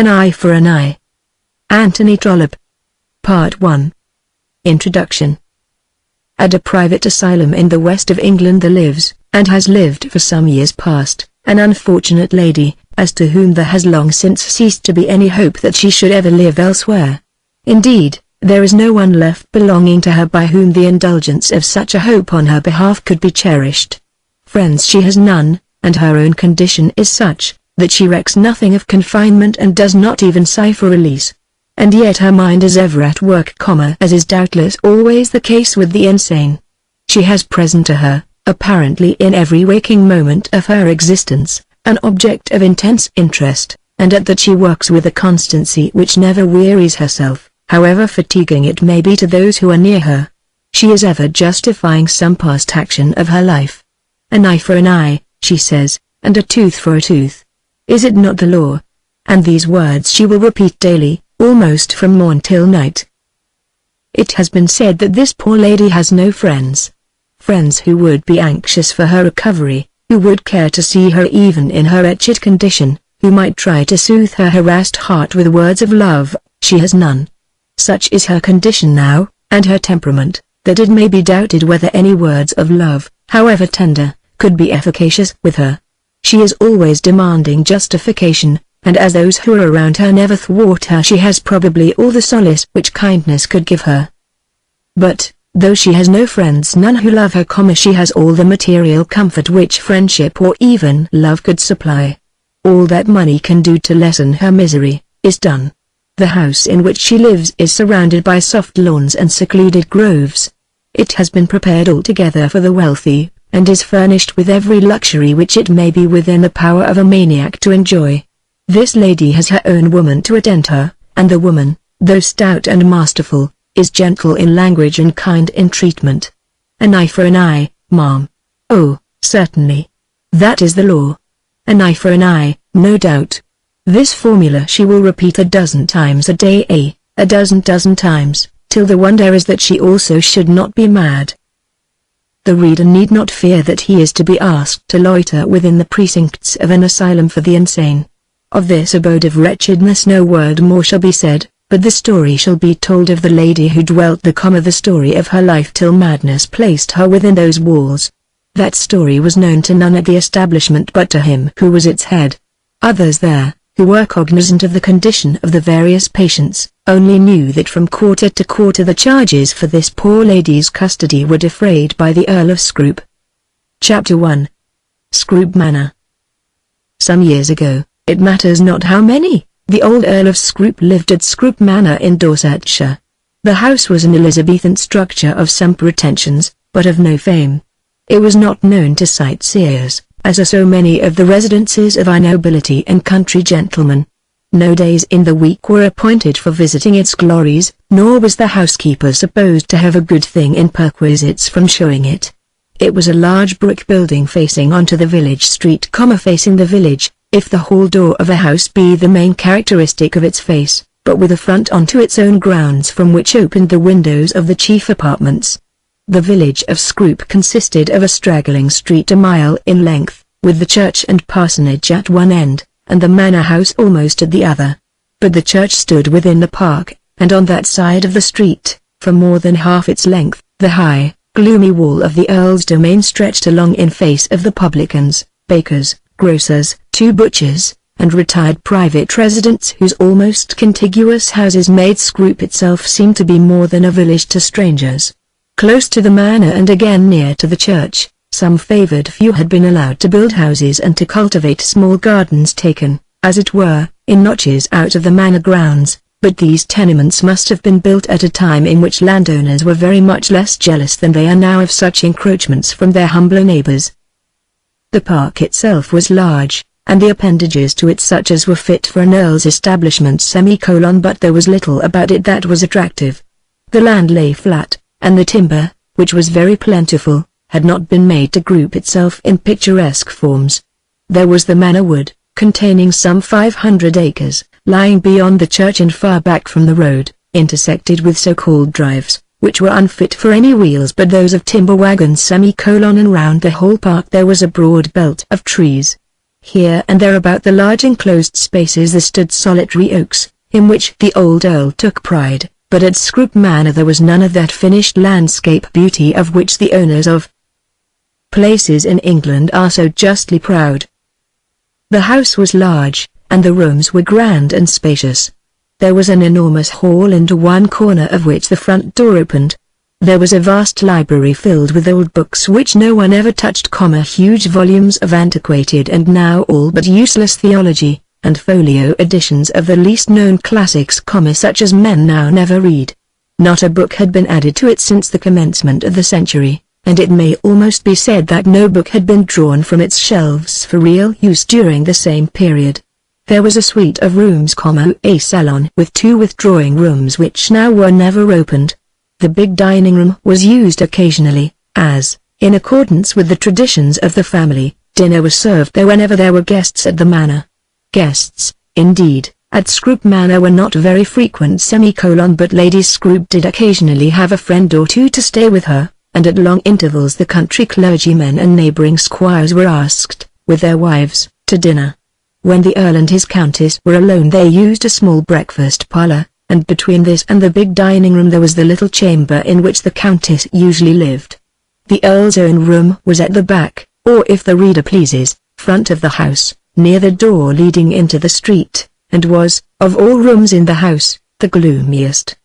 An Eye for an Eye. Anthony Trollope. Part 1. Introduction. At a private asylum in the west of England there lives, and has lived for some years past, an unfortunate lady, as to whom there has long since ceased to be any hope that she should ever live elsewhere. Indeed, there is no one left belonging to her by whom the indulgence of such a hope on her behalf could be cherished. Friends she has none, and her own condition is such, that she recks nothing of confinement and does not even sigh for release. And yet her mind is ever at work, as is doubtless always the case with the insane. She has present to her, apparently in every waking moment of her existence, an object of intense interest, and at that she works with a constancy which never wearies herself, however fatiguing it may be to those who are near her. She is ever justifying some past action of her life. An eye for an eye, she says, and a tooth for a tooth. Is it not the law? And these words she will repeat daily, almost from morn till night. It has been said that this poor lady has no friends. Friends who would be anxious for her recovery, who would care to see her even in her wretched condition, who might try to soothe her harassed heart with words of love. She has none. Such is her condition now, and her temperament, that it may be doubted whether any words of love, however tender, could be efficacious with her. She is always demanding justification, and as those who are around her never thwart her, she has probably all the solace which kindness could give her. But, though she has no friends, none who love her, she has all the material comfort which friendship or even love could supply. All that money can do to lessen her misery, is done. The house in which she lives is surrounded by soft lawns and secluded groves. It has been prepared altogether for the wealthy, and is furnished with every luxury which it may be within the power of a maniac to enjoy. This lady has her own woman to attend her, and the woman, though stout and masterful, is gentle in language and kind in treatment. An eye for an eye, ma'am. Oh, certainly. That is the law. An eye for an eye, no doubt. This formula she will repeat a dozen times a day, a dozen times, till the wonder is that she also should not be mad. The reader need not fear that he is to be asked to loiter within the precincts of an asylum for the insane. Of this abode of wretchedness no word more shall be said, but the story shall be told of the lady who dwelt the story of her life till madness placed her within those walls. That story was known to none at the establishment but to him who was its head. Others there, who were cognizant of the condition of the various patients, only knew that from quarter to quarter the charges for this poor lady's custody were defrayed by the Earl of Scroop. Chapter 1. Scroop Manor. Some years ago, it matters not how many, the old Earl of Scroop lived at Scroop Manor in Dorsetshire. The house was an Elizabethan structure of some pretensions, but of no fame. It was not known to sightseers, as are so many of the residences of our nobility and country gentlemen. No days in the week were appointed for visiting its glories, nor was the housekeeper supposed to have a good thing in perquisites from showing it. It was a large brick building facing onto the village street, facing the village, if the hall door of a house be the main characteristic of its face, but with a front onto its own grounds from which opened the windows of the chief apartments. The village of Scroop consisted of a straggling street a mile in length, with the church and parsonage at one end, and the manor house almost at the other. But the church stood within the park, and on that side of the street, for more than half its length, the high, gloomy wall of the Earl's domain stretched along in face of the publicans, bakers, grocers, two butchers, and retired private residents whose almost contiguous houses made Scroop itself seem to be more than a village to strangers. Close to the manor and again near to the church, some favored few had been allowed to build houses and to cultivate small gardens taken, as it were, in notches out of the manor grounds, but these tenements must have been built at a time in which landowners were very much less jealous than they are now of such encroachments from their humbler neighbors. The park itself was large, and the appendages to it such as were fit for an earl's establishment, but there was little about it that was attractive. The land lay flat, and the timber, which was very plentiful, had not been made to group itself in picturesque forms. There was the manor wood, containing some 500 acres, lying beyond the church and far back from the road, intersected with so-called drives, which were unfit for any wheels but those of timber wagons. And round the whole park there was a broad belt of trees. Here and there about the large enclosed spaces there stood solitary oaks, in which the old Earl took pride, but at Scroop Manor there was none of that finished landscape beauty of which the owners of places in England are so justly proud. The house was large, and the rooms were grand and spacious. There was an enormous hall into one corner of which the front door opened. There was a vast library filled with old books which no one ever touched, huge volumes of antiquated and now all but useless theology, and folio editions of the least known classics, such as men now never read. Not a book had been added to it since the commencement of the century, and it may almost be said that no book had been drawn from its shelves for real use during the same period. There was a suite of rooms, a salon with 2 withdrawing rooms which now were never opened. The big dining room was used occasionally, as, in accordance with the traditions of the family, dinner was served there whenever there were guests at the manor. Guests, indeed, at Scroop Manor were not very frequent, but Lady Scroop did occasionally have a friend or two to stay with her, and at long intervals the country clergymen and neighbouring squires were asked, with their wives, to dinner. When the Earl and his Countess were alone they used a small breakfast parlour, and between this and the big dining room there was the little chamber in which the Countess usually lived. The Earl's own room was at the back, or if the reader pleases, front of the house, near the door leading into the street, and was, of all rooms in the house, the gloomiest.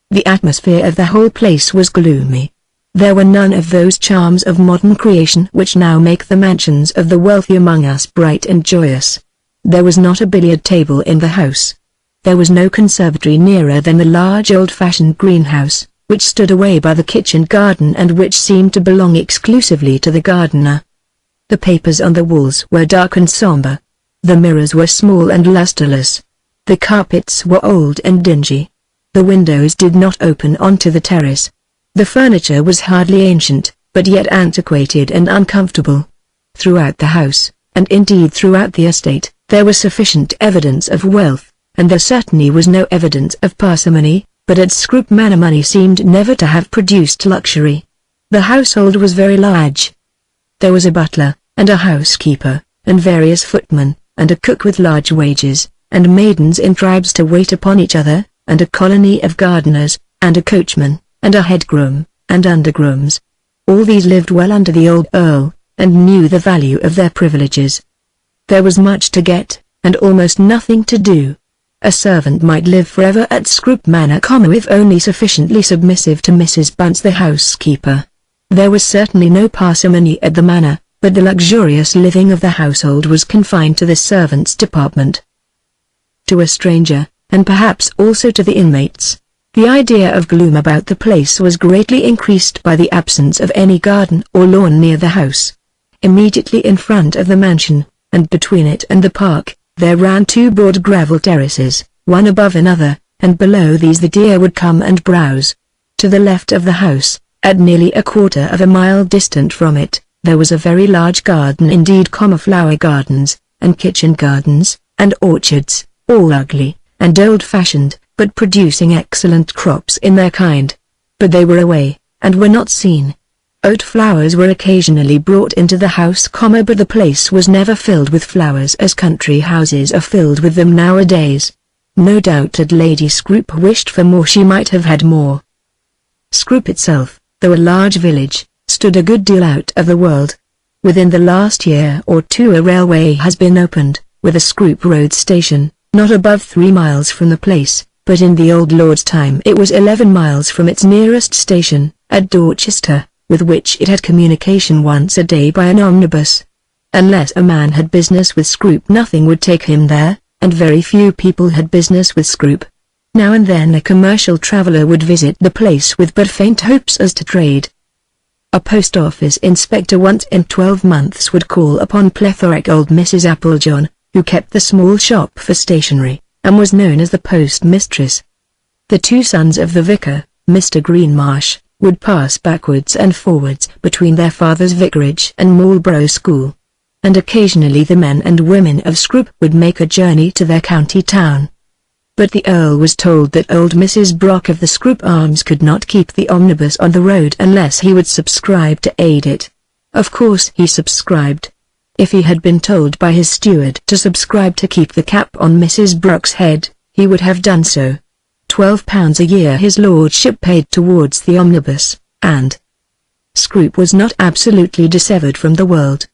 The atmosphere of the whole place was gloomy. There were none of those charms of modern creation which now make the mansions of the wealthy among us bright and joyous. There was not a billiard table in the house. There was no conservatory nearer than the large old-fashioned greenhouse, which stood away by the kitchen garden and which seemed to belong exclusively to the gardener. The papers on the walls were dark and sombre. The mirrors were small and lustreless. The carpets were old and dingy. The windows did not open onto the terrace. The furniture was hardly ancient, but yet antiquated and uncomfortable. Throughout the house, and indeed throughout the estate, there was sufficient evidence of wealth, and there certainly was no evidence of parsimony, but at Scroop Manor money seemed never to have produced luxury. The household was very large. There was a butler, and a housekeeper, and various footmen, and a cook with large wages, and maidens in tribes to wait upon each other, and a colony of gardeners, and a coachman, and a head groom, and undergrooms. All these lived well under the old Earl, and knew the value of their privileges. There was much to get, and almost nothing to do. A servant might live forever at Scroop Manor, if only sufficiently submissive to Mrs. Bunce the housekeeper. There was certainly no parsimony at the manor, but the luxurious living of the household was confined to the servants' department. To a stranger, and perhaps also to the inmates, the idea of gloom about the place was greatly increased by the absence of any garden or lawn near the house. Immediately in front of the mansion, and between it and the park, there ran 2 broad gravel terraces, one above another, and below these the deer would come and browse. To the left of the house, at nearly a quarter of a mile distant from it, there was a very large garden indeed, flower gardens, and kitchen gardens, and orchards, all ugly, and old-fashioned, but producing excellent crops in their kind. But they were away, and were not seen. Oat flowers were occasionally brought into the house, but the place was never filled with flowers as country houses are filled with them nowadays. No doubt had Lady Scroop wished for more, she might have had more. Scroop itself, though a large village, stood a good deal out of the world. Within the last year or 2 a railway has been opened, with a Scroop Road station, not above 3 miles from the place, but in the old lord's time it was 11 miles from its nearest station, at Dorchester, with which it had communication once a day by an omnibus. Unless a man had business with Scroop nothing would take him there, and very few people had business with Scroop. Now and then a commercial traveller would visit the place with but faint hopes as to trade. A post office inspector once in 12 months would call upon plethoric old Mrs. Applejohn, who kept the small shop for stationery, and was known as the post mistress. The 2 sons of the vicar, Mr. Greenmarsh, would pass backwards and forwards between their father's vicarage and Marlborough School. And occasionally the men and women of Scroop would make a journey to their county town. But the Earl was told that old Mrs. Brock of the Scroop Arms could not keep the omnibus on the road unless he would subscribe to aid it. Of course he subscribed. If he had been told by his steward to subscribe to keep the cap on Mrs. Brooke's head, he would have done so. £12 a year his lordship paid towards the omnibus, and Scrope was not absolutely dissevered from the world.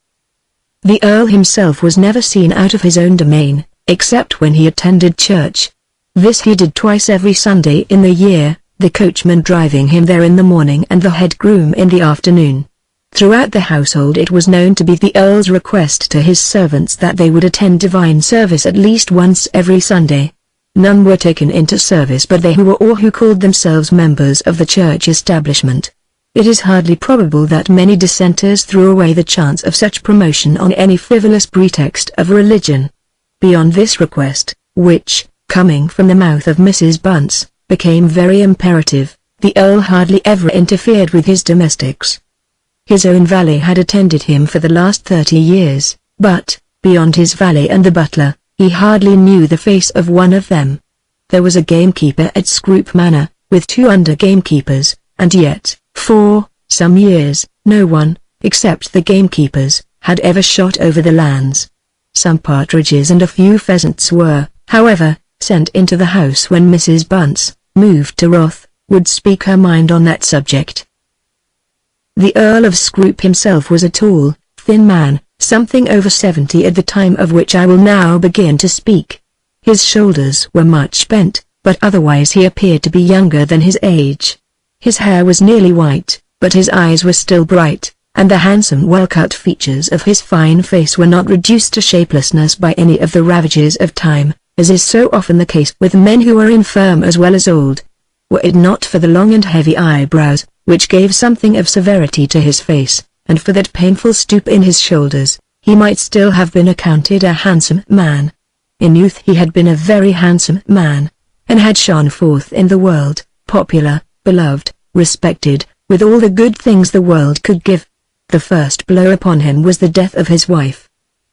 The Earl himself was never seen out of his own domain, except when he attended church. This he did twice every Sunday in the year, the coachman driving him there in the morning and the head groom in the afternoon. Throughout the household it was known to be the Earl's request to his servants that they would attend divine service at least once every Sunday. None were taken into service but they who were or who called themselves members of the church establishment. It is hardly probable that many dissenters threw away the chance of such promotion on any frivolous pretext of religion. Beyond this request, which, coming from the mouth of Mrs. Bunce, became very imperative, the Earl hardly ever interfered with his domestics. His own valet had attended him for the last 30 years, but, beyond his valet and the butler, he hardly knew the face of one of them. There was a gamekeeper at Scrope Manor, with 2 under-gamekeepers, and yet, for some years, no one, except the gamekeepers, had ever shot over the lands. Some partridges and a few pheasants were, however, sent into the house when Mrs. Bunce, moved to wrath, would speak her mind on that subject. The Earl of Scrope himself was a tall, thin man, something over 70 at the time of which I will now begin to speak. His shoulders were much bent, but otherwise he appeared to be younger than his age. His hair was nearly white, but his eyes were still bright, and the handsome well-cut features of his fine face were not reduced to shapelessness by any of the ravages of time, as is so often the case with men who are infirm as well as old. Were it not for the long and heavy eyebrows, which gave something of severity to his face, and for that painful stoop in his shoulders, he might still have been accounted a handsome man. In youth he had been a very handsome man, and had shone forth in the world, popular, beloved, respected, with all the good things the world could give. The first blow upon him was the death of his wife.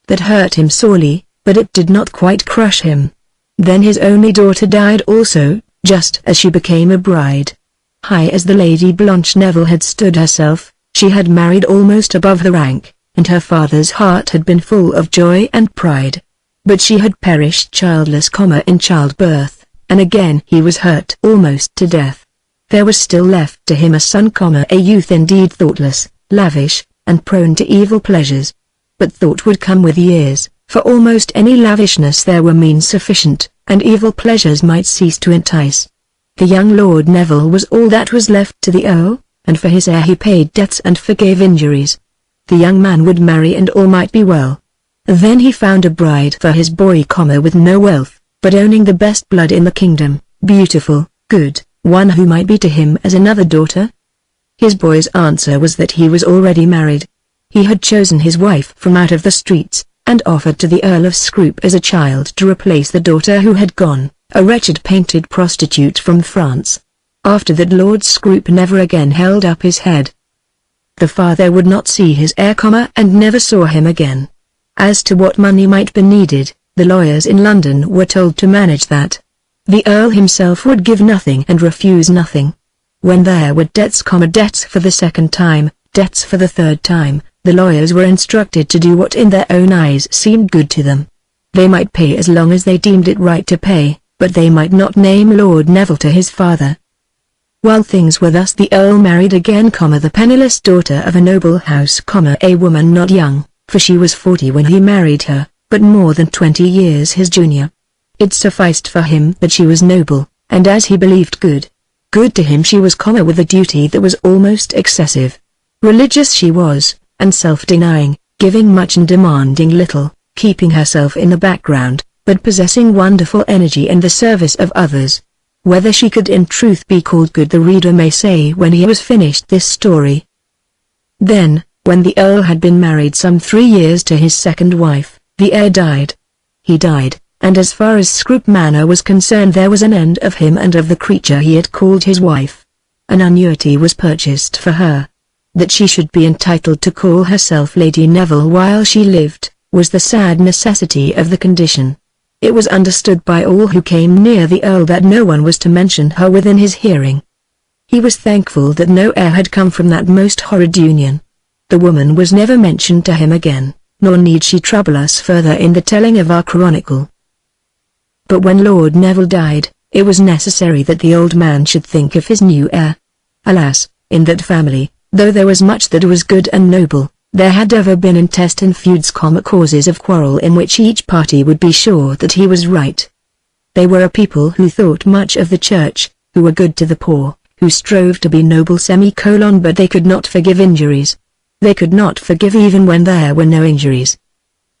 That hurt him sorely, but it did not quite crush him. Then his only daughter died also, just as she became a bride. High as the Lady Blanche Neville had stood herself, she had married almost above the rank, and her father's heart had been full of joy and pride. But she had perished childless, in childbirth, and again he was hurt almost to death. There was still left to him a son, a youth indeed thoughtless, lavish, and prone to evil pleasures. But thought would come with years, for almost any lavishness there were means sufficient, and evil pleasures might cease to entice. The young Lord Neville was all that was left to the Earl, and for his heir he paid debts and forgave injuries. The young man would marry and all might be well. Then he found a bride for his boy, with no wealth, but owning the best blood in the kingdom, beautiful, good, one who might be to him as another daughter. His boy's answer was that he was already married. He had chosen his wife from out of the streets, and offered to the Earl of Scrope as a child to replace the daughter who had gone, a wretched painted prostitute from France. After that Lord Scrope never again held up his head. The father would not see his heir, and never saw him again. As to what money might be needed, the lawyers in London were told to manage that. The Earl himself would give nothing and refuse nothing. When there were debts, debts for the second time, debts for the third time, the lawyers were instructed to do what in their own eyes seemed good to them. They might pay as long as they deemed it right to pay, but they might not name Lord Neville to his father. While things were thus, the Earl married again, the penniless daughter of a noble house, a woman not young, for she was 40 when he married her, but more than 20 years his junior. It sufficed for him that she was noble, and as he believed good. Good to him she was, with a duty that was almost excessive. Religious she was, and self-denying, giving much and demanding little, keeping herself in the background, but possessing wonderful energy in the service of others. Whether she could in truth be called good the reader may say when he has finished this story. Then, when the Earl had been married some 3 years to his second wife, the heir died. He died, and as far as Scrope Manor was concerned there was an end of him and of the creature he had called his wife. An annuity was purchased for her. That she should be entitled to call herself Lady Neville while she lived, was the sad necessity of the condition. It was understood by all who came near the Earl that no one was to mention her within his hearing. He was thankful that no heir had come from that most horrid union. The woman was never mentioned to him again, nor need she trouble us further in the telling of our chronicle. But when Lord Neville died, it was necessary that the old man should think of his new heir. Alas, in that family, though there was much that was good and noble, there had ever been intestine feuds, causes of quarrel in which each party would be sure that he was right. They were a people who thought much of the church, who were good to the poor, who strove to be noble, but they could not forgive injuries. They could not forgive even when there were no injuries.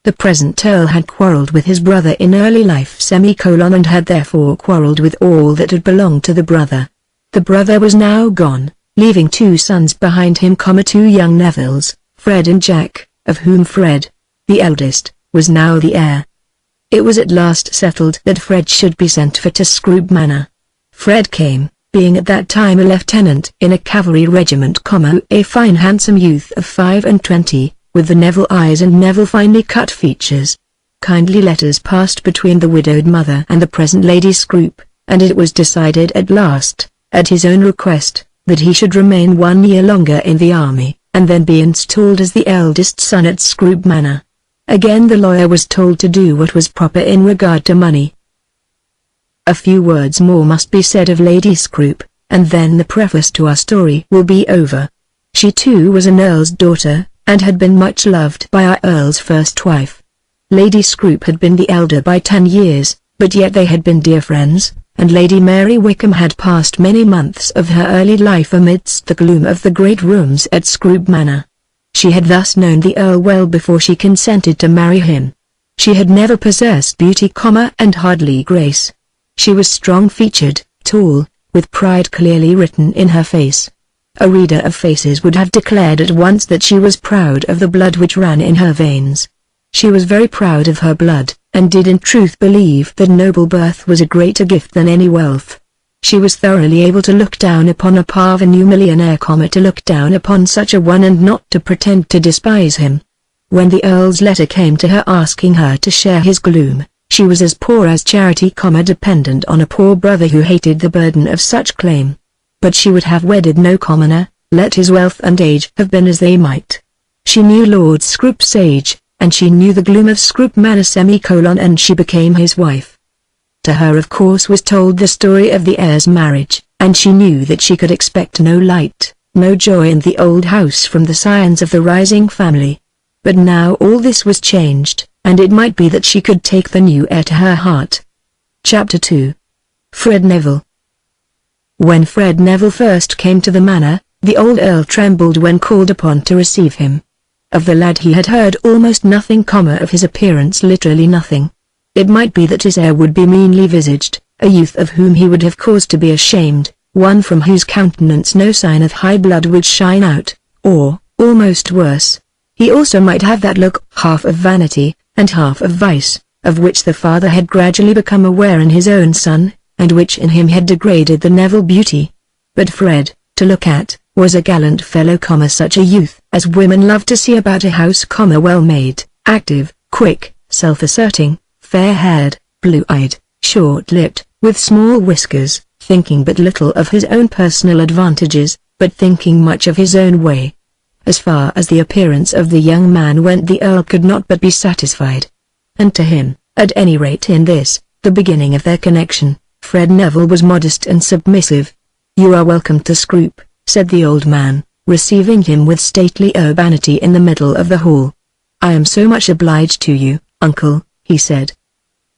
The present Earl had quarrelled with his brother in early life, and had therefore quarrelled with all that had belonged to the brother. The brother was now gone, leaving 2 sons behind him, 2 young Nevilles, Fred and Jack, of whom Fred, the eldest, was now the heir. It was at last settled that Fred should be sent for to Scroope Manor. Fred came, being at that time a lieutenant in a cavalry regiment, a fine handsome youth of 25, with the Neville eyes and Neville finely cut features. Kindly letters passed between the widowed mother and the present Lady Scroope, and it was decided at last, at his own request, that he should remain 1 year longer in the army, and then be installed as the eldest son at Scroope Manor. Again the lawyer was told to do what was proper in regard to money. A few words more must be said of Lady Scroope, and then the preface to our story will be over. She too was an earl's daughter, and had been much loved by our earl's first wife. Lady Scroope had been the elder by 10 years, but yet they had been dear friends, and Lady Mary Wickham had passed many months of her early life amidst the gloom of the great rooms at Scroope Manor. She had thus known the Earl well before she consented to marry him. She had never possessed beauty, and hardly grace. She was strong-featured, tall, with pride clearly written in her face. A reader of faces would have declared at once that she was proud of the blood which ran in her veins. She was very proud of her blood, and did in truth believe that noble birth was a greater gift than any wealth. She was thoroughly able to look down upon a parvenu millionaire, to look down upon such a one and not to pretend to despise him. When the Earl's letter came to her asking her to share his gloom, she was as poor as charity, dependent on a poor brother who hated the burden of such claim. But she would have wedded no commoner, let his wealth and age have been as they might. She knew Lord Scroope's age, and she knew the gloom of Scroope Manor, and she became his wife. To her of course was told the story of the heir's marriage, and she knew that she could expect no light, no joy in the old house from the scions of the rising family. But now all this was changed, and it might be that she could take the new heir to her heart. Chapter 2. Fred Neville. When Fred Neville first came to the manor, the old Earl trembled when called upon to receive him. Of the lad he had heard almost nothing, of his appearance literally nothing. It might be that his heir would be meanly visaged, a youth of whom he would have cause to be ashamed, one from whose countenance no sign of high blood would shine out, or, almost worse, he also might have that look, half of vanity, and half of vice, of which the father had gradually become aware in his own son, and which in him had degraded the Neville beauty. But Fred, to look at, was a gallant fellow, such a youth as women love to see about a house, well-made, active, quick, self-asserting, fair-haired, blue-eyed, short-lipped, with small whiskers, thinking but little of his own personal advantages, but thinking much of his own way. As far as the appearance of the young man went, the Earl could not but be satisfied. And to him, at any rate in this, the beginning of their connection, Fred Neville was modest and submissive. "You are welcome to Scroope," said the old man, receiving him with stately urbanity in the middle of the hall. "I am so much obliged to you, uncle," he said.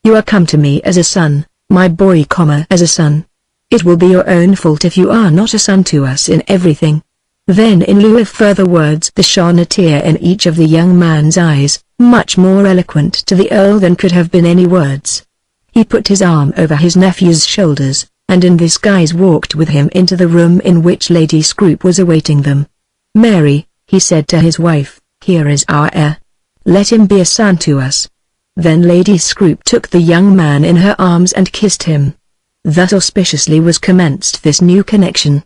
"You are come to me as a son, my boy, as a son. It will be your own fault if you are not a son to us in everything." Then in lieu of further words there shone a tear in each of the young man's eyes, much more eloquent to the Earl than could have been any words. He put his arm over his nephew's shoulders, and in this guise walked with him into the room in which Lady Scroope was awaiting them. "Mary," he said to his wife, "here is our heir. Let him be a son to us." Then Lady Scroope took the young man in her arms and kissed him. Thus auspiciously was commenced this new connection.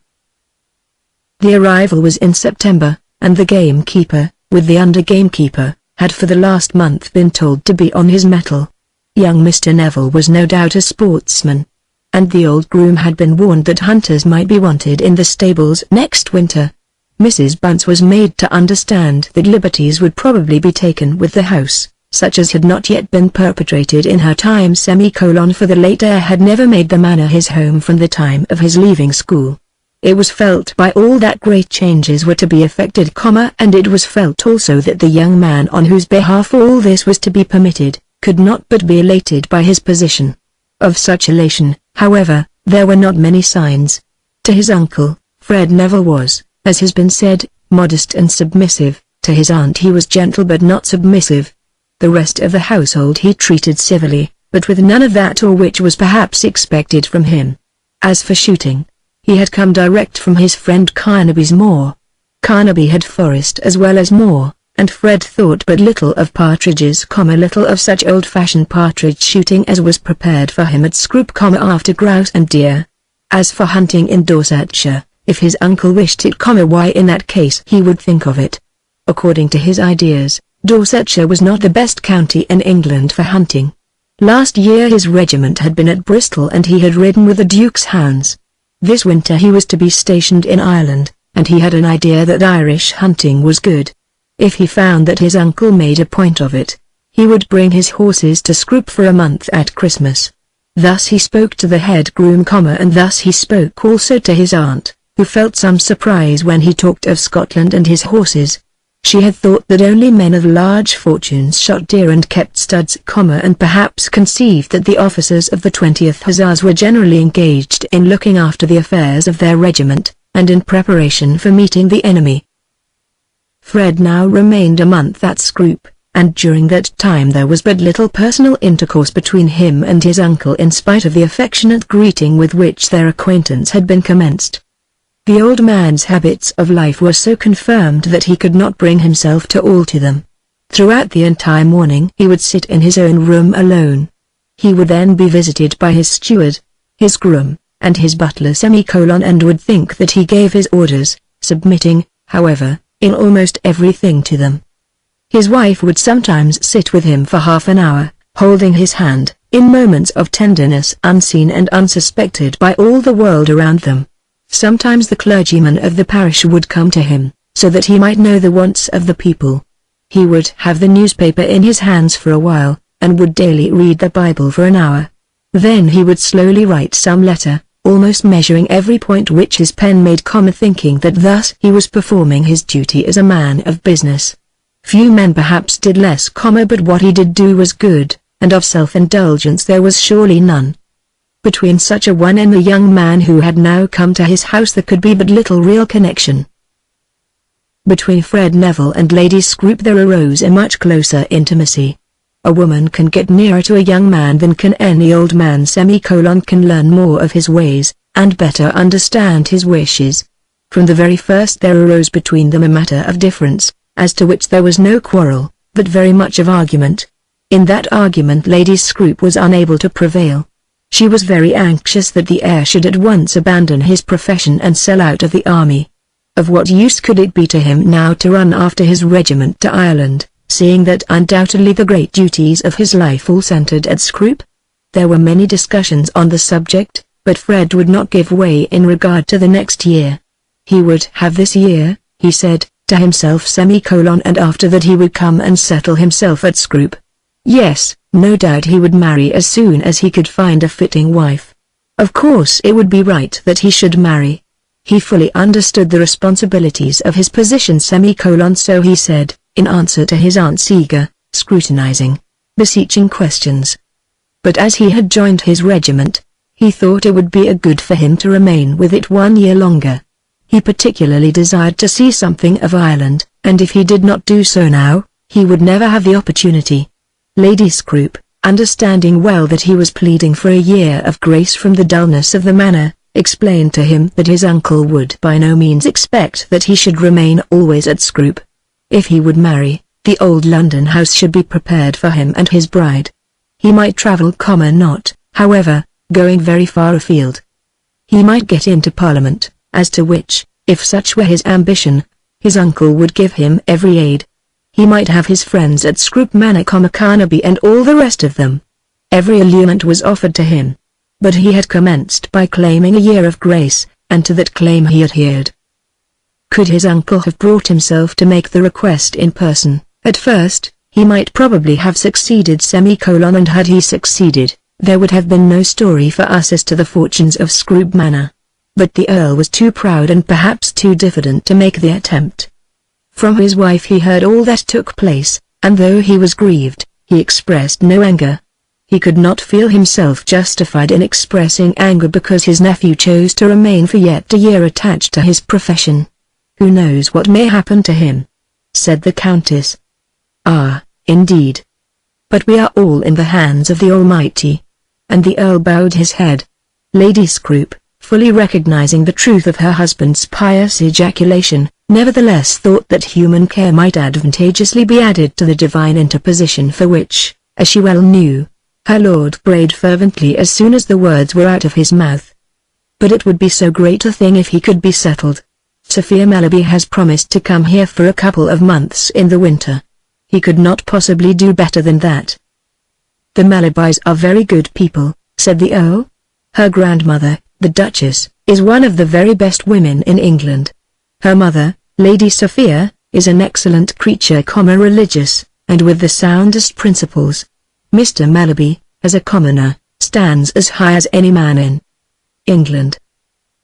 The arrival was in September, and the gamekeeper, with the under-gamekeeper, had for the last month been told to be on his mettle. Young Mr. Neville was no doubt a sportsman, and the old groom had been warned that hunters might be wanted in the stables next winter. Mrs. Bunce was made to understand that liberties would probably be taken with the house, such as had not yet been perpetrated in her time. For the late heir had never made the manor his home from the time of his leaving school. It was felt by all that great changes were to be effected, and it was felt also that the young man on whose behalf all this was to be permitted, could not but be elated by his position. Of such elation, however, there were not many signs. To his uncle, Fred Neville was, as has been said, modest and submissive. To his aunt he was gentle but not submissive. The rest of the household he treated civilly, but with none of that awe which was perhaps expected from him. As for shooting, he had come direct from his friend Carnaby's moor. Carnaby had forest as well as moor, and Fred thought but little of partridges, little of such old-fashioned partridge shooting as was prepared for him at Scroop, after grouse and deer. As for hunting in Dorsetshire, if his uncle wished it, why in that case he would think of it. According to his ideas, Dorsetshire was not the best county in England for hunting. Last year his regiment had been at Bristol and he had ridden with the Duke's hounds. This winter he was to be stationed in Ireland, and he had an idea that Irish hunting was good. If he found that his uncle made a point of it, he would bring his horses to Scroop for a month at Christmas. Thus he spoke to the head groom, and thus he spoke also to his aunt, who felt some surprise when he talked of Scotland and his horses. She had thought that only men of large fortunes shot deer and kept studs, and perhaps conceived that the officers of the 20th Hussars were generally engaged in looking after the affairs of their regiment, and in preparation for meeting the enemy. Fred now remained a month at Scroop, and during that time there was but little personal intercourse between him and his uncle, in spite of the affectionate greeting with which their acquaintance had been commenced. The old man's habits of life were so confirmed that he could not bring himself to alter them. Throughout the entire morning he would sit in his own room alone. He would then be visited by his steward, his groom, and his butler, and would think that he gave his orders, submitting, however, in almost everything to them. His wife would sometimes sit with him for half an hour, holding his hand, in moments of tenderness unseen and unsuspected by all the world around them. Sometimes the clergyman of the parish would come to him, so that he might know the wants of the people. He would have the newspaper in his hands for a while, and would daily read the Bible for an hour. Then he would slowly write some letter, almost measuring every point which his pen made, thinking that thus he was performing his duty as a man of business. Few men perhaps did less, but what he did do was good, and of self-indulgence there was surely none. Between such a one and the young man who had now come to his house there could be but little real connection. Between Fred Neville and Lady Scroop there arose a much closer intimacy. A woman can get nearer to a young man than can any old man, can learn more of his ways, and better understand his wishes. From the very first there arose between them a matter of difference, as to which there was no quarrel, but very much of argument. In that argument Lady Scroop was unable to prevail. She was very anxious that the heir should at once abandon his profession and sell out of the army. Of what use could it be to him now to run after his regiment to Ireland, seeing that undoubtedly the great duties of his life all centered at Scroop? There were many discussions on the subject, but Fred would not give way in regard to the next year. He would have this year, he said, to himself, and after that he would come and settle himself at Scroop. Yes, no doubt he would marry as soon as he could find a fitting wife. Of course it would be right that he should marry. He fully understood the responsibilities of his position, so he said, in answer to his aunt's eager, scrutinizing, beseeching questions. But as he had joined his regiment, he thought it would be a good for him to remain with it 1 year longer. He particularly desired to see something of Ireland, and if he did not do so now, he would never have the opportunity. Lady Scroop, understanding well that he was pleading for a year of grace from the dullness of the manor, explained to him that his uncle would by no means expect that he should remain always at Scroop. If he would marry, the old London house should be prepared for him and his bride. He might travel, not, however, going very far afield. He might get into Parliament, as to which, if such were his ambition, his uncle would give him every aid. He might have his friends at Scroop Manor, Carnaby and all the rest of them. Every allurement was offered to him. But he had commenced by claiming a year of grace, and to that claim he adhered. Could his uncle have brought himself to make the request in person? At first, he might probably have succeeded and had he succeeded, there would have been no story for us as to the fortunes of Scroope Manor. But the Earl was too proud and perhaps too diffident to make the attempt. From his wife he heard all that took place, and though he was grieved, he expressed no anger. He could not feel himself justified in expressing anger because his nephew chose to remain for yet a year attached to his profession. "Who knows what may happen to him?" said the Countess. "Ah, indeed. But we are all in the hands of the Almighty." And the Earl bowed his head. Lady Scroope, fully recognizing the truth of her husband's pious ejaculation, nevertheless thought that human care might advantageously be added to the divine interposition for which, as she well knew, her lord prayed fervently as soon as the words were out of his mouth. But it would be so great a thing if he could be settled. Sophia Mellerby has promised to come here for a couple of months in the winter. He could not possibly do better than that. "The Mellerbys are very good people," said the Earl. "Her grandmother, the Duchess, is one of the very best women in England. Her mother, Lady Sophia, is an excellent creature, religious, and with the soundest principles. Mr. Mellerby, as a commoner, stands as high as any man in England.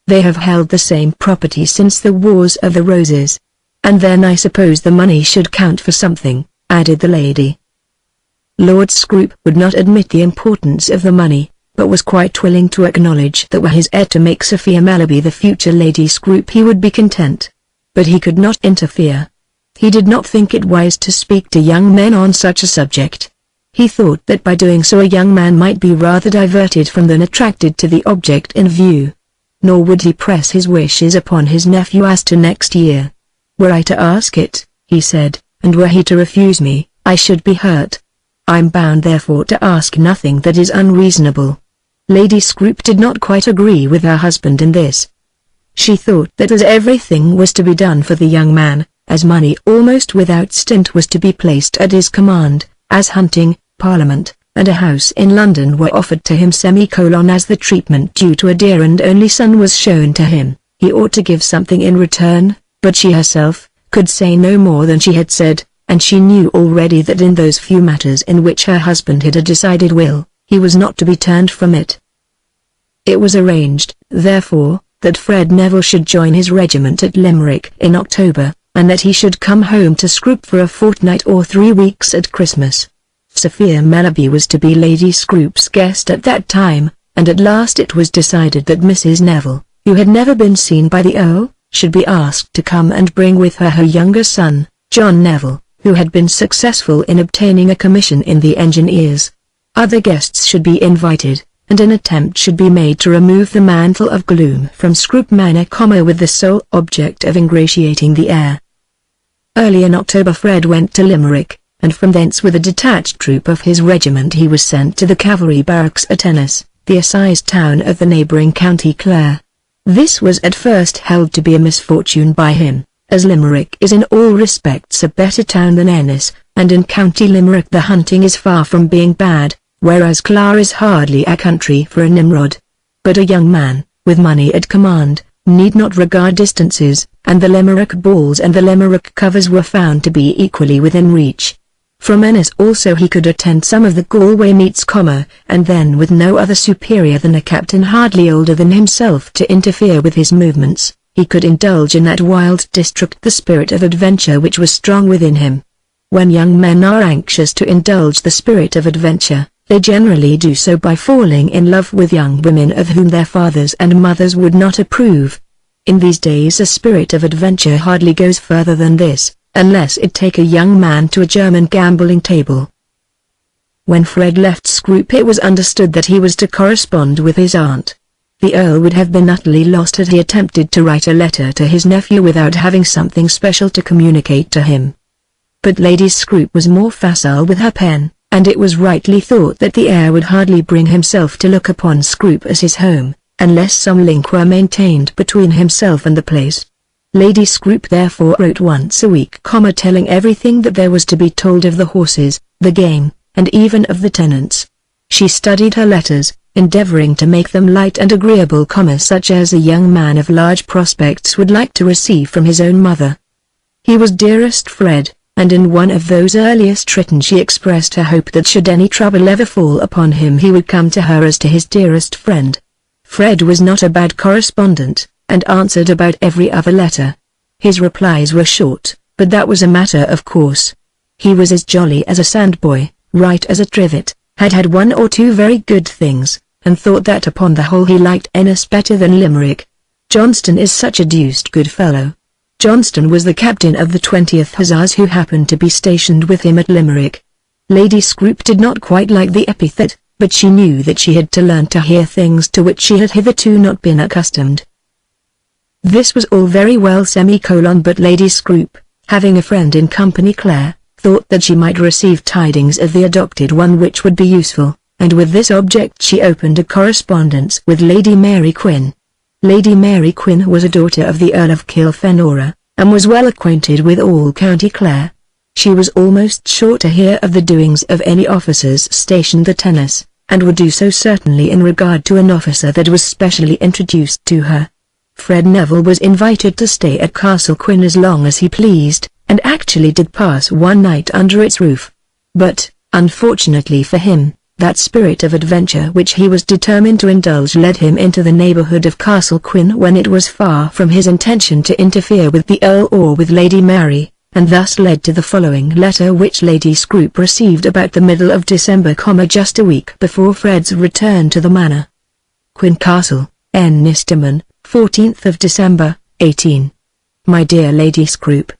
They have held the same property since the Wars of the Roses. And then I suppose the money should count for something," added the lady. Lord Scroope would not admit the importance of the money, but was quite willing to acknowledge that were his heir to make Sophia Mellerby the future Lady Scroope he would be content. But he could not interfere. He did not think it wise to speak to young men on such a subject. He thought that by doing so a young man might be rather diverted from than attracted to the object in view. Nor would he press his wishes upon his nephew as to next year. "Were I to ask it," he said, "and were he to refuse me, I should be hurt. I'm bound therefore to ask nothing that is unreasonable." Lady Scroope did not quite agree with her husband in this. She thought that as everything was to be done for the young man, as money almost without stint was to be placed at his command, as hunting, Parliament, and a house in London were offered to him as the treatment due to a dear and only son was shown to him, he ought to give something in return. But she herself could say no more than she had said, and she knew already that in those few matters in which her husband had a decided will, he was not to be turned from it. It was arranged, therefore, that Fred Neville should join his regiment at Limerick in October, and that he should come home to Scroope for a fortnight or 3 weeks at Christmas. Sophia Mellerby was to be Lady Scroope's guest at that time, and at last it was decided that Mrs. Neville, who had never been seen by the Earl, should be asked to come and bring with her her younger son, John Neville, who had been successful in obtaining a commission in the Engineers. Other guests should be invited, and an attempt should be made to remove the mantle of gloom from Scroope Manor, with the sole object of ingratiating the heir. Early in October Fred went to Limerick, and from thence with a detached troop of his regiment he was sent to the cavalry barracks at Ennis, the assize town of the neighbouring county Clare. This was at first held to be a misfortune by him, as Limerick is in all respects a better town than Ennis, and in County Limerick the hunting is far from being bad, whereas Clare is hardly a country for a Nimrod. But a young man, with money at command, need not regard distances, and the Limerick balls and the Limerick covers were found to be equally within reach. From Ennis also he could attend some of the Galway meets, and then with no other superior than a captain hardly older than himself to interfere with his movements, he could indulge in that wild district the spirit of adventure which was strong within him. When young men are anxious to indulge the spirit of adventure, they generally do so by falling in love with young women of whom their fathers and mothers would not approve. In these days a spirit of adventure hardly goes further than this, unless it take a young man to a German gambling table. When Fred left Scroope it was understood that he was to correspond with his aunt. The Earl would have been utterly lost had he attempted to write a letter to his nephew without having something special to communicate to him. But Lady Scroope was more facile with her pen, and it was rightly thought that the heir would hardly bring himself to look upon Scroope as his home, unless some link were maintained between himself and the place. Lady Scroope therefore wrote once a week, telling everything that there was to be told of the horses, the game, and even of the tenants. She studied her letters, endeavoring to make them light and agreeable, such as a young man of large prospects would like to receive from his own mother. He was dearest Fred, and in one of those earliest written she expressed her hope that should any trouble ever fall upon him he would come to her as to his dearest friend. Fred was not a bad correspondent, and answered about every other letter. His replies were short, but that was a matter of course. He was as jolly as a sandboy, right as a trivet, had had one or two very good things, and thought that upon the whole he liked Ennis better than Limerick. Johnston is such a deuced good fellow. Johnston was the captain of the 20th Hussars who happened to be stationed with him at Limerick. Lady Scroope did not quite like the epithet, but she knew that she had to learn to hear things to which she had hitherto not been accustomed. This was all very well but Lady Scroope, having a friend in Company Clare, thought that she might receive tidings of the adopted one which would be useful, and with this object she opened a correspondence with Lady Mary Quin. Lady Mary Quin was a daughter of the Earl of Kilfenora, and was well acquainted with all County Clare. She was almost sure to hear of the doings of any officers stationed at Ennis, and would do so certainly in regard to an officer that was specially introduced to her. Fred Neville was invited to stay at Castle Quin as long as he pleased, and actually did pass one night under its roof. But, unfortunately for him, that spirit of adventure which he was determined to indulge led him into the neighborhood of Castle Quin when it was far from his intention to interfere with the Earl or with Lady Mary, and thus led to the following letter which Lady Scroope received about the middle of December, just a week before Fred's return to the manor. Quin Castle, Ennistimon, 14th of December, 18. My dear Lady Scroope,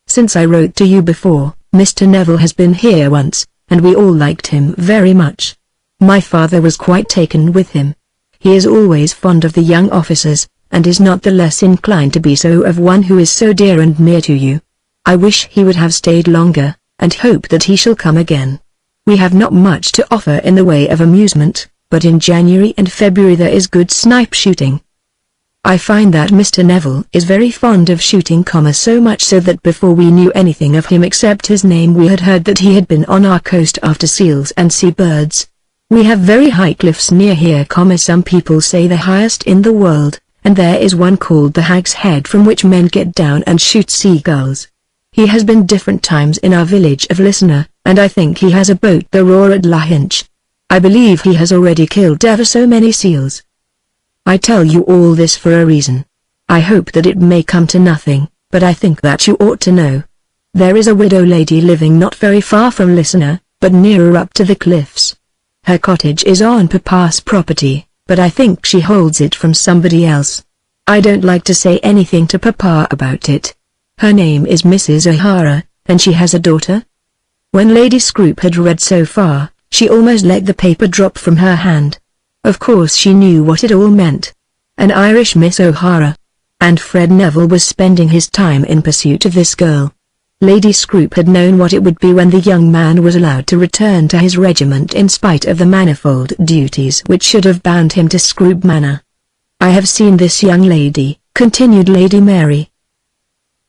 since I wrote to you before, Mr. Neville has been here once, and we all liked him very much. My father was quite taken with him. He is always fond of the young officers, and is not the less inclined to be so of one who is so dear and near to you. I wish he would have stayed longer, and hope that he shall come again. We have not much to offer in the way of amusement, but in January and February there is good snipe shooting. I find that Mr. Neville is very fond of shooting, so much so that before we knew anything of him except his name we had heard that he had been on our coast after seals and sea birds. We have very high cliffs near here, some people say the highest in the world, and there is one called the Hag's Head from which men get down and shoot seagulls. He has been different times in our village of Listener, and I think he has a boat there or at Lahinch. I believe he has already killed ever so many seals. I tell you all this for a reason. I hope that it may come to nothing, but I think that you ought to know. There is a widow lady living not very far from Listener, but nearer up to the cliffs. Her cottage is on Papa's property, but I think she holds it from somebody else. I don't like to say anything to Papa about it. Her name is Mrs. O'Hara, and she has a daughter. When Lady Scroope had read so far, she almost let the paper drop from her hand. Of course she knew what it all meant. An Irish Miss O'Hara. And Fred Neville was spending his time in pursuit of this girl. Lady Scroope had known what it would be when the young man was allowed to return to his regiment in spite of the manifold duties which should have bound him to Scroope Manor. I have seen this young lady, continued Lady Mary,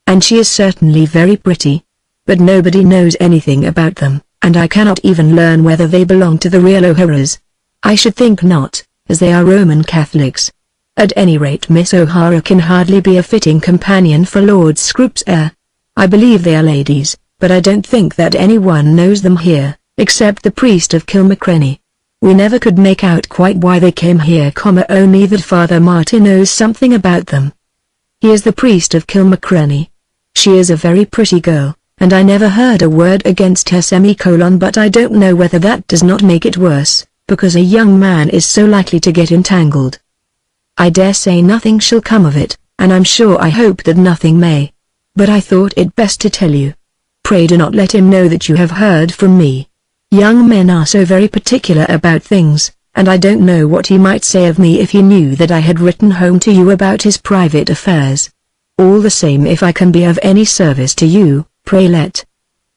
and she is certainly very pretty. But nobody knows anything about them, and I cannot even learn whether they belong to the real O'Haras. I should think not, as they are Roman Catholics. At any rate, Miss O'Hara can hardly be a fitting companion for Lord Scroope's heir. I believe they are ladies, but I don't think that anyone knows them here, except the priest of Kilmacrenny. We never could make out quite why they came here, only that Father Martin knows something about them. He is the priest of Kilmacrenny. She is a very pretty girl, and I never heard a word against her, but I don't know whether that does not make it worse, because a young man is so likely to get entangled. I dare say nothing shall come of it, and I'm sure I hope that nothing may. But I thought it best to tell you. Pray do not let him know that you have heard from me. Young men are so very particular about things, and I don't know what he might say of me if he knew that I had written home to you about his private affairs. All the same, if I can be of any service to you, pray let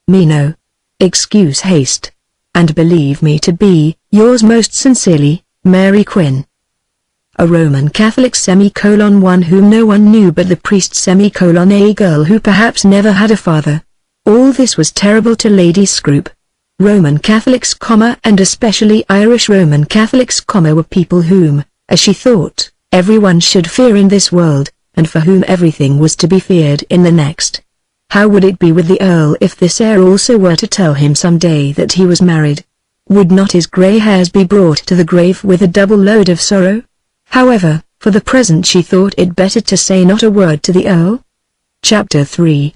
me know. Excuse haste, and believe me to be, yours most sincerely, Mary Quin. A Roman Catholic one whom no one knew but the priest a girl who perhaps never had a father. All this was terrible to Lady Scroope. Roman Catholics, and especially Irish Roman Catholics, were people whom, as she thought, everyone should fear in this world, and for whom everything was to be feared in the next. How would it be with the Earl if this heir also were to tell him some day that he was married? Would not his grey hairs be brought to the grave with a double load of sorrow? However, for the present she thought it better to say not a word to the Earl. Chapter 3.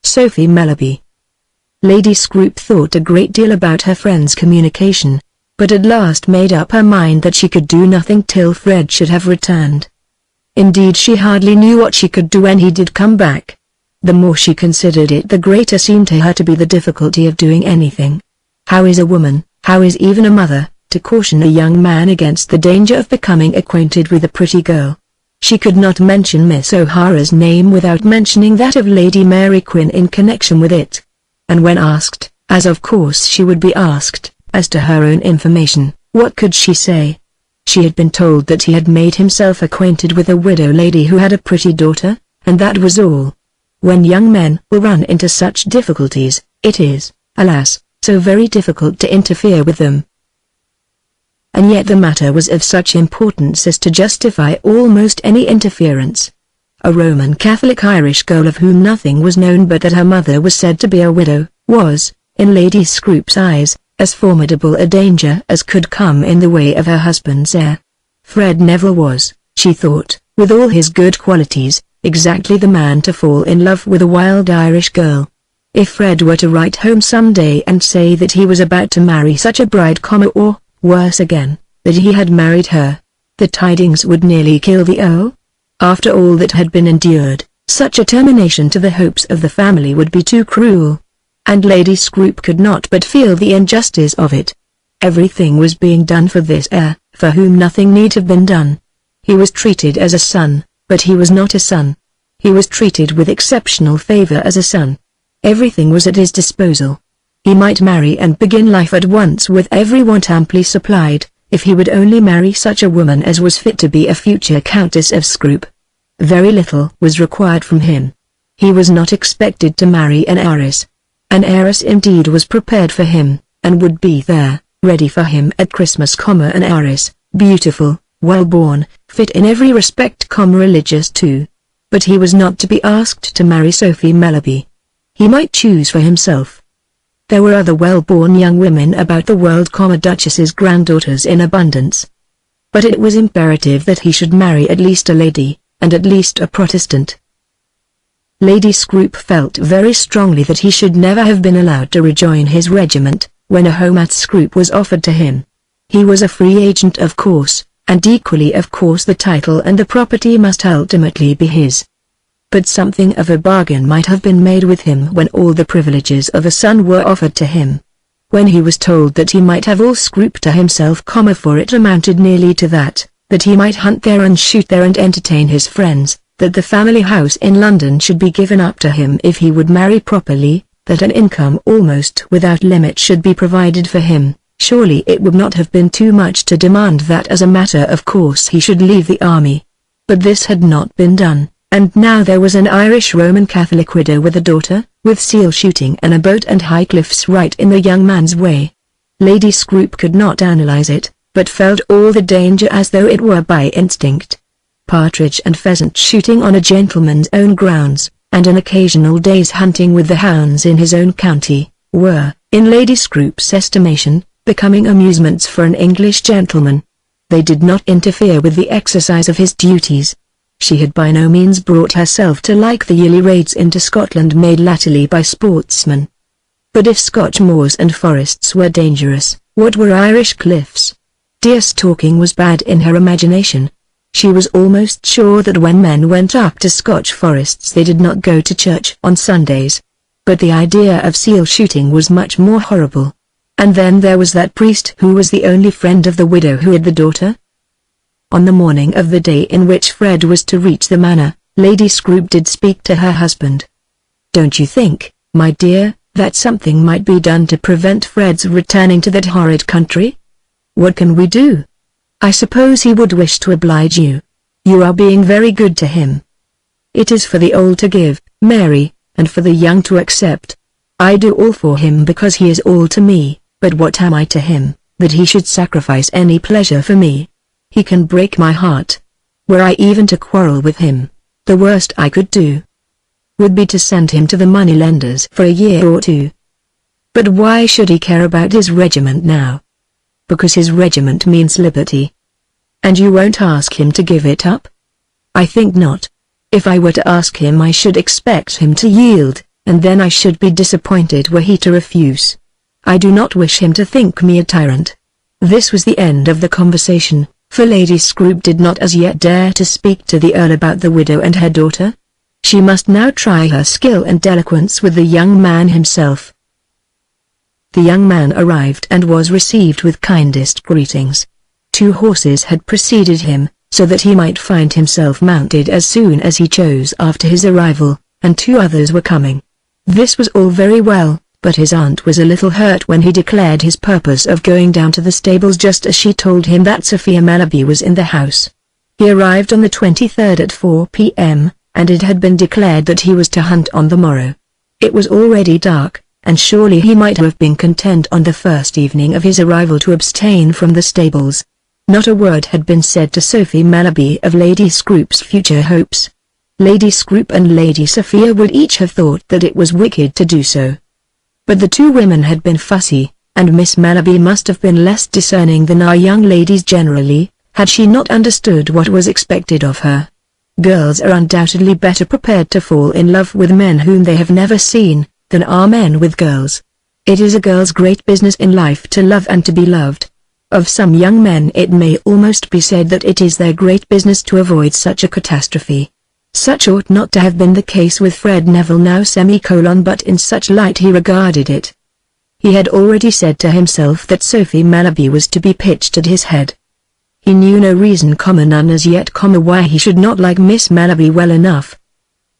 Sophie Mellerby. Lady Scrope thought a great deal about her friend's communication, but at last made up her mind that she could do nothing till Fred should have returned. Indeed, she hardly knew what she could do when he did come back. The more she considered it, the greater seemed to her to be the difficulty of doing anything. How is a woman, how is even a mother, to caution a young man against the danger of becoming acquainted with a pretty girl? She could not mention Miss O'Hara's name without mentioning that of Lady Mary Quin in connection with it. And when asked, as of course she would be asked, as to her own information, what could she say? She had been told that he had made himself acquainted with a widow lady who had a pretty daughter, and that was all. When young men will run into such difficulties, it is, alas, so very difficult to interfere with them. And yet the matter was of such importance as to justify almost any interference. A Roman Catholic Irish girl of whom nothing was known but that her mother was said to be a widow, was, in Lady Scrope's eyes, as formidable a danger as could come in the way of her husband's heir. Fred Neville was, she thought, with all his good qualities, exactly the man to fall in love with a wild Irish girl. If Fred were to write home some day and say that he was about to marry such a bride, or, worse again, that he had married her, the tidings would nearly kill the Earl. After all that had been endured, such a termination to the hopes of the family would be too cruel. And Lady Scrope could not but feel the injustice of it. Everything was being done for this heir, for whom nothing need have been done. He was treated as a son, but he was not a son. He was treated with exceptional favor as a son. Everything was at his disposal. He might marry and begin life at once with every want amply supplied, if he would only marry such a woman as was fit to be a future Countess of Scrope. Very little was required from him. He was not expected to marry an heiress. An heiress indeed was prepared for him, and would be there, ready for him at Christmas, an heiress, beautiful, well-born, fit in every respect, religious too. But he was not to be asked to marry Sophie Mellerby. He might choose for himself. There were other well-born young women about the world, duchesses' granddaughters in abundance. But it was imperative that he should marry at least a lady, and at least a Protestant. Lady Scrope felt very strongly that he should never have been allowed to rejoin his regiment, when a home at Scrope was offered to him. He was a free agent, of course, and equally of course the title and the property must ultimately be his. But something of a bargain might have been made with him when all the privileges of a son were offered to him. When he was told that he might have all Scrope to himself, for it amounted nearly to that he might hunt there and shoot there and entertain his friends, that the family house in London should be given up to him if he would marry properly, that an income almost without limit should be provided for him, surely it would not have been too much to demand that as a matter of course he should leave the army. But this had not been done, and now there was an Irish Roman Catholic widow with a daughter, with seal shooting and a boat and high cliffs right in the young man's way. Lady Scrope could not analyze it, but felt all the danger as though it were by instinct. Partridge and pheasant shooting on a gentleman's own grounds, and an occasional day's hunting with the hounds in his own county, were, in Lady Scrope's estimation, becoming amusements for an English gentleman. They did not interfere with the exercise of his duties. She had by no means brought herself to like the yearly raids into Scotland made latterly by sportsmen. But if Scotch moors and forests were dangerous, what were Irish cliffs? Deer stalking was bad in her imagination. She was almost sure that when men went up to Scotch forests they did not go to church on Sundays. But the idea of seal shooting was much more horrible. And then there was that priest who was the only friend of the widow who had the daughter. On the morning of the day in which Fred was to reach the manor, Lady Scrope did speak to her husband. "Don't you think, my dear, that something might be done to prevent Fred's returning to that horrid country? What can we do? I suppose he would wish to oblige you. You are being very good to him. It is for the old to give, Mary, and for the young to accept. I do all for him because he is all to me, But what am I to him, that he should sacrifice any pleasure for me? He can break my heart. Were I even to quarrel with him, the worst I could do would be to send him to the moneylenders for a year or two. But why should he care about his regiment now? Because his regiment means liberty. And you won't ask him to give it up? I think not. If I were to ask him I should expect him to yield, and then I should be disappointed were he to refuse. I do not wish him to think me a tyrant. This was the end of the conversation, for Lady Scroope did not as yet dare to speak to the Earl about the widow and her daughter. She must now try her skill and eloquence with the young man himself. The young man arrived and was received with kindest greetings. 2 horses had preceded him, so that he might find himself mounted as soon as he chose after his arrival, and 2 others were coming. This was all very well, but his aunt was a little hurt when he declared his purpose of going down to the stables just as she told him that Sophia Malaby was in the house. He arrived on the 23rd at 4 p.m., and it had been declared that he was to hunt on the morrow. It was already dark, and surely he might have been content on the first evening of his arrival to abstain from the stables. Not a word had been said to Sophie Malaby of Lady Scroope's future hopes. Lady Scroope and Lady Sophia would each have thought that it was wicked to do so. But the 2 women had been fussy, and Miss Malaby must have been less discerning than our young ladies generally, had she not understood what was expected of her. Girls are undoubtedly better prepared to fall in love with men whom they have never seen, than are men with girls. It is a girl's great business in life to love and to be loved. Of some young men it may almost be said that it is their great business to avoid such a catastrophe. Such ought not to have been the case with Fred Neville now but in such light he regarded it. He had already said to himself that Sophie Malaby was to be pitched at his head. He knew no reason none as yet why he should not like Miss Malaby well enough.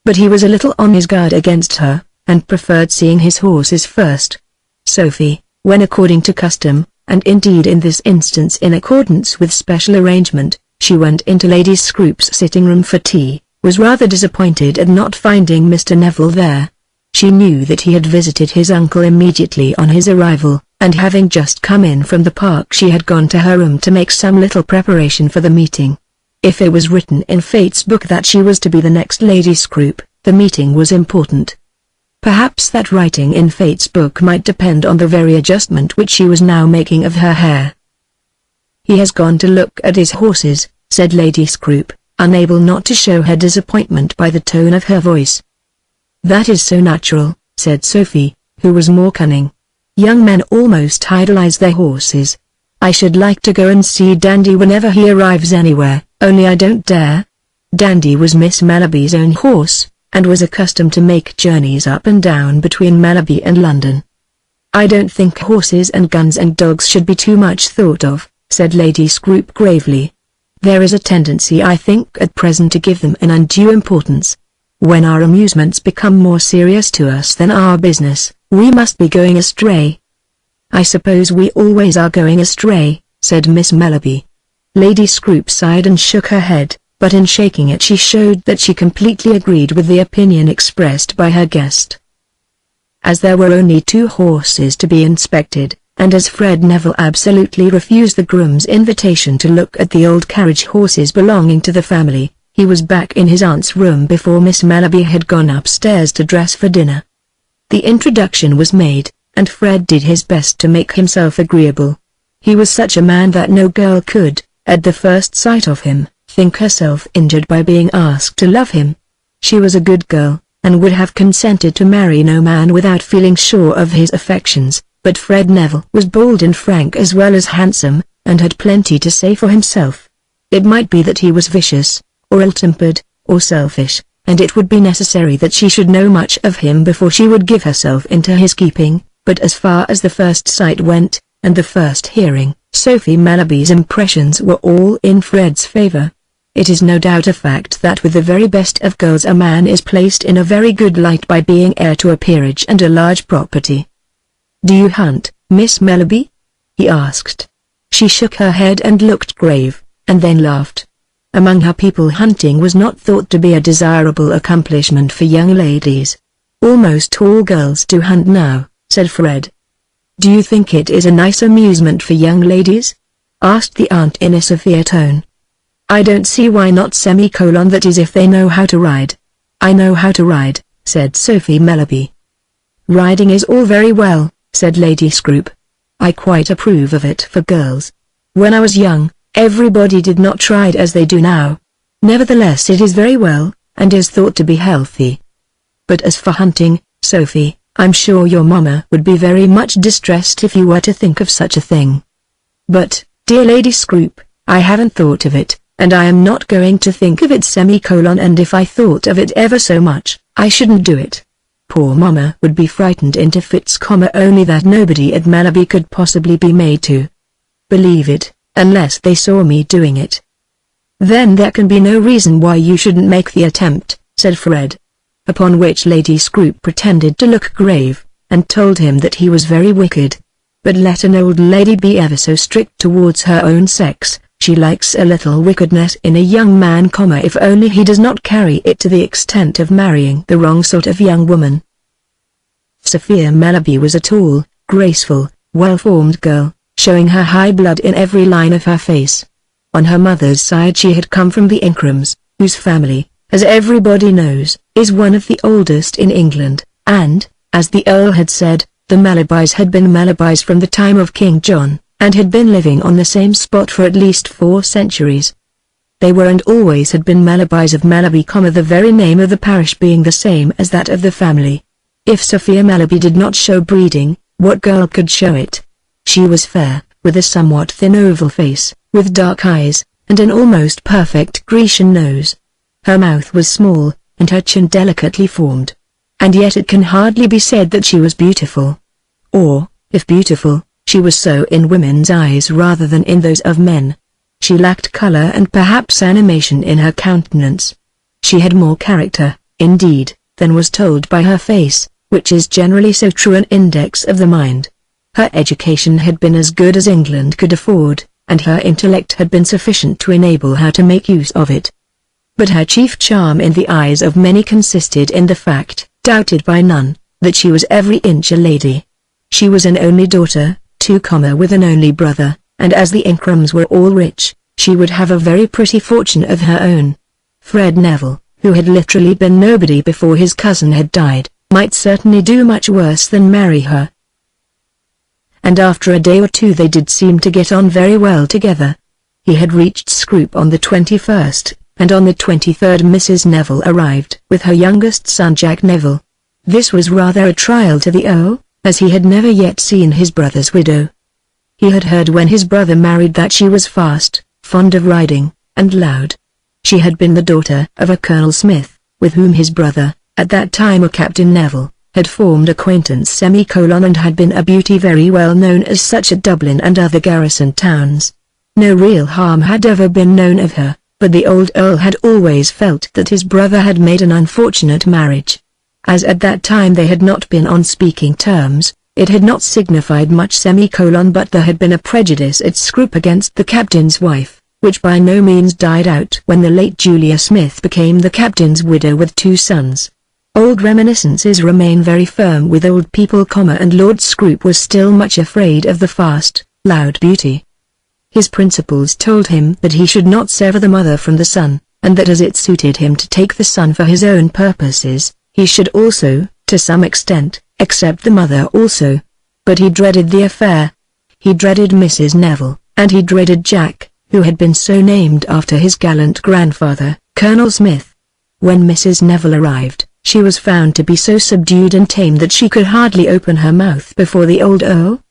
But he was a little on his guard against her, and preferred seeing his horses first. Sophie, when according to custom, and indeed in this instance in accordance with special arrangement, she went into Lady Scroope's sitting-room for tea, was rather disappointed at not finding Mr. Neville there. She knew that he had visited his uncle immediately on his arrival, and having just come in from the park she had gone to her room to make some little preparation for the meeting. If it was written in fate's book that she was to be the next Lady Scroope, the meeting was important. Perhaps that writing in fate's book might depend on the very adjustment which she was now making of her hair. "He has gone to look at his horses," said Lady Scroope, unable not to show her disappointment by the tone of her voice. "That is so natural," said Sophie, who was more cunning. "Young men almost idolize their horses. I should like to go and see Dandy whenever he arrives anywhere, only I don't dare." Dandy was Miss Malaby's own horse, and was accustomed to make journeys up and down between Malaby and London. "I don't think horses and guns and dogs should be too much thought of," said Lady Scroope gravely. "There is a tendency I think at present to give them an undue importance. When our amusements become more serious to us than our business, we must be going astray." "I suppose we always are going astray," said Miss Malaby. Lady Scroope sighed and shook her head, but in shaking it she showed that she completely agreed with the opinion expressed by her guest. As there were only 2 horses to be inspected, and as Fred Neville absolutely refused the groom's invitation to look at the old carriage horses belonging to the family, he was back in his aunt's room before Miss Malaby had gone upstairs to dress for dinner. The introduction was made, and Fred did his best to make himself agreeable. He was such a man that no girl could, at the first sight of him, think herself injured by being asked to love him. She was a good girl, and would have consented to marry no man without feeling sure of his affections, but Fred Neville was bold and frank as well as handsome, and had plenty to say for himself. It might be that he was vicious, or ill-tempered, or selfish, and it would be necessary that she should know much of him before she would give herself into his keeping, but as far as the first sight went, and the first hearing, Sophie Malaby's impressions were all in Fred's favor. It is no doubt a fact that with the very best of girls a man is placed in a very good light by being heir to a peerage and a large property. "Do you hunt, Miss Malaby?" he asked. She shook her head and looked grave, and then laughed. Among her people hunting was not thought to be a desirable accomplishment for young ladies. "Almost all girls do hunt now," said Fred. Do you think it is a nice amusement for young ladies? Asked the aunt in a severe tone. I don't see why not, that is if they know how to ride. I know how to ride, said Sophie Mellerby. Riding is all very well, said Lady Scroop. I quite approve of it for girls. When I was young, everybody did not ride as they do now. Nevertheless it is very well, and is thought to be healthy. But as for hunting, Sophie, I'm sure your mamma would be very much distressed if you were to think of such a thing. But, dear Lady Scroop, I haven't thought of it, and I am not going to think of it, and if I thought of it ever so much, I shouldn't do it. Poor mamma would be frightened into fits, only that nobody at Mellerby could possibly be made to believe it, unless they saw me doing it. Then there can be no reason why you shouldn't make the attempt, said Fred. Upon which Lady Scroop pretended to look grave, and told him that he was very wicked. But let an old lady be ever so strict towards her own sex, she likes a little wickedness in a young man, if only he does not carry it to the extent of marrying the wrong sort of young woman. Sophia Mellerby was a tall, graceful, well-formed girl, showing her high blood in every line of her face. On her mother's side she had come from the Ingrams, whose family, as everybody knows, is one of the oldest in England, and, as the Earl had said, the Mellarbys had been Mellarbys from the time of King John, and had been living on the same spot for at least 4 centuries. They were and always had been Mellarbys of Mellerby, the very name of the parish being the same as that of the family. If Sophia Mellerby did not show breeding, what girl could show it? She was fair, with a somewhat thin oval face, with dark eyes, and an almost perfect Grecian nose. Her mouth was small, and her chin delicately formed. And yet it can hardly be said that she was beautiful. Or, if beautiful, she was so in women's eyes rather than in those of men. She lacked color and perhaps animation in her countenance. She had more character, indeed, than was told by her face, which is generally so true an index of the mind. Her education had been as good as England could afford, and her intellect had been sufficient to enable her to make use of it. But her chief charm in the eyes of many consisted in the fact, doubted by none, that she was every inch a lady. She was an only daughter, too, with an only brother, and as the Ingrams were all rich, she would have a very pretty fortune of her own. Fred Neville, who had literally been nobody before his cousin had died, might certainly do much worse than marry her. And after a day or two they did seem to get on very well together. He had reached Scroop on the 21st, and on the 23rd Mrs. Neville arrived with her youngest son Jack Neville. This was rather a trial to the Earl, as he had never yet seen his brother's widow. He had heard when his brother married that she was fast, fond of riding, and loud. She had been the daughter of a Colonel Smith, with whom his brother, at that time a Captain Neville, had formed acquaintance and had been a beauty very well known as such at Dublin and other garrison towns. No real harm had ever been known of her, but the old Earl had always felt that his brother had made an unfortunate marriage. As at that time they had not been on speaking terms, it had not signified much but there had been a prejudice at Scroop against the captain's wife, which by no means died out when the late Julia Smith became the captain's widow with 2 sons. Old reminiscences remain very firm with old people, and Lord Scroop was still much afraid of the fast, loud beauty. His principles told him that he should not sever the mother from the son, and that as it suited him to take the son for his own purposes, he should also, to some extent, accept the mother also. But he dreaded the affair. He dreaded Mrs. Neville, and he dreaded Jack, who had been so named after his gallant grandfather, Colonel Smith. When Mrs. Neville arrived, she was found to be so subdued and tame that she could hardly open her mouth before the old Earl.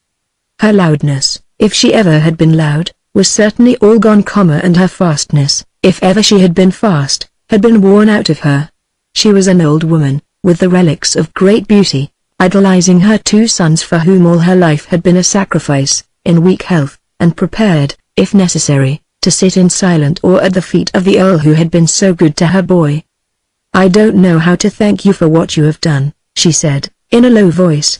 Her loudness, if she ever had been loud, was certainly all gone, and her fastness, if ever she had been fast, had been worn out of her. She was an old woman, with the relics of great beauty, idolizing her 2 sons for whom all her life had been a sacrifice, in weak health, and prepared, if necessary, to sit in silent awe at the feet of the Earl who had been so good to her boy. "I don't know how to thank you for what you have done," she said, in a low voice.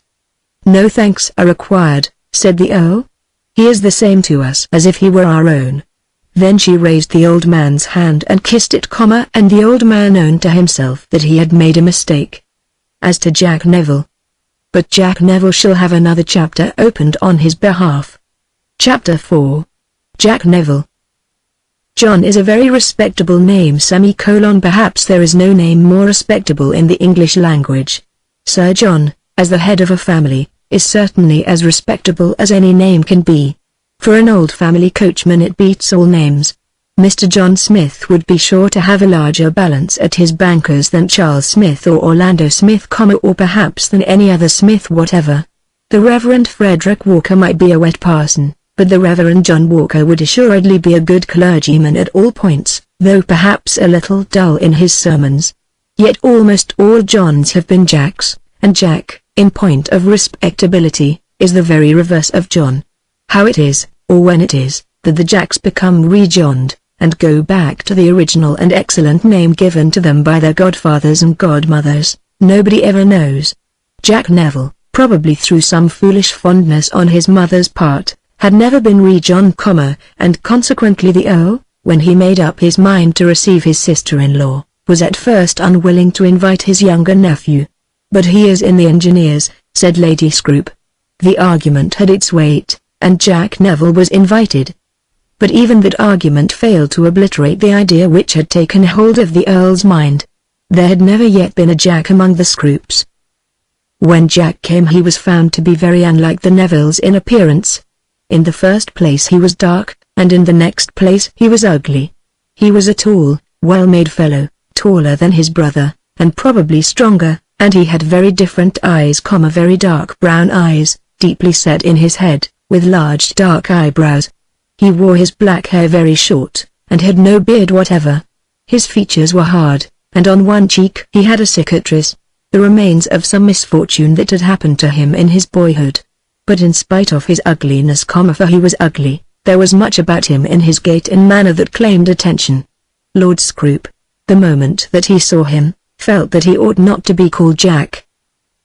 "No thanks are required," said the Earl. "He is the same to us as if he were our own." Then she raised the old man's hand and kissed it, and the old man owned to himself that he had made a mistake. As to Jack Neville, but Jack Neville shall have another chapter opened on his behalf. Chapter 4. Jack Neville. John is a very respectable name. Perhaps there is no name more respectable in the English language. Sir John, as the head of a family, is certainly as respectable as any name can be. For an old family coachman it beats all names. Mr. John Smith would be sure to have a larger balance at his bankers than Charles Smith or Orlando Smith, or perhaps than any other Smith whatever. The Reverend Frederick Walker might be a wet parson, but the Reverend John Walker would assuredly be a good clergyman at all points, though perhaps a little dull in his sermons. Yet almost all Johns have been Jacks, and Jack, in point of respectability, is the very reverse of John. How it is, or when it is, that the Jacks become re-Johned, and go back to the original and excellent name given to them by their godfathers and godmothers, nobody ever knows. Jack Neville, probably through some foolish fondness on his mother's part, had never been re-John, and consequently the Earl, when he made up his mind to receive his sister-in-law, was at first unwilling to invite his younger nephew. "But he is in the Engineers," said Lady Scrope. The argument had its weight, and Jack Neville was invited. But even that argument failed to obliterate the idea which had taken hold of the Earl's mind. There had never yet been a Jack among the Scropes. When Jack came he was found to be very unlike the Nevilles in appearance. In the first place he was dark, and in the next place he was ugly. He was a tall, well-made fellow, taller than his brother, and probably stronger, and he had very different eyes, very dark brown eyes, deeply set in his head, with large dark eyebrows. He wore his black hair very short, and had no beard whatever. His features were hard, and on one cheek he had a cicatrice, the remains of some misfortune that had happened to him in his boyhood. But in spite of his ugliness, for he was ugly, there was much about him in his gait and manner that claimed attention. Lord Scrope, the moment that he saw him, felt that he ought not to be called Jack.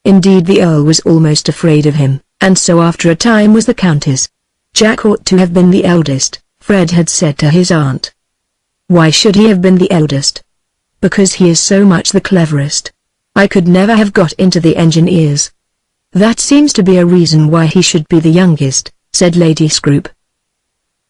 Indeed the Earl was almost afraid of him, and so after a time was the Countess. Jack ought to have been the eldest, Fred had said to his aunt. Why should he have been the eldest? Because he is so much the cleverest. I could never have got into the Engineers. That seems to be a reason why he should be the youngest, said Lady Scrope.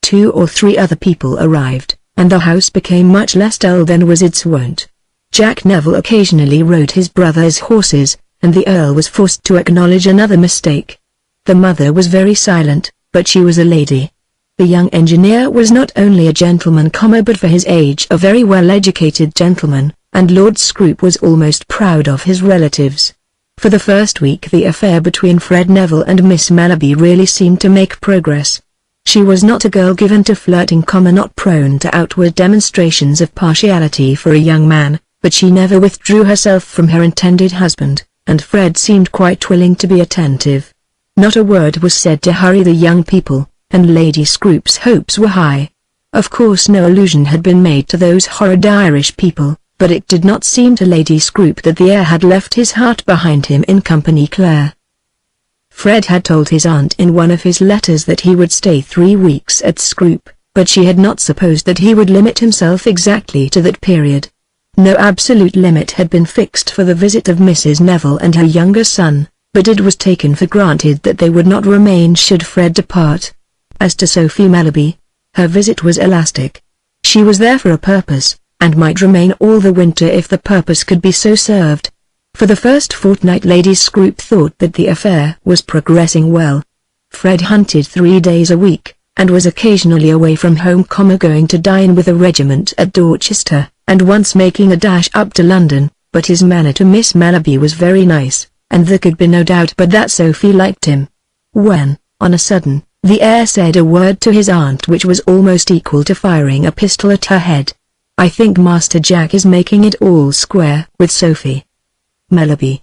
2 or 3 other people arrived, and the house became much less dull than was its wont. Jack Neville occasionally rode his brother's horses, and the Earl was forced to acknowledge another mistake. The mother was very silent, but she was a lady. The young engineer was not only a gentleman, but for his age a very well-educated gentleman, and Lord Scrope was almost proud of his relatives. For the first week the affair between Fred Neville and Miss Mellerby really seemed to make progress. She was not a girl given to flirting, not prone to outward demonstrations of partiality for a young man, but she never withdrew herself from her intended husband, and Fred seemed quite willing to be attentive. Not a word was said to hurry the young people, and Lady Scrope's hopes were high. Of course no allusion had been made to those horrid Irish people, but it did not seem to Lady Scrope that the heir had left his heart behind him in Company Clare. Fred had told his aunt in one of his letters that he would stay 3 weeks at Scrope, but she had not supposed that he would limit himself exactly to that period. No absolute limit had been fixed for the visit of Mrs. Neville and her younger son, but it was taken for granted that they would not remain should Fred depart. As to Sophie Mellerby, her visit was elastic. She was there for a purpose, and might remain all the winter if the purpose could be so served. For the first fortnight Lady Scrope thought that the affair was progressing well. Fred hunted 3 days a week, and was occasionally away from home, going to dine with a regiment at Dorchester, and once making a dash up to London, but his manner to Miss Mellerby was very nice, and there could be no doubt but that Sophie liked him. When, on a sudden, the heir said a word to his aunt which was almost equal to firing a pistol at her head. I think Master Jack is making it all square with Sophie Mellerby.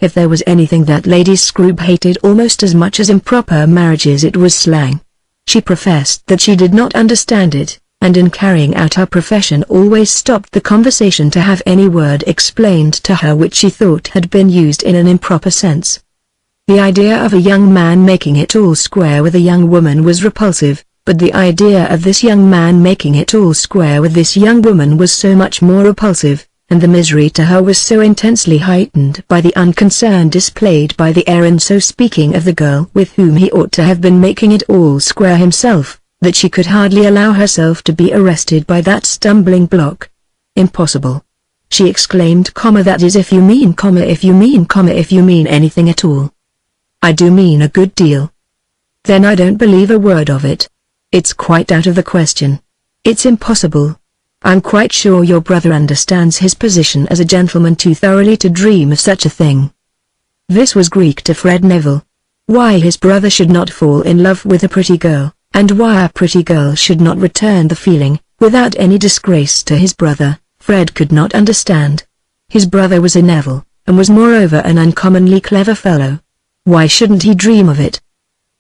If there was anything that Lady Scrope hated almost as much as improper marriages, it was slang. She professed that she did not understand it, and in carrying out her profession always stopped the conversation to have any word explained to her which she thought had been used in an improper sense. The idea of a young man making it all square with a young woman was repulsive, but the idea of this young man making it all square with this young woman was so much more repulsive, and the misery to her was so intensely heightened by the unconcern displayed by the heir in so speaking of the girl with whom he ought to have been making it all square himself, that she could hardly allow herself to be arrested by that stumbling block. Impossible! She exclaimed, that is if you mean, if you mean anything at all. I do mean a good deal. Then I don't believe a word of it. It's quite out of the question. It's impossible. I'm quite sure your brother understands his position as a gentleman too thoroughly to dream of such a thing. This was Greek to Fred Neville. Why his brother should not fall in love with a pretty girl, and why a pretty girl should not return the feeling, without any disgrace to his brother, Fred could not understand. His brother was a Neville, and was moreover an uncommonly clever fellow. Why shouldn't he dream of it?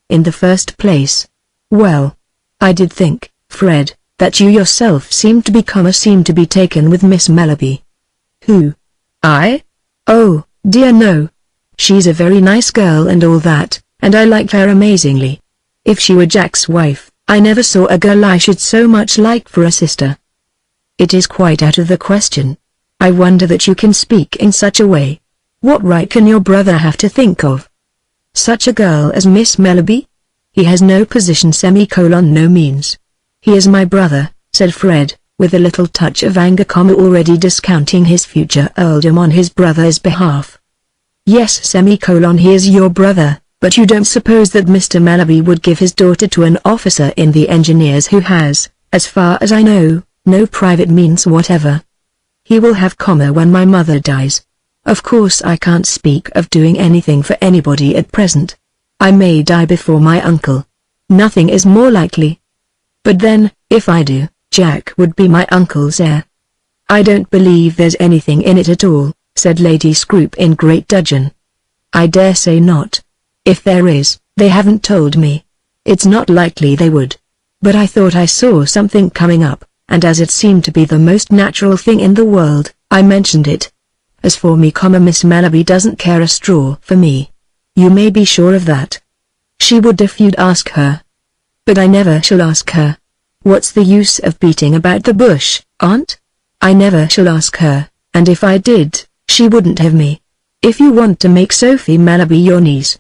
In the first place, well, I did think, Fred, that you yourself seemed to be taken with Miss Mellerby. Who? I? Oh, dear no. She's a very nice girl and all that, and I like her amazingly. If she were Jack's wife, I never saw a girl I should so much like for a sister. It is quite out of the question. I wonder that you can speak in such a way. What right can your brother have to think of such a girl as Miss Mellerby? He has no position, no means. He is my brother, said Fred, with a little touch of anger, already discounting his future earldom on his brother's behalf. Yes, he is your brother, but you don't suppose that Mr. Mellerby would give his daughter to an officer in the engineers who has, as far as I know, no private means whatever. He will have, when my mother dies. Of course I can't speak of doing anything for anybody at present. I may die before my uncle. Nothing is more likely. But then, if I do, Jack would be my uncle's heir. I don't believe there's anything in it at all, said Lady Scrope in great dudgeon. I dare say not. If there is, they haven't told me. It's not likely they would. But I thought I saw something coming up, and as it seemed to be the most natural thing in the world, I mentioned it. As for me, Miss Mellerby doesn't care a straw for me. You may be sure of that. She would if you'd ask her. But I never shall ask her. What's the use of beating about the bush, Aunt? I never shall ask her, and if I did, she wouldn't have me. If you want to make Sophie Mellerby your niece,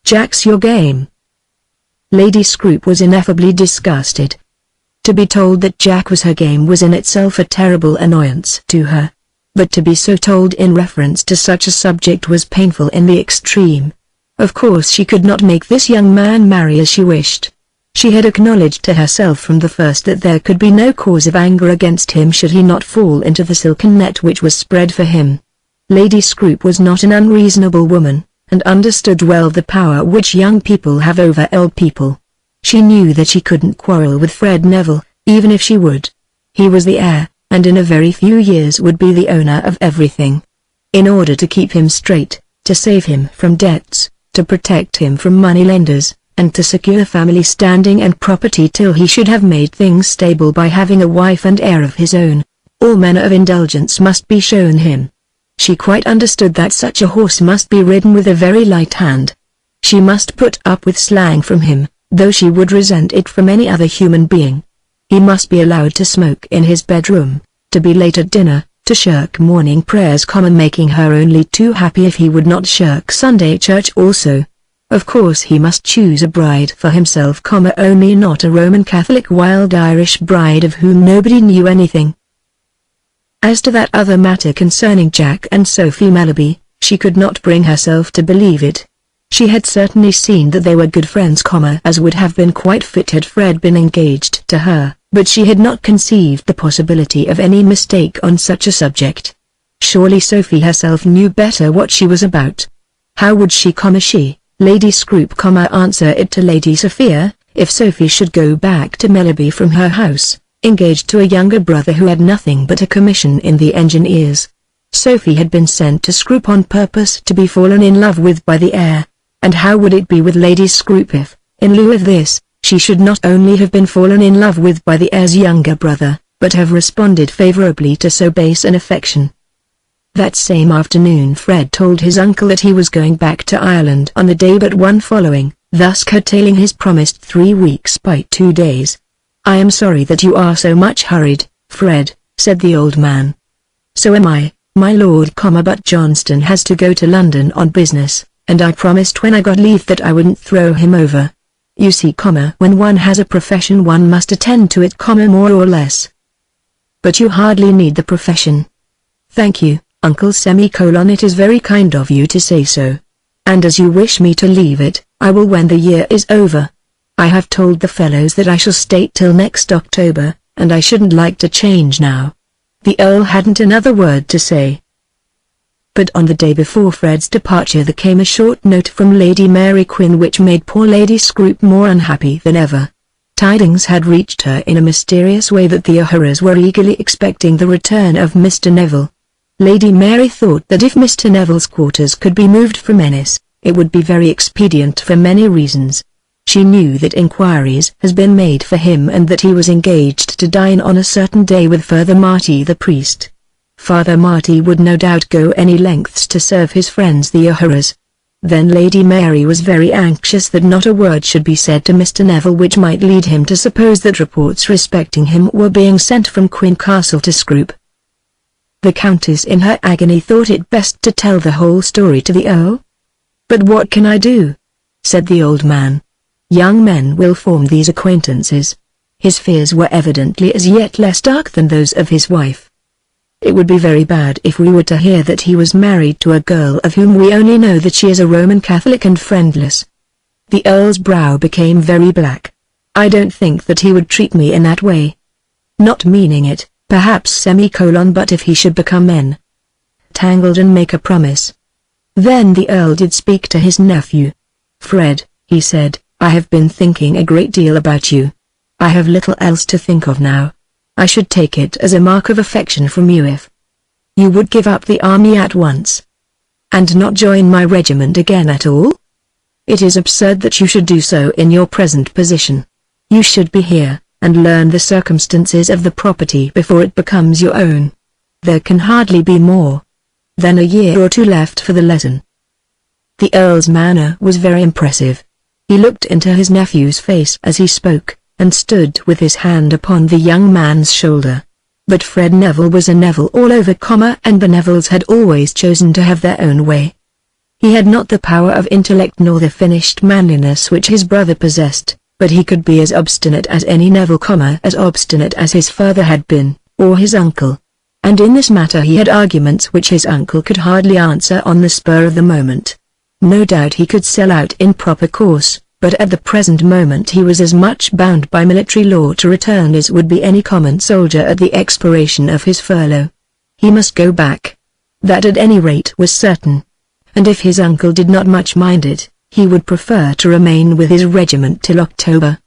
Jack's your game. Lady Scrope was ineffably disgusted. To be told that Jack was her game was in itself a terrible annoyance to her. But to be so told in reference to such a subject was painful in the extreme. Of course she could not make this young man marry as she wished. She had acknowledged to herself from the first that there could be no cause of anger against him should he not fall into the silken net which was spread for him. Lady Scrope was not an unreasonable woman, and understood well the power which young people have over old people. She knew that she couldn't quarrel with Fred Neville, even if she would. He was the heir, and in a very few years would be the owner of everything. In order to keep him straight, to save him from debts, to protect him from moneylenders, and to secure family standing and property till he should have made things stable by having a wife and heir of his own, all manner of indulgence must be shown him. She quite understood that such a horse must be ridden with a very light hand. She must put up with slang from him, though she would resent it from any other human being. He must be allowed to smoke in his bedroom, to be late at dinner, to shirk morning prayers, making her only too happy if he would not shirk Sunday church also. Of course he must choose a bride for himself, only not a Roman Catholic wild Irish bride of whom nobody knew anything. As to that other matter concerning Jack and Sophie Mellerby, she could not bring herself to believe it. She had certainly seen that they were good friends, as would have been quite fit had Fred been engaged to her, but she had not conceived the possibility of any mistake on such a subject. Surely Sophie herself knew better what she was about. How would she, Lady Scrope, answer it to Lady Sophia, if Sophie should go back to Mellerby from her house, engaged to a younger brother who had nothing but a commission in the engineers? Sophie had been sent to Scrope on purpose to be fallen in love with by the heir. And how would it be with Lady Scrope if, in lieu of this, she should not only have been fallen in love with by the heir's younger brother, but have responded favorably to so base an affection? That same afternoon Fred told his uncle that he was going back to Ireland on the day but one following, thus curtailing his promised 3 weeks by 2 days. "I am sorry that you are so much hurried, Fred," said the old man. So am I, my lord, but Johnston has to go to London on business, and I promised when I got leave that I wouldn't throw him over. You see, when one has a profession one must attend to it, more or less. But you hardly need the profession. Thank you, uncle, it is very kind of you to say so. And as you wish me to leave it, I will when the year is over. I have told the fellows that I shall stay till next October, and I shouldn't like to change now. The Earl hadn't another word to say. But on the day before Fred's departure there came a short note from Lady Mary Quin which made poor Lady Scrope more unhappy than ever. Tidings had reached her in a mysterious way that the O'Haras were eagerly expecting the return of Mr. Neville. Lady Mary thought that if Mr. Neville's quarters could be moved from Ennis, it would be very expedient for many reasons. She knew that inquiries has been made for him and that he was engaged to dine on a certain day with Father Marty the priest. Father Marty would no doubt go any lengths to serve his friends the O'Haras. Then Lady Mary was very anxious that not a word should be said to Mr. Neville which might lead him to suppose that reports respecting him were being sent from Quin Castle to Scrope. The Countess in her agony thought it best to tell the whole story to the Earl. "But what can I do?" said the old man. "Young men will form these acquaintances." His fears were evidently as yet less dark than those of his wife. "It would be very bad if we were to hear that he was married to a girl of whom we only know that she is a Roman Catholic and friendless." The Earl's brow became very black. "I don't think that he would treat me in that way. Not meaning it, perhaps, but if he should become tangled and make a promise." Then the Earl did speak to his nephew. "Fred," he said, "I have been thinking a great deal about you. I have little else to think of now. I should take it as a mark of affection from you if you would give up the army at once, and not join my regiment again at all. It is absurd that you should do so in your present position. You should be here, and learn the circumstances of the property before it becomes your own. There can hardly be more than a year or two left for the lesson." The Earl's manner was very impressive. He looked into his nephew's face as he spoke, and stood with his hand upon the young man's shoulder. But Fred Neville was a Neville all over, and the Nevilles had always chosen to have their own way. He had not the power of intellect nor the finished manliness which his brother possessed, but he could be as obstinate as any Neville, as obstinate as his father had been, or his uncle. And in this matter he had arguments which his uncle could hardly answer on the spur of the moment. No doubt he could sell out in proper course, but at the present moment he was as much bound by military law to return as would be any common soldier at the expiration of his furlough. He must go back. That at any rate was certain. And if his uncle did not much mind it, he would prefer to remain with his regiment till October.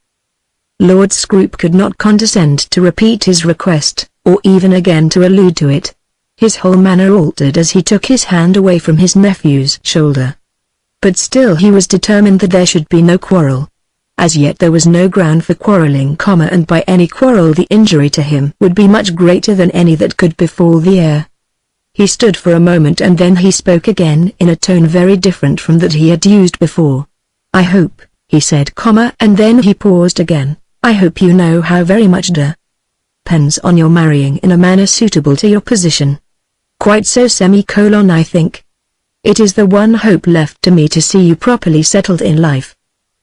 Lord Scrope could not condescend to repeat his request, or even again to allude to it. His whole manner altered as he took his hand away from his nephew's shoulder. But still he was determined that there should be no quarrel. As yet there was no ground for quarrelling, and by any quarrel the injury to him would be much greater than any that could befall the heir. He stood for a moment and then he spoke again in a tone very different from that he had used before. "I hope," he said, and then he paused again, "I hope you know how very much depends on your marrying in a manner suitable to your position." "Quite so, I think. It is the one hope left to me to see you properly settled in life.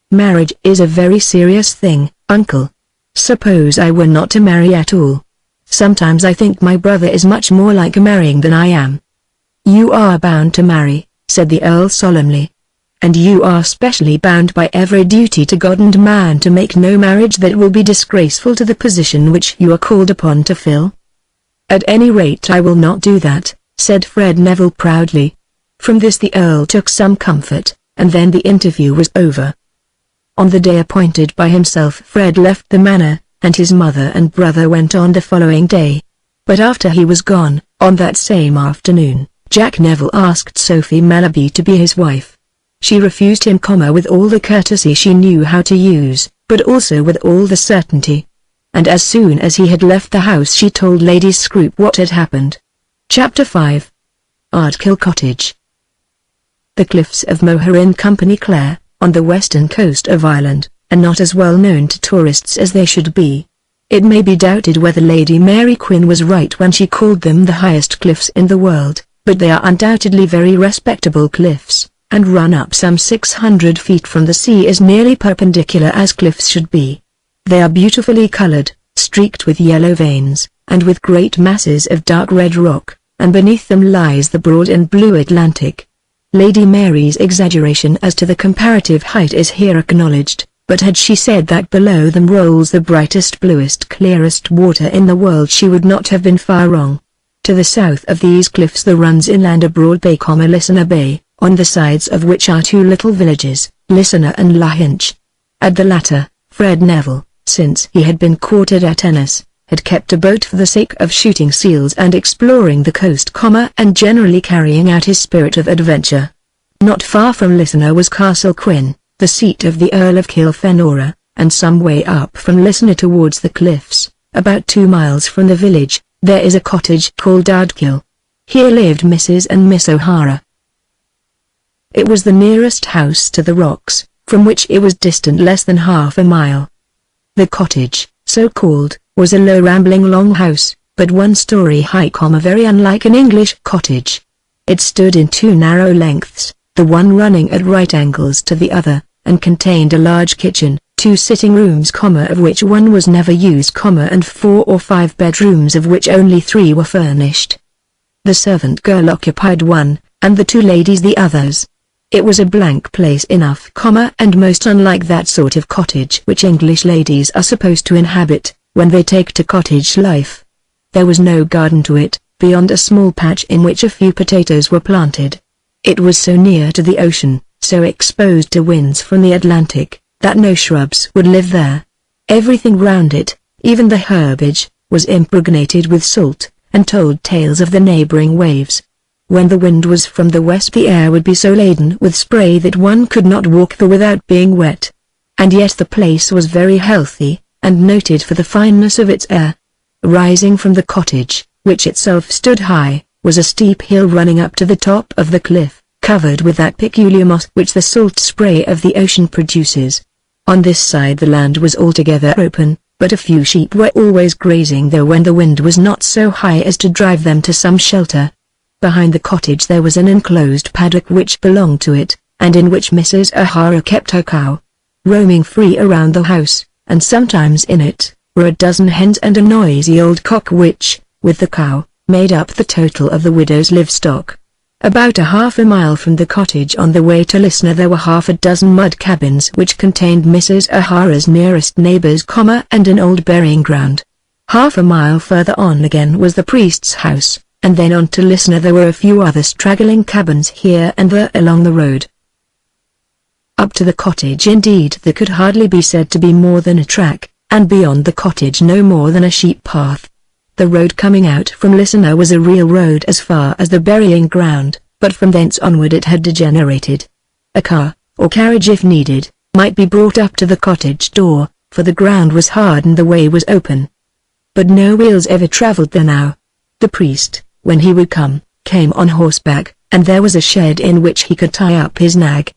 Marriage is a very serious thing, uncle. Suppose I were not to marry at all. Sometimes I think my brother is much more like marrying than I am." "You are bound to marry," said the Earl solemnly. "And you are specially bound by every duty to God and man to make no marriage that will be disgraceful to the position which you are called upon to fill." "At any rate I will not do that," said Fred Neville proudly. From this the Earl took some comfort, and then the interview was over. On the day appointed by himself Fred left the manor, and his mother and brother went on the following day. But after he was gone, on that same afternoon, Jack Neville asked Sophie Mallaby to be his wife. She refused him, with all the courtesy she knew how to use, but also with all the certainty. And as soon as he had left the house she told Lady Scrope what had happened. Chapter 5. Ardkill Cottage. The cliffs of Moher in Company Clare, on the western coast of Ireland, are not as well known to tourists as they should be. It may be doubted whether Lady Mary Quin was right when she called them the highest cliffs in the world, but they are undoubtedly very respectable cliffs, and run up some 600 feet from the sea as nearly perpendicular as cliffs should be. They are beautifully colored, streaked with yellow veins, and with great masses of dark red rock, and beneath them lies the broad and blue Atlantic. Lady Mary's exaggeration as to the comparative height is here acknowledged, but had she said that below them rolls the brightest, bluest, clearest water in the world, she would not have been far wrong. To the south of these cliffs there runs inland a broad bay, Listener Bay, on the sides of which are two little villages, Listener and Lahinch. At the latter, Fred Neville, since he had been quartered at Ennis, had kept a boat for the sake of shooting seals and exploring the coast, and generally carrying out his spirit of adventure. Not far from Listener was Castle Quin, the seat of the Earl of Kilfenora, and some way up from Listener towards the cliffs, about 2 miles from the village, there is a cottage called Ardkill. Here lived Mrs. and Miss O'Hara. It was the nearest house to the rocks, from which it was distant less than half a mile. The cottage, so called, was a low rambling long house, but 1 story high, very unlike an English cottage. It stood in 2 narrow lengths, the one running at right angles to the other, and contained a large kitchen, 2 sitting rooms, of which 1 was never used, and 4 or 5 bedrooms, of which only 3 were furnished. The servant girl occupied one, and the 2 ladies the others. It was a blank place enough, and most unlike that sort of cottage which English ladies are supposed to inhabit, when they take to cottage life. There was no garden to it, beyond a small patch in which a few potatoes were planted. It was so near to the ocean, so exposed to winds from the Atlantic, that no shrubs would live there. Everything round it, even the herbage, was impregnated with salt, and told tales of the neighboring waves. When the wind was from the west, the air would be so laden with spray that 1 could not walk there without being wet. And yet the place was very healthy, and noted for the fineness of its air. Rising from the cottage, which itself stood high, was a steep hill running up to the top of the cliff, covered with that peculiar moss which the salt spray of the ocean produces. On this side the land was altogether open, but a few sheep were always grazing there when the wind was not so high as to drive them to some shelter. Behind the cottage there was an enclosed paddock which belonged to it, and in which Mrs. O'Hara kept her cow. Roaming free around the house, and sometimes in it, were a dozen hens and a noisy old cock which, with the cow, made up the total of the widow's livestock. About half a mile from the cottage on the way to Listener there were half a dozen mud cabins which contained Mrs. O'Hara's nearest neighbors, and an old burying ground. Half a mile further on again was the priest's house, and then on to Listener there were a few other straggling cabins here and there along the road. Up to the cottage indeed there could hardly be said to be more than a track, and beyond the cottage no more than a sheep path. The road coming out from Listener was a real road as far as the burying ground, but from thence onward it had degenerated. A car, or carriage if needed, might be brought up to the cottage door, for the ground was hard and the way was open. But no wheels ever travelled there now. The priest, when he would come, came on horseback, and there was a shed in which he could tie up his nag.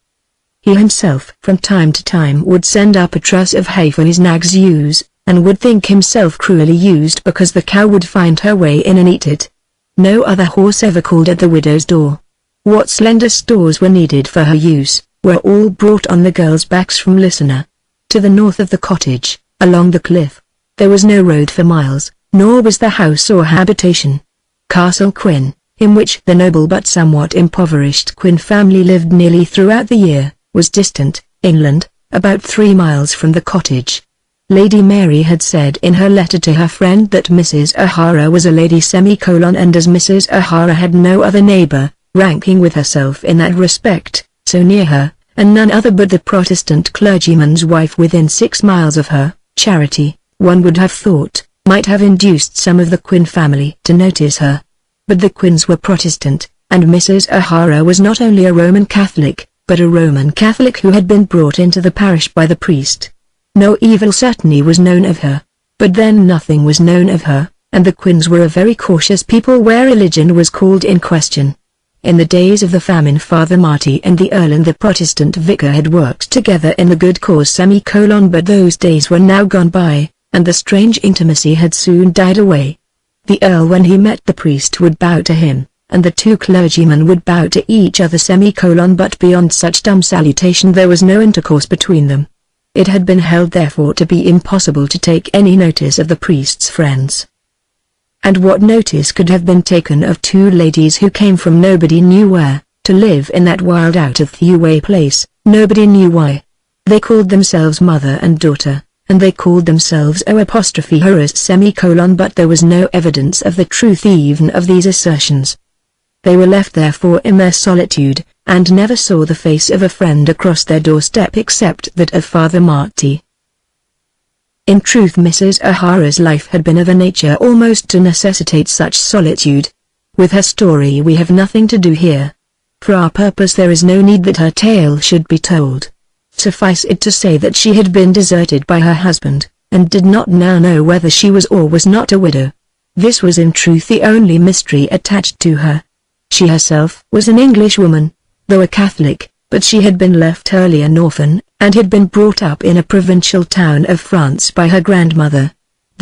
He himself from time to time would send up a truss of hay for his nag's use, and would think himself cruelly used because the cow would find her way in and eat it. No other horse ever called at the widow's door. What slender stores were needed for her use, were all brought on the girls' backs from Listener. To the north of the cottage, along the cliff, there was no road for miles, nor was there house or habitation. Castle Quin, in which the noble but somewhat impoverished Quin family lived nearly throughout the year, was distant, inland, about 3 miles from the cottage. Lady Mary had said in her letter to her friend that Mrs. O'Hara was a lady, and as Mrs. O'Hara had no other neighbor, ranking with herself in that respect, so near her, and none other but the Protestant clergyman's wife within 6 miles of her, Charity, 1 would have thought, might have induced some of the Quin family to notice her. But the Quins were Protestant, and Mrs. O'Hara was not only a Roman Catholic, but a Roman Catholic who had been brought into the parish by the priest. No evil certainly was known of her, but then nothing was known of her, and the Quins were a very cautious people where religion was called in question. In the days of the famine Father Marty and the Earl and the Protestant vicar had worked together in the good cause, but those days were now gone by, and the strange intimacy had soon died away. The Earl, when he met the priest, would bow to him, and the two clergymen would bow to each other but beyond such dumb salutation there was no intercourse between them. It had been held therefore to be impossible to take any notice of the priest's friends. And what notice could have been taken of two ladies who came from nobody knew where, to live in that wild out of the way place, nobody knew why. They called themselves mother and daughter, and they called themselves O', but there was no evidence of the truth even of these assertions. They were left therefore in their solitude, and never saw the face of a friend across their doorstep except that of Father Marty. In truth, Mrs. O'Hara's life had been of a nature almost to necessitate such solitude. With her story we have nothing to do here. For our purpose there is no need that her tale should be told. Suffice it to say that she had been deserted by her husband, and did not now know whether she was or was not a widow. This was in truth the only mystery attached to her. She herself was an Englishwoman, though a Catholic, but she had been left early an orphan, and had been brought up in a provincial town of France by her grandmother.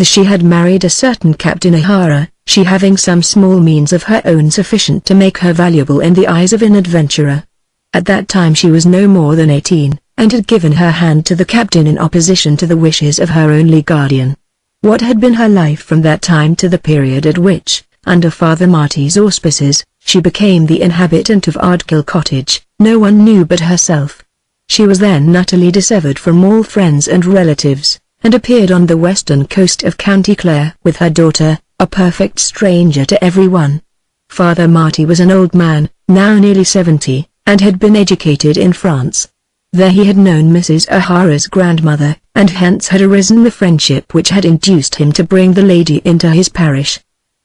She had married a certain Captain O'Hara, she having some small means of her own sufficient to make her valuable in the eyes of an adventurer. At that time she was no more than 18, and had given her hand to the captain in opposition to the wishes of her only guardian. What had been her life from that time to the period at which, under Father Marty's auspices, she became the inhabitant of Ardkill Cottage, no one knew but herself. She was then utterly dissevered from all friends and relatives, and appeared on the western coast of County Clare with her daughter, a perfect stranger to everyone. Father Marty was an old man, now nearly 70, and had been educated in France. There he had known Mrs. O'Hara's grandmother, and hence had arisen the friendship which had induced him to bring the lady into his parish.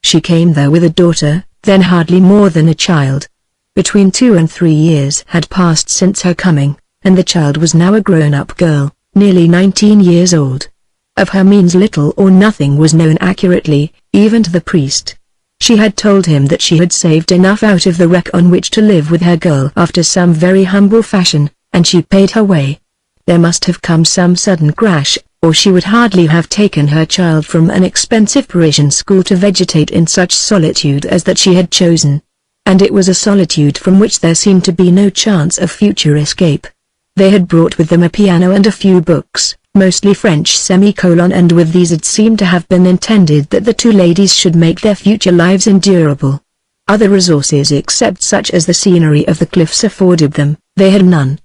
She came there with a daughter, then hardly more than a child. Between 2 and 3 years had passed since her coming, and the child was now a grown-up girl, nearly 19 years old. Of her means little or nothing was known accurately, even to the priest. She had told him that she had saved enough out of the wreck on which to live with her girl after some very humble fashion, and she paid her way. There must have come some sudden crash, or she would hardly have taken her child from an expensive Parisian school to vegetate in such solitude as that she had chosen. And it was a solitude from which there seemed to be no chance of future escape. They had brought with them a piano and a few books, mostly French, and with these it seemed to have been intended that the two ladies should make their future lives endurable. Other resources except such as the scenery of the cliffs afforded them, they had none.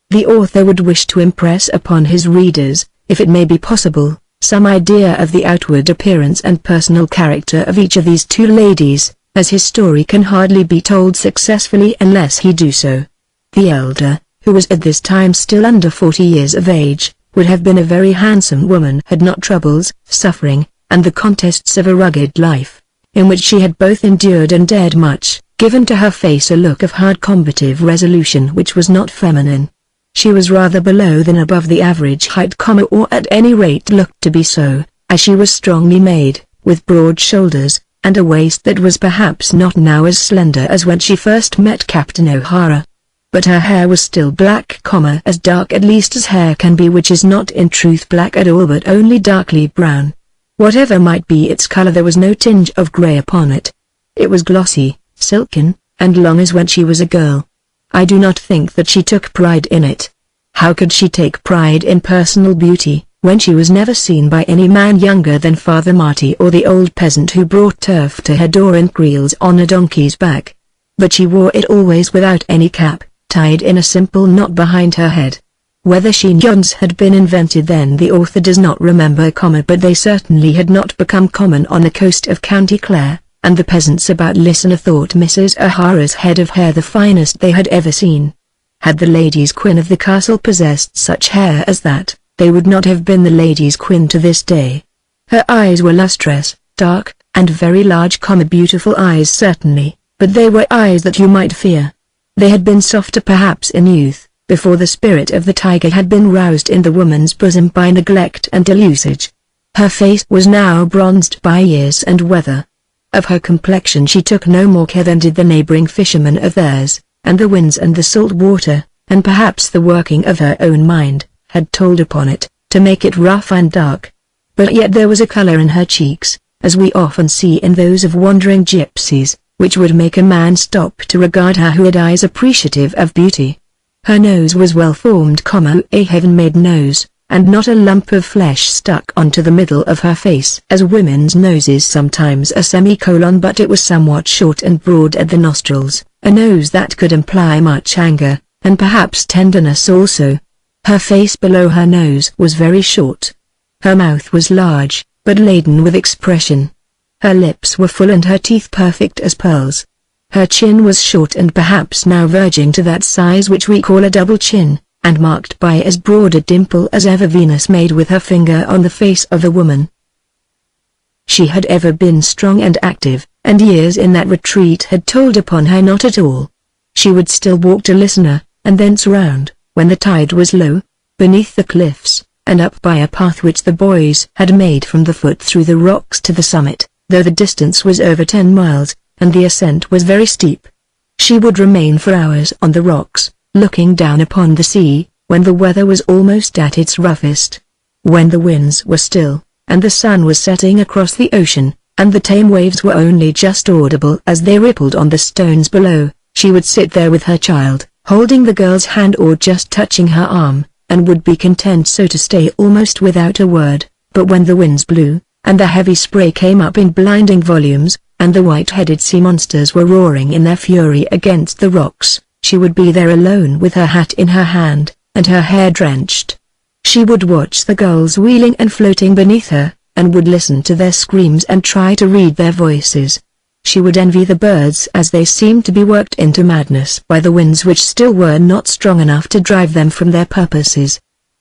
The author would wish to impress upon his readers, if it may be possible, some idea of the outward appearance and personal character of each of these two ladies, as his story can hardly be told successfully unless he do so. The elder, who was at this time still under 40 years of age, would have been a very handsome woman had not troubles, suffering, and the contests of a rugged life, in which she had both endured and dared much, given to her face a look of hard combative resolution which was not feminine. She was rather below than above the average height, or at any rate looked to be so, as she was strongly made, with broad shoulders, and a waist that was perhaps not now as slender as when she first met Captain O'Hara. But her hair was still black, as dark at least as hair can be, which is not in truth black at all but only darkly brown. Whatever might be its color, there was no tinge of gray upon it. It was glossy, silken, and long as when she was a girl. I do not think that she took pride in it. How could she take pride in personal beauty, when she was never seen by any man younger than Father Marty or the old peasant who brought turf to her door in creels on a donkey's back? But she wore it always without any cap, tied in a simple knot behind her head. Whether chignons had been invented then the author does not remember, but they certainly had not become common on the coast of County Clare, and the peasants about Listener thought Mrs. O'Hara's head of hair the finest they had ever seen. Had the ladies' queen of the castle possessed such hair as that, they would not have been the ladies' queen to this day. Her eyes were lustrous, dark, and very large, beautiful eyes certainly, but they were eyes that you might fear. They had been softer perhaps in youth, before the spirit of the tiger had been roused in the woman's bosom by neglect and ill usage. Her face was now bronzed by years and weather. Of her complexion she took no more care than did the neighboring fishermen of theirs, and the winds and the salt water, and perhaps the working of her own mind, had told upon it, to make it rough and dark. But yet there was a color in her cheeks, as we often see in those of wandering gypsies, which would make a man stop to regard her who had eyes appreciative of beauty. Her nose was well formed, a heaven-made nose, and not a lump of flesh stuck onto the middle of her face as women's noses sometimes are, but it was somewhat short and broad at the nostrils, a nose that could imply much anger, and perhaps tenderness also. Her face below her nose was very short. Her mouth was large, but laden with expression. Her lips were full and her teeth perfect as pearls. Her chin was short and perhaps now verging to that size which we call a double chin, and marked by as broad a dimple as ever Venus made with her finger on the face of a woman. She had ever been strong and active, and years in that retreat had told upon her not at all. She would still walk to Listener, and thence round, when the tide was low, beneath the cliffs, and up by a path which the boys had made from the foot through the rocks to the summit, though the distance was over 10 miles, and the ascent was very steep. She would remain for hours on the rocks, looking down upon the sea, when the weather was almost at its roughest. When the winds were still, and the sun was setting across the ocean, and the tame waves were only just audible as they rippled on the stones below, she would sit there with her child, holding the girl's hand or just touching her arm, and would be content so to stay almost without a word. But when the winds blew, and the heavy spray came up in blinding volumes, and the white-headed sea monsters were roaring in their fury against the rocks, she would be there alone with her hat in her hand, and her hair drenched. She would watch the gulls wheeling and floating beneath her, and would listen to their screams and try to read their voices. She would envy the birds as they seemed to be worked into madness by the winds which still were not strong enough to drive them from their purposes.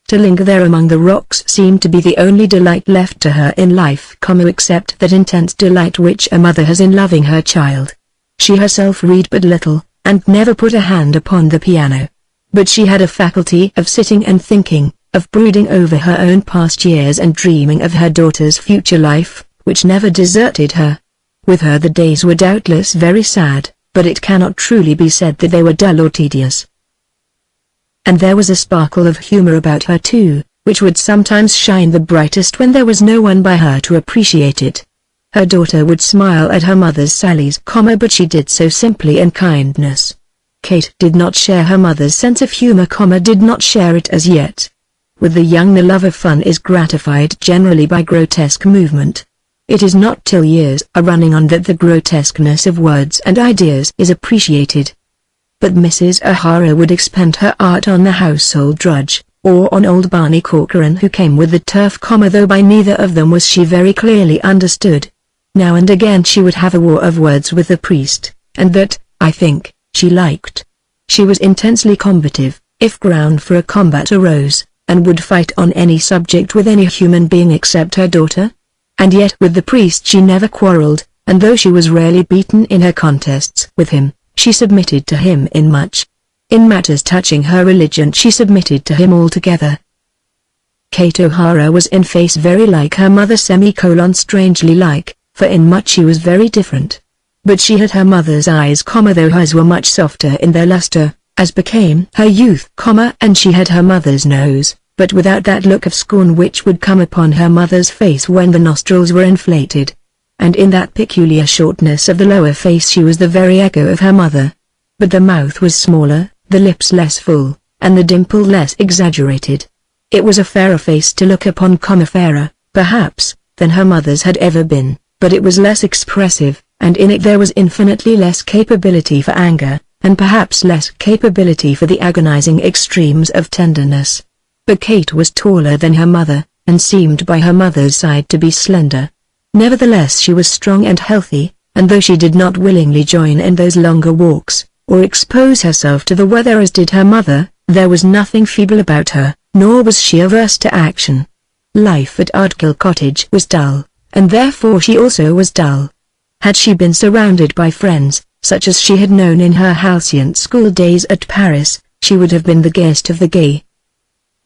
To linger there among the rocks seemed to be the only delight left to her in life, except that intense delight which a mother has in loving her child. She herself read but little, and never put a hand upon the piano. But she had a faculty of sitting and thinking, of brooding over her own past years and dreaming of her daughter's future life, which never deserted her. With her the days were doubtless very sad, but it cannot truly be said that they were dull or tedious. And there was a sparkle of humor about her too, which would sometimes shine the brightest when there was no one by her to appreciate it. Her daughter would smile at her mother's sallies, but she did so simply in kindness. Kate did not share her mother's sense of humor, did not share it as yet. With the young the love of fun is gratified generally by grotesque movement. It is not till years are running on that the grotesqueness of words and ideas is appreciated. But Mrs. O'Hara would expend her art on the household drudge, or on old Barney Corcoran who came with the turf, though by neither of them was she very clearly understood. Now and again she would have a war of words with the priest, and that, I think, she liked. She was intensely combative, if ground for a combat arose, and would fight on any subject with any human being except her daughter. And yet with the priest she never quarreled, and though she was rarely beaten in her contests with him, she submitted to him in much. In matters touching her religion she submitted to him altogether. Kate O'Hara was in face very like her mother, strangely like, for in much she was very different. But she had her mother's eyes, though hers were much softer in their luster, as became her youth, and she had her mother's nose, but without that look of scorn which would come upon her mother's face when the nostrils were inflated. And in that peculiar shortness of the lower face she was the very echo of her mother. But the mouth was smaller, the lips less full, and the dimple less exaggerated. It was a fairer face to look upon, fairer, perhaps, than her mother's had ever been, but it was less expressive, and in it there was infinitely less capability for anger, and perhaps less capability for the agonizing extremes of tenderness. But Kate was taller than her mother, and seemed by her mother's side to be slender. Nevertheless she was strong and healthy, and though she did not willingly join in those longer walks, or expose herself to the weather as did her mother, there was nothing feeble about her, nor was she averse to action. Life at Ardkill Cottage was dull, and therefore she also was dull. Had she been surrounded by friends, such as she had known in her halcyon school days at Paris, she would have been the gayest of the gay.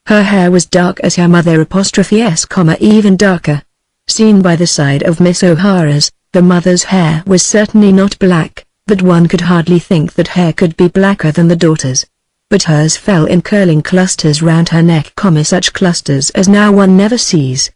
Her hair was dark as her mother s, even darker. Seen by the side of Miss O'Hara's, the mother's hair was certainly not black, but one could hardly think that hair could be blacker than the daughter's. but hers fell in curling clusters round her neck, such clusters as now one never sees.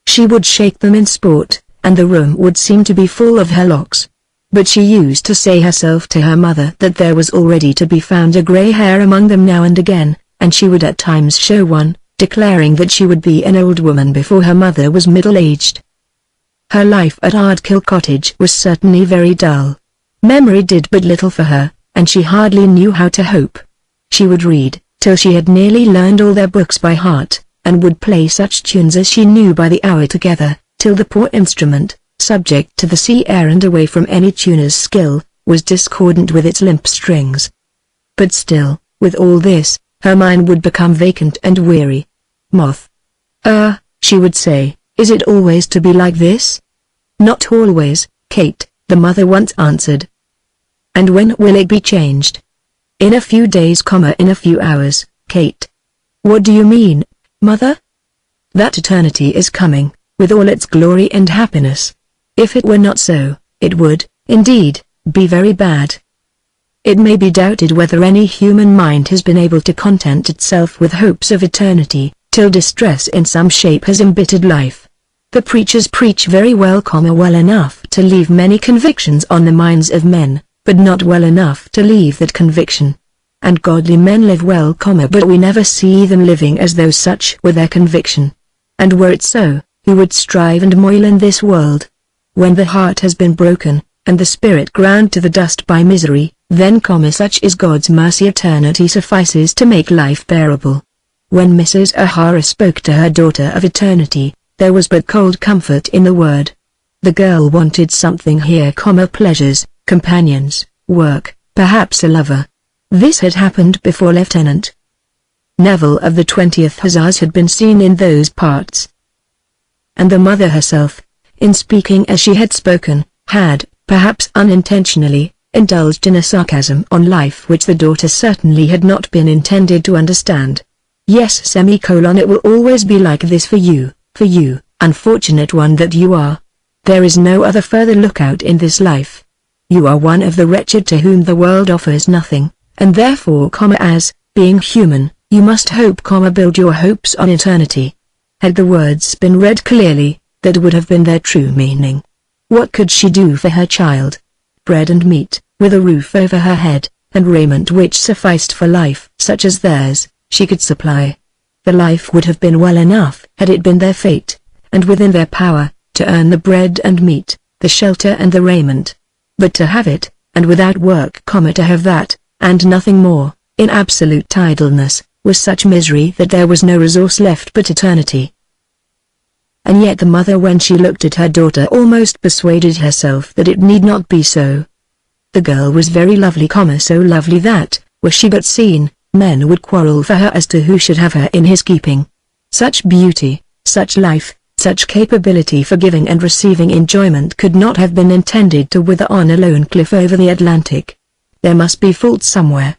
She would shake them in sport, and the room would seem to be full of her locks. But she used to say herself to her mother that there was already to be found a grey hair among them now and again, and she would at times show one, declaring that she would be an old woman before her mother was middle-aged. Her life at Ardkill Cottage was certainly very dull. Memory did but little for her, and she hardly knew how to hope. She would read, till she had nearly learned all their books by heart, and would play such tunes as she knew by the hour together, till the poor instrument, subject to the sea air and away from any tuner's skill, was discordant with its limp strings. But still, with all this, her mind would become vacant and weary. Moth. She would say, is it always to be like this? Not always, Kate, the mother once answered. And when will it be changed? In a few days, in a few hours, Kate. What do you mean, mother? That eternity is coming, with all its glory and happiness. If it were not so, it would, indeed, be very bad. It may be doubted whether any human mind has been able to content itself with hopes of eternity, till distress in some shape has embittered life. The preachers preach very well, well enough to leave many convictions on the minds of men, but not well enough to leave that conviction. And godly men live well, but we never see them living as though such were their conviction. And were it so, who would strive and moil in this world? When the heart has been broken, and the spirit ground to the dust by misery, then, such is God's mercy, eternity suffices to make life bearable. When Mrs. O'Hara spoke to her daughter of eternity, there was but cold comfort in the word. The girl wanted something here, pleasures, companions, work, perhaps a lover. This had happened before Lieutenant Neville of the 20th Hussars had been seen in those parts. And the mother herself, in speaking as she had spoken, had, perhaps unintentionally, indulged in a sarcasm on life which the daughter certainly had not been intended to understand. Yes, it will always be like this for you, unfortunate one that you are. There is no other further lookout in this life. You are one of the wretched to whom the world offers nothing, and therefore, as, being human, you must hope, build your hopes on eternity. Had the words been read clearly, that would have been their true meaning. What could she do for her child? Bread and meat, with a roof over her head, and raiment which sufficed for life such as theirs, she could supply. The life would have been well enough had it been their fate, and within their power, to earn the bread and meat, the shelter and the raiment. But to have it, and without work, to have that, and nothing more, in absolute idleness, was such misery that there was no resource left but eternity. And yet the mother, when she looked at her daughter, almost persuaded herself that it need not be so. The girl was very lovely, so lovely that, were she but seen, men would quarrel for her as to who should have her in his keeping. Such beauty, such life, such capability for giving and receiving enjoyment could not have been intended to wither on a lone cliff over the Atlantic. There must be fault somewhere.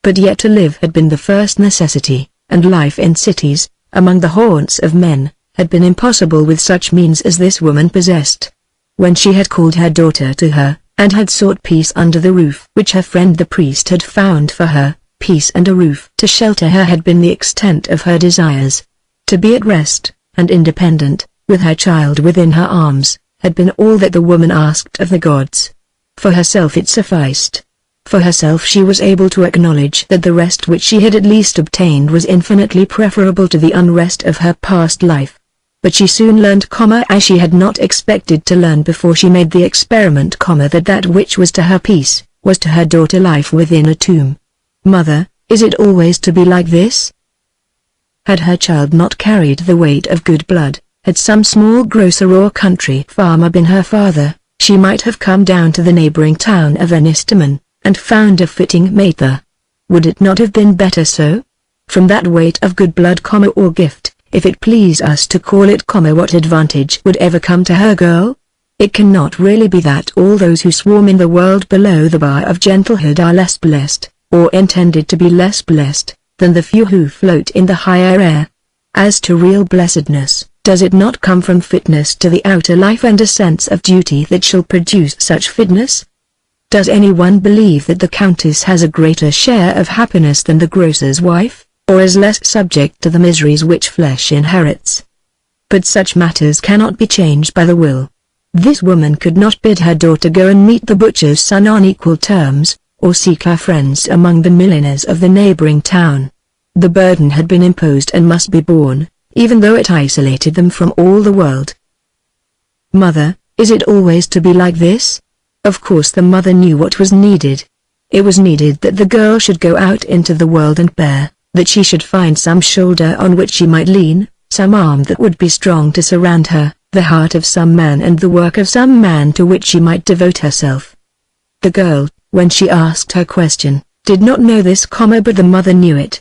But yet to live had been the first necessity, and life in cities, among the haunts of men, had been impossible with such means as this woman possessed. When she had called her daughter to her, and had sought peace under the roof which her friend the priest had found for her, peace and a roof to shelter her had been the extent of her desires. To be at rest, and independent, with her child within her arms, had been all that the woman asked of the gods. For herself it sufficed. For herself she was able to acknowledge that the rest which she had at least obtained was infinitely preferable to the unrest of her past life. But she soon learned, as she had not expected to learn before she made the experiment, that that which was to her peace, was to her daughter life within a tomb. Mother, is it always to be like this? Had her child not carried the weight of good blood, had some small grocer or country farmer been her father, she might have come down to the neighboring town of Enistaman, and found a fitting mate there. Would it not have been better so? From that weight of good blood, or gift, if it please us to call it, what advantage would ever come to her girl? It cannot really be that all those who swarm in the world below the bar of gentlehood are less blessed, or intended to be less blessed, than the few who float in the higher air. As to real blessedness, does it not come from fitness to the outer life and a sense of duty that shall produce such fitness? Does anyone believe that the Countess has a greater share of happiness than the grocer's wife, or is less subject to the miseries which flesh inherits? But such matters cannot be changed by the will. This woman could not bid her daughter go and meet the butcher's son on equal terms, or seek her friends among the milliners of the neighboring town. The burden had been imposed and must be borne, even though it isolated them from all the world. Mother, is it always to be like this? Of course the mother knew what was needed. It was needed that the girl should go out into the world and bear, that she should find some shoulder on which she might lean, some arm that would be strong to surround her, the heart of some man and the work of some man to which she might devote herself. The girl, when she asked her question, did not know this, but the mother knew it.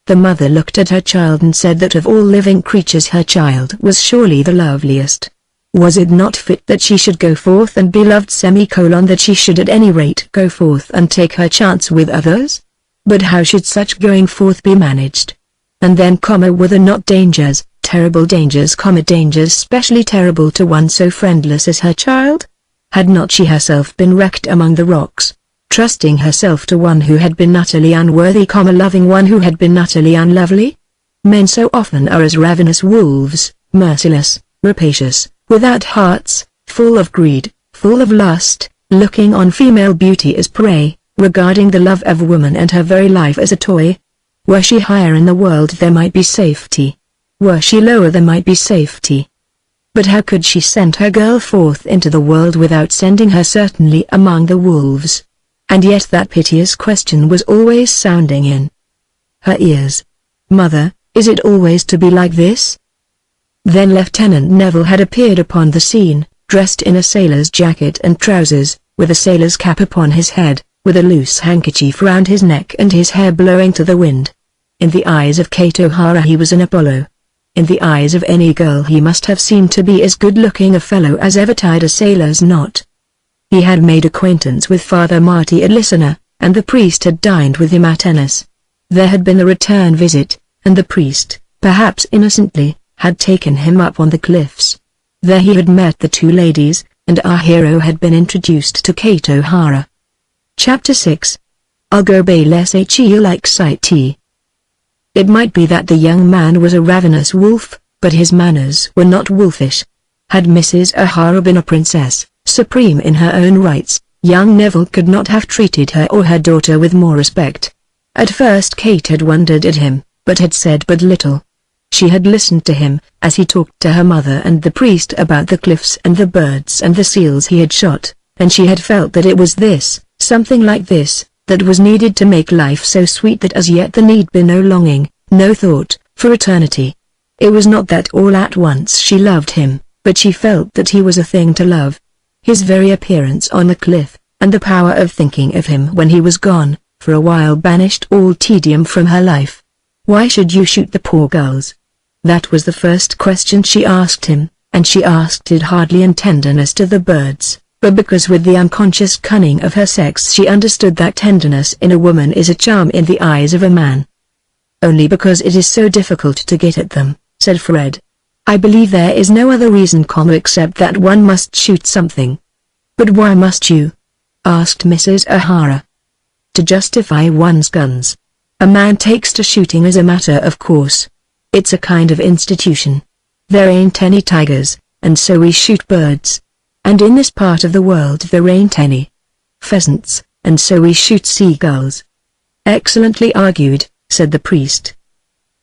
The mother looked at her child and said that of all living creatures her child was surely the loveliest. Was it not fit that she should go forth and be loved, that she should at any rate go forth and take her chance with others? But how should such going forth be managed? And then, were there not dangers, terrible dangers, dangers specially terrible to one so friendless as her child? Had not she herself been wrecked among the rocks, trusting herself to one who had been utterly unworthy, loving one who had been utterly unlovely? Men so often are as ravenous wolves, merciless, rapacious, without hearts, full of greed, full of lust, looking on female beauty as prey, regarding the love of woman and her very life as a toy. Were she higher in the world there might be safety. Were she lower there might be safety. But how could she send her girl forth into the world without sending her certainly among the wolves? And yet that piteous question was always sounding in her ears. Mother, is it always to be like this? Then Lieutenant Neville had appeared upon the scene, dressed in a sailor's jacket and trousers, with a sailor's cap upon his head, with a loose handkerchief round his neck and his hair blowing to the wind. In the eyes of Kate O'Hara he was an Apollo. In the eyes of any girl he must have seemed to be as good-looking a fellow as ever tied a sailor's knot. He had made acquaintance with Father Marty at Lisbon, and the priest had dined with him at Ennis. There had been a return visit, and the priest, perhaps innocently, had taken him up on the cliffs. There he had met the two ladies, and our hero had been introduced to Kate O'Hara. Chapter 6. I'll go bail she like sight tea. It might be that the young man was a ravenous wolf, but his manners were not wolfish. Had Mrs. O'Hara been a princess, supreme in her own rights, young Neville could not have treated her or her daughter with more respect. At first Kate had wondered at him, but had said but little. She had listened to him, as he talked to her mother and the priest about the cliffs and the birds and the seals he had shot, and she had felt that it was this, something like this, that was needed to make life so sweet that as yet there need be no longing, no thought, for eternity. It was not that all at once she loved him, but she felt that he was a thing to love. His very appearance on the cliff, and the power of thinking of him when he was gone, for a while banished all tedium from her life. Why should you shoot the poor gulls? That was the first question she asked him, and she asked it hardly in tenderness to the birds, but because with the unconscious cunning of her sex she understood that tenderness in a woman is a charm in the eyes of a man. Only because it is so difficult to get at them, said Fred. I believe there is no other reason, except that one must shoot something. But why must you? Asked Mrs. O'Hara. To justify one's guns. A man takes to shooting as a matter of course. It's a kind of institution. There ain't any tigers, and so we shoot birds. And in this part of the world there ain't any pheasants, and so we shoot seagulls. Excellently argued, said the priest.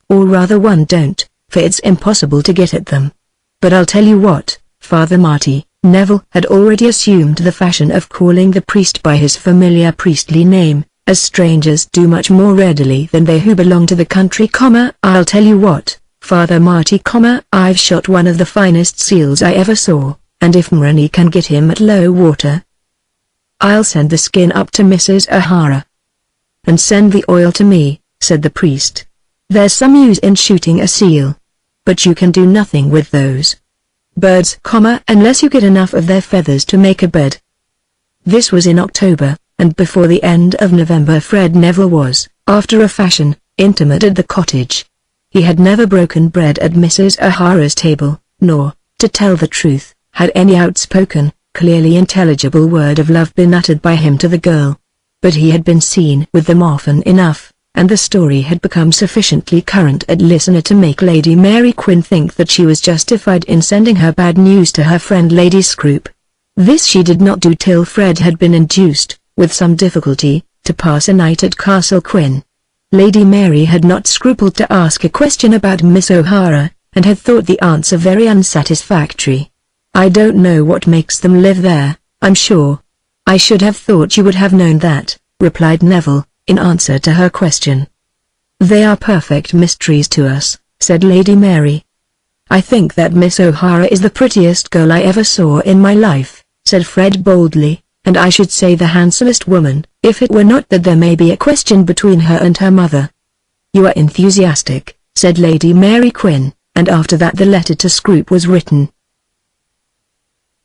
Or rather one don't, for it's impossible to get at them. But I'll tell you what, Father Marty, Neville had already assumed the fashion of calling the priest by his familiar priestly name, as strangers do much more readily than they who belong to the country, I'll tell you what, Father Marty, I've shot one of the finest seals I ever saw, and if Mrani can get him at low water, I'll send the skin up to Mrs. O'Hara. And send the oil to me, said the priest. There's some use in shooting a seal. But you can do nothing with those birds, unless you get enough of their feathers to make a bed. This was in October, and before the end of November Fred Neville was, after a fashion, intimate at the cottage. He had never broken bread at Mrs. O'Hara's table, nor, to tell the truth, had any outspoken, clearly intelligible word of love been uttered by him to the girl. But he had been seen with them often enough, and the story had become sufficiently current at listener to make Lady Mary Quin think that she was justified in sending her bad news to her friend Lady Scrope. This she did not do till Fred had been induced, with some difficulty, to pass a night at Castle Quin. Lady Mary had not scrupled to ask a question about Miss O'Hara, and had thought the answer very unsatisfactory. "I don't know what makes them live there, I'm sure." "I should have thought you would have known that," replied Neville, in answer to her question. "They are perfect mysteries to us," said Lady Mary. "I think that Miss O'Hara is the prettiest girl I ever saw in my life," said Fred boldly, "and I should say the handsomest woman, if it were not that there may be a question between her and her mother." "You are enthusiastic," said Lady Mary Quin, and after that the letter to Scrope was written.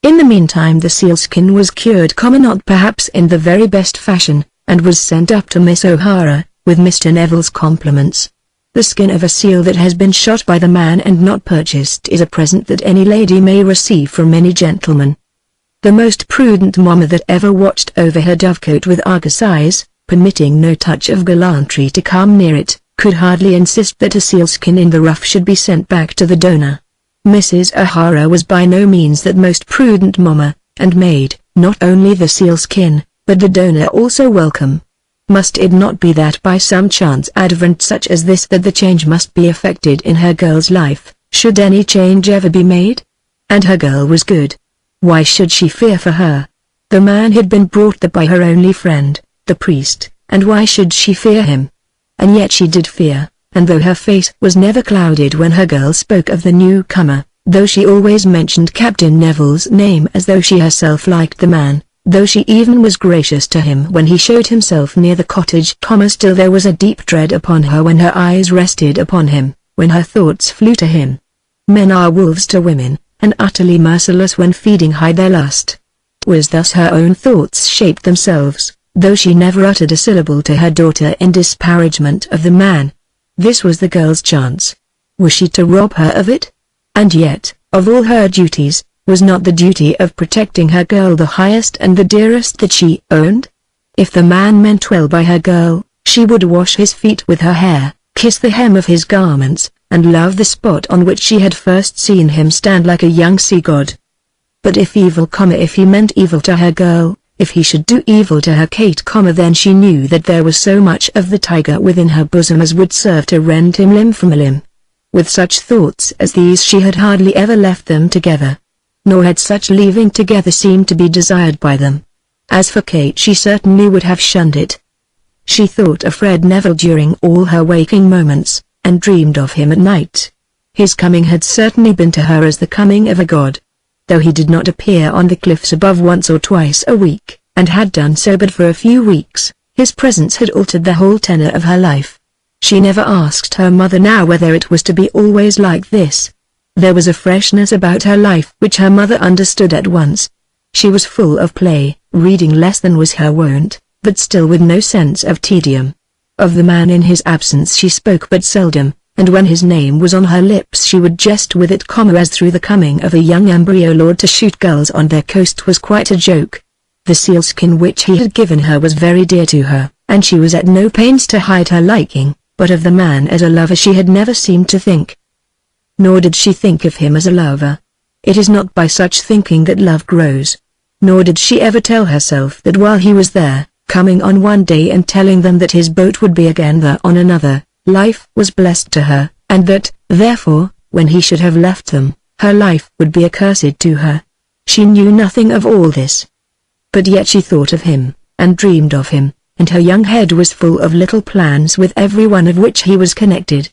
In the meantime the sealskin was cured, not perhaps in the very best fashion, and was sent up to Miss O'Hara, with Mr. Neville's compliments. The skin of a seal that has been shot by the man and not purchased is a present that any lady may receive from any gentleman. The most prudent mamma that ever watched over her dovecote with Argus eyes, permitting no touch of gallantry to come near it, could hardly insist that a sealskin in the rough should be sent back to the donor. Mrs. O'Hara was by no means that most prudent mamma, and made, not only the sealskin, but the donor also welcome. Must it not be that by some chance advent such as this that the change must be effected in her girl's life, should any change ever be made? And her girl was good. Why should she fear for her? The man had been brought there by her only friend, the priest, and why should she fear him? And yet she did fear, and though her face was never clouded when her girl spoke of the newcomer, though she always mentioned Captain Neville's name as though she herself liked the man, though she even was gracious to him when he showed himself near the cottage, still there was a deep dread upon her when her eyes rested upon him, when her thoughts flew to him. Men are wolves to women, and utterly merciless when feeding hide their lust. Was thus her own thoughts shaped themselves, though she never uttered a syllable to her daughter in disparagement of the man. This was the girl's chance. Was she to rob her of it? And yet, of all her duties, was not the duty of protecting her girl the highest and the dearest that she owned? If the man meant well by her girl, she would wash his feet with her hair, kiss the hem of his garments, and love the spot on which she had first seen him stand like a young sea god. But if if he meant evil to her girl, if he should do evil to her Kate, then she knew that there was so much of the tiger within her bosom as would serve to rend him limb from limb. With such thoughts as these she had hardly ever left them together. Nor had such leaving together seemed to be desired by them. As for Kate, she certainly would have shunned it. She thought of Fred Neville during all her waking moments, and dreamed of him at night. His coming had certainly been to her as the coming of a god. Though he did not appear on the cliffs above once or twice a week, and had done so but for a few weeks, his presence had altered the whole tenor of her life. She never asked her mother now whether it was to be always like this. There was a freshness about her life which her mother understood at once. She was full of play, reading less than was her wont, but still with no sense of tedium. Of the man in his absence she spoke but seldom, and when his name was on her lips she would jest with it, as through the coming of a young embryo lord to shoot gulls on their coast was quite a joke. The sealskin which he had given her was very dear to her, and she was at no pains to hide her liking, but of the man as a lover she had never seemed to think. Nor did she think of him as a lover. It is not by such thinking that love grows. Nor did she ever tell herself that while he was there, coming on one day and telling them that his boat would be again there on another, life was blessed to her, and that, therefore, when he should have left them, her life would be accursed to her. She knew nothing of all this. But yet she thought of him, and dreamed of him, and her young head was full of little plans with every one of which he was connected.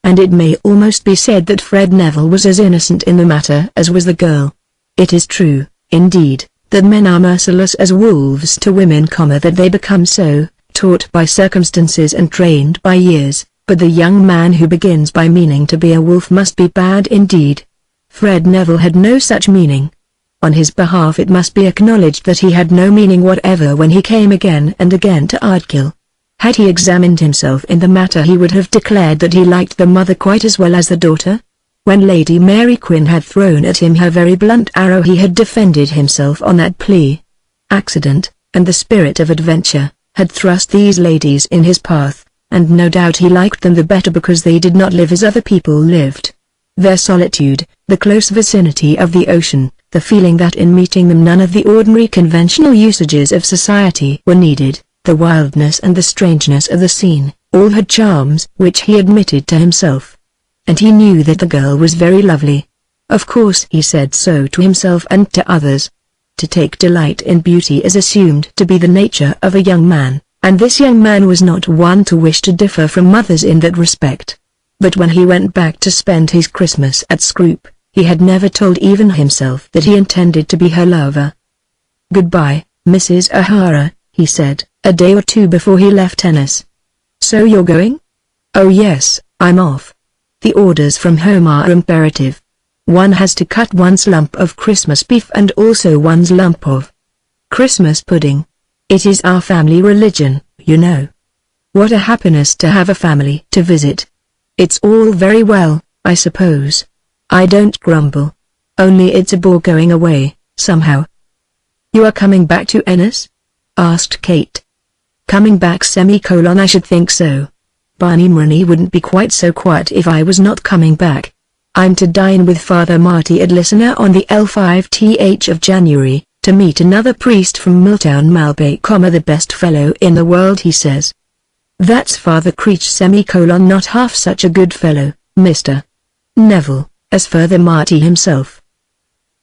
And it may almost be said that Fred Neville was as innocent in the matter as was the girl. It is true, indeed, that men are merciless as wolves to women, that they become so, taught by circumstances and trained by years, but the young man who begins by meaning to be a wolf must be bad indeed. Fred Neville had no such meaning. On his behalf it must be acknowledged that he had no meaning whatever when he came again and again to Ardkill. Had he examined himself in the matter he would have declared that he liked the mother quite as well as the daughter. When Lady Mary Queen had thrown at him her very blunt arrow, he had defended himself on that plea. Accident, and the spirit of adventure, had thrust these ladies in his path, and no doubt he liked them the better because they did not live as other people lived. Their solitude, the close vicinity of the ocean, the feeling that in meeting them none of the ordinary conventional usages of society were needed, the wildness and the strangeness of the scene, all had charms which he admitted to himself. And he knew that the girl was very lovely. Of course he said so to himself and to others. To take delight in beauty is assumed to be the nature of a young man, and this young man was not one to wish to differ from others in that respect. But when he went back to spend his Christmas at Scroop, he had never told even himself that he intended to be her lover. "Goodbye, Mrs. O'Hara," he said, a day or two before he left Ennis. "So you're going?" "Oh yes, I'm off. The orders from home are imperative. One has to cut one's lump of Christmas beef and also one's lump of Christmas pudding. It is our family religion, you know. What a happiness to have a family to visit. It's all very well, I suppose. I don't grumble. Only it's a bore going away, somehow." "You are coming back to Ennis?" asked Kate. "Coming back I should think so. Barney Murney wouldn't be quite so quiet if I was not coming back. I'm to dine with Father Marty at Listener on the L5th of January, to meet another priest from Milltown Malbay, the best fellow in the world he says. That's Father Creech not half such a good fellow, Mr. Neville, as Father Marty himself.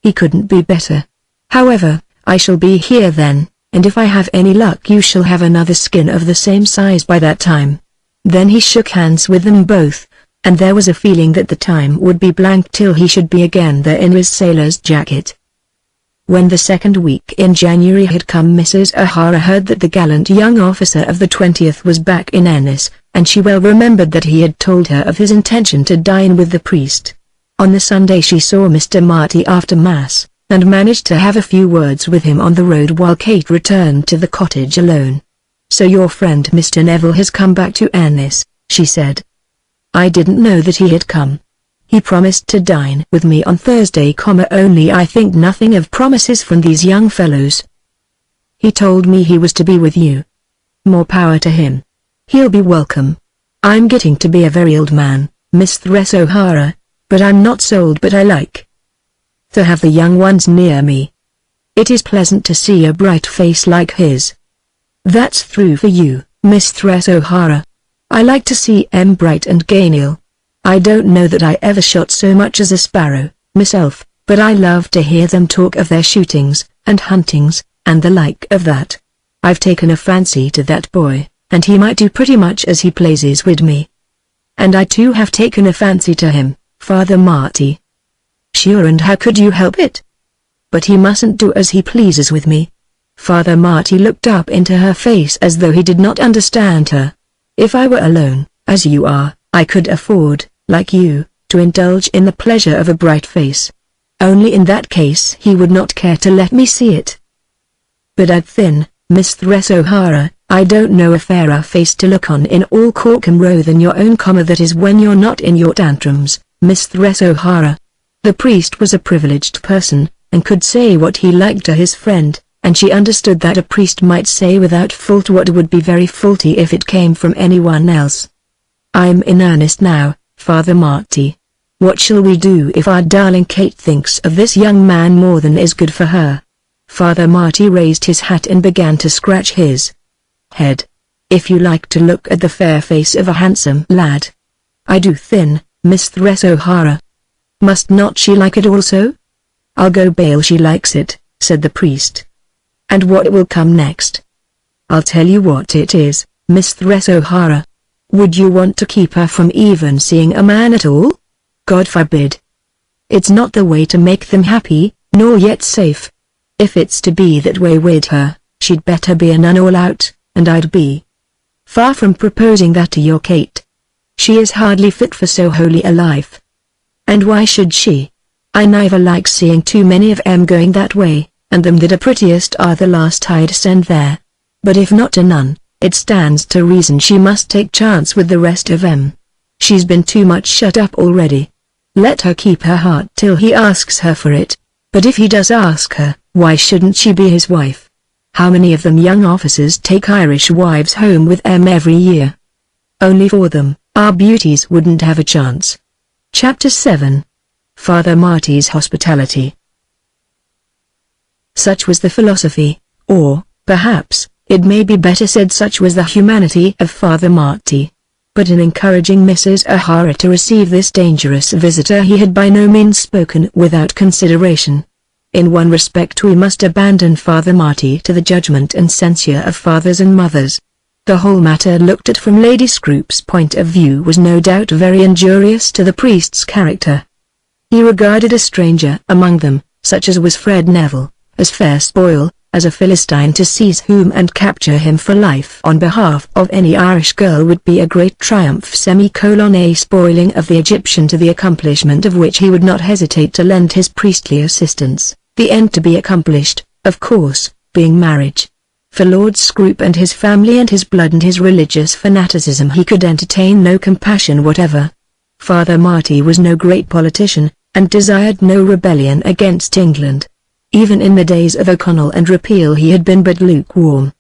He couldn't be better. However, I shall be here then, and if I have any luck you shall have another skin of the same size by that time." Then he shook hands with them both, and there was a feeling that the time would be blank till he should be again there in his sailor's jacket. When the second week in January had come, Mrs. O'Hara heard that the gallant young officer of the 20th was back in Ennis, and she well remembered that he had told her of his intention to dine with the priest. On the Sunday she saw Mr. Marty after Mass, and managed to have a few words with him on the road while Kate returned to the cottage alone. "So your friend Mr. Neville has come back to Ennis," she said. "I didn't know that he had come. He promised to dine with me on Thursday, only I think nothing of promises from these young fellows. He told me he was to be with you. More power to him. He'll be welcome. I'm getting to be a very old man, Mistress O'Hara, but I'm not so old but I like to have the young ones near me. It is pleasant to see a bright face like his." "That's true for you, Mistress O'Hara. I like to see 'em bright and genial. I don't know that I ever shot so much as a sparrow, myself, but I love to hear them talk of their shootings, and huntings, and the like of that. I've taken a fancy to that boy, and he might do pretty much as he pleases with me. And I too have taken a fancy to him, Father Marty." "Sure, and how could you help it? But he mustn't do as he pleases with me." Father Marty looked up into her face as though he did not understand her. "If I were alone, as you are, I could afford, like you, to indulge in the pleasure of a bright face. Only in that case he would not care to let me see it. But I'd thin, Mistress O'Hara, I don't know a fairer face to look on in all Corkham Row than your own, that is when you're not in your tantrums, Mistress O'Hara." The priest was a privileged person, and could say what he liked to his friend, and she understood that a priest might say without fault what would be very faulty if it came from anyone else. "I'm in earnest now, Father Marty. What shall we do if our darling Kate thinks of this young man more than is good for her?" Father Marty raised his hat and began to scratch his head. "If you like to look at the fair face of a handsome lad." "I do thin, Mistress O'Hara. Must not she like it also?" "I'll go bail she likes it," said the priest. "And what will come next?" "I'll tell you what it is, Mistress O'Hara. Would you want to keep her from even seeing a man at all? God forbid. It's not the way to make them happy, nor yet safe. If it's to be that way with her, she'd better be a nun all out, and I'd be far from proposing that to your Kate. She is hardly fit for so holy a life. And why should she? I never like seeing too many of 'em going that way, and them that are prettiest are the last I'd send there. But if not a nun, it stands to reason she must take chance with the rest of 'em. She's been too much shut up already. Let her keep her heart till he asks her for it. But if he does ask her, why shouldn't she be his wife? How many of them young officers take Irish wives home with them every year? Only for them, our beauties wouldn't have a chance. Chapter 7. Father Marty's Hospitality. Such was the philosophy, or, perhaps, it may be better said such was the humanity of Father Marty. But in encouraging Mrs. O'Hara to receive this dangerous visitor he had by no means spoken without consideration. In one respect we must abandon Father Marty to the judgment and censure of fathers and mothers. The whole matter looked at from Lady Scroop's point of view was no doubt very injurious to the priest's character. He regarded a stranger among them, such as was Fred Neville, as fair spoil, as a Philistine to seize whom and capture him for life on behalf of any Irish girl would be a great triumph. A spoiling of the Egyptian to the accomplishment of which he would not hesitate to lend his priestly assistance, the end to be accomplished, of course, being marriage. For Lord Scroop and his family and his blood and his religious fanaticism he could entertain no compassion whatever. Father Marty was no great politician, and desired no rebellion against England. Even in the days of O'Connell and Repeal he had been but lukewarm.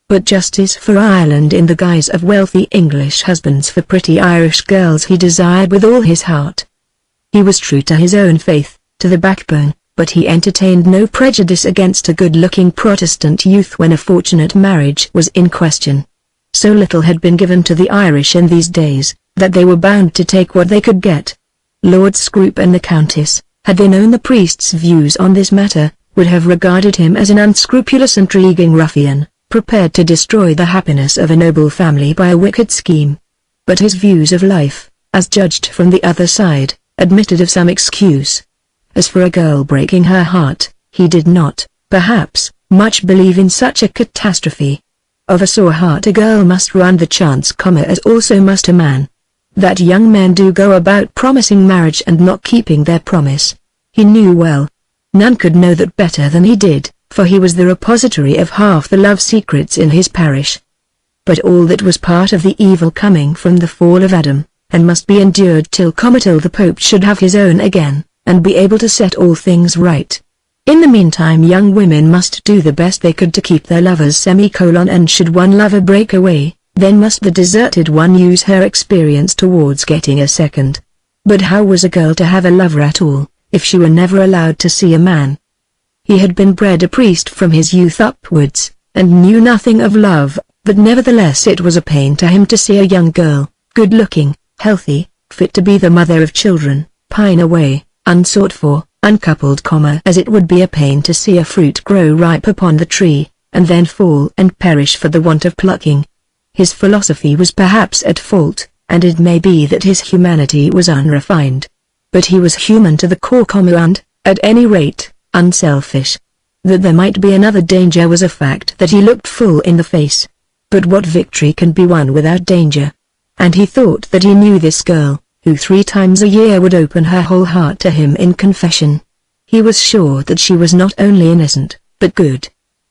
But justice for Ireland in the guise of wealthy English husbands for pretty Irish girls he desired with all his heart. He was true to his own faith, to the backbone, but he entertained no prejudice against a good-looking Protestant youth when a fortunate marriage was in question. So little had been given to the Irish in these days, that they were bound to take what they could get. Lord Scroop and the Countess, had they known the priest's views on this matter, would have regarded him as an unscrupulous intriguing ruffian, prepared to destroy the happiness of a noble family by a wicked scheme. But his views of life, as judged from the other side, admitted of some excuse. As for a girl breaking her heart, he did not, perhaps, much believe in such a catastrophe. Of a sore heart a girl must run the chance, as also must a man. That young men do go about promising marriage and not keeping their promise, he knew well. None could know that better than he did, for he was the repository of half the love secrets in his parish. But all that was part of the evil coming from the fall of Adam, and must be endured till the Pope should have his own again, and be able to set all things right. In the meantime young women must do the best they could to keep their lovers and should one lover break away, then must the deserted one use her experience towards getting a second. But how was a girl to have a lover at all, if she were never allowed to see a man? He had been bred a priest from his youth upwards, and knew nothing of love, but nevertheless it was a pain to him to see a young girl, good-looking, healthy, fit to be the mother of children, pine away, unsought for, uncoupled, as it would be a pain to see a fruit grow ripe upon the tree, and then fall and perish for the want of plucking. His philosophy was perhaps at fault, and it may be that his humanity was unrefined. But he was human to the core and, at any rate, unselfish. That there might be another danger was a fact that he looked full in the face. But what victory can be won without danger? And he thought that he knew this girl, who 3 times a year would open her whole heart to him in confession. He was sure that she was not only innocent, but good.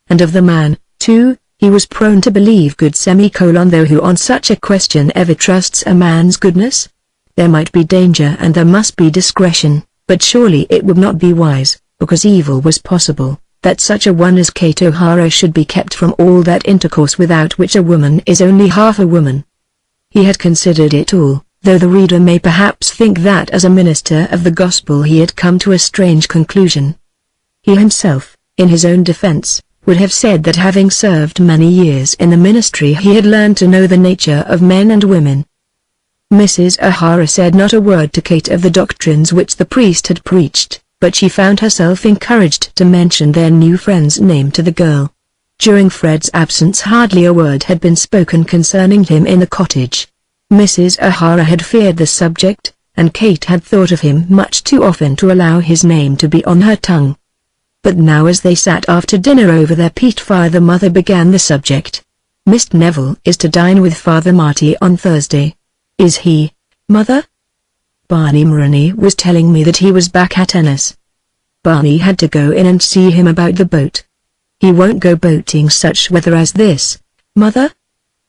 And of the man, too, he was prone to believe good though who on such a question ever trusts a man's goodness? There might be danger and there must be discretion, but surely it would not be wise, because evil was possible, that such a one as Kate O'Hara should be kept from all that intercourse without which a woman is only half a woman. He had considered it all, though the reader may perhaps think that as a minister of the gospel he had come to a strange conclusion. He himself, in his own defense, would have said that having served many years in the ministry he had learned to know the nature of men and women. Mrs. O'Hara said not a word to Kate of the doctrines which the priest had preached, but she found herself encouraged to mention their new friend's name to the girl. During Fred's absence hardly a word had been spoken concerning him in the cottage. Mrs. O'Hara had feared the subject, and Kate had thought of him much too often to allow his name to be on her tongue. But now as they sat after dinner over their peat fire the mother began the subject. Mr. Neville is to dine with Father Marty on Thursday. Is he, mother? Barney Maroney was telling me that he was back at Ennis. Barney had to go in and see him about the boat. He won't go boating such weather as this, mother?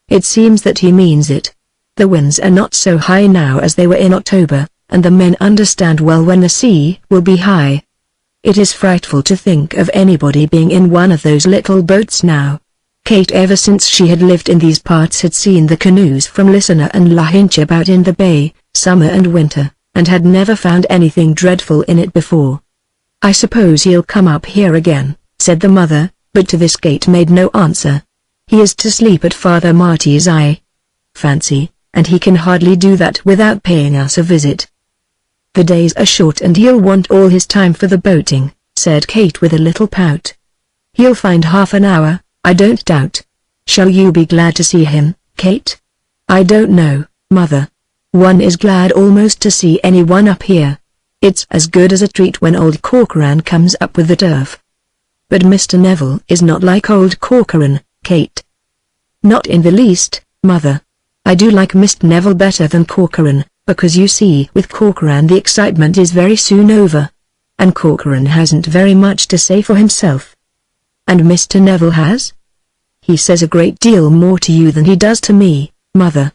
It seems that he means it. The winds are not so high now as they were in October, and the men understand well when the sea will be high. It is frightful to think of anybody being in one of those little boats now. Kate, ever since she had lived in these parts, had seen the canoes from Listener and Lahinch about in the bay, summer and winter, and had never found anything dreadful in it before. "I suppose he'll come up here again," said the mother, but to this Kate made no answer. "He is to sleep at Father Marty's, I fancy, and he can hardly do that without paying us a visit. The days are short and he'll want all his time for the boating," said Kate with a little pout. "He'll find half an hour, I don't doubt. Shall you be glad to see him, Kate?" "I don't know, Mother. One is glad almost to see anyone up here. It's as good as a treat when old Corcoran comes up with the turf." "But Mr. Neville is not like old Corcoran, Kate." "Not in the least, Mother. I do like Mr. Neville better than Corcoran, because you see with Corcoran the excitement is very soon over. And Corcoran hasn't very much to say for himself." "And Mr. Neville has?" "He says a great deal more to you than he does to me, Mother.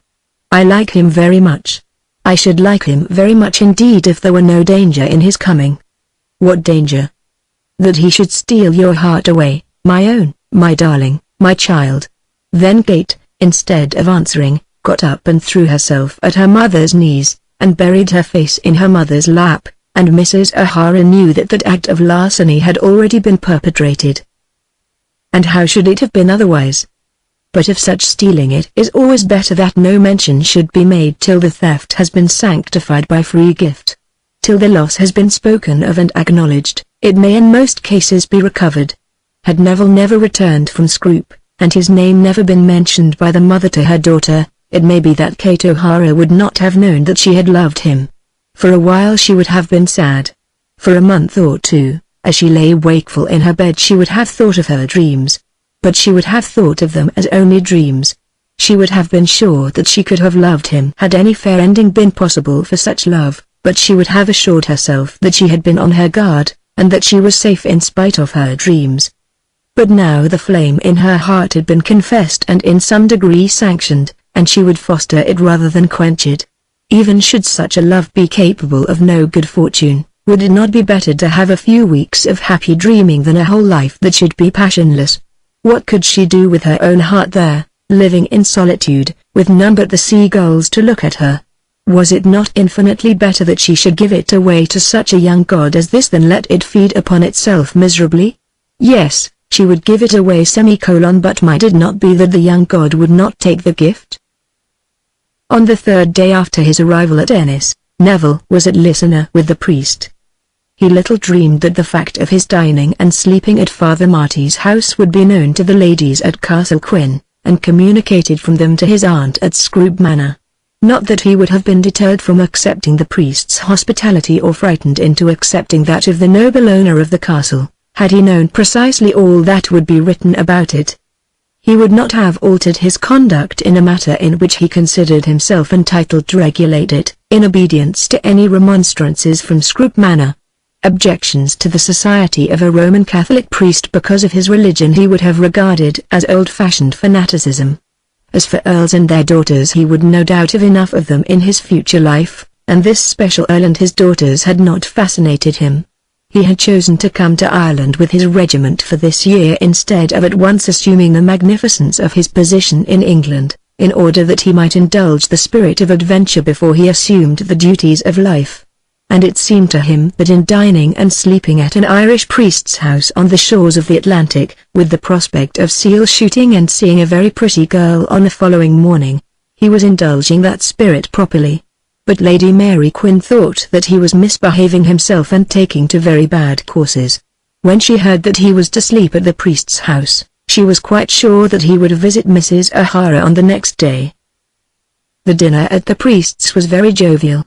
I like him very much. I should like him very much indeed if there were no danger in his coming." "What danger?" "That he should steal your heart away, my own, my darling, my child." Then Kate, instead of answering, got up and threw herself at her mother's knees, and buried her face in her mother's lap, and Mrs. O'Hara knew that that act of larceny had already been perpetrated. And how should it have been otherwise? But if such stealing, it is always better that no mention should be made till the theft has been sanctified by free gift. Till the loss has been spoken of and acknowledged, it may in most cases be recovered. Had Neville never returned from Scroop, and his name never been mentioned by the mother to her daughter, it may be that Kate O'Hara would not have known that she had loved him. For a while she would have been sad. For a month or two, as she lay wakeful in her bed, she would have thought of her dreams. But she would have thought of them as only dreams. She would have been sure that she could have loved him had any fair ending been possible for such love, but she would have assured herself that she had been on her guard, and that she was safe in spite of her dreams. But now the flame in her heart had been confessed and in some degree sanctioned, and she would foster it rather than quench it. Even should such a love be capable of no good fortune, would it not be better to have a few weeks of happy dreaming than a whole life that should be passionless? What could she do with her own heart there, living in solitude, with none but the seagulls to look at her? Was it not infinitely better that she should give it away to such a young god as this than let it feed upon itself miserably? Yes, she would give it away but might it not be that the young god would not take the gift? On the third day after his arrival at Ennis, Neville was at Listener with the priest. He little dreamed that the fact of his dining and sleeping at Father Marty's house would be known to the ladies at Castle Quin, and communicated from them to his aunt at Scroop Manor. Not that he would have been deterred from accepting the priest's hospitality or frightened into accepting that of the noble owner of the castle, had he known precisely all that would be written about it. He would not have altered his conduct in a matter in which he considered himself entitled to regulate it, in obedience to any remonstrances from Scroop Manor. Objections to the society of a Roman Catholic priest because of his religion he would have regarded as old-fashioned fanaticism. As for earls and their daughters, he would no doubt have enough of them in his future life, and this special earl and his daughters had not fascinated him. He had chosen to come to Ireland with his regiment for this year instead of at once assuming the magnificence of his position in England, in order that he might indulge the spirit of adventure before he assumed the duties of life. And it seemed to him that in dining and sleeping at an Irish priest's house on the shores of the Atlantic, with the prospect of seal shooting and seeing a very pretty girl on the following morning, he was indulging that spirit properly. But Lady Mary Quin thought that he was misbehaving himself and taking to very bad courses. When she heard that he was to sleep at the priest's house, she was quite sure that he would visit Mrs. O'Hara on the next day. The dinner at the priest's was very jovial.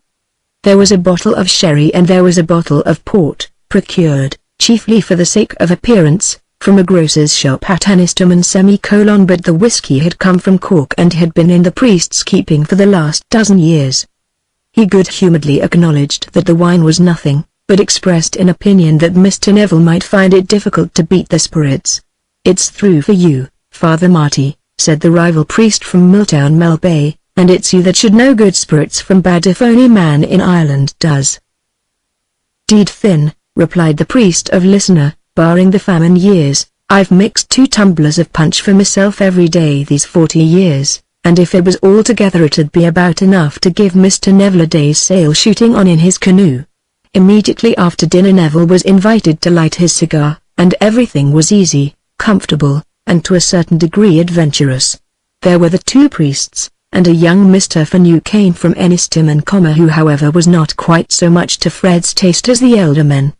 There was a bottle of sherry and there was a bottle of port, procured, chiefly for the sake of appearance, from a grocer's shop at Enniston, but the whiskey had come from Cork and had been in the priest's keeping for the last dozen years. He good-humouredly acknowledged that the wine was nothing, but expressed an opinion that Mr. Neville might find it difficult to beat the spirits. "It's through for you, Father Marty," said the rival priest from Milltown Mel Bay, and it's you that should know good spirits from bad if only man in Ireland does. "'Deed thin," replied the priest of Listener, "barring the famine years, I've mixed 2 tumblers of punch for myself every day these 40 years, and if it was all together it'd be about enough to give Mr. Neville a day's sail shooting on in his canoe." Immediately after dinner Neville was invited to light his cigar, and everything was easy, comfortable, and to a certain degree adventurous. There were the 2 priests, and a young Mr. Finucane from Ennistimon, who however was not quite so much to Fred's taste as the elder men.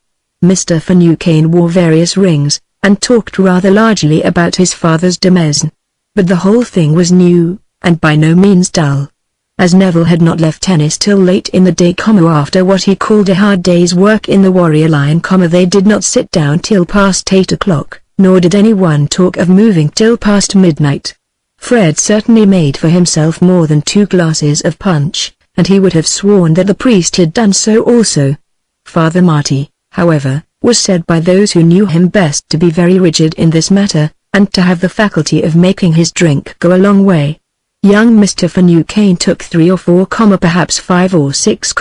Mr. Finucane wore various rings, and talked rather largely about his father's demesne. But the whole thing was new, and by no means dull. As Neville had not left Ennis till late in the day, after what he called a hard day's work in the Warrior Lion, they did not sit down till past 8 o'clock, nor did anyone talk of moving till past midnight. Fred certainly made for himself more than 2 glasses of punch, and he would have sworn that the priest had done so also. Father Marty, however, was said by those who knew him best to be very rigid in this matter, and to have the faculty of making his drink go a long way. Young Mr. Finucane took 3 or 4, perhaps 5 or 6,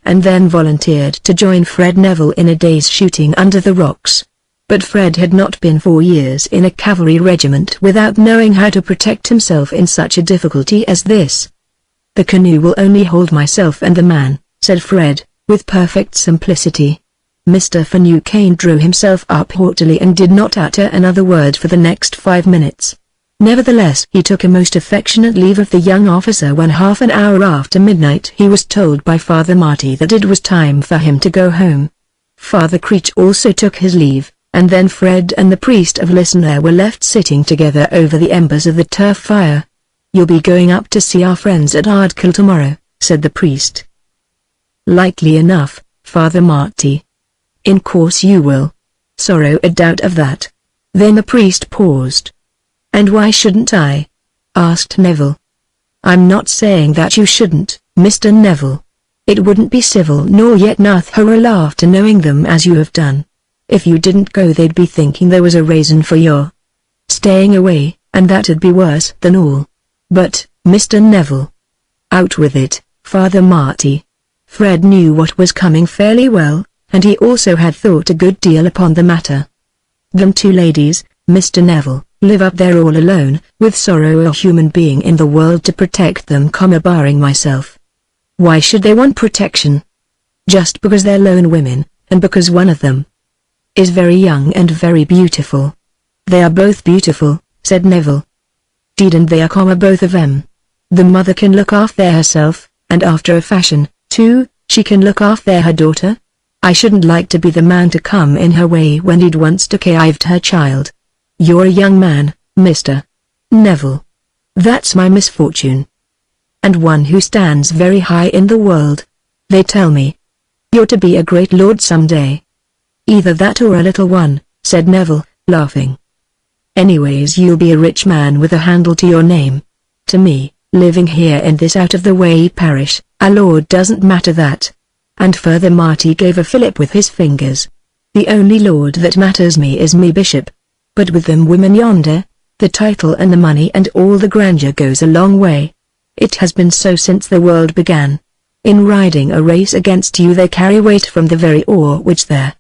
and then volunteered to join Fred Neville in a day's shooting under the rocks. But Fred had not been 4 years in a cavalry regiment without knowing how to protect himself in such a difficulty as this. "The canoe will only hold myself and the man," said Fred, with perfect simplicity. Mr. Finucane drew himself up haughtily and did not utter another word for the next 5 minutes. Nevertheless he took a most affectionate leave of the young officer when half an hour after midnight he was told by Father Marty that it was time for him to go home. Father Creech also took his leave, and then Fred and the priest of Listener were left sitting together over the embers of the turf fire. "You'll be going up to see our friends at Ardkill tomorrow," said the priest. "Likely enough, Father Marty." "In course you will. Sorrow a doubt of that." Then the priest paused. "And why shouldn't I?" asked Neville. "I'm not saying that you shouldn't, Mr. Neville. It wouldn't be civil nor yet nothing after knowing them as you have done. If you didn't go they'd be thinking there was a reason for your staying away, and that'd be worse than all. But, Mr. Neville, out with it, Father Marty." Fred knew what was coming fairly well, and he also had thought a good deal upon the matter. "Them 2 ladies, Mr. Neville, live up there all alone, with sorrow a human being in the world to protect them, barring myself. Why should they want protection? Just because they're lone women, and because one of them is very young and very beautiful." "They are both beautiful," said Neville. "'Deed and they are, both of 'em. The mother can look after herself, and after a fashion, too, she can look after her daughter. I shouldn't like to be the man to come in her way when he'd once took of her child. You're a young man, Mr. Neville. That's my misfortune. And one who stands very high in the world. They tell me you're to be a great lord some day." "Either that or a little one," said Neville, laughing. "Anyways you'll be a rich man with a handle to your name. To me, living here in this out-of-the-way parish, a lord doesn't matter that." And Father Marty gave a fillip with his fingers. "The only lord that matters me is me bishop. But with them women yonder, the title and the money and all the grandeur goes a long way. It has been so since the world began. In riding a race against you they carry weight from the very awe which their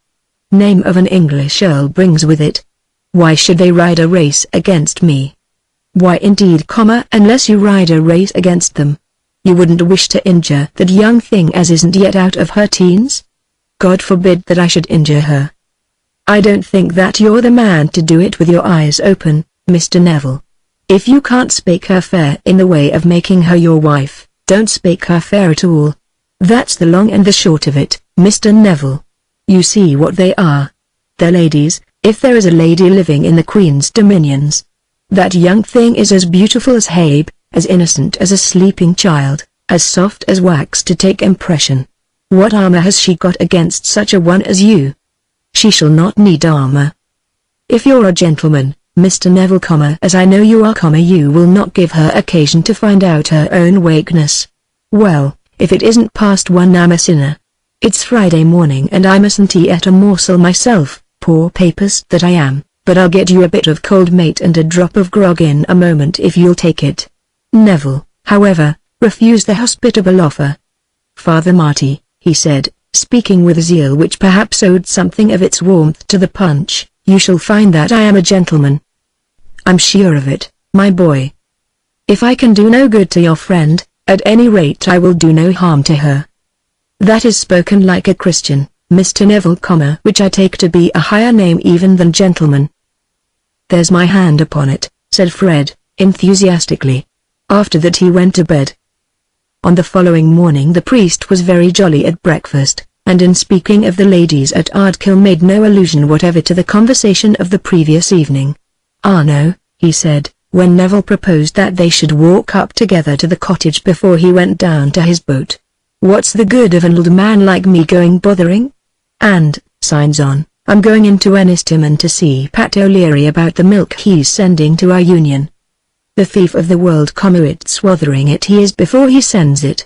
name of an English earl brings with it. Why should they ride a race against me? Why indeed, unless you ride a race against them. You wouldn't wish to injure that young thing as isn't yet out of her teens? God forbid that I should injure her. I don't think that you're the man to do it with your eyes open, Mr. Neville. If you can't speak her fair in the way of making her your wife, don't speak her fair at all. That's the long and the short of it, Mr. Neville. You see what they are. They're ladies, if there is a lady living in the Queen's dominions. That young thing is as beautiful as Habe, as innocent as a sleeping child, as soft as wax to take impression. What armor has she got against such a one as you? She shall not need armor. If you're a gentleman, Mr. Neville, as I know you are, you will not give her occasion to find out her own weakness. Well, if it isn't past 1 I'm a sinner. It's Friday morning and I mustn't eat a morsel myself, poor papers that I am, but I'll get you a bit of cold mate and a drop of grog in a moment if you'll take it. Neville, however, refuse the hospitable offer. "Father Marty," he said, speaking with a zeal which perhaps owed something of its warmth to the punch, "you shall find that I am a gentleman." "I'm sure of it, my boy. If I can do no good to your friend, at any rate I will do no harm to her." "That is spoken like a Christian, Mr. Neville, which I take to be a higher name even than gentleman." "There's my hand upon it," said Fred, enthusiastically. After that he went to bed. On the following morning the priest was very jolly at breakfast, and in speaking of the ladies at Ardkill made no allusion whatever to the conversation of the previous evening. "Ah no," he said, when Neville proposed that they should walk up together to the cottage before he went down to his boat. "What's the good of an old man like me going bothering? And, signs on, I'm going into Ennistimon to see Pat O'Leary about the milk he's sending to our union. The thief of the world, it's swathering it he is before he sends it.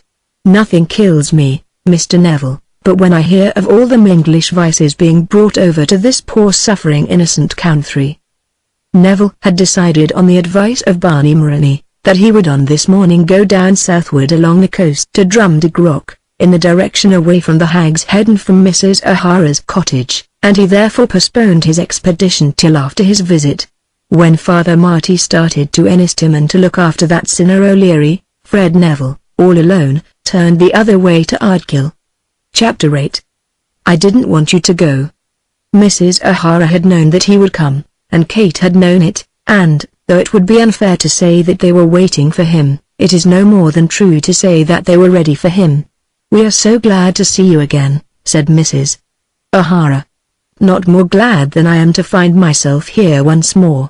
Nothing kills me, Mr. Neville, but when I hear of all them English vices being brought over to this poor suffering innocent country." Neville had decided on the advice of Barney Maroney, that he would on this morning go down southward along the coast to Drumdig Rock, in the direction away from the Hag's Head and from Mrs. O'Hara's cottage, and he therefore postponed his expedition till after his visit. When Father Marty started to Ennistimon to look after that sinner O'Leary, Fred Neville, all alone, turned the other way to Ardkill. Chapter 8. I didn't want you to go. Mrs. O'Hara had known that he would come, and Kate had known it, and, though it would be unfair to say that they were waiting for him, it is no more than true to say that they were ready for him. "We are so glad to see you again," said Mrs. O'Hara. "Not more glad than I am to find myself here once more."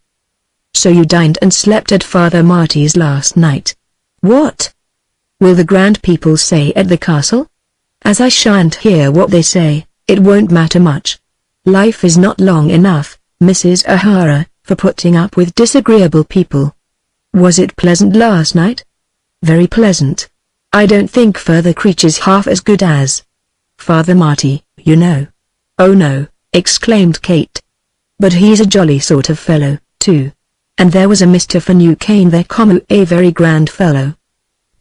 "So you dined and slept at Father Marty's last night? What will the grand people say at the castle? As I shan't hear what they say, it won't matter much. Life is not long enough, Mrs. O'Hara, for putting up with disagreeable people. Was it pleasant last night?" "Very pleasant. I don't think further creatures half as good as Father Marty, you know." "Oh no," exclaimed Kate. "But he's a jolly sort of fellow, too. And there was a Mr. Finucane there, a very grand fellow."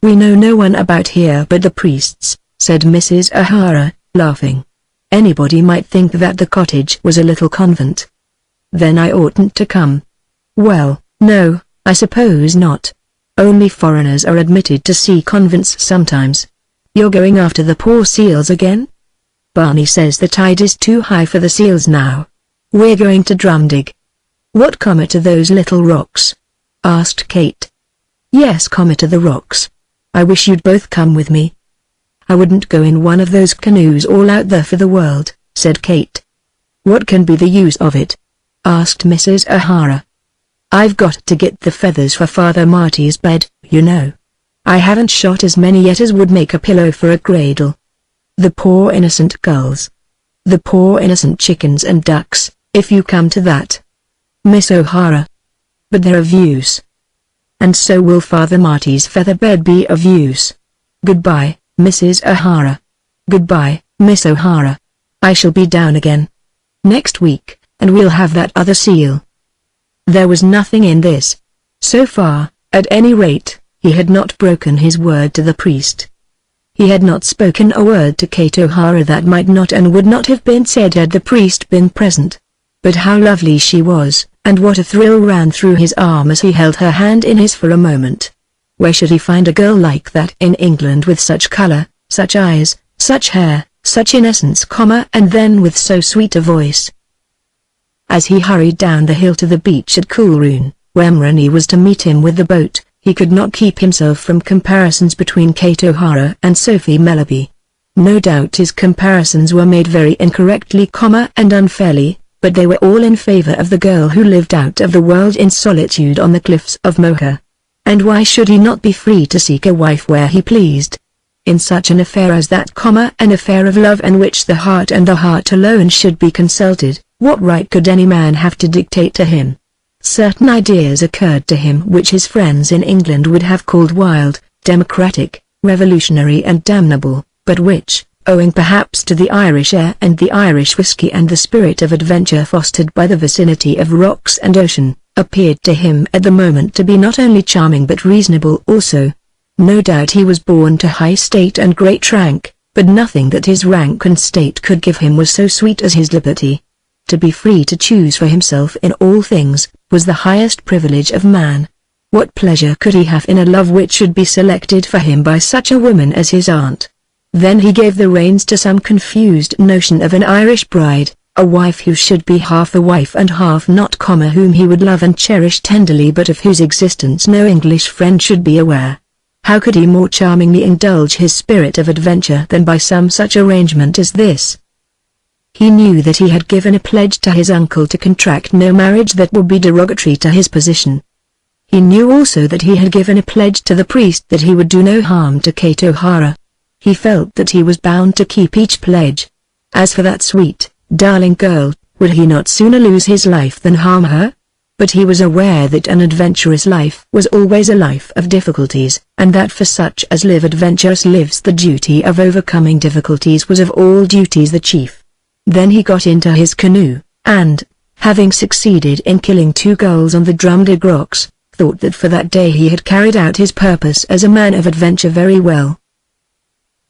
"We know no one about here but the priests," said Mrs. O'Hara, laughing. "Anybody might think that the cottage was a little convent." "Then I oughtn't to come." "Well, no, I suppose not. Only foreigners are admitted to see convents sometimes. You're going after the poor seals again? Barney says the tide is too high for the seals now. We're going to Drumdig." "What to those little rocks?" asked Kate. "Yes, to the rocks. I wish you'd both come with me." "I wouldn't go in one of those canoes all out there for the world," said Kate. "What can be the use of it?" asked Mrs. O'Hara. "I've got to get the feathers for Father Marty's bed, you know. I haven't shot as many yet as would make a pillow for a cradle. The poor innocent gulls. The poor innocent chickens and ducks, if you come to that, Miss O'Hara. But they're of use. And so will Father Marty's feather bed be of use. Goodbye, Mrs. O'Hara. Goodbye, Miss O'Hara. I shall be down again next week, and we'll have that other seal." There was nothing in this. So far, at any rate, he had not broken his word to the priest. He had not spoken a word to Kate O'Hara that might not and would not have been said had the priest been present. But how lovely she was, and what a thrill ran through his arm as he held her hand in his for a moment. Where should he find a girl like that in England, with such color, such eyes, such hair, such innocence, and then with so sweet a voice? As he hurried down the hill to the beach at Coolroon, where Maroney was to meet him with the boat, he could not keep himself from comparisons between Kate O'Hara and Sophie Mellerby. No doubt his comparisons were made very incorrectly, and unfairly, but they were all in favor of the girl who lived out of the world in solitude on the cliffs of Moher. And why should he not be free to seek a wife where he pleased? In such an affair as that, an affair of love in which the heart and the heart alone should be consulted, what right could any man have to dictate to him? Certain ideas occurred to him which his friends in England would have called wild, democratic, revolutionary and damnable, but which, owing perhaps to the Irish air and the Irish whiskey and the spirit of adventure fostered by the vicinity of rocks and ocean, appeared to him at the moment to be not only charming but reasonable also. No doubt he was born to high state and great rank, but nothing that his rank and state could give him was so sweet as his liberty. To be free to choose for himself in all things, was the highest privilege of man. What pleasure could he have in a love which should be selected for him by such a woman as his aunt? Then he gave the reins to some confused notion of an Irish bride, a wife who should be half a wife and half not, whom he would love and cherish tenderly but of whose existence no English friend should be aware. How could he more charmingly indulge his spirit of adventure than by some such arrangement as this? He knew that he had given a pledge to his uncle to contract no marriage that would be derogatory to his position. He knew also that he had given a pledge to the priest that he would do no harm to Kate O'Hara. He felt that he was bound to keep each pledge. As for that sweet, darling girl, would he not sooner lose his life than harm her? But he was aware that an adventurous life was always a life of difficulties, and that for such as live adventurous lives the duty of overcoming difficulties was of all duties the chief. Then he got into his canoe, and, having succeeded in killing 2 gulls on the Drumdig rocks, thought that for that day he had carried out his purpose as a man of adventure very well.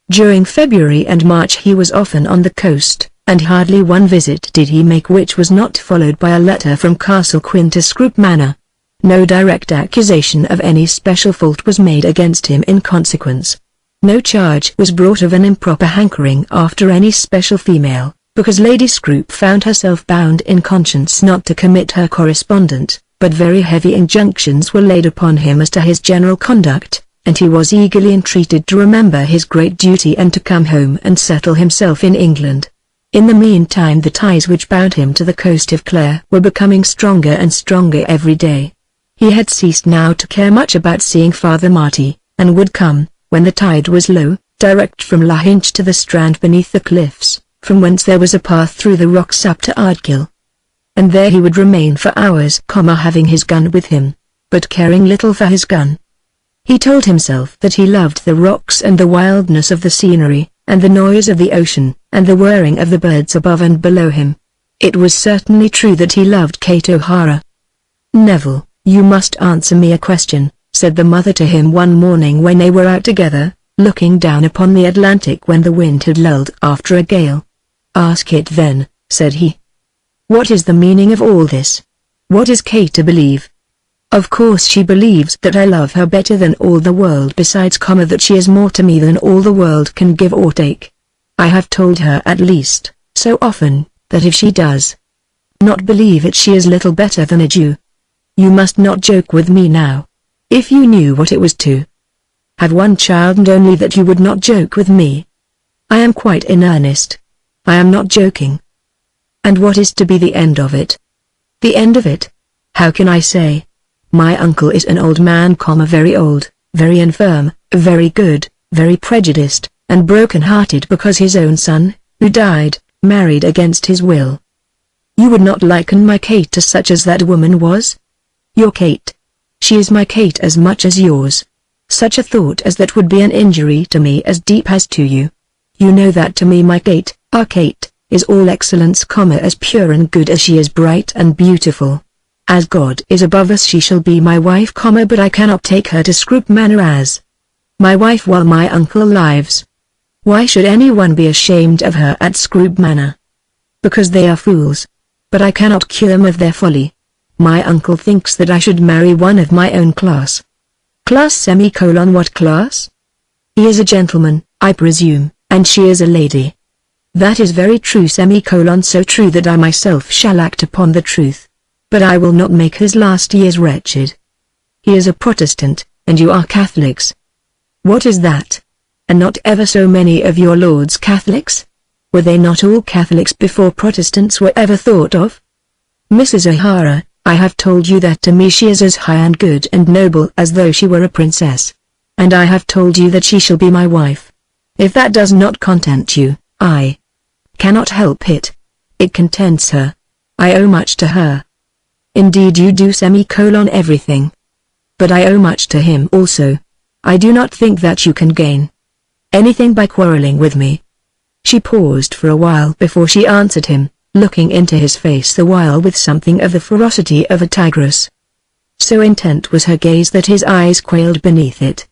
During February and March he was often on the coast, and hardly one visit did he make which was not followed by a letter from Castle Quin to Scroope Manor. No direct accusation of any special fault was made against him in consequence. No charge was brought of an improper hankering after any special female, because Lady Scroope found herself bound in conscience not to commit her correspondent, but very heavy injunctions were laid upon him as to his general conduct, and he was eagerly entreated to remember his great duty and to come home and settle himself in England. In the meantime the ties which bound him to the coast of Clare were becoming stronger and stronger every day. He had ceased now to care much about seeing Father Marty, and would come, when the tide was low, direct from Lahinch to the strand beneath the cliffs, from whence there was a path through the rocks up to Ardkill. And there he would remain for hours, having his gun with him, but caring little for his gun. He told himself that he loved the rocks and the wildness of the scenery, and the noise of the ocean, and the whirring of the birds above and below him. It was certainly true that he loved Kate O'Hara. "Neville, you must answer me a question," said the mother to him one morning when they were out together, looking down upon the Atlantic when the wind had lulled after a gale. "Ask it then," said he. "What is the meaning of all this? What is Kate to believe?" "Of course she believes that I love her better than all the world besides, that she is more to me than all the world can give or take. I have told her at least, so often, that if she does not believe it she is little better than a Jew. You must not joke with me now. If you knew what it was to have one child and only that you would not joke with me. I am quite in earnest. I am not joking. And what is to be the end of it? The end of it? How can I say? My uncle is an old man, very old, very infirm, very good, very prejudiced, and broken-hearted because his own son, who died, married against his will. You would not liken my Kate to such as that woman was? Your Kate. She is my Kate as much as yours. Such a thought as that would be an injury to me as deep as to you. You know that to me my Kate, our Kate, is all excellence, as pure and good as she is bright and beautiful. As God is above us she shall be my wife, but I cannot take her to Scroope Manor as my wife while my uncle lives. Why should anyone be ashamed of her at Scroope Manor? Because they are fools. But I cannot cure them of their folly. My uncle thinks that I should marry one of my own class. Class what class? He is a gentleman, I presume, and she is a lady. That is very true, so true that I myself shall act upon the truth. But I will not make his last years wretched. He is a Protestant, and you are Catholics. What is that? And not ever so many of your lords Catholics? Were they not all Catholics before Protestants were ever thought of? Mrs. O'Hara, I have told you that to me she is as high and good and noble as though she were a princess. And I have told you that she shall be my wife. If that does not content you, I cannot help it. It contents her. I owe much to her. Indeed you do, everything. But I owe much to him also. I do not think that you can gain anything by quarreling with me. She paused for a while before she answered him, looking into his face the while with something of the ferocity of a tigress. So intent was her gaze that his eyes quailed beneath it.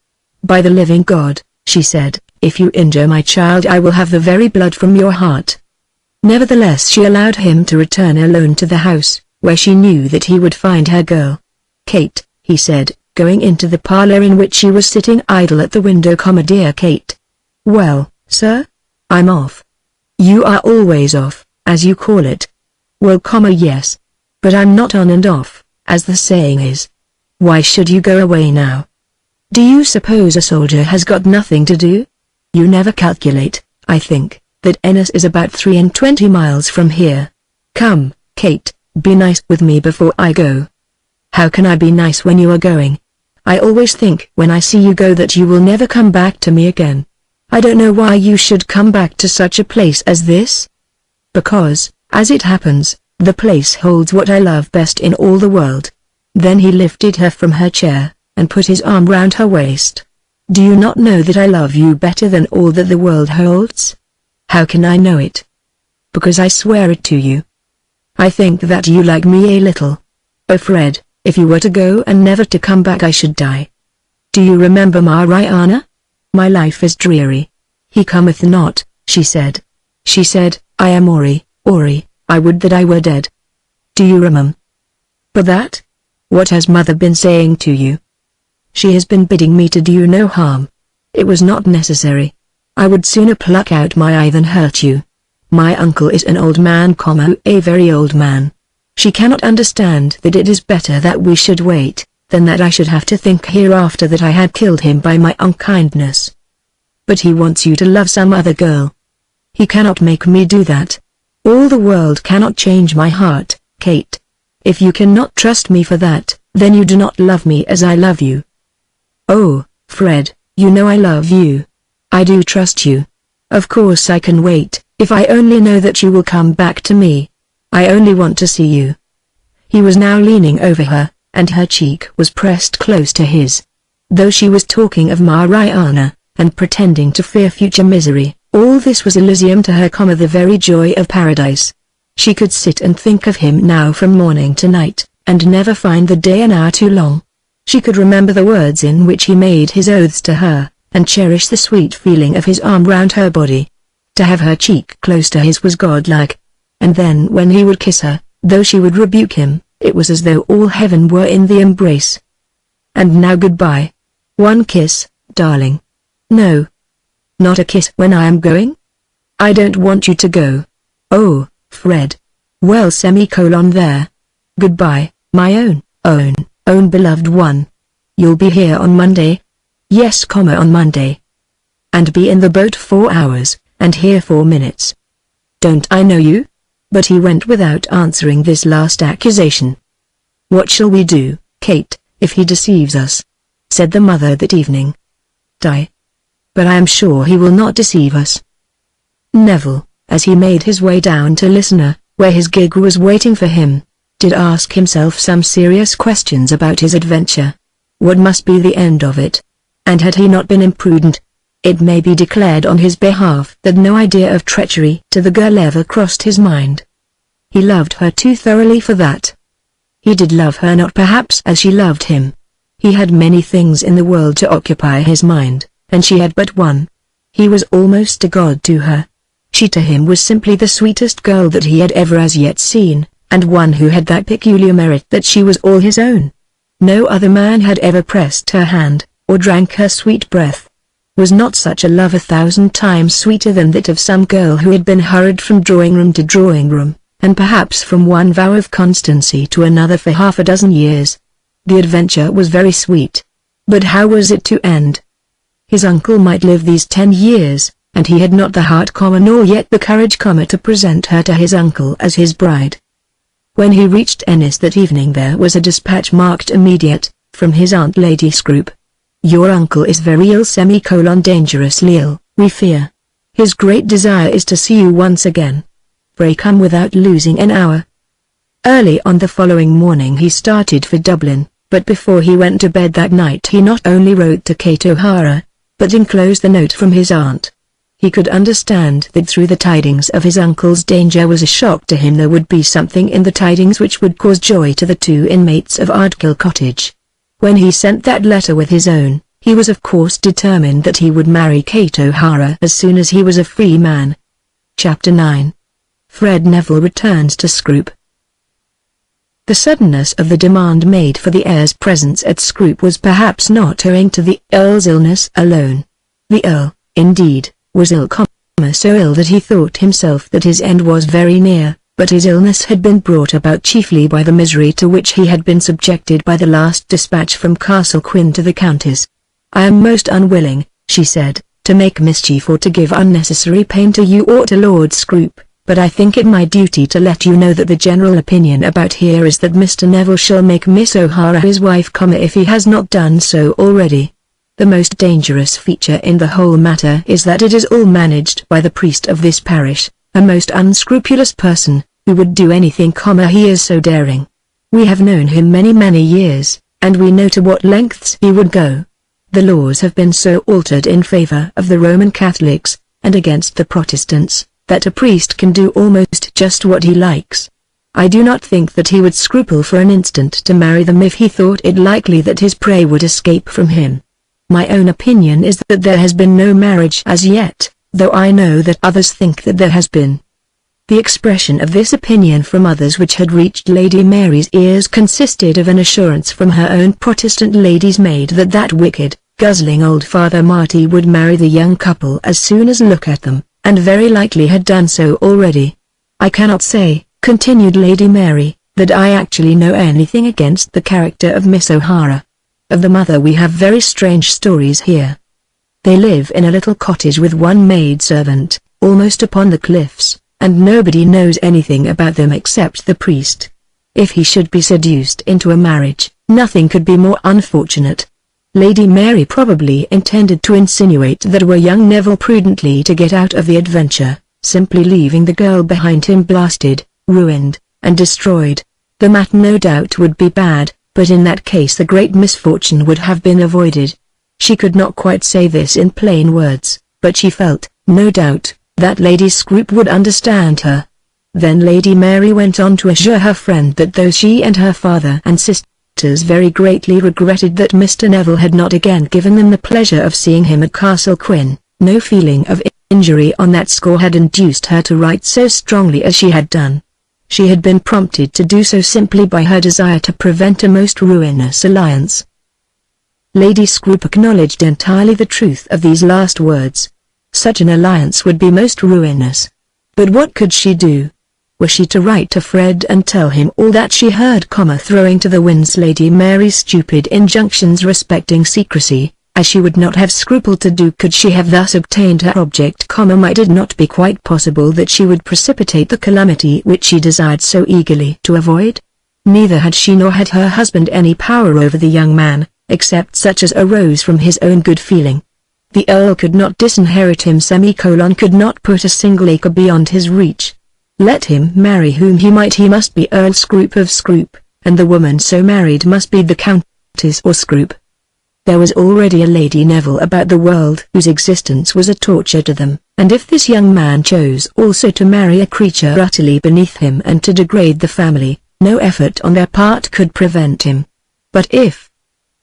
"By the living God," she said, "if you injure my child I will have the very blood from your heart." Nevertheless she allowed him to return alone to the house, where she knew that he would find her girl. "Kate," he said, going into the parlor in which she was sitting idle at the window. "Dear Kate." "Well, sir? I'm off." "You are always off, as you call it." "Well, yes. But I'm not on and off, as the saying is. Why should you go away now? Do you suppose a soldier has got nothing to do? You never calculate, I think, that Ennis is about 23 miles from here. Come, Kate, be nice with me before I go." "How can I be nice when you are going? I always think when I see you go that you will never come back to me again. I don't know why you should come back to such a place as this." "Because, as it happens, the place holds what I love best in all the world." Then he lifted her from her chair, and put his arm round her waist. "Do you not know that I love you better than all that the world holds?" "How can I know it?" "Because I swear it to you. I think that you like me a little. Oh Fred, if you were to go and never to come back I should die. Do you remember Mariana? My life is dreary. He cometh not," she said. "She said, I am Ori, I would that I were dead. Do you remember? But that? What has mother been saying to you?" "She has been bidding me to do you no harm. It was not necessary. I would sooner pluck out my eye than hurt you. My uncle is an old man, a very old man. She cannot understand that it is better that we should wait, than that I should have to think hereafter that I had killed him by my unkindness. But he wants you to love some other girl. He cannot make me do that. All the world cannot change my heart, Kate. If you cannot trust me for that, then you do not love me as I love you." "Oh, Fred, you know I love you. I do trust you. Of course I can wait, if I only know that you will come back to me. I only want to see you." He was now leaning over her, and her cheek was pressed close to his. Though she was talking of Mariana, and pretending to fear future misery, all this was Elysium to her, the very joy of paradise. She could sit and think of him now from morning to night, and never find the day an hour too long. She could remember the words in which he made his oaths to her, and cherish the sweet feeling of his arm round her body. To have her cheek close to his was godlike. And then when he would kiss her, though she would rebuke him, it was as though all heaven were in the embrace. "And now goodbye. One kiss, darling." "No. Not a kiss when I am going? I don't want you to go." "Oh, Fred. Well, there. Goodbye, my own beloved one. You'll be here on Monday?" "Yes, on Monday." "And be in the boat 4 hours, and here 4 minutes." "Don't I know you?" But he went without answering this last accusation. "What shall we do, Kate, if he deceives us?" said the mother that evening. "Die. But I am sure he will not deceive us." Neville, as he made his way down to Listener, where his gig was waiting for him, did ask himself some serious questions about his adventure. What must be the end of it? And had he not been imprudent? It may be declared on his behalf that no idea of treachery to the girl ever crossed his mind. He loved her too thoroughly for that. He did love her not perhaps as she loved him. He had many things in the world to occupy his mind, and she had but one. He was almost a god to her. She to him was simply the sweetest girl that he had ever as yet seen, and one who had that peculiar merit that she was all his own. No other man had ever pressed her hand, or drank her sweet breath. Was not such a love 1,000 times sweeter than that of some girl who had been hurried from drawing room to drawing room, and perhaps from one vow of constancy to another for 6 years? The adventure was very sweet. But how was it to end? His uncle might live these 10 years, and he had not the heart, nor yet the courage, to present her to his uncle as his bride. When he reached Ennis that evening there was a dispatch marked immediate, from his aunt Lady Scroop. "Your uncle is very ill, dangerously ill, we fear. His great desire is to see you once again. Pray come without losing an hour." Early on the following morning he started for Dublin, but before he went to bed that night he not only wrote to Kate O'Hara, but enclosed the note from his aunt. He could understand that through the tidings of his uncle's danger was a shock to him, there would be something in the tidings which would cause joy to the 2 inmates of Ardkill Cottage. When he sent that letter with his own, He was of course determined that he would marry Kate O'Hara as soon as he was a free man. Chapter 9. Fred Neville returns to Scroop. The suddenness of the demand made for the heir's presence at Scroop was perhaps not owing to the Earl's illness alone. The Earl, indeed, was ill, so ill that he thought himself that his end was very near, but his illness had been brought about chiefly by the misery to which he had been subjected by the last dispatch from Castle Quin to the Countess. "I am most unwilling," she said, "to make mischief or to give unnecessary pain to you or to Lord Scroop, but I think it my duty to let you know that the general opinion about here is that Mr. Neville shall make Miss O'Hara his wife, if he has not done so already. The most dangerous feature in the whole matter is that it is all managed by the priest of this parish, a most unscrupulous person, who would do anything, he is so daring. We have known him many years, and we know to what lengths he would go. The laws have been so altered in favor of the Roman Catholics, and against the Protestants, that a priest can do almost just what he likes. I do not think that he would scruple for an instant to marry them if he thought it likely that his prey would escape from him. My own opinion is that there has been no marriage as yet, though I know that others think that there has been." The expression of this opinion from others which had reached Lady Mary's ears consisted of an assurance from her own Protestant lady's maid that that wicked, guzzling old Father Marty would marry the young couple as soon as look at them, and very likely had done so already. "I cannot say," continued Lady Mary, "that I actually know anything against the character of Miss O'Hara. Of the mother we have very strange stories here. They live in a little cottage with one maid-servant, almost upon the cliffs, and nobody knows anything about them except the priest. If he should be seduced into a marriage, nothing could be more unfortunate." Lady Mary probably intended to insinuate that were young Neville prudently to get out of the adventure, simply leaving the girl behind him blasted, ruined, and destroyed, the matter no doubt would be bad, but in that case the great misfortune would have been avoided. She could not quite say this in plain words, but she felt, no doubt, that Lady Scroop would understand her. Then Lady Mary went on to assure her friend that though she and her father and sisters very greatly regretted that Mr. Neville had not again given them the pleasure of seeing him at Castle Quin, no feeling of injury on that score had induced her to write so strongly as she had done. She had been prompted to do so simply by her desire to prevent a most ruinous alliance. Lady Scroop acknowledged entirely the truth of these last words. Such an alliance would be most ruinous. But what could she do? Was she to write to Fred and tell him all that she heard, throwing to the winds Lady Mary's stupid injunctions respecting secrecy, as she would not have scrupled to do could she have thus obtained her object, might it not be quite possible that she would precipitate the calamity which she desired so eagerly to avoid? Neither had she nor had her husband any power over the young man, except such as arose from his own good feeling. The Earl could not disinherit him, could not put a single acre beyond his reach. Let him marry whom he might, he must be Earl Scroop of Scroop, and the woman so married must be the Countess or Scroop. There was already a Lady Neville about the world whose existence was a torture to them, and if this young man chose also to marry a creature utterly beneath him and to degrade the family, no effort on their part could prevent him. But if,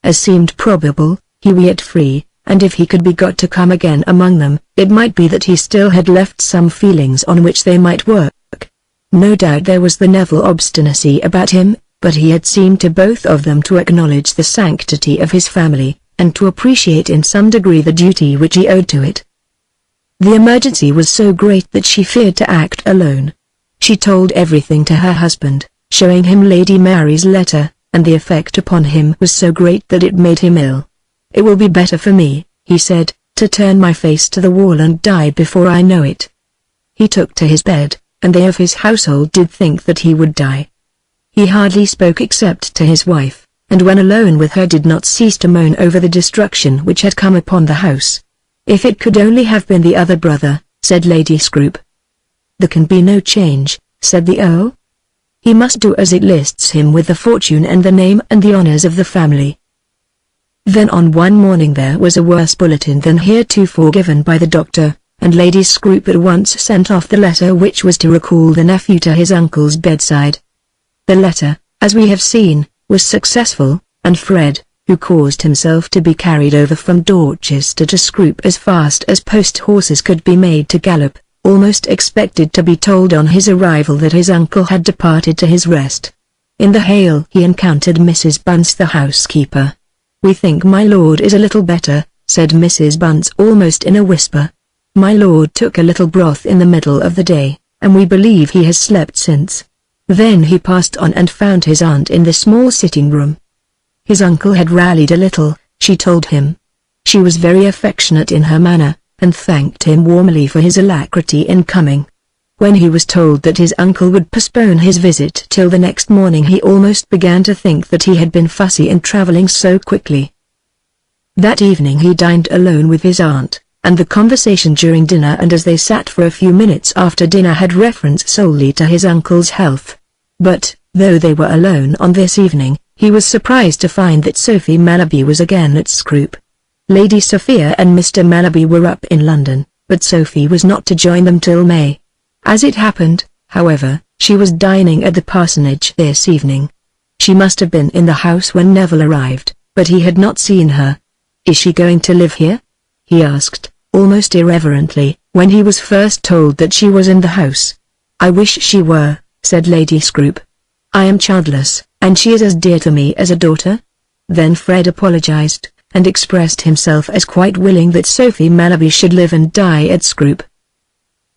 as seemed probable, he were yet free, and if he could be got to come again among them, it might be that he still had left some feelings on which they might work. No doubt there was the Neville obstinacy about him, but he had seemed to both of them to acknowledge the sanctity of his family, and to appreciate in some degree the duty which he owed to it. The emergency was so great that she feared to act alone. She told everything to her husband, showing him Lady Mary's letter, and the effect upon him was so great that it made him ill. "It will be better for me," he said, "to turn my face to the wall and die before I know it." He took to his bed, and they of his household did think that he would die. He hardly spoke except to his wife, and when alone with her did not cease to moan over the destruction which had come upon the house. "If it could only have been the other brother," said Lady Scroop. "There can be no change," said the Earl. "He must do as it lists him with the fortune and the name and the honors of the family." Then on one morning there was a worse bulletin than heretofore given by the doctor, and Lady Scroop at once sent off the letter which was to recall the nephew to his uncle's bedside. The letter, as we have seen, was successful, and Fred, who caused himself to be carried over from Dorchester to Scroop as fast as post horses could be made to gallop, almost expected to be told on his arrival that his uncle had departed to his rest. In the Hale he encountered Mrs. Bunce the housekeeper. "We think my lord is a little better," said Mrs. Bunce almost in a whisper. "My lord took a little broth in the middle of the day, and we believe he has slept since." Then he passed on and found his aunt in the small sitting room. His uncle had rallied a little, she told him. She was very affectionate in her manner, and thanked him warmly for his alacrity in coming. When he was told that his uncle would postpone his visit till the next morning, he almost began to think that he had been fussy in travelling so quickly. That evening he dined alone with his aunt, and the conversation during dinner and as they sat for a few minutes after dinner had reference solely to his uncle's health. But, though they were alone on this evening, he was surprised to find that Sophie Malaby was again at Scroop. Lady Sophia and Mr. Malaby were up in London, but Sophie was not to join them till May. As it happened, however, she was dining at the parsonage this evening. She must have been in the house when Neville arrived, but he had not seen her. "Is she going to live here?" he asked, almost irreverently, when he was first told that she was in the house. "I wish she were," said Lady Scroop. "I am childless, and she is as dear to me as a daughter." Then Fred apologized, and expressed himself as quite willing that Sophie Malaby should live and die at Scroop.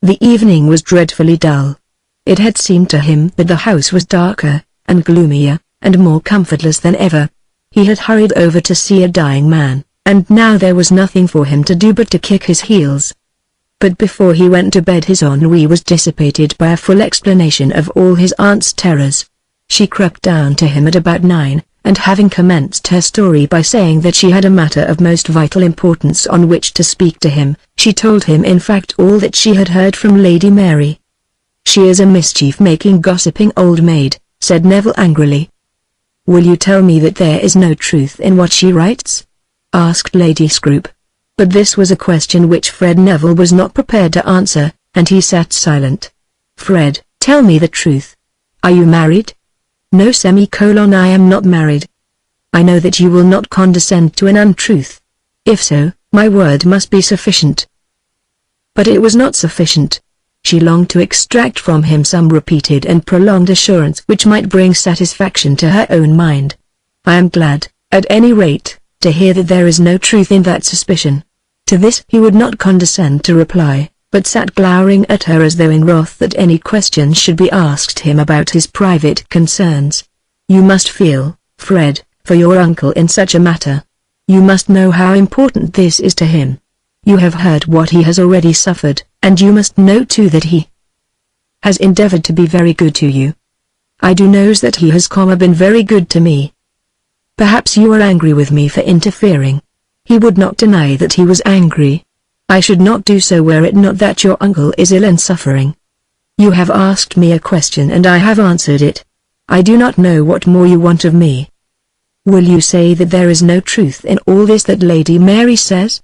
The evening was dreadfully dull. It had seemed to him that the house was darker, and gloomier, and more comfortless than ever. He had hurried over to see a dying man, and now there was nothing for him to do but to kick his heels. But before he went to bed his ennui was dissipated by a full explanation of all his aunt's terrors. She crept down to him at about 9, and having commenced her story by saying that she had a matter of most vital importance on which to speak to him, she told him in fact all that she had heard from Lady Mary. "She is a mischief-making gossiping old maid," said Neville angrily. "Will you tell me that there is no truth in what she writes?" asked Lady Scroop. But this was a question which Fred Neville was not prepared to answer, and he sat silent. "Fred, tell me the truth. Are you married?" "No, I am not married." "I know that you will not condescend to an untruth. If so, my word must be sufficient." But it was not sufficient. She longed to extract from him some repeated and prolonged assurance which might bring satisfaction to her own mind. "I am glad, at any rate, to hear that there is no truth in that suspicion." To this he would not condescend to reply, but sat glowering at her as though in wrath that any question should be asked him about his private concerns. "You must feel, Fred, for your uncle in such a matter. You must know how important this is to him. You have heard what he has already suffered, and you must know too that he has endeavored to be very good to you. I do know that he has been very good to me. Perhaps you are angry with me for interfering." He would not deny that he was angry. "I should not do so were it not that your uncle is ill and suffering. You have asked me a question and I have answered it. I do not know what more you want of me. Will you say that there is no truth in all this that Lady Mary says?"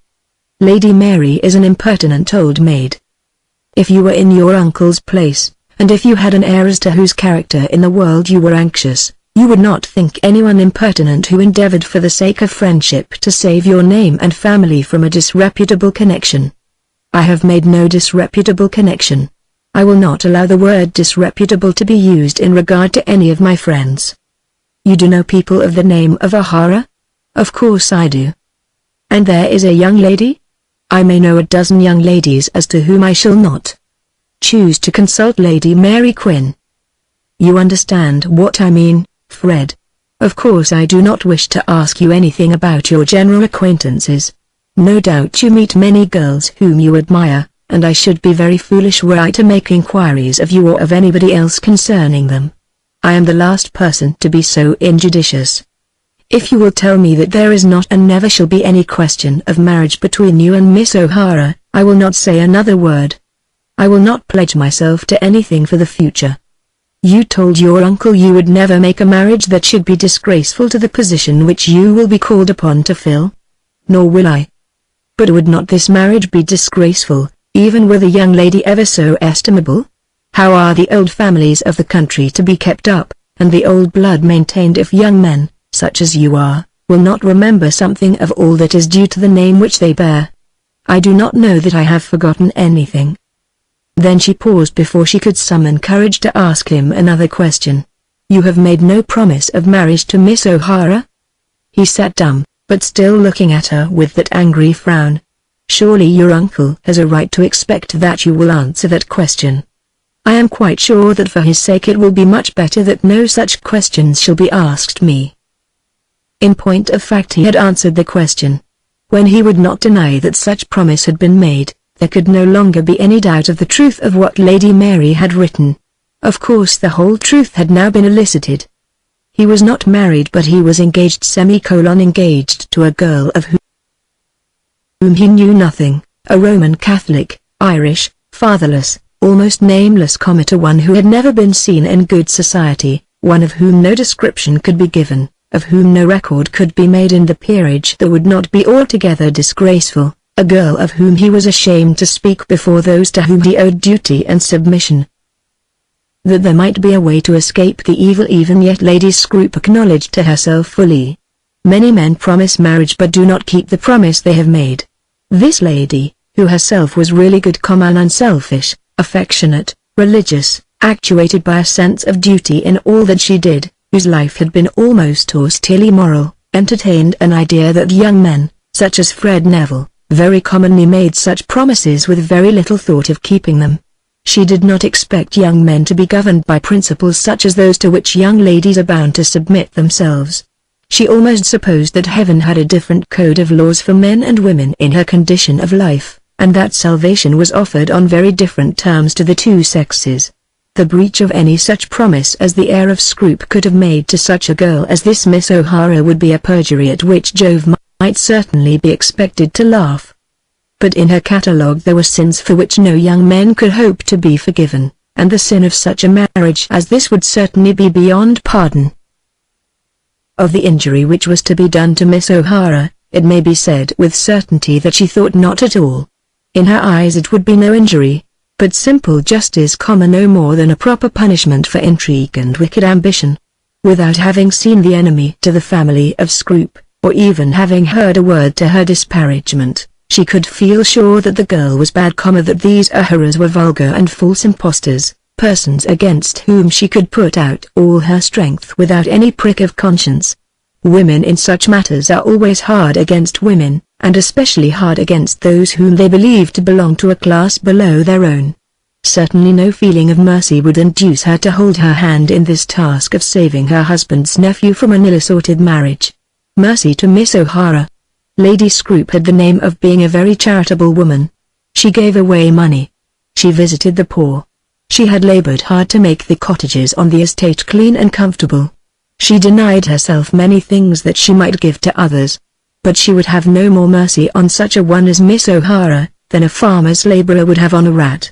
"Lady Mary is an impertinent old maid. If you were in your uncle's place, and if you had an heir as to whose character in the world you were anxious, you would not think anyone impertinent who endeavored for the sake of friendship to save your name and family from a disreputable connection." "I have made no disreputable connection. I will not allow the word disreputable to be used in regard to any of my friends." "You do know people of the name of O'Hara?" "Of course I do." "And there is a young lady?" "I may know a dozen young ladies as to whom I shall not choose to consult Lady Mary Quinn. You understand what I mean, Fred. Of course I do not wish to ask you anything about your general acquaintances. No doubt you meet many girls whom you admire, and I should be very foolish were I to make inquiries of you or of anybody else concerning them. I am the last person to be so injudicious. If you will tell me that there is not and never shall be any question of marriage between you and Miss O'Hara, I will not say another word. I will not pledge myself to anything for the future. You told your uncle you would never make a marriage that should be disgraceful to the position which you will be called upon to fill. Nor will I. But would not this marriage be disgraceful, even were the young lady ever so estimable? How are the old families of the country to be kept up, and the old blood maintained if young men, such as you are, will not remember something of all that is due to the name which they bear. I do not know that I have forgotten anything." Then she paused before she could summon courage to ask him another question. "You have made no promise of marriage to Miss O'Hara?" He sat dumb, but still looking at her with that angry frown. "Surely your uncle has a right to expect that you will answer that question. I am quite sure that for his sake it will be much better that no such questions shall be asked me." In point of fact he had answered the question. When he would not deny that such promise had been made, there could no longer be any doubt of the truth of what Lady Mary had written. Of course the whole truth had now been elicited. He was not married but he was engaged engaged to a girl of whom he knew nothing, a Roman Catholic, Irish, fatherless, almost nameless to one who had never been seen in good society, one of whom no description could be given, of whom no record could be made in the peerage that would not be altogether disgraceful, a girl of whom he was ashamed to speak before those to whom he owed duty and submission. That there might be a way to escape the evil even yet Lady Scroope acknowledged to herself fully. Many men promise marriage but do not keep the promise they have made. This lady, who herself was really good and unselfish, affectionate, religious, actuated by a sense of duty in all that she did, whose life had been almost austerely moral, entertained an idea that young men, such as Fred Neville, very commonly made such promises with very little thought of keeping them. She did not expect young men to be governed by principles such as those to which young ladies are bound to submit themselves. She almost supposed that heaven had a different code of laws for men and women in her condition of life, and that salvation was offered on very different terms to the two sexes. The breach of any such promise as the heir of Scroope could have made to such a girl as this Miss O'Hara would be a perjury at which Jove might certainly be expected to laugh. But in her catalogue there were sins for which no young men could hope to be forgiven, and the sin of such a marriage as this would certainly be beyond pardon. Of the injury which was to be done to Miss O'Hara, it may be said with certainty that she thought not at all. In her eyes it would be no injury, but simple justice, no more than a proper punishment for intrigue and wicked ambition. Without having seen the enemy to the family of Scroope, or even having heard a word to her disparagement, she could feel sure that the girl was bad, that these O'Haras were vulgar and false impostors, persons against whom she could put out all her strength without any prick of conscience. Women in such matters are always hard against women, and especially hard against those whom they believe to belong to a class below their own. Certainly no feeling of mercy would induce her to hold her hand in this task of saving her husband's nephew from an ill-assorted marriage. Mercy to Miss O'Hara. Lady Scroope had the name of being a very charitable woman. She gave away money. She visited the poor. She had labored hard to make the cottages on the estate clean and comfortable. She denied herself many things that she might give to others. But she would have no more mercy on such a one as Miss O'Hara, than a farmer's labourer would have on a rat.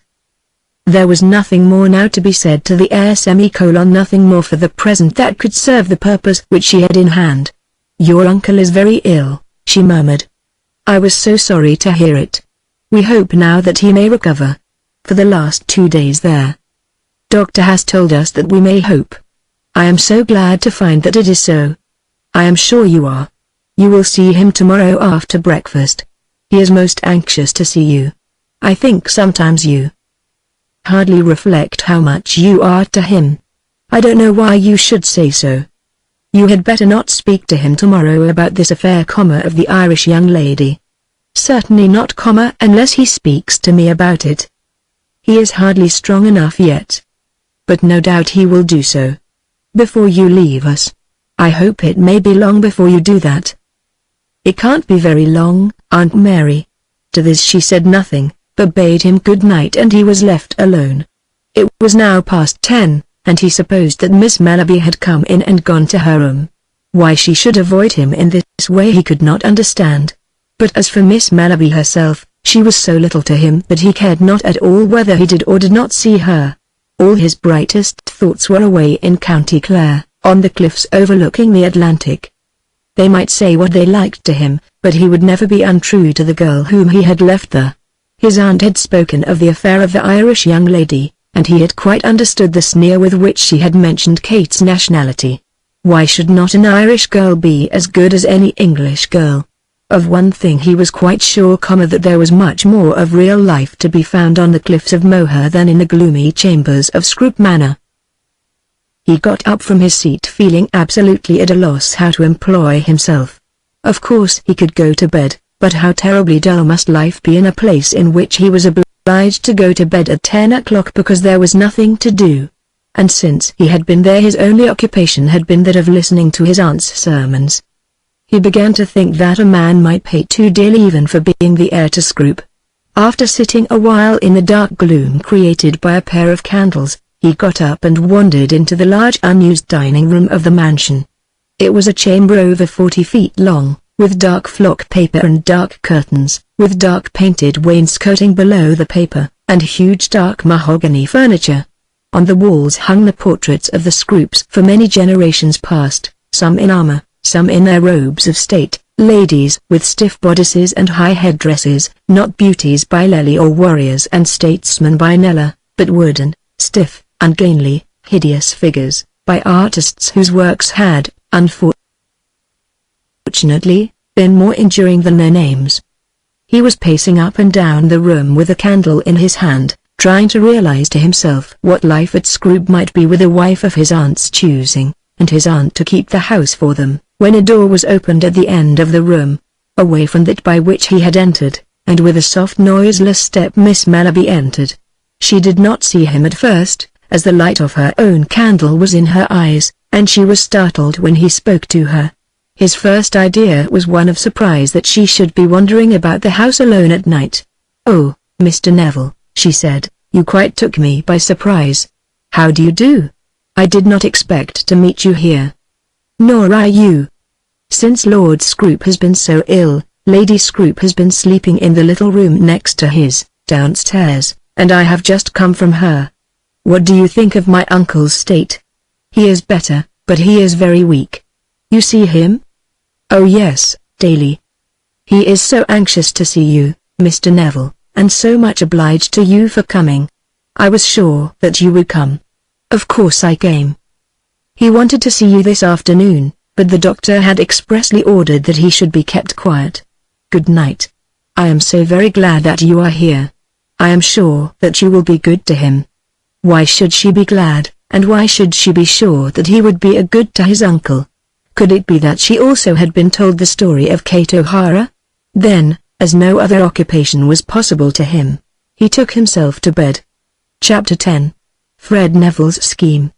There was nothing more now to be said to the heir, nothing more for the present that could serve the purpose which she had in hand. "Your uncle is very ill," she murmured. "I was so sorry to hear it. We hope now that he may recover. For the last 2 days there. Doctor has told us that we may hope. I am so glad to find that it is so. I am sure you are. You will see him tomorrow after breakfast. He is most anxious to see you. I think sometimes you hardly reflect how much you are to him. I don't know why you should say so. You had better not speak to him tomorrow about this affair, of the Irish young lady. Certainly not, unless he speaks to me about it. He is hardly strong enough yet. But no doubt he will do so. Before you leave us. I hope it may be long before you do that." "It can't be very long, Aunt Mary." To this she said nothing, but bade him good night, and he was left alone. It was now past 10, and he supposed that Miss Melleby had come in and gone to her room. Why she should avoid him in this way he could not understand. But as for Miss Melleby herself, she was so little to him that he cared not at all whether he did or did not see her. All his brightest thoughts were away in County Clare, on the cliffs overlooking the Atlantic. They might say what they liked to him, but he would never be untrue to the girl whom he had left there. His aunt had spoken of the affair of the Irish young lady, and he had quite understood the sneer with which she had mentioned Kate's nationality. Why should not an Irish girl be as good as any English girl? Of one thing he was quite sure, that there was much more of real life to be found on the cliffs of Moher than in the gloomy chambers of Scroop Manor. He got up from his seat feeling absolutely at a loss how to employ himself. Of course he could go to bed, but how terribly dull must life be in a place in which he was obliged to go to bed at 10 o'clock because there was nothing to do. And since he had been there his only occupation had been that of listening to his aunt's sermons. He began to think that a man might pay too dearly even for being the heir to Scroop. After sitting a while in the dark gloom created by a pair of candles, he got up and wandered into the large unused dining room of the mansion. It was a chamber over 40 feet long, with dark flock paper and dark curtains, with dark painted wainscoting below the paper, and huge dark mahogany furniture. On the walls hung the portraits of the Scroops for many generations past, some in armor, some in their robes of state, ladies with stiff bodices and high headdresses, not beauties by Lely or warriors and statesmen by Kneller, but wooden, stiff, ungainly, hideous figures, by artists whose works had, unfortunately, been more enduring than their names. He was pacing up and down the room with a candle in his hand, trying to realize to himself what life at Scroop might be with a wife of his aunt's choosing, and his aunt to keep the house for them, when a door was opened at the end of the room, away from that by which he had entered, and with a soft noiseless step Miss Mellerby entered. She did not see him at first, as the light of her own candle was in her eyes, and she was startled when he spoke to her. His first idea was one of surprise that she should be wandering about the house alone at night. "Oh, Mr. Neville," she said, "you quite took me by surprise. How do you do? I did not expect to meet you here." "Nor I you. Since Lord Scroop has been so ill, Lady Scroop has been sleeping in the little room next to his, downstairs, and I have just come from her. What do you think of my uncle's state? He is better, but he is very weak. You see him?" "Oh yes, daily. He is so anxious to see you, Mr. Neville, and so much obliged to you for coming. I was sure that you would come. Of course I came. He wanted to see you this afternoon, but the doctor had expressly ordered that he should be kept quiet. Good night. I am so very glad that you are here. I am sure that you will be good to him." Why should she be glad, and why should she be sure that he would be a good to his uncle? Could it be that she also had been told the story of Kate O'Hara? Then, as no other occupation was possible to him, he took himself to bed. Chapter 10. Fred Neville's Scheme.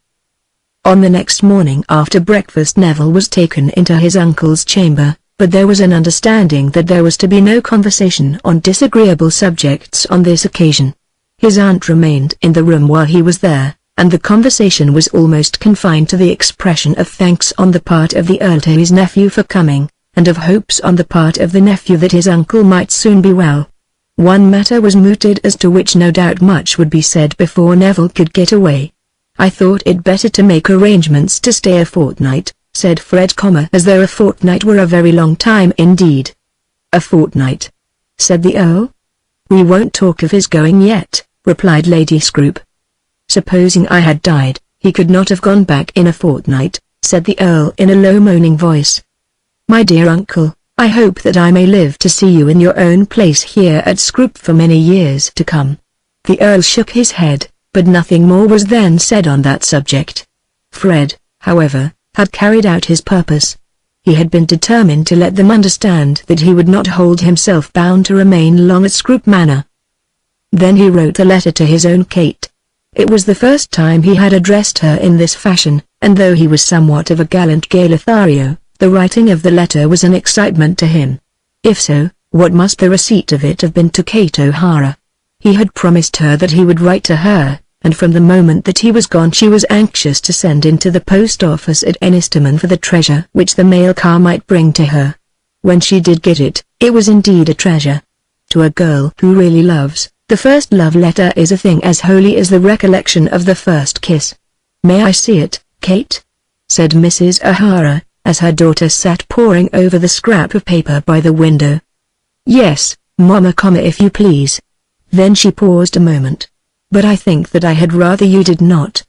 On the next morning after breakfast Neville was taken into his uncle's chamber, but there was an understanding that there was to be no conversation on disagreeable subjects on this occasion. His aunt remained in the room while he was there, and the conversation was almost confined to the expression of thanks on the part of the Earl to his nephew for coming, and of hopes on the part of the nephew that his uncle might soon be well. One matter was mooted as to which no doubt much would be said before Neville could get away. "I thought it better to make arrangements to stay a fortnight," said Fred, as though a fortnight were a very long time indeed. "A fortnight?" said the Earl. "We won't talk of his going yet," replied Lady Scroop. "Supposing I had died, he could not have gone back in a fortnight," said the Earl in a low moaning voice. "My dear uncle, I hope that I may live to see you in your own place here at Scroop for many years to come." The Earl shook his head, but nothing more was then said on that subject. Fred, however, had carried out his purpose. He had been determined to let them understand that he would not hold himself bound to remain long at Scroop Manor. Then he wrote a letter to his own Kate. It was the first time he had addressed her in this fashion, and though he was somewhat of a gallant gay Lothario, the writing of the letter was an excitement to him. If so, what must the receipt of it have been to Kate O'Hara? He had promised her that he would write to her, and from the moment that he was gone she was anxious to send into the post office at Ennistimon for the treasure which the mail car might bring to her. When she did get it, it was indeed a treasure. To a girl who really loves, the first love letter is a thing as holy as the recollection of the first kiss. "May I see it, Kate?" said Mrs. O'Hara, as her daughter sat poring over the scrap of paper by the window. "Yes, Mamma, if you please." Then she paused a moment. "But I think that I had rather you did not."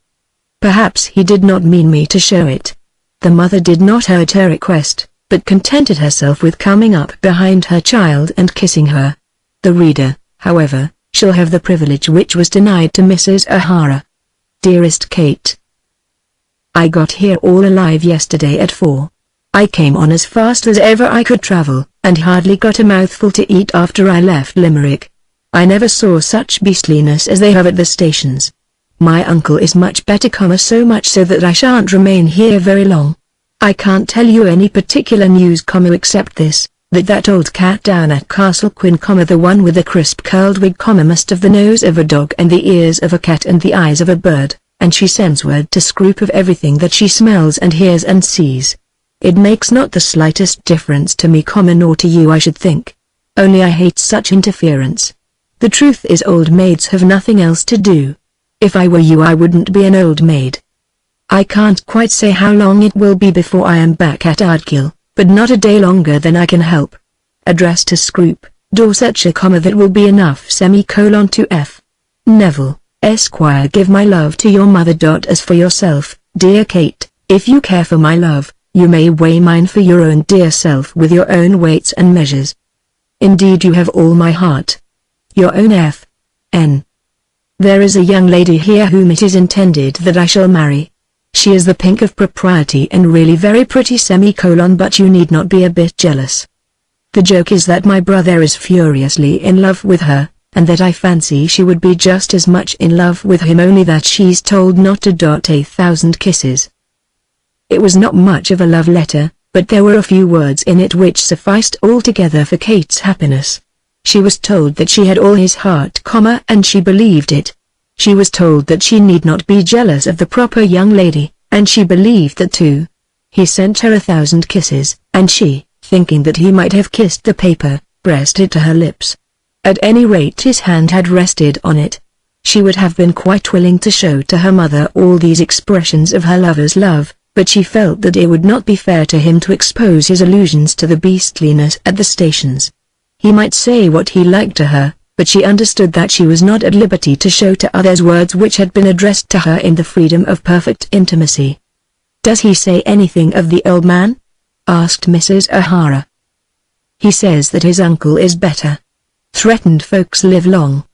"Perhaps he did not mean me to show it. The mother did not heed her request, but contented herself with coming up behind her child and kissing her. The reader, however, shall have the privilege which was denied to Mrs. O'Hara. Dearest Kate, I got here all alive yesterday at 4. I came on as fast as ever I could travel, and hardly got a mouthful to eat after I left Limerick. I never saw such beastliness as they have at the stations. My uncle is much better, so much so that I shan't remain here very long. I can't tell you any particular news, except this, that old cat down at Castle Quin, the one with the crisp curled wig, must have the nose of a dog and the ears of a cat and the eyes of a bird, and she sends word to Scroop of everything that she smells and hears and sees. It makes not the slightest difference to me, nor to you, I should think. Only I hate such interference. The truth is, old maids have nothing else to do. If I were you, I wouldn't be an old maid. I can't quite say how long it will be before I am back at Ardkill, but not a day longer than I can help. Addressed to Scroop, Dorsetshire, that will be enough. To F. Neville, Esquire. Give my love to your mother. As for yourself, dear Kate, if you care for my love, you may weigh mine for your own dear self with your own weights and measures. Indeed you have all my heart. Your own F. N. There is a young lady here whom it is intended that I shall marry. She is the pink of propriety and really very pretty. But you need not be a bit jealous. The joke is that my brother is furiously in love with her, and that I fancy she would be just as much in love with him, only that she's told not to. 1,000 kisses. It was not much of a love letter, but there were a few words in it which sufficed altogether for Kate's happiness. She was told that she had all his heart, and she believed it. She was told that she need not be jealous of the proper young lady, and she believed that too. He sent her 1,000 kisses, and she, thinking that he might have kissed the paper, pressed it to her lips. At any rate his hand had rested on it. She would have been quite willing to show to her mother all these expressions of her lover's love, but she felt that it would not be fair to him to expose his allusions to the beastliness at the stations. He might say what he liked to her, but she understood that she was not at liberty to show to others words which had been addressed to her in the freedom of perfect intimacy. "Does he say anything of the old man?" asked Mrs. O'Hara. "He says that his uncle is better. Threatened folks live long."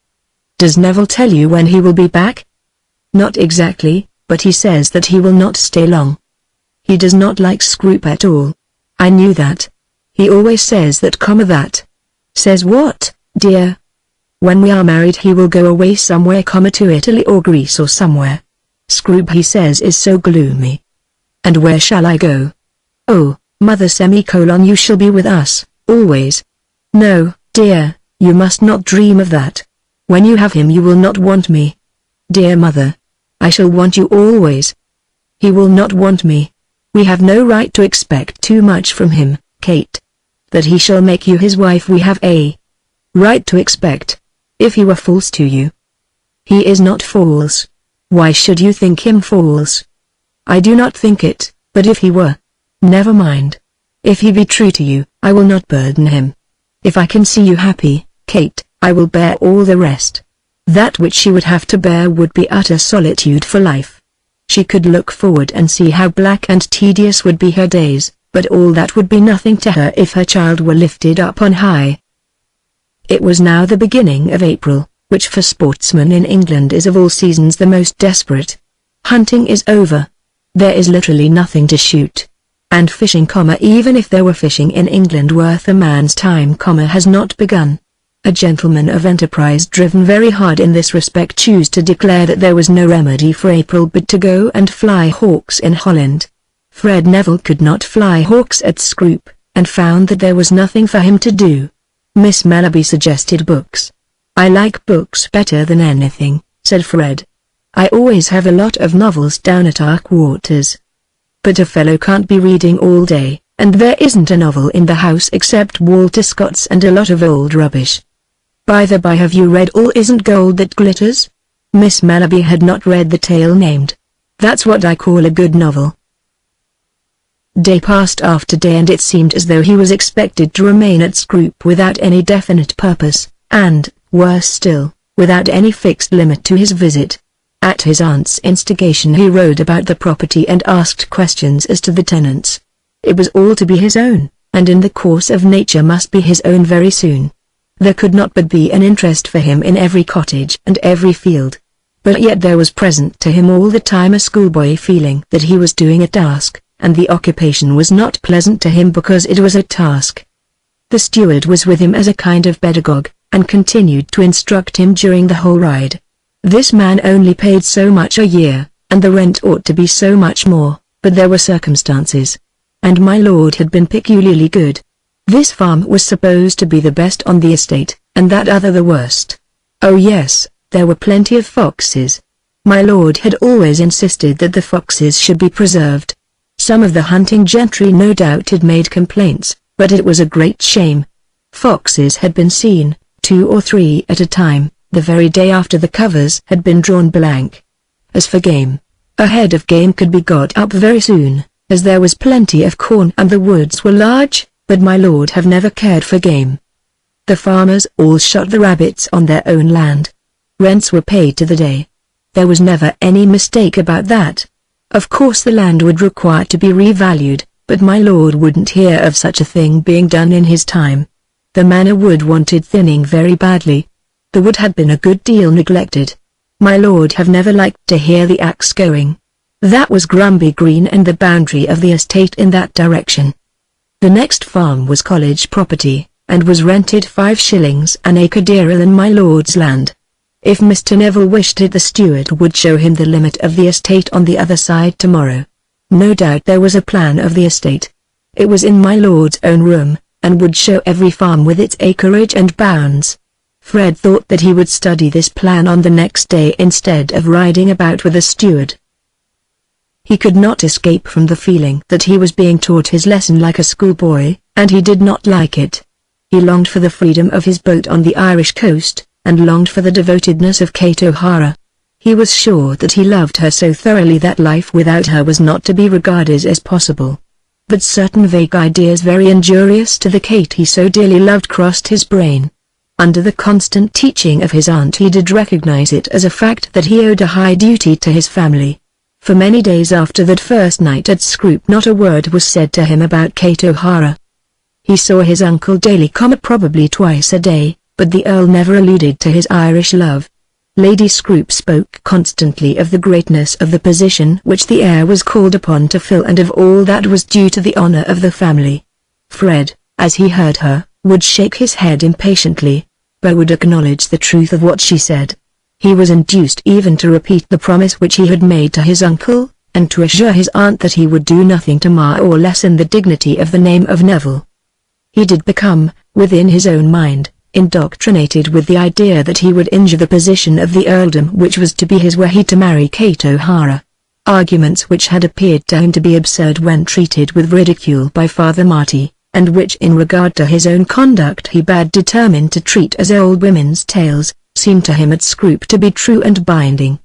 "Does Neville tell you when he will be back?" "Not exactly, but he says that he will not stay long. He does not like Scroop at all." "I knew that. He always says that, that." "Says what, dear?" "When we are married he will go away somewhere, to Italy or Greece or somewhere. Scroop, he says, is so gloomy." "And where shall I go?" "Oh, mother, you shall be with us, always." "No, dear, you must not dream of that. When you have him you will not want me." "Dear mother, I shall want you always." "He will not want me. We have no right to expect too much from him, Kate. That he shall make you his wife we have a right to expect. If he were false to you." "He is not false. Why should you think him false?" "I do not think it, but if he were, never mind. If he be true to you, I will not burden him. If I can see you happy, Kate, I will bear all the rest. That which she would have to bear would be utter solitude for life. She could look forward and see how black and tedious would be her days, but all that would be nothing to her if her child were lifted up on high." It was now the beginning of April, which for sportsmen in England is of all seasons the most desperate. Hunting is over. There is literally nothing to shoot. And fishing, even if there were fishing in England worth a man's time, has not begun. A gentleman of enterprise, driven very hard in this respect, chose to declare that there was no remedy for April but to go and fly hawks in Holland. Fred Neville could not fly hawks at Scroop, and found that there was nothing for him to do. Miss Mellerby suggested books. "I like books better than anything," said Fred. "I always have a lot of novels down at our quarters. But a fellow can't be reading all day, and there isn't a novel in the house except Walter Scott's and a lot of old rubbish. By the by, have you read All Isn't Gold That Glitters?" Miss Mellerby had not read the tale named. "That's what I call a good novel." Day passed after day, and it seemed as though he was expected to remain at Scroop without any definite purpose, and, worse still, without any fixed limit to his visit. At his aunt's instigation he wrote about the property and asked questions as to the tenants. It was all to be his own, and in the course of nature must be his own very soon. There could not but be an interest for him in every cottage and every field. But yet there was present to him all the time a schoolboy feeling that he was doing a task, and the occupation was not pleasant to him because it was a task. The steward was with him as a kind of pedagogue, and continued to instruct him during the whole ride. This man only paid so much a year, and the rent ought to be so much more, but there were circumstances. And my lord had been peculiarly good. This farm was supposed to be the best on the estate, and that other the worst. Oh yes, there were plenty of foxes. My lord had always insisted that the foxes should be preserved. Some of the hunting gentry no doubt had made complaints, but it was a great shame. Foxes had been seen, 2 or 3 at a time, the very day after the covers had been drawn blank. As for game, a head of game could be got up very soon, as there was plenty of corn and the woods were large, but my lord have never cared for game. The farmers all shot the rabbits on their own land. Rents were paid to the day. There was never any mistake about that. Of course the land would require to be revalued, but my lord wouldn't hear of such a thing being done in his time. The manor wood wanted thinning very badly. The wood had been a good deal neglected. My lord have never liked to hear the axe going. That was Grumby Green and the boundary of the estate in that direction. The next farm was college property, and was rented 5 shillings an acre dearer than my lord's land. If Mr. Neville wished it the steward would show him the limit of the estate on the other side tomorrow. No doubt there was a plan of the estate. It was in my lord's own room, and would show every farm with its acreage and bounds. Fred thought that he would study this plan on the next day instead of riding about with a steward. He could not escape from the feeling that he was being taught his lesson like a schoolboy, and he did not like it. He longed for the freedom of his boat on the Irish coast, and longed for the devotedness of Kate O'Hara. He was sure that he loved her so thoroughly that life without her was not to be regarded as possible. But certain vague ideas very injurious to the Kate he so dearly loved crossed his brain. Under the constant teaching of his aunt he did recognize it as a fact that he owed a high duty to his family. For many days after that first night at Scroop not a word was said to him about Kate O'Hara. He saw his uncle daily, probably twice a day, but the Earl never alluded to his Irish love. Lady Scroop spoke constantly of the greatness of the position which the heir was called upon to fill and of all that was due to the honor of the family. Fred, as he heard her, would shake his head impatiently, but would acknowledge the truth of what she said. He was induced even to repeat the promise which he had made to his uncle, and to assure his aunt that he would do nothing to mar or lessen the dignity of the name of Neville. He did become, within his own mind, indoctrinated with the idea that he would injure the position of the earldom which was to be his were he to marry Kate O'Hara. Arguments which had appeared to him to be absurd when treated with ridicule by Father Marty, and which in regard to his own conduct he bade determined to treat as old women's tales, seemed to him at Scroop to be true and binding.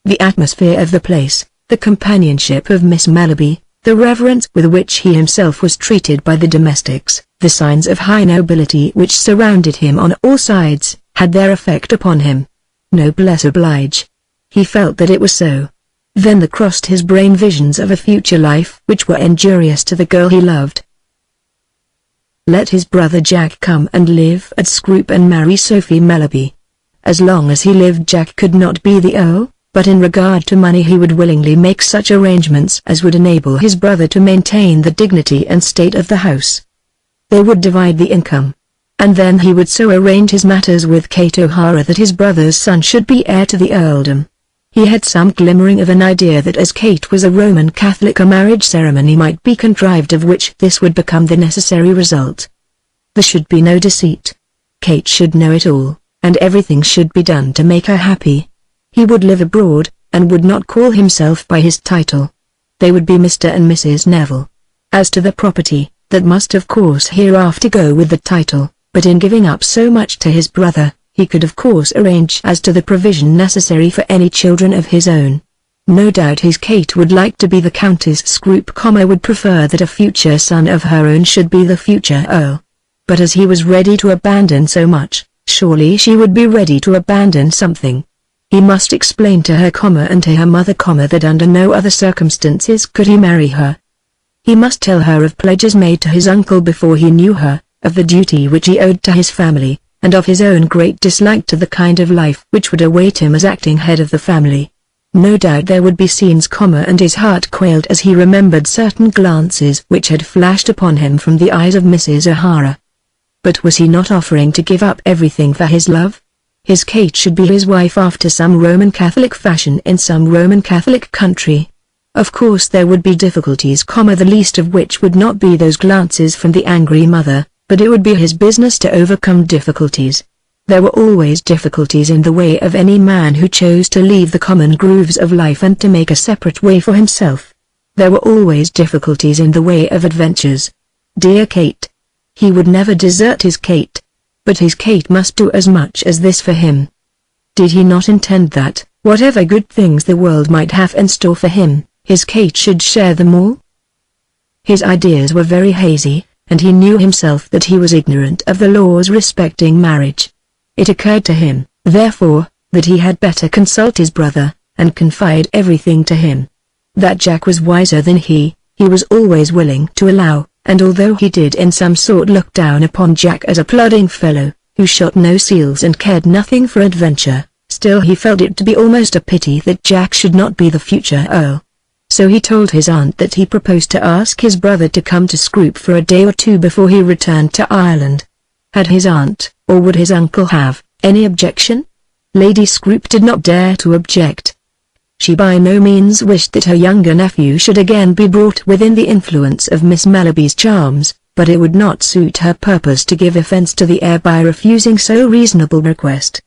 The atmosphere of the place, the companionship of Miss Mellerby, the reverence with which he himself was treated by the domestics, the signs of high nobility which surrounded him on all sides, had their effect upon him. Noblesse oblige. He felt that it was so. Then there crossed his brain visions of a future life which were injurious to the girl he loved. Let his brother Jack come and live at Scroop and marry Sophie Mellerby. As long as he lived Jack could not be the Earl, but in regard to money he would willingly make such arrangements as would enable his brother to maintain the dignity and state of the house. They would divide the income. And then he would so arrange his matters with Kate O'Hara that his brother's son should be heir to the earldom. He had some glimmering of an idea that as Kate was a Roman Catholic a marriage ceremony might be contrived of which this would become the necessary result. There should be no deceit. Kate should know it all, and everything should be done to make her happy. He would live abroad, and would not call himself by his title. They would be Mr. and Mrs. Neville. As to the property, that must of course hereafter go with the title, but in giving up so much to his brother, he could of course arrange as to the provision necessary for any children of his own. No doubt his Kate would like to be the Countess Scroop, would prefer that a future son of her own should be the future Earl. But as he was ready to abandon so much, surely she would be ready to abandon something. He must explain to her, and to her mother, that under no other circumstances could he marry her. He must tell her of pledges made to his uncle before he knew her, of the duty which he owed to his family, and of his own great dislike to the kind of life which would await him as acting head of the family. No doubt there would be scenes, and his heart quailed as he remembered certain glances which had flashed upon him from the eyes of Mrs. O'Hara. But was he not offering to give up everything for his love? His Kate should be his wife after some Roman Catholic fashion in some Roman Catholic country. Of course there would be difficulties, the least of which would not be those glances from the angry mother, but it would be his business to overcome difficulties. There were always difficulties in the way of any man who chose to leave the common grooves of life and to make a separate way for himself. There were always difficulties in the way of adventures. Dear Kate. He would never desert his Kate. But his Kate must do as much as this for him. Did he not intend that, whatever good things the world might have in store for him, his Kate should share them all? His ideas were very hazy, and he knew himself that he was ignorant of the laws respecting marriage. It occurred to him, therefore, that he had better consult his brother, and confide everything to him. That Jack was wiser than he was always willing to allow, and although he did in some sort look down upon Jack as a plodding fellow, who shot no seals and cared nothing for adventure, still he felt it to be almost a pity that Jack should not be the future Earl. So he told his aunt that he proposed to ask his brother to come to Scroop for a day or two before he returned to Ireland. Had his aunt, or would his uncle have, any objection? Lady Scroop did not dare to object. She by no means wished that her younger nephew should again be brought within the influence of Miss Mellerby's charms, but it would not suit her purpose to give offence to the heir by refusing so reasonable request.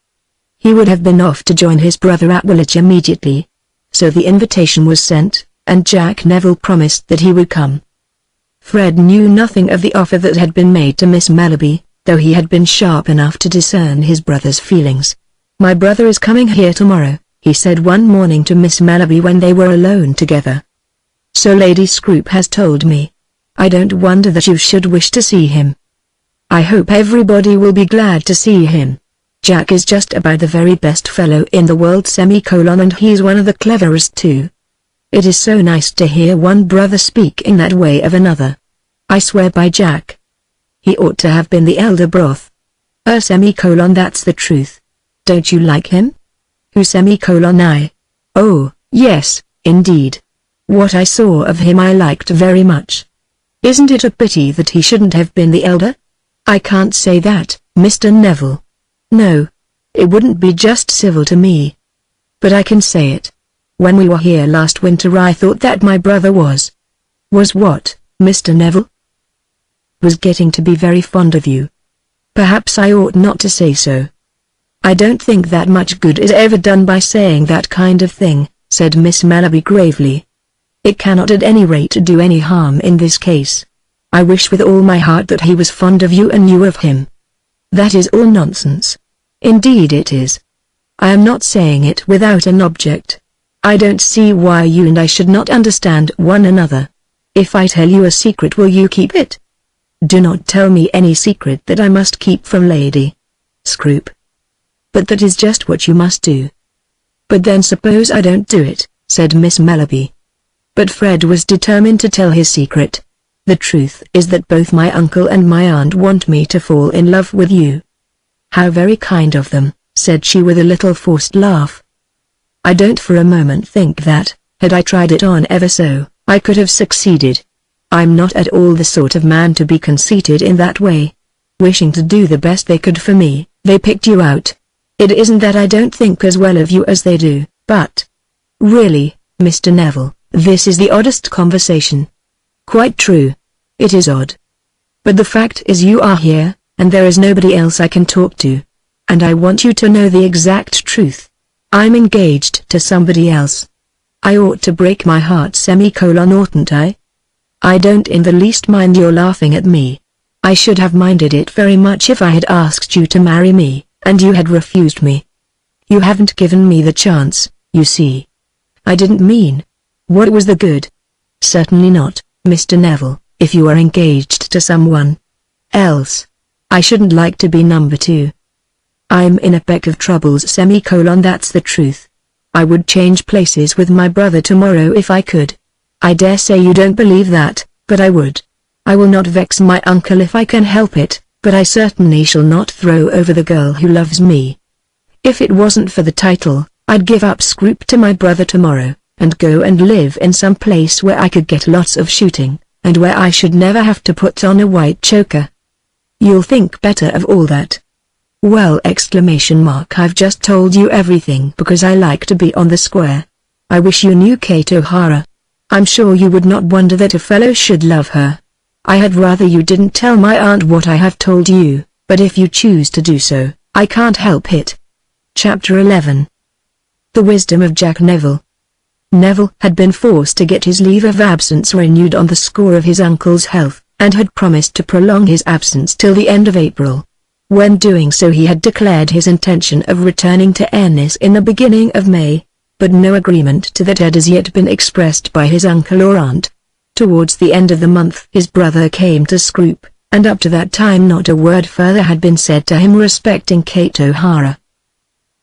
He would have been off to join his brother at Woolwich immediately. So the invitation was sent, and Jack Neville promised that he would come. Fred knew nothing of the offer that had been made to Miss Mellerby, though he had been sharp enough to discern his brother's feelings. "My brother is coming here tomorrow," he said one morning to Miss Mellerby when they were alone together. "So Lady Scroop has told me. I don't wonder that you should wish to see him. I hope everybody will be glad to see him. Jack is just about the very best fellow in the world, and he's one of the cleverest too. It is so nice to hear one brother speak in that way of another. I swear by Jack. He ought to have been the elder Broth. That's the truth. Don't you like him?" "Who I? Oh, yes, indeed. What I saw of him I liked very much. Isn't it a pity that he shouldn't have been the elder?" "I can't say that, Mr. Neville. No. It wouldn't be just civil to me. But I can say it. When we were here last winter I thought that my brother was what, Mr. Neville?" "Was getting to be very fond of you. Perhaps I ought not to say so." "I don't think that much good is ever done by saying that kind of thing," said Miss Mellerby gravely. "It cannot at any rate do any harm in this case. I wish with all my heart that he was fond of you and you of him." "That is all nonsense." "Indeed it is. I am not saying it without an object. I don't see why you and I should not understand one another. If I tell you a secret, will you keep it?" "Do not tell me any secret that I must keep from Lady Scroop." "But that is just what you must do." "But then suppose I don't do it," said Miss Mellerby. But Fred was determined to tell his secret. "The truth is that both my uncle and my aunt want me to fall in love with you." "How very kind of them," said she with a little forced laugh. "I don't for a moment think that, had I tried it on ever so, I could have succeeded. I'm not at all the sort of man to be conceited in that way. Wishing to do the best they could for me, they picked you out. It isn't that I don't think as well of you as they do, but... Really, Mr. Neville, this is the oddest conversation." "Quite true. It is odd. But the fact is you are here, and there is nobody else I can talk to. And I want you to know the exact truth. I'm engaged to somebody else. I ought to break my heart, oughtn't I? I don't in the least mind your laughing at me. I should have minded it very much if I had asked you to marry me, and you had refused me. You haven't given me the chance, you see." "I didn't mean. What was the good?" "Certainly not, Mr. Neville, if you are engaged to someone else. I shouldn't like to be number two." I'm in a peck of troubles, that's the truth. I would change places with my brother tomorrow if I could. I dare say you don't believe that, but I would. I will not vex my uncle if I can help it, but I certainly shall not throw over the girl who loves me. If it wasn't for the title, I'd give up Scroop to my brother tomorrow, and go and live in some place where I could get lots of shooting, and where I should never have to put on a white choker. You'll think better of all that. Well! I've just told you everything because I like to be on the square. I wish you knew Kate O'Hara. I'm sure you would not wonder that a fellow should love her. I had rather you didn't tell my aunt what I have told you, but if you choose to do so, I can't help it. Chapter 11. The Wisdom of Jack Neville. Neville had been forced to get his leave of absence renewed on the score of his uncle's health, and had promised to prolong his absence till the end of April. When doing so he had declared his intention of returning to Ennis in the beginning of May, but no agreement to that had as yet been expressed by his uncle or aunt. Towards the end of the month his brother came to Scroop, and up to that time not a word further had been said to him respecting Kate O'Hara.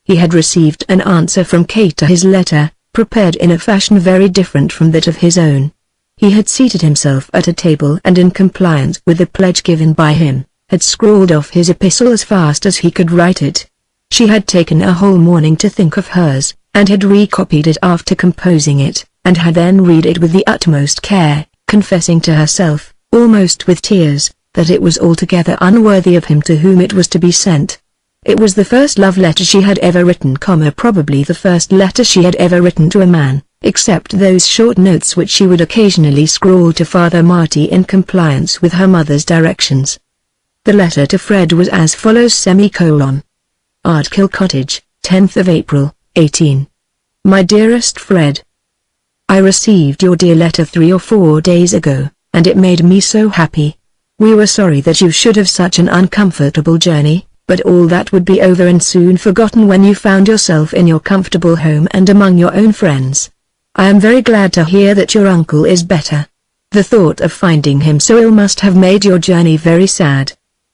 He had received an answer from Kate to his letter, prepared in a fashion very different from that of his own. He had seated himself at a table and in compliance with the pledge given by him, had scrawled off his epistle as fast as he could write it. She had taken a whole morning to think of hers, and had recopied it after composing it, and had then read it with the utmost care, confessing to herself, almost with tears, that it was altogether unworthy of him to whom it was to be sent. It was the first love letter she had ever written, probably the first letter she had ever written to a man, except those short notes which she would occasionally scrawl to Father Marty in compliance with her mother's directions. The letter to Fred was as follows: Ardkill Cottage, 10th of April, 18. My dearest Fred, I received your dear letter 3 or 4 days ago, and it made me so happy. We were sorry that you should have such an uncomfortable journey, but all that would be over and soon forgotten when you found yourself in your comfortable home and among your own friends. I am very glad to hear that your uncle is better. The thought of finding him so ill must have made your journey very sad.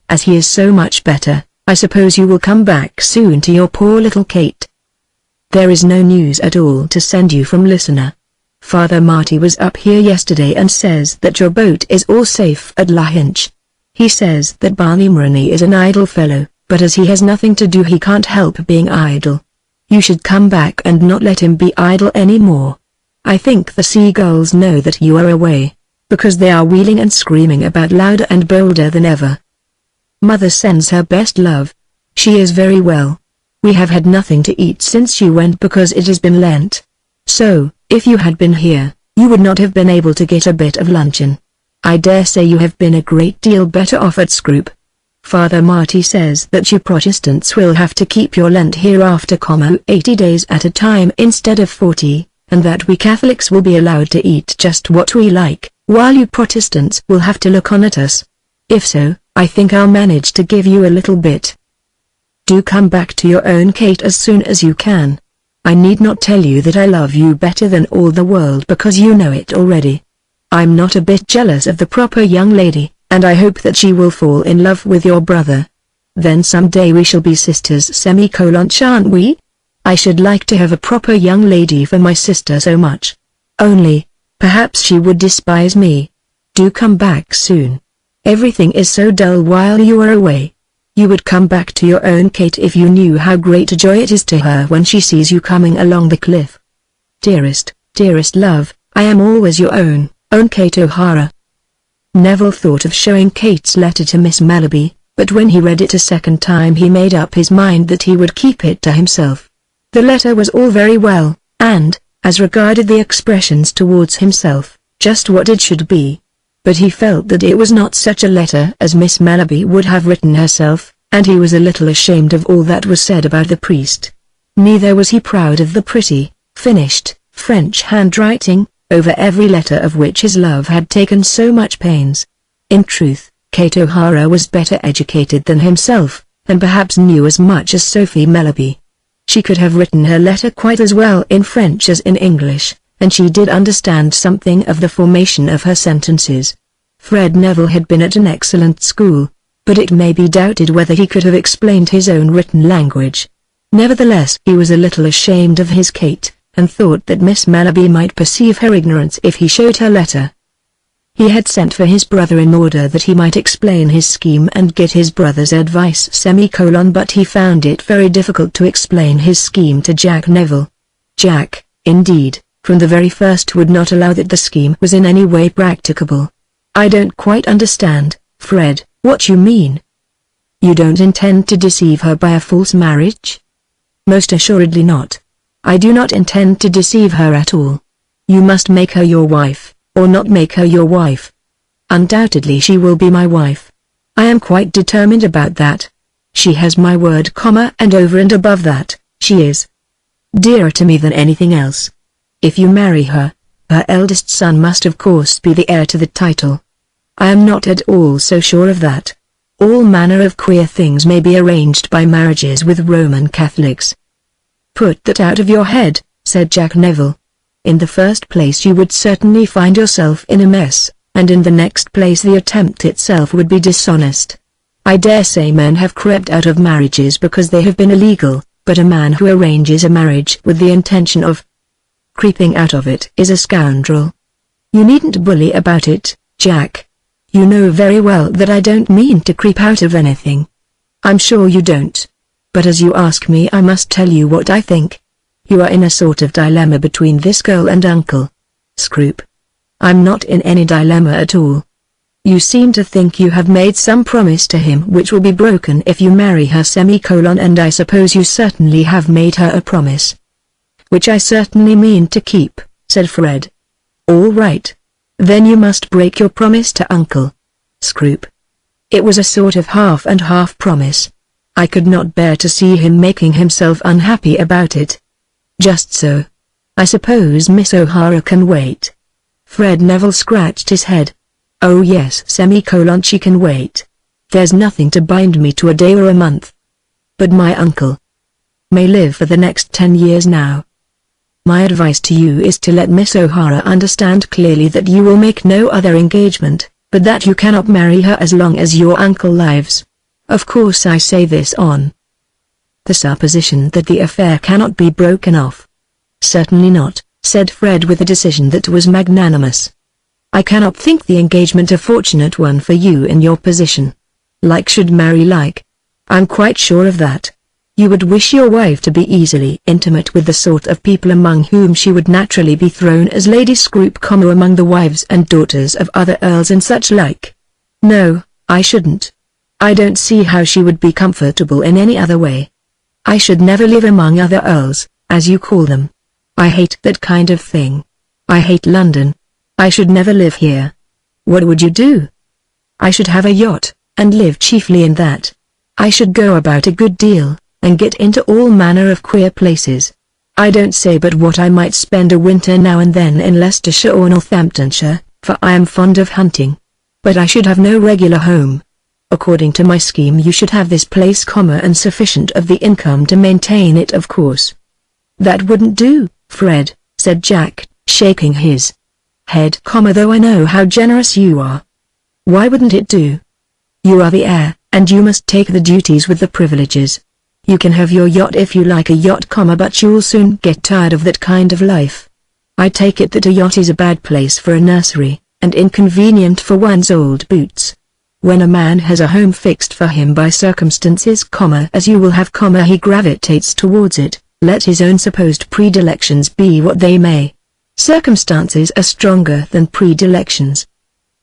As he is so much better, I suppose you will come back soon to your poor little Kate. There is no news at all to send you from listener. Father Marty was up here yesterday and says that your boat is all safe at Lahinch. He says that Barney Maroney is an idle fellow, but as he has nothing to do he can't help being idle. You should come back and not let him be idle any more. I think the seagulls know that you are away, because they are wheeling and screaming about louder and bolder than ever. Mother sends her best love. She is very well. We have had nothing to eat since you went because it has been Lent. So, if you had been here, you would not have been able to get a bit of luncheon. I dare say you have been a great deal better off at Scroop. Father Marty says that you Protestants will have to keep your Lent hereafter, 80 days at a time instead of 40, and that we Catholics will be allowed to eat just what we like, while you Protestants will have to look on at us. If so, I think I'll manage to give you a little bit. Do come back to your own Kate as soon as you can. I need not tell you that I love you better than all the world because you know it already. I'm not a bit jealous of the proper young lady, and I hope that she will fall in love with your brother. Then someday we shall be sisters, shan't we? I should like to have a proper young lady for my sister so much. Only, perhaps she would despise me. Do come back soon. Everything is so dull while you are away. You would come back to your own Kate if you knew how great a joy it is to her when she sees you coming along the cliff. Dearest, dearest love, I am always your own Kate O'Hara. Neville thought of showing Kate's letter to Miss Mallaby, but when he read it a second time he made up his mind that he would keep it to himself. The letter was all very well, and, as regarded the expressions towards himself, just what it should be. But he felt that it was not such a letter as Miss Mallaby would have written herself, and he was a little ashamed of all that was said about the priest. Neither was he proud of the pretty, finished, French handwriting, over every letter of which his love had taken so much pains. In truth, Kate O'Hara was better educated than himself, and perhaps knew as much as Sophie Mallaby. She could have written her letter quite as well in French as in English, and she did understand something of the formation of her sentences. Fred Neville had been at an excellent school, but it may be doubted whether he could have explained his own written language. Nevertheless, he was a little ashamed of his Kate, and thought that Miss Mellerby might perceive her ignorance if he showed her letter. He had sent for his brother in order that he might explain his scheme and get his brother's advice, but he found it very difficult to explain his scheme to Jack Neville. Jack, indeed, from the very first would not allow that the scheme was in any way practicable. "I don't quite understand, Fred, what you mean. You don't intend to deceive her by a false marriage?" "Most assuredly not. I do not intend to deceive her at all. You must make her your wife, or not make her your wife." "Undoubtedly she will be my wife. I am quite determined about that. She has my word, and over and above that, she is dearer to me than anything else. If you marry her, her eldest son must of course be the heir to the title." "I am not at all so sure of that. All manner of queer things may be arranged by marriages with Roman Catholics." "Put that out of your head," said Jack Neville. "In the first place you would certainly find yourself in a mess, and in the next place the attempt itself would be dishonest. I dare say men have crept out of marriages because they have been illegal, but a man who arranges a marriage with the intention of creeping out of it is a scoundrel. You needn't bully about it, Jack. You know very well that I don't mean to creep out of anything." "I'm sure you don't. But as you ask me, I must tell you what I think. You are in a sort of dilemma between this girl and Uncle Scroop." "I'm not in any dilemma at all. You seem to think you have made some promise to him which will be broken if you marry her, and I suppose you certainly have made her a promise." "Which I certainly mean to keep," said Fred. "All right. Then you must break your promise to Uncle Scroop." "It was a sort of half and half promise. I could not bear to see him making himself unhappy about it." "Just so. I suppose Miss O'Hara can wait." Fred Neville scratched his head. "Oh yes, she can wait. There's nothing to bind me to a day or a month. But my uncle may live for the next 10 years now. My advice to you is to let Miss O'Hara understand clearly that you will make no other engagement, but that you cannot marry her as long as your uncle lives. Of course I say this on the supposition that the affair cannot be broken off." "Certainly not," said Fred with a decision that was magnanimous. "I cannot think the engagement a fortunate one for you in your position. Like should marry like. I'm quite sure of that. You would wish your wife to be easily intimate with the sort of people among whom she would naturally be thrown as Lady Scroop, among the wives and daughters of other earls and such like. No, I shouldn't. I don't see how she would be comfortable in any other way. I should never live among other earls, as you call them. I hate that kind of thing. I hate London. I should never live here." "What would you do?" "I should have a yacht, and live chiefly in that. I should go about a good deal, and get into all manner of queer places. I don't say but what I might spend a winter now and then in Leicestershire or Northamptonshire, for I am fond of hunting. But I should have no regular home. According to my scheme you should have this place, and sufficient of the income to maintain it, of course." "That wouldn't do, Fred," said Jack, shaking his head, "though I know how generous you are." "Why wouldn't it do? You are the heir, and you must take the duties with the privileges. You can have your yacht if you like a yacht, but you'll soon get tired of that kind of life. I take it that a yacht is a bad place for a nursery, and inconvenient for one's old boots. When a man has a home fixed for him by circumstances, as you will have, he gravitates towards it, let his own supposed predilections be what they may. Circumstances are stronger than predilections.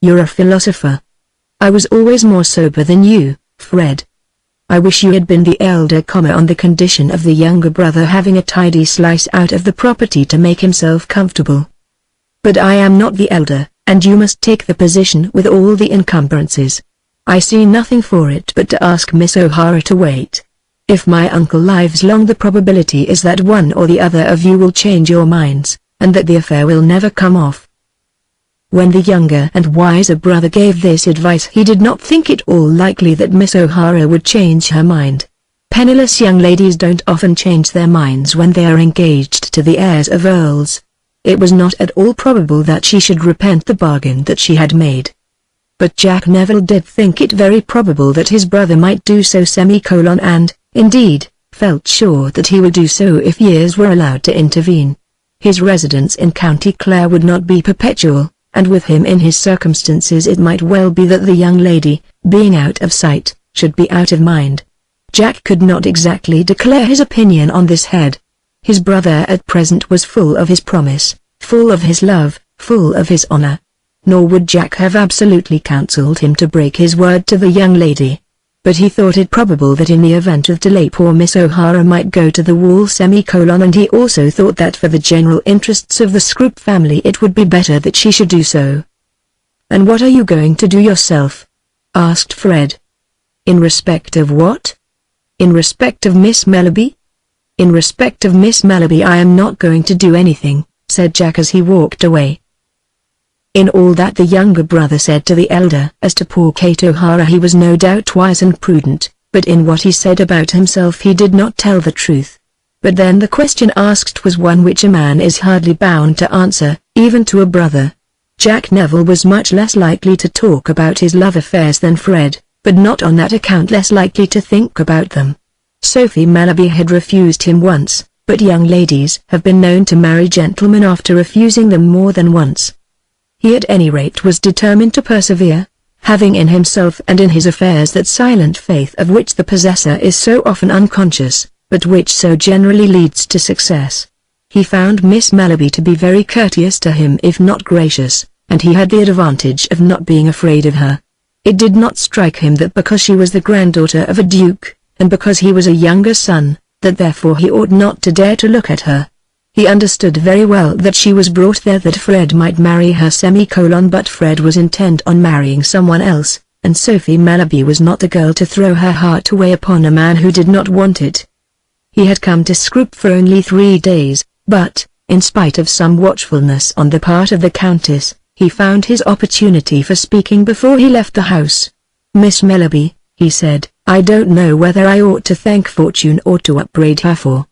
You're a philosopher. I was always more sober than you, Fred. I wish you had been the elder, on the condition of the younger brother having a tidy slice out of the property to make himself comfortable. But I am not the elder, and you must take the position with all the encumbrances. I see nothing for it but to ask Miss O'Hara to wait. If my uncle lives long, the probability is that one or the other of you will change your minds, and that the affair will never come off." When the younger and wiser brother gave this advice, he did not think it all likely that Miss O'Hara would change her mind. Penniless young ladies don't often change their minds when they are engaged to the heirs of earls. It was not at all probable that she should repent the bargain that she had made. but Jack Neville did think it very probable that his brother might do so and, indeed, felt sure that he would do so if years were allowed to intervene. His residence in County Clare would not be perpetual, and with him in his circumstances it might well be that the young lady, being out of sight, should be out of mind. Jack could not exactly declare his opinion on this head. His brother at present was full of his promise, full of his love, full of his honor. Nor would Jack have absolutely counselled him to break his word to the young lady. But he thought it probable that in the event of delay poor Miss O'Hara might go to the wall and he also thought that for the general interests of the Scrope family it would be better that she should do so. "And what are you going to do yourself?" asked Fred. "In respect of what?" "In respect of Miss Mellerby?" "In respect of Miss Mellerby I am not going to do anything," said Jack as he walked away. In all that the younger brother said to the elder as to poor Kate O'Hara he was no doubt wise and prudent, but in what he said about himself he did not tell the truth. But then the question asked was one which a man is hardly bound to answer, even to a brother. Jack Neville was much less likely to talk about his love affairs than Fred, but not on that account less likely to think about them. Sophie Mellerby had refused him once, but young ladies have been known to marry gentlemen after refusing them more than once. He at any rate was determined to persevere, having in himself and in his affairs that silent faith of which the possessor is so often unconscious, but which so generally leads to success. He found Miss Mellerby to be very courteous to him if not gracious, and he had the advantage of not being afraid of her. It did not strike him that because she was the granddaughter of a duke, and because he was a younger son, that therefore he ought not to dare to look at her. He understood very well that she was brought there that Fred might marry her but Fred was intent on marrying someone else, and Sophie Mellerby was not the girl to throw her heart away upon a man who did not want it. He had come to Scrope for only 3 days, but, in spite of some watchfulness on the part of the Countess, he found his opportunity for speaking before he left the house. "Miss Mellerby," he said, "I don't know whether I ought to thank fortune or to upbraid her for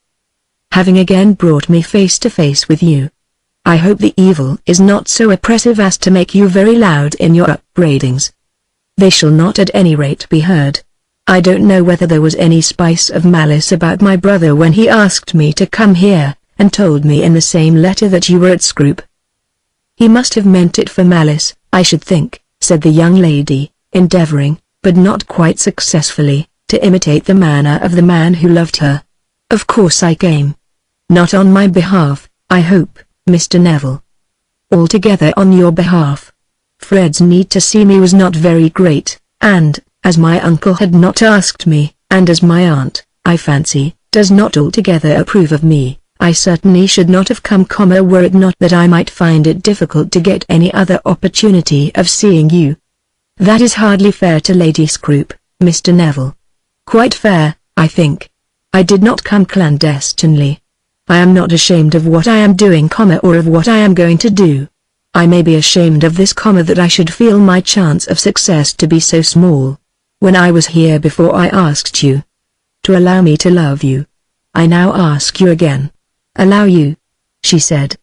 having again brought me face to face with you. I hope the evil is not so oppressive as to make you very loud in your upbraidings. They shall not at any rate be heard. I don't know whether there was any spice of malice about my brother when he asked me to come here, and told me in the same letter that you were at Scrope. He must have meant it for malice, I should think," said the young lady, endeavoring, but not quite successfully, to imitate the manner of the man who loved her. "Of course I came. Not on my behalf, I hope, Mr. Neville. Altogether on your behalf. Fred's need to see me was not very great, and, as my uncle had not asked me, and as my aunt, I fancy, does not altogether approve of me, I certainly should not have come, were it not that I might find it difficult to get any other opportunity of seeing you. That is hardly fair to Lady Scrope, Mr. Neville. Quite fair, I think. I did not come clandestinely. I am not ashamed of what I am doing, or of what I am going to do. I may be ashamed of this, that I should feel my chance of success to be so small. When I was here before I asked you to allow me to love you. I now ask you again. Allow you?" she said.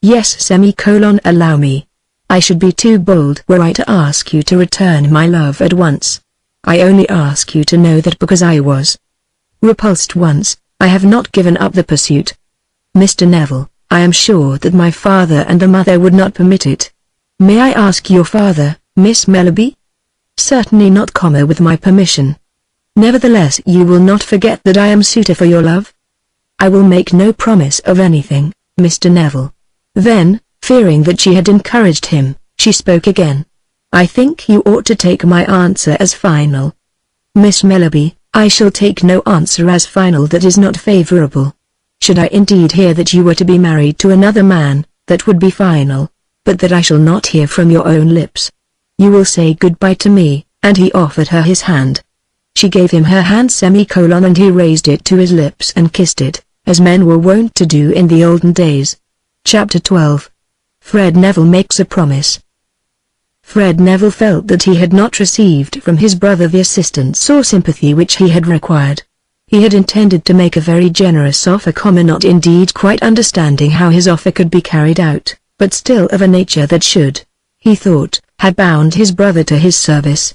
"Yes, allow me. I should be too bold were I to ask you to return my love at once. I only ask you to know that because I was repulsed once, I have not given up the pursuit. Mr. Neville, I am sure that my father and the mother would not permit it. May I ask your father, Miss Mellerby?" "Certainly not, with my permission. Nevertheless you will not forget that I am suitor for your love?" "I will make no promise of anything, Mr. Neville." Then, fearing that she had encouraged him, she spoke again. "I think you ought to take my answer as final." "Miss Mellerby, I shall take no answer as final that is not favorable. Should I indeed hear that you were to be married to another man, that would be final, but that I shall not hear from your own lips. You will say goodbye to me," and he offered her his hand. She gave him her hand and he raised it to his lips and kissed it, as men were wont to do in the olden days. Chapter 12. Fred Neville makes a promise. Fred Neville felt that he had not received from his brother the assistance or sympathy which he had required. He had intended to make a very generous offer, not indeed quite understanding how his offer could be carried out, but still of a nature that should, he thought, had bound his brother to his service.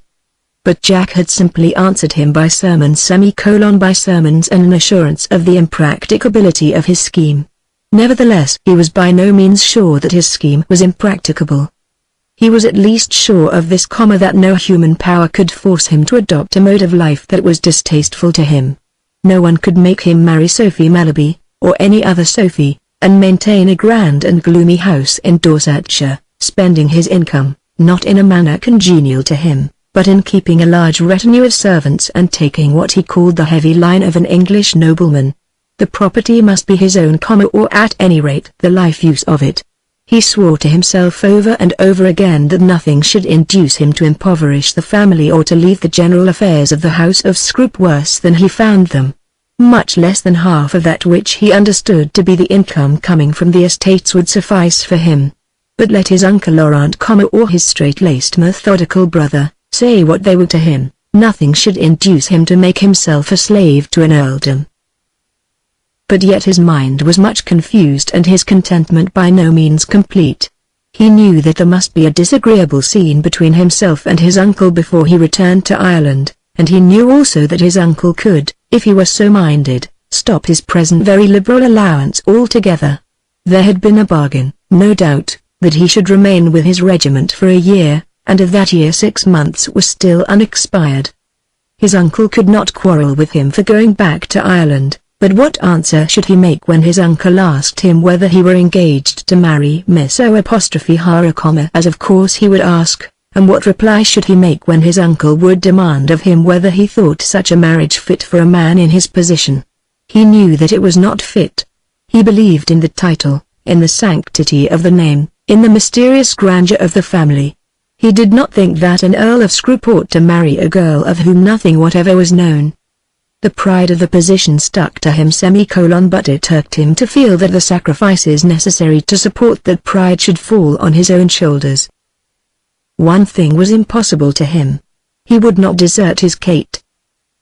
But Jack had simply answered him by sermons and an assurance of the impracticability of his scheme. Nevertheless, he was by no means sure that his scheme was impracticable. He was at least sure of this, that no human power could force him to adopt a mode of life that was distasteful to him. No one could make him marry Sophie Mellerby, or any other Sophie, and maintain a grand and gloomy house in Dorsetshire, spending his income, not in a manner congenial to him, but in keeping a large retinue of servants and taking what he called the heavy line of an English nobleman. The property must be his own, or at any rate the life use of it. He swore to himself over and over again that nothing should induce him to impoverish the family or to leave the general affairs of the house of Scrope worse than he found them. Much less than half of that which he understood to be the income coming from the estates would suffice for him. But let his uncle or aunt, or his straight-laced methodical brother, say what they would to him, nothing should induce him to make himself a slave to an earldom. But yet his mind was much confused and his contentment by no means complete. He knew that there must be a disagreeable scene between himself and his uncle before he returned to Ireland, and he knew also that his uncle could, if he were so minded, stop his present very liberal allowance altogether. There had been a bargain, no doubt, that he should remain with his regiment for a year, and of that year 6 months was still unexpired. His uncle could not quarrel with him for going back to Ireland. But what answer should he make when his uncle asked him whether he were engaged to marry Miss O', as of course he would ask, and what reply should he make when his uncle would demand of him whether he thought such a marriage fit for a man in his position? He knew that it was not fit. He believed in the title, in the sanctity of the name, in the mysterious grandeur of the family. He did not think that an Earl of Scrope ought to marry a girl of whom nothing whatever was known. The pride of the position stuck to him, but it irked him to feel that the sacrifices necessary to support that pride should fall on his own shoulders. One thing was impossible to him. He would not desert his Kate.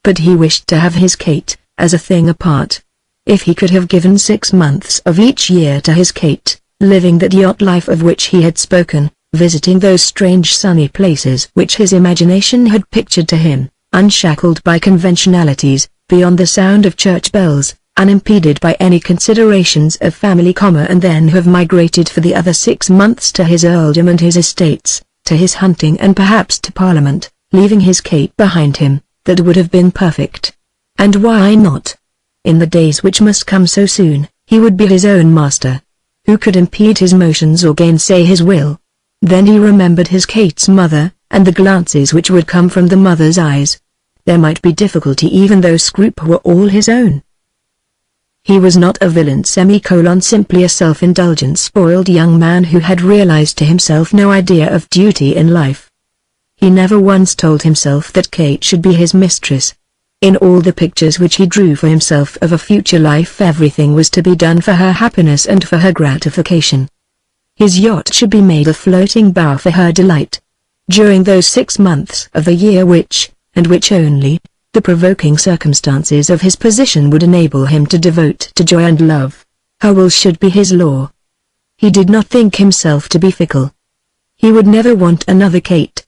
But he wished to have his Kate, as a thing apart. If he could have given 6 months of each year to his Kate, living that yacht life of which he had spoken, visiting those strange sunny places which his imagination had pictured to him, unshackled by conventionalities, beyond the sound of church bells, unimpeded by any considerations of family, and then have migrated for the other 6 months to his earldom and his estates, to his hunting and perhaps to Parliament, leaving his Kate behind him, that would have been perfect. And why not? In the days which must come so soon, he would be his own master. Who could impede his motions or gainsay his will? Then he remembered his Kate's mother, and the glances which would come from the mother's eyes. There might be difficulty even though Scrope were all his own. He was not a villain, simply a self-indulgent spoiled young man who had realized to himself no idea of duty in life. He never once told himself that Kate should be his mistress. In all the pictures which he drew for himself of a future life, everything was to be done for her happiness and for her gratification. His yacht should be made a floating bower for her delight. During those 6 months of the year which, and which only, the provoking circumstances of his position would enable him to devote to joy and love, her will should be his law. He did not think himself to be fickle. He would never want another Kate.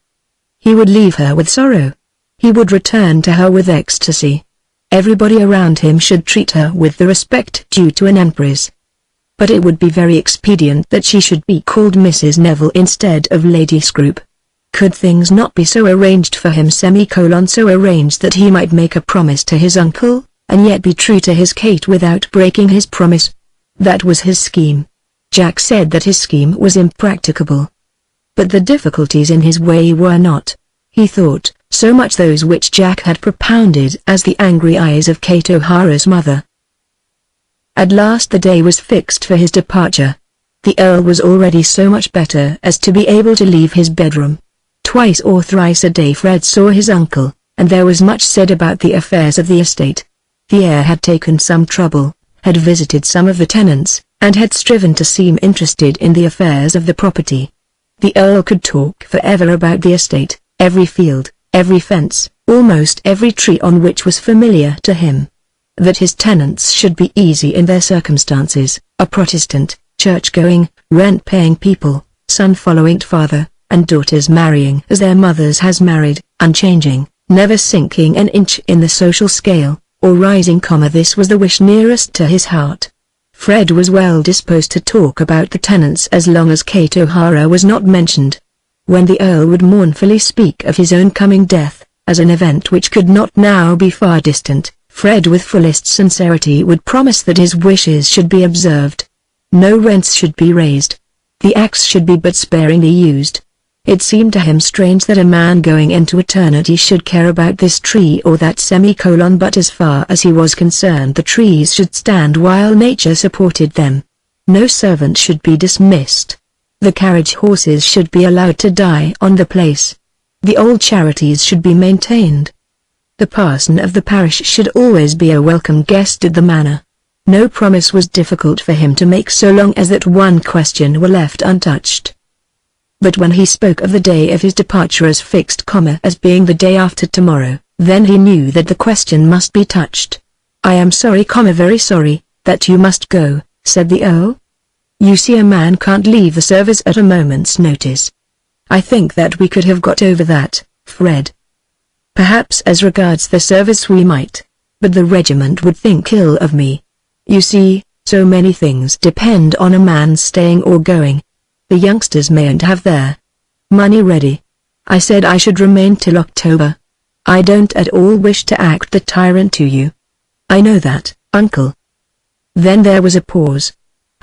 He would leave her with sorrow. He would return to her with ecstasy. Everybody around him should treat her with the respect due to an empress. But it would be very expedient that she should be called Mrs. Neville instead of Lady Scrope. Could things not be so arranged for him, so arranged that he might make a promise to his uncle, and yet be true to his Kate without breaking his promise? That was his scheme. Jack said that his scheme was impracticable. But the difficulties in his way were not, he thought, so much those which Jack had propounded as the angry eyes of Kate O'Hara's mother. At last the day was fixed for his departure. The Earl was already so much better as to be able to leave his bedroom. Twice or thrice a day Fred saw his uncle, and there was much said about the affairs of the estate. The heir had taken some trouble, had visited some of the tenants, and had striven to seem interested in the affairs of the property. The Earl could talk forever about the estate, every field, every fence, almost every tree on which was familiar to him. That his tenants should be easy in their circumstances, a Protestant, church-going, rent-paying people, son following father, and daughters marrying as their mothers has married, unchanging, never sinking an inch in the social scale, or rising, this was the wish nearest to his heart. Fred was well disposed to talk about the tenants as long as Kate O'Hara was not mentioned. When the Earl would mournfully speak of his own coming death, as an event which could not now be far distant, Fred with fullest sincerity would promise that his wishes should be observed. No rents should be raised. The axe should be but sparingly used. It seemed to him strange that a man going into eternity should care about this tree or that semicolon, but as far as he was concerned the trees should stand while nature supported them. No servant should be dismissed. The carriage horses should be allowed to die on the place. The old charities should be maintained. The parson of the parish should always be a welcome guest at the manor. No promise was difficult for him to make so long as that one question were left untouched. But when he spoke of the day of his departure as fixed, as being the day after tomorrow, then he knew that the question must be touched. "I am sorry, very sorry, that you must go," said the Earl. "You see, a man can't leave the service at a moment's notice." "I think that we could have got over that, Fred. Perhaps as regards the service we might, but the regiment would think ill of me. You see, so many things depend on a man's staying or going. The youngsters mayn't have their money ready. I said I should remain till October. I don't at all wish to act the tyrant to you." "I know that, Uncle." Then there was a pause.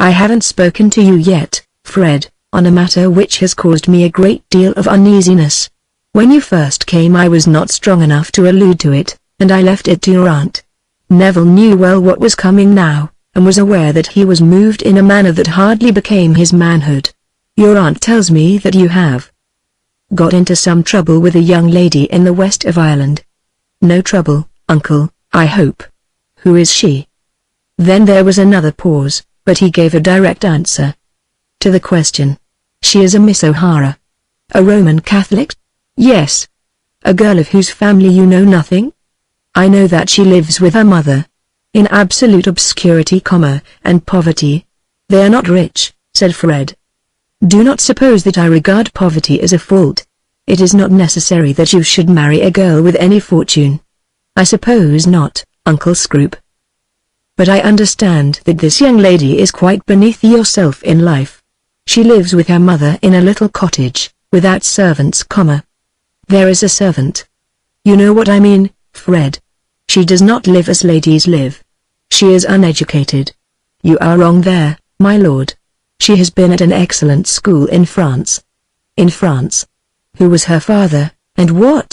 "I haven't spoken to you yet, Fred, on a matter which has caused me a great deal of uneasiness. When you first came I was not strong enough to allude to it, and I left it to your aunt. Neville knew well what was coming now, and was aware that he was moved in a manner that hardly became his manhood. Your aunt tells me that you have got into some trouble with a young lady in the west of Ireland." "No trouble, Uncle, I hope." "Who is she?" Then there was another pause, but he gave a direct answer to the question. "She is a Miss O'Hara." "A Roman Catholic?" "Yes." "A girl of whose family you know nothing?" "I know that she lives with her mother in absolute obscurity, and poverty." "They are not rich," said Fred. "Do not suppose that I regard poverty as a fault. It is not necessary that you should marry a girl with any fortune." "I suppose not, Uncle Scroop. But I understand that this young lady is quite beneath yourself in life. She lives with her mother in a little cottage, without servants, There is a servant. You know what I mean, Fred. She does not live as ladies live. She is uneducated." "You are wrong there, my lord. She has been at an excellent school in France." "In France? Who was her father, and what?"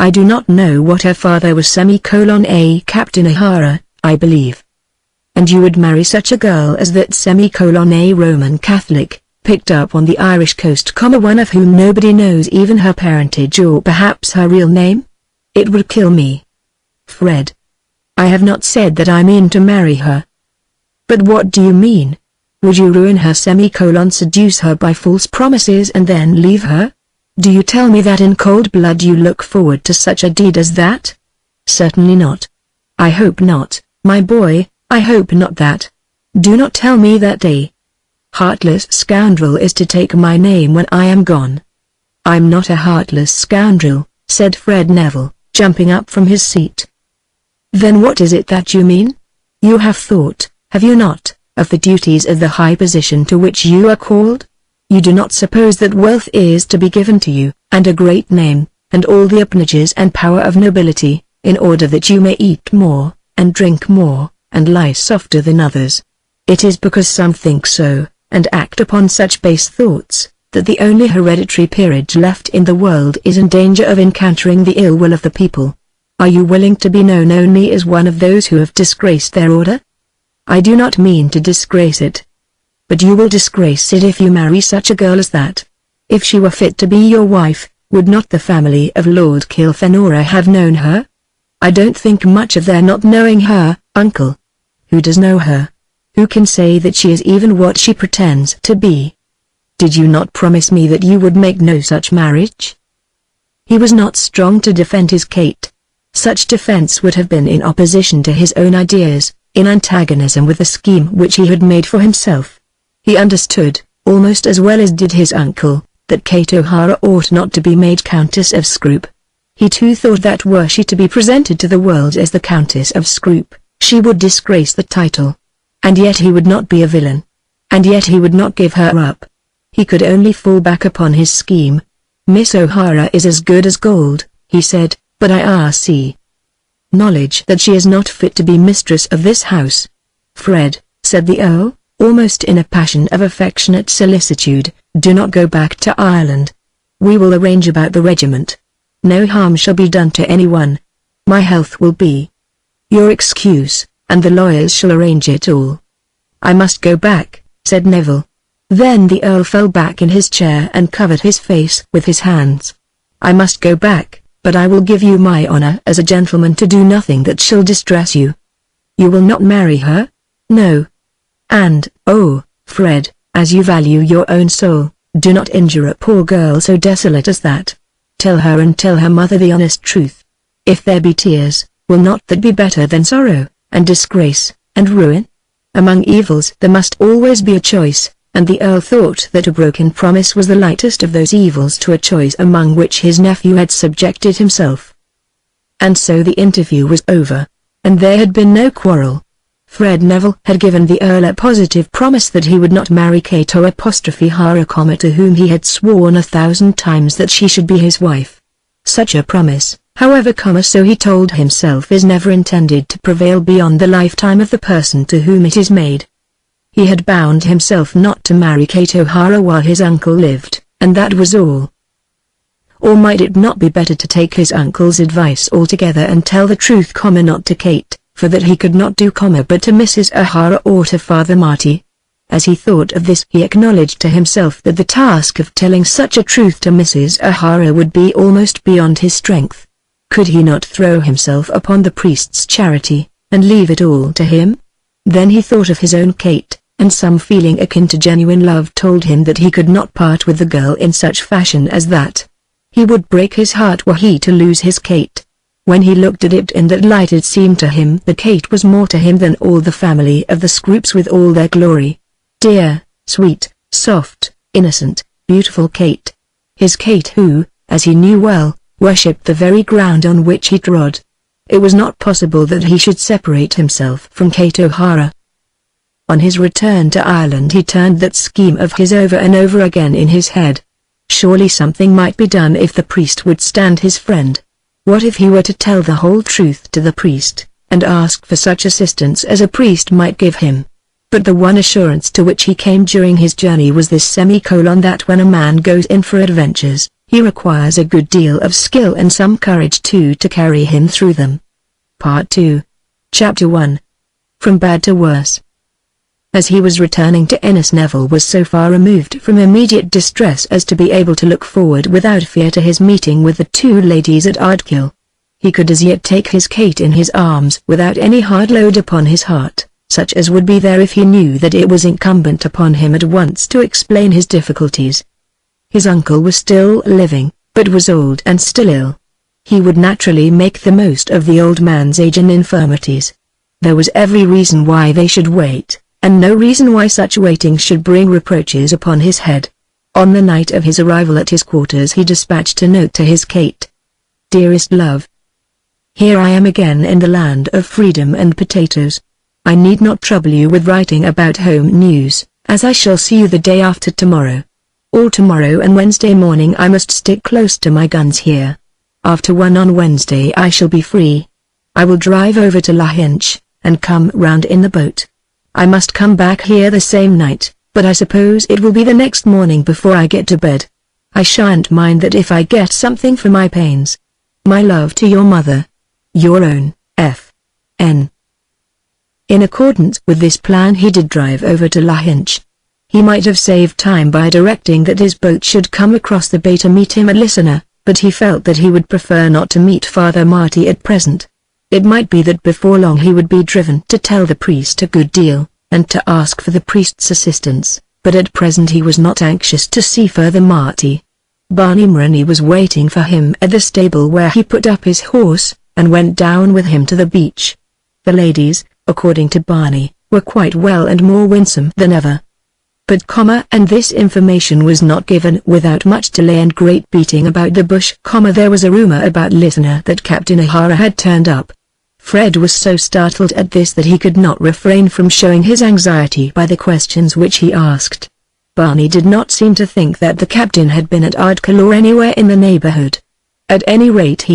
"I do not know what her father was, a Captain O'Hara, I believe." "And you would marry such a girl as that, a Roman Catholic, picked up on the Irish coast, one of whom nobody knows even her parentage or perhaps her real name? It would kill me." "Fred, I have not said that I mean to marry her." "But what do you mean? Would you ruin her, seduce her by false promises and then leave her? Do you tell me that in cold blood you look forward to such a deed as that?" "Certainly not." "I hope not, my boy, I hope not that. Do not tell me that a heartless scoundrel is to take my name when I am gone." "I'm not a heartless scoundrel," said Fred Neville, jumping up from his seat. "Then what is it that you mean? You have thought, have you not, of the duties of the high position to which you are called? You do not suppose that wealth is to be given to you, and a great name, and all the apanages and power of nobility, in order that you may eat more, and drink more, and lie softer than others. It is because some think so, and act upon such base thoughts, that the only hereditary peerage left in the world is in danger of encountering the ill will of the people. Are you willing to be known only as one of those who have disgraced their order? I do not mean to disgrace it. But you will disgrace it if you marry such a girl as that. If she were fit to be your wife, would not the family of Lord Kilfenora have known her? I don't think much of their not knowing her, Uncle. Who does know her? Who can say that she is even what she pretends to be? Did you not promise me that you would make no such marriage?" He was not strong to defend his Kate. Such defense would have been in opposition to his own ideas, in antagonism with the scheme which he had made for himself. He understood, almost as well as did his uncle, that Kate O'Hara ought not to be made Countess of Scroop. He too thought that were she to be presented to the world as the Countess of Scroop, she would disgrace the title. And yet he would not be a villain. And yet he would not give her up. He could only fall back upon his scheme. "Miss O'Hara is as good as gold," he said, "but I see knowledge that she is not fit to be mistress of this house." "Fred," said the Earl, almost in a passion of affectionate solicitude, "do not go back to Ireland. We will arrange about the regiment. No harm shall be done to anyone. My health will be your excuse, and the lawyers shall arrange it all." "I must go back," said Neville. Then the Earl fell back in his chair and covered his face with his hands. "I must go back, but I will give you my honor as a gentleman to do nothing that shall distress you." "You will not marry her?" "No. And, oh, Fred, as you value your own soul, do not injure a poor girl so desolate as that. Tell her and tell her mother the honest truth. If there be tears, will not that be better than sorrow, and disgrace, and ruin? Among evils there must always be a choice, and the Earl thought that a broken promise was the lightest of those evils to a choice among which his nephew had subjected himself. And so the interview was over, and there had been no quarrel. Fred Neville had given the Earl a positive promise that he would not marry Kate O'Hara, to whom he had sworn 1,000 times that she should be his wife. Such a promise, however, so he told himself, is never intended to prevail beyond the lifetime of the person to whom it is made. He had bound himself not to marry Kate O'Hara while his uncle lived, and that was all. Or might it not be better to take his uncle's advice altogether and tell the truth, not to Kate, for that he could not do, but to Mrs. O'Hara or to Father Marty? As he thought of this, he acknowledged to himself that the task of telling such a truth to Mrs. O'Hara would be almost beyond his strength. Could he not throw himself upon the priest's charity, and leave it all to him? Then he thought of his own Kate, and some feeling akin to genuine love told him that he could not part with the girl in such fashion as that. He would break his heart were he to lose his Kate. When he looked at it in that light, it seemed to him that Kate was more to him than all the family of the Scroops with all their glory. Dear, sweet, soft, innocent, beautiful Kate. His Kate who, as he knew well, worshipped the very ground on which he trod. It was not possible that he should separate himself from Kate O'Hara. On his return to Ireland he turned that scheme of his over and over again in his head. Surely something might be done if the priest would stand his friend. What if he were to tell the whole truth to the priest, and ask for such assistance as a priest might give him? But the one assurance to which he came during his journey was this, that when a man goes in for adventures, he requires a good deal of skill and some courage too to carry him through them. Part 2. Chapter 1. From Bad to Worse. As he was returning to Ennis, Neville was so far removed from immediate distress as to be able to look forward without fear to his meeting with the two ladies at Ardkill. He could as yet take his Kate in his arms without any hard load upon his heart, such as would be there if he knew that it was incumbent upon him at once to explain his difficulties. His uncle was still living, but was old and still ill. He would naturally make the most of the old man's age and infirmities. There was every reason why they should wait, and no reason why such waiting should bring reproaches upon his head. On the night of his arrival at his quarters he dispatched a note to his Kate. Dearest love, here I am again in the land of freedom and potatoes. I need not trouble you with writing about home news, as I shall see you the day after tomorrow. All tomorrow and Wednesday morning I must stick close to my guns here. After 1 on Wednesday I shall be free. I will drive over to Lahinch, and come round in the boat. I must come back here the same night, but I suppose it will be the next morning before I get to bed. I shan't mind that if I get something for my pains. My love to your mother. Your own, F. N. In accordance with this plan he did drive over to Lahinch. He might have saved time by directing that his boat should come across the bay to meet him at Listener, but he felt that he would prefer not to meet Father Marty at present. It might be that before long he would be driven to tell the priest a good deal, and to ask for the priest's assistance, but at present he was not anxious to see Father Marty. Barney Maroney was waiting for him at the stable where he put up his horse, and went down with him to the beach. The ladies, according to Barney, were quite well and more winsome than ever. But and this information was not given without much delay and great beating about the bush. There was a rumor about listener that Captain O'Hara had turned up. Fred was so startled at this that he could not refrain from showing his anxiety by the questions which he asked. Barney did not seem to think that the captain had been at Ardkill or anywhere in the neighborhood. At any rate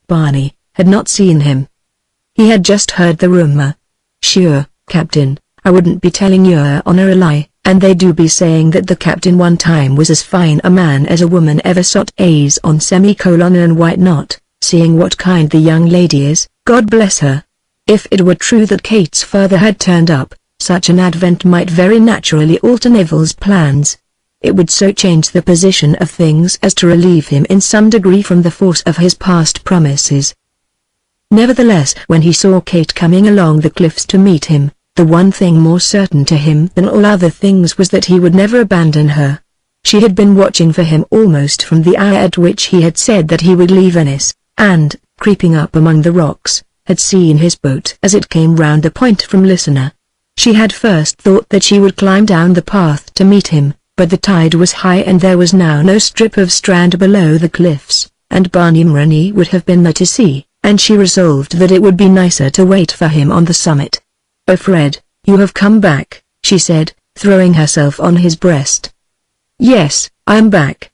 Barney, had not seen him. He had just heard the rumor. "Sure, Captain, I wouldn't be telling your honor a lie, and they do be saying that the captain one time was as fine a man as a woman ever sought A's on semicolon and why not, seeing what kind the young lady is, God bless her." If it were true that Kate's father had turned up, such an advent might very naturally alter Neville's plans. It would so change the position of things as to relieve him in some degree from the force of his past promises. Nevertheless, when he saw Kate coming along the cliffs to meet him, the one thing more certain to him than all other things was that he would never abandon her. She had been watching for him almost from the hour at which he had said that he would leave Ennis, and, creeping up among the rocks, had seen his boat as it came round the point from Listener. She had first thought that she would climb down the path to meet him, but the tide was high and there was now no strip of strand below the cliffs, and Barney would have been there to see, and she resolved that it would be nicer to wait for him on the summit. "Oh Fred, you have come back," she said, throwing herself on his breast. "Yes, I am back.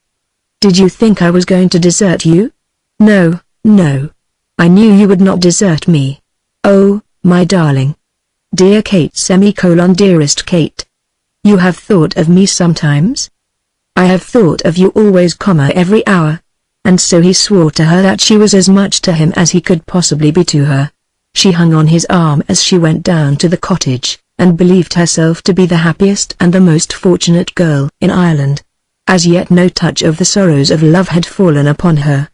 Did you think I was going to desert you?" "No, no. I knew you would not desert me. Oh, my darling. Dear Kate dearest Kate. You have thought of me sometimes?" "I have thought of you always, every hour." And so he swore to her that she was as much to him as he could possibly be to her. She hung on his arm as she went down to the cottage, and believed herself to be the happiest and the most fortunate girl in Ireland. As yet no touch of the sorrows of love had fallen upon her.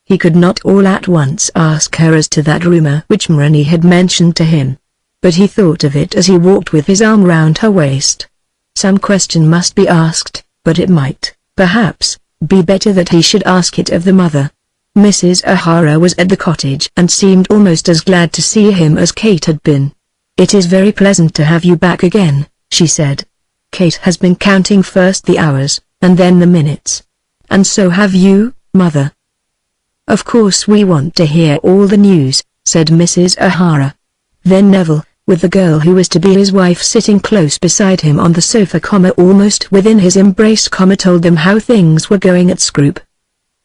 He could not all at once ask her as to that rumor which Marnie had mentioned to him. But he thought of it as he walked with his arm round her waist. Some question must be asked, but it might, perhaps, be better that he should ask it of the mother. Mrs. O'Hara was at the cottage and seemed almost as glad to see him as Kate had been. "It is very pleasant to have you back again," she said. "Kate has been counting first the hours, and then the minutes. And so have you, Mother." "Of course we want to hear all the news," said Mrs. O'Hara. Then Neville, with the girl who was to be his wife sitting close beside him on the sofa, almost within his embrace, told them how things were going at Scroop.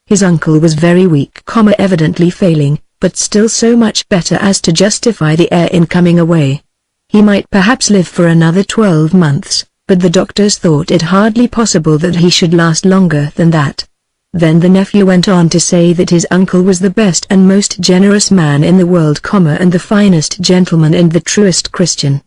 His uncle was very weak, evidently failing, but still so much better as to justify the heir in coming away. He might perhaps live for another 12 months, but the doctors thought it hardly possible that he should last longer than that. Then the nephew went on to say that his uncle was the best and most generous man in the world, and the finest gentleman and the truest Christian.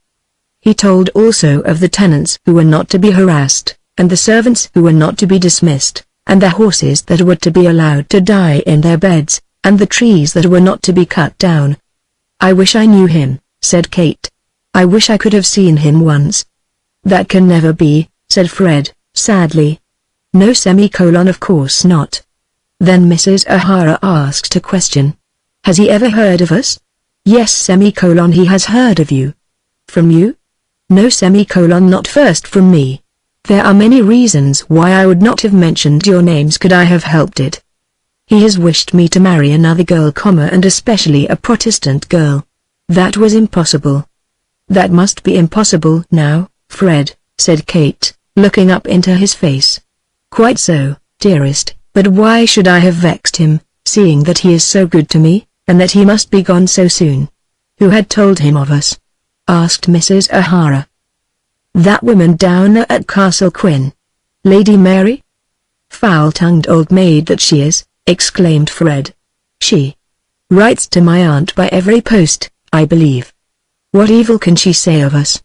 He told also of the tenants who were not to be harassed, and the servants who were not to be dismissed, and the horses that were to be allowed to die in their beds, and the trees that were not to be cut down. "I wish I knew him," said Kate. "I wish I could have seen him once." "That can never be," said Fred, sadly. "No, of course not." Then Mrs. O'Hara asked a question. "Has he ever heard of us?" "Yes, he has heard of you." "From you?" "No, not first from me. There are many reasons why I would not have mentioned your names could I have helped it. He has wished me to marry another girl, and especially a Protestant girl. That was impossible." "That must be impossible now, Fred," said Kate, looking up into his face. "Quite so, dearest, but why should I have vexed him, seeing that he is so good to me, and that he must be gone so soon?" "Who had told him of us?" asked Mrs. O'Hara. "That woman down there at Castle Quin. Lady Mary?" "Foul-tongued old maid that she is," exclaimed Fred. "She writes to my aunt by every post, I believe. What evil can she say of us?"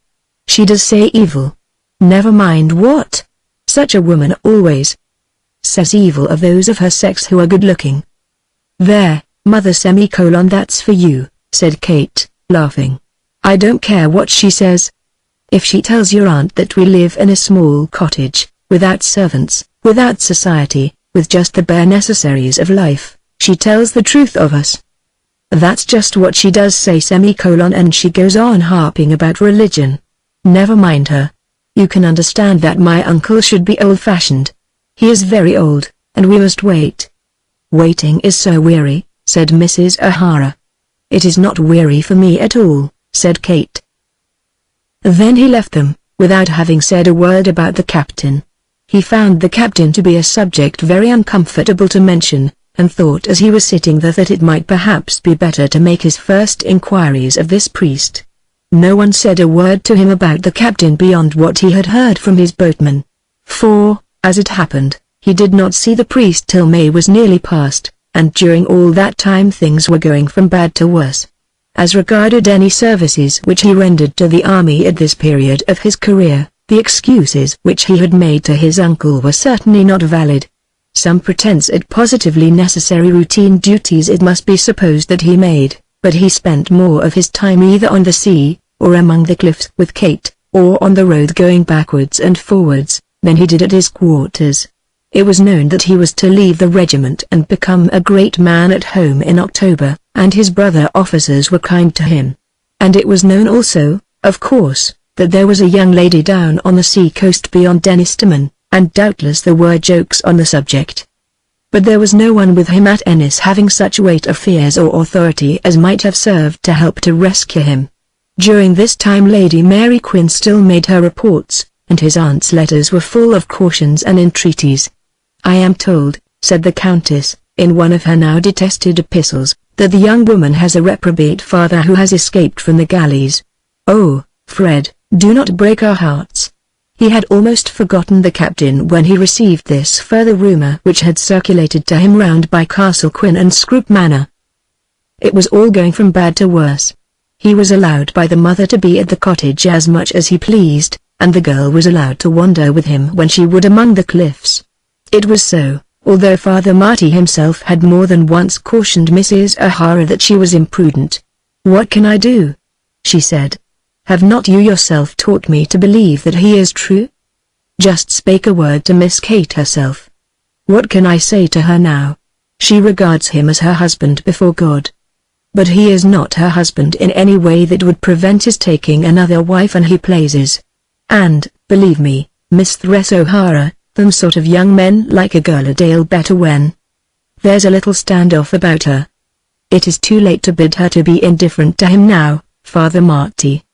"She does say evil. Never mind what. Such a woman always says evil of those of her sex who are good-looking." "There, Mother that's for you," said Kate, laughing. "I don't care what she says. If she tells your aunt that we live in a small cottage, without servants, without society, with just the bare necessaries of life, she tells the truth of us. That's just what she does say, and she goes on harping about religion. Never mind her. You can understand that my uncle should be old-fashioned. He is very old, and we must wait." "Waiting is so weary," said Mrs. O'Hara. "It is not weary for me at all," said Kate. Then he left them, without having said a word about the captain. He found the captain to be a subject very uncomfortable to mention, and thought as he was sitting there that it might perhaps be better to make his first inquiries of this priest. No one said a word to him about the captain beyond what he had heard from his boatman. For, as it happened, he did not see the priest till May was nearly past, and during all that time things were going from bad to worse. As regarded any services which he rendered to the army at this period of his career, the excuses which he had made to his uncle were certainly not valid. Some pretense at positively necessary routine duties it must be supposed that he made, but he spent more of his time either on the sea, or among the cliffs with Kate, or on the road going backwards and forwards, than he did at his quarters. It was known that he was to leave the regiment and become a great man at home in October, and his brother officers were kind to him. And it was known also, of course, that there was a young lady down on the sea coast beyond Ennistimon, and doubtless there were jokes on the subject. But there was no one with him at Ennis having such weight of fears or authority as might have served to help to rescue him. During this time Lady Mary Quin still made her reports, and his aunt's letters were full of cautions and entreaties. "I am told," said the Countess, in one of her now detested epistles, "that the young woman has a reprobate father who has escaped from the galleys. Oh, Fred, do not break our hearts." He had almost forgotten the captain when he received this further rumour which had circulated to him round by Castle Quin and Scroop Manor. It was all going from bad to worse. He was allowed by the mother to be at the cottage as much as he pleased, and the girl was allowed to wander with him when she would among the cliffs. It was so, although Father Marty himself had more than once cautioned Mrs. O'Hara that she was imprudent. "What can I do?" she said. "Have not you yourself taught me to believe that he is true? Just spake a word to Miss Kate herself. What can I say to her now? She regards him as her husband before God. But he is not her husband in any way that would prevent his taking another wife when he pleases. And, believe me, Miss Thress O'Hara, them sort of young men like a girl a deal better when there's a little stand-off about her. It is too late to bid her to be indifferent to him now, Father Marty.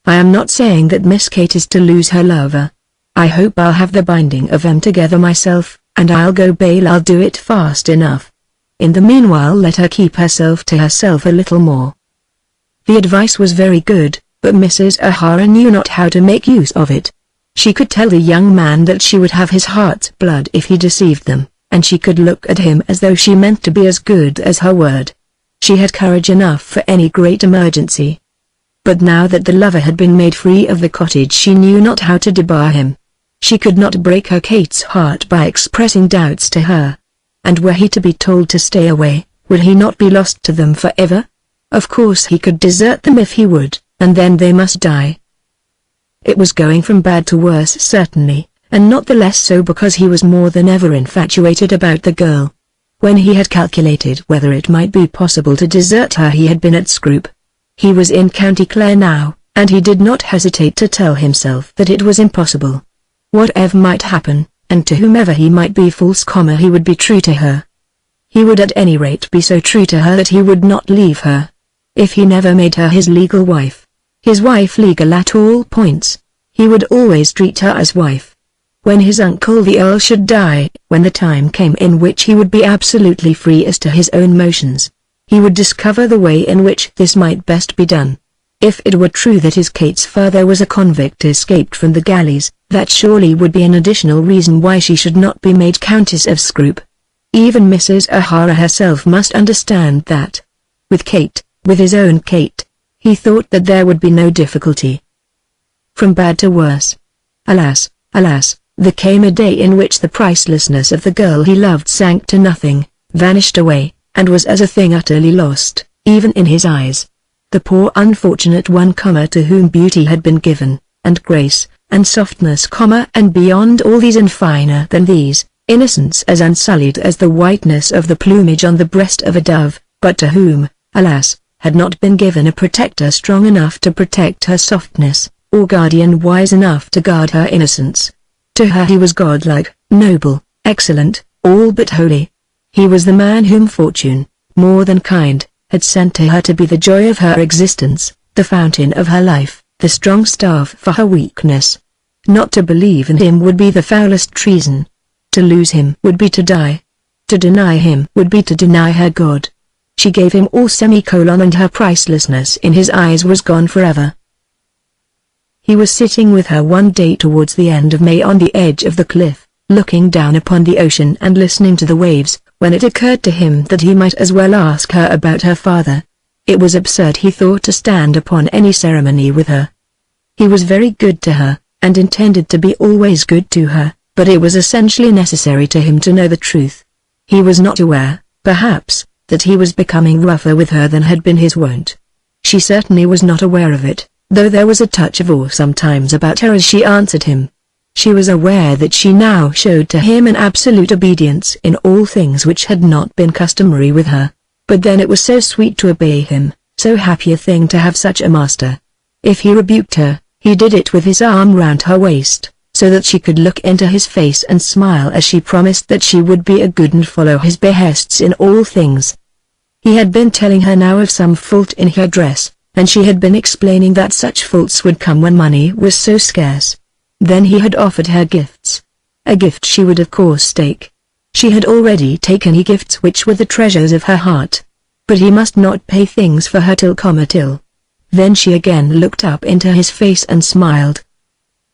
I am not saying that Miss Kate is to lose her lover. I hope I'll have the binding of them together myself, and I'll go bail I'll do it fast enough. In the meanwhile let her keep herself to herself a little more." The advice was very good, but Mrs. O'Hara knew not how to make use of it. She could tell the young man that she would have his heart's blood if he deceived them, and she could look at him as though she meant to be as good as her word. She had courage enough for any great emergency. But now that the lover had been made free of the cottage she knew not how to debar him. She could not break her Kate's heart by expressing doubts to her. And were he to be told to stay away, would he not be lost to them forever? Of course he could desert them if he would, and then they must die. It was going from bad to worse certainly, and not the less so because he was more than ever infatuated about the girl. When he had calculated whether it might be possible to desert her he had been at Scroop. He was in County Clare now, and he did not hesitate to tell himself that it was impossible. Whatever might happen, and to whomever he might be false, he would be true to her. He would at any rate be so true to her that he would not leave her. If he never made her his legal wife, his wife legal at all points, he would always treat her as wife. When his uncle the Earl should die, when the time came in which he would be absolutely free as to his own motions, he would discover the way in which this might best be done. If it were true that his Kate's father was a convict escaped from the galleys, that surely would be an additional reason why she should not be made Countess of Scroop. Even Mrs. O'Hara herself must understand that. With Kate, with his own Kate, he thought that there would be no difficulty. From bad to worse. Alas, alas, there came a day in which the pricelessness of the girl he loved sank to nothing, vanished away, and was as a thing utterly lost, even in his eyes. The poor unfortunate one, to whom beauty had been given, and grace, and softness, and beyond all these and finer than these, innocence as unsullied as the whiteness of the plumage on the breast of a dove, but to whom, alas, had not been given a protector strong enough to protect her softness, or guardian wise enough to guard her innocence. To her he was godlike, noble, excellent, all but holy. He was the man whom fortune, more than kind, had sent to her to be the joy of her existence, the fountain of her life, the strong staff for her weakness. Not to believe in him would be the foulest treason. To lose him would be to die. To deny him would be to deny her God. She gave him all and her pricelessness in his eyes was gone forever. He was sitting with her one day towards the end of May on the edge of the cliff, looking down upon the ocean and listening to the waves, when it occurred to him that he might as well ask her about her father. It was absurd, he thought, to stand upon any ceremony with her. He was very good to her, and intended to be always good to her, but it was essentially necessary to him to know the truth. He was not aware, perhaps, that he was becoming rougher with her than had been his wont. She certainly was not aware of it, though there was a touch of awe sometimes about her as she answered him. She was aware that she now showed to him an absolute obedience in all things which had not been customary with her. But then it was so sweet to obey him, so happy a thing to have such a master. If he rebuked her, he did it with his arm round her waist, so that she could look into his face and smile as she promised that she would be a good and follow his behests in all things. He had been telling her now of some fault in her dress, and she had been explaining that such faults would come when money was so scarce. Then he had offered her gifts. A gift she would of course take. She had already taken gifts which were the treasures of her heart. But he must not pay things for her till. Then she again looked up into his face and smiled.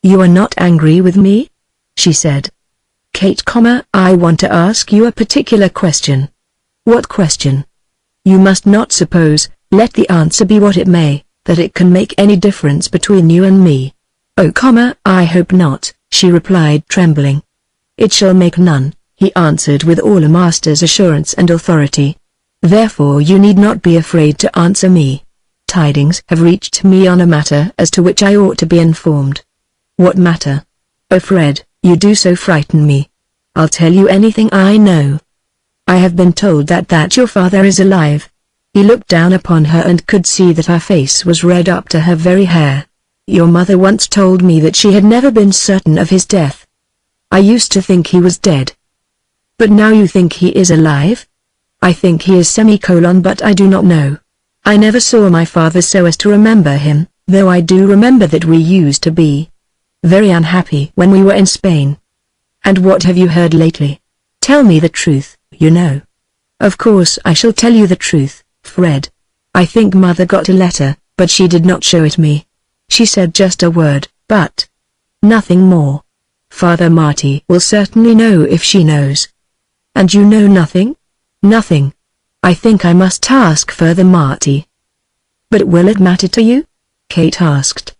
"You are not angry with me?" she said. "Kate, I want to ask you a particular question." "What question?" "You must not suppose, let the answer be what it may, that it can make any difference between you and me." "Oh, I hope not," she replied, trembling. "It shall make none," he answered with all a master's assurance and authority. "Therefore you need not be afraid to answer me. Tidings have reached me on a matter as to which I ought to be informed." "What matter?" "Oh, Fred, you do so frighten me. I'll tell you anything I know. I have been told that your father is alive." He looked down upon her and could see that her face was red up to her very hair. "Your mother once told me that she had never been certain of his death. I used to think he was dead." "But now you think he is alive?" "I think he is but I do not know. I never saw my father so as to remember him, though I do remember that we used to be very unhappy when we were in Spain." "And what have you heard lately? Tell me the truth, you know." "Of course I shall tell you the truth, Fred. I think mother got a letter, but she did not show it me. She said just a word, but nothing more. Father Marty will certainly know if she knows." "And you know nothing?" "Nothing. I think I must ask Father Marty." "But will it matter to you?" Kate asked.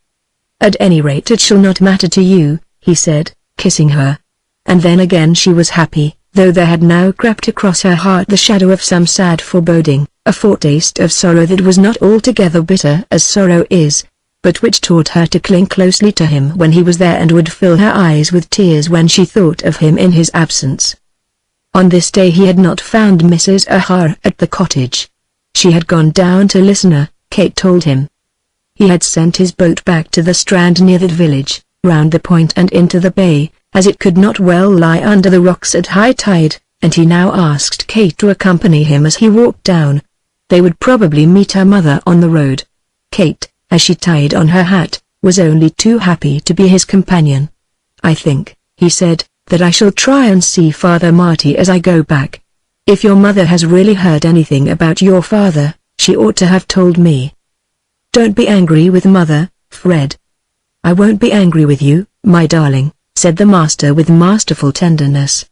"At any rate it shall not matter to you," he said, kissing her. And then again she was happy, though there had now crept across her heart the shadow of some sad foreboding, a foretaste of sorrow that was not altogether bitter as sorrow is, but which taught her to cling closely to him when he was there and would fill her eyes with tears when she thought of him in his absence. On this day he had not found Mrs. O'Hara at the cottage. She had gone down to Listener, Kate told him. He had sent his boat back to the strand near that village, round the point and into the bay, as it could not well lie under the rocks at high tide, and he now asked Kate to accompany him as he walked down. They would probably meet her mother on the road. Kate, as she tied on her hat, was only too happy to be his companion. "I think," he said, "that I shall try and see Father Marty as I go back. If your mother has really heard anything about your father, she ought to have told me." "Don't be angry with mother, Fred." "I won't be angry with you, my darling," said the master with masterful tenderness.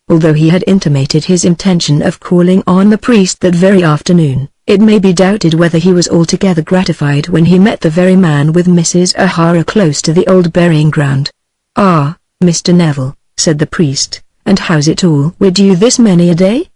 Although he had intimated his intention of calling on the priest that very afternoon, it may be doubted whether he was altogether gratified when he met the very man with Mrs. O'Hara close to the old burying ground. "Ah, Mr. Neville," said the priest, "and how's it all with you this many a day?"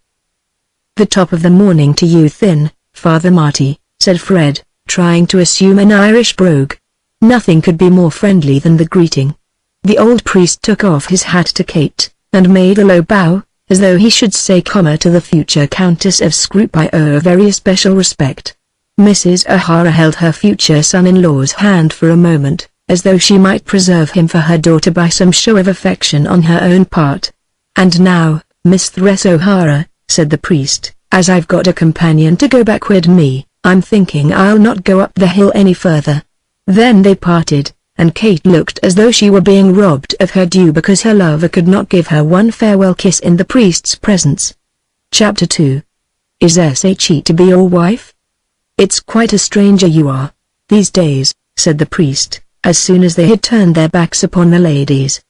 "The top of the morning to you thin, Father Marty," said Fred, trying to assume an Irish brogue. Nothing could be more friendly than the greeting. The old priest took off his hat to Kate, and made a low bow, as though he should say, "To the future Countess of Scroop I owe a very especial respect." Mrs. O'Hara held her future son-in-law's hand for a moment, as though she might preserve him for her daughter by some show of affection on her own part. "And now, Mistress O'Hara," said the priest, "as I've got a companion to go back with me, I'm thinking I'll not go up the hill any further." Then they parted, and Kate looked as though she were being robbed of her due because her lover could not give her one farewell kiss in the priest's presence. Chapter 2. Is she to be your wife? "It's quite a stranger you are, these days," said the priest, as soon as they had turned their backs upon the ladies.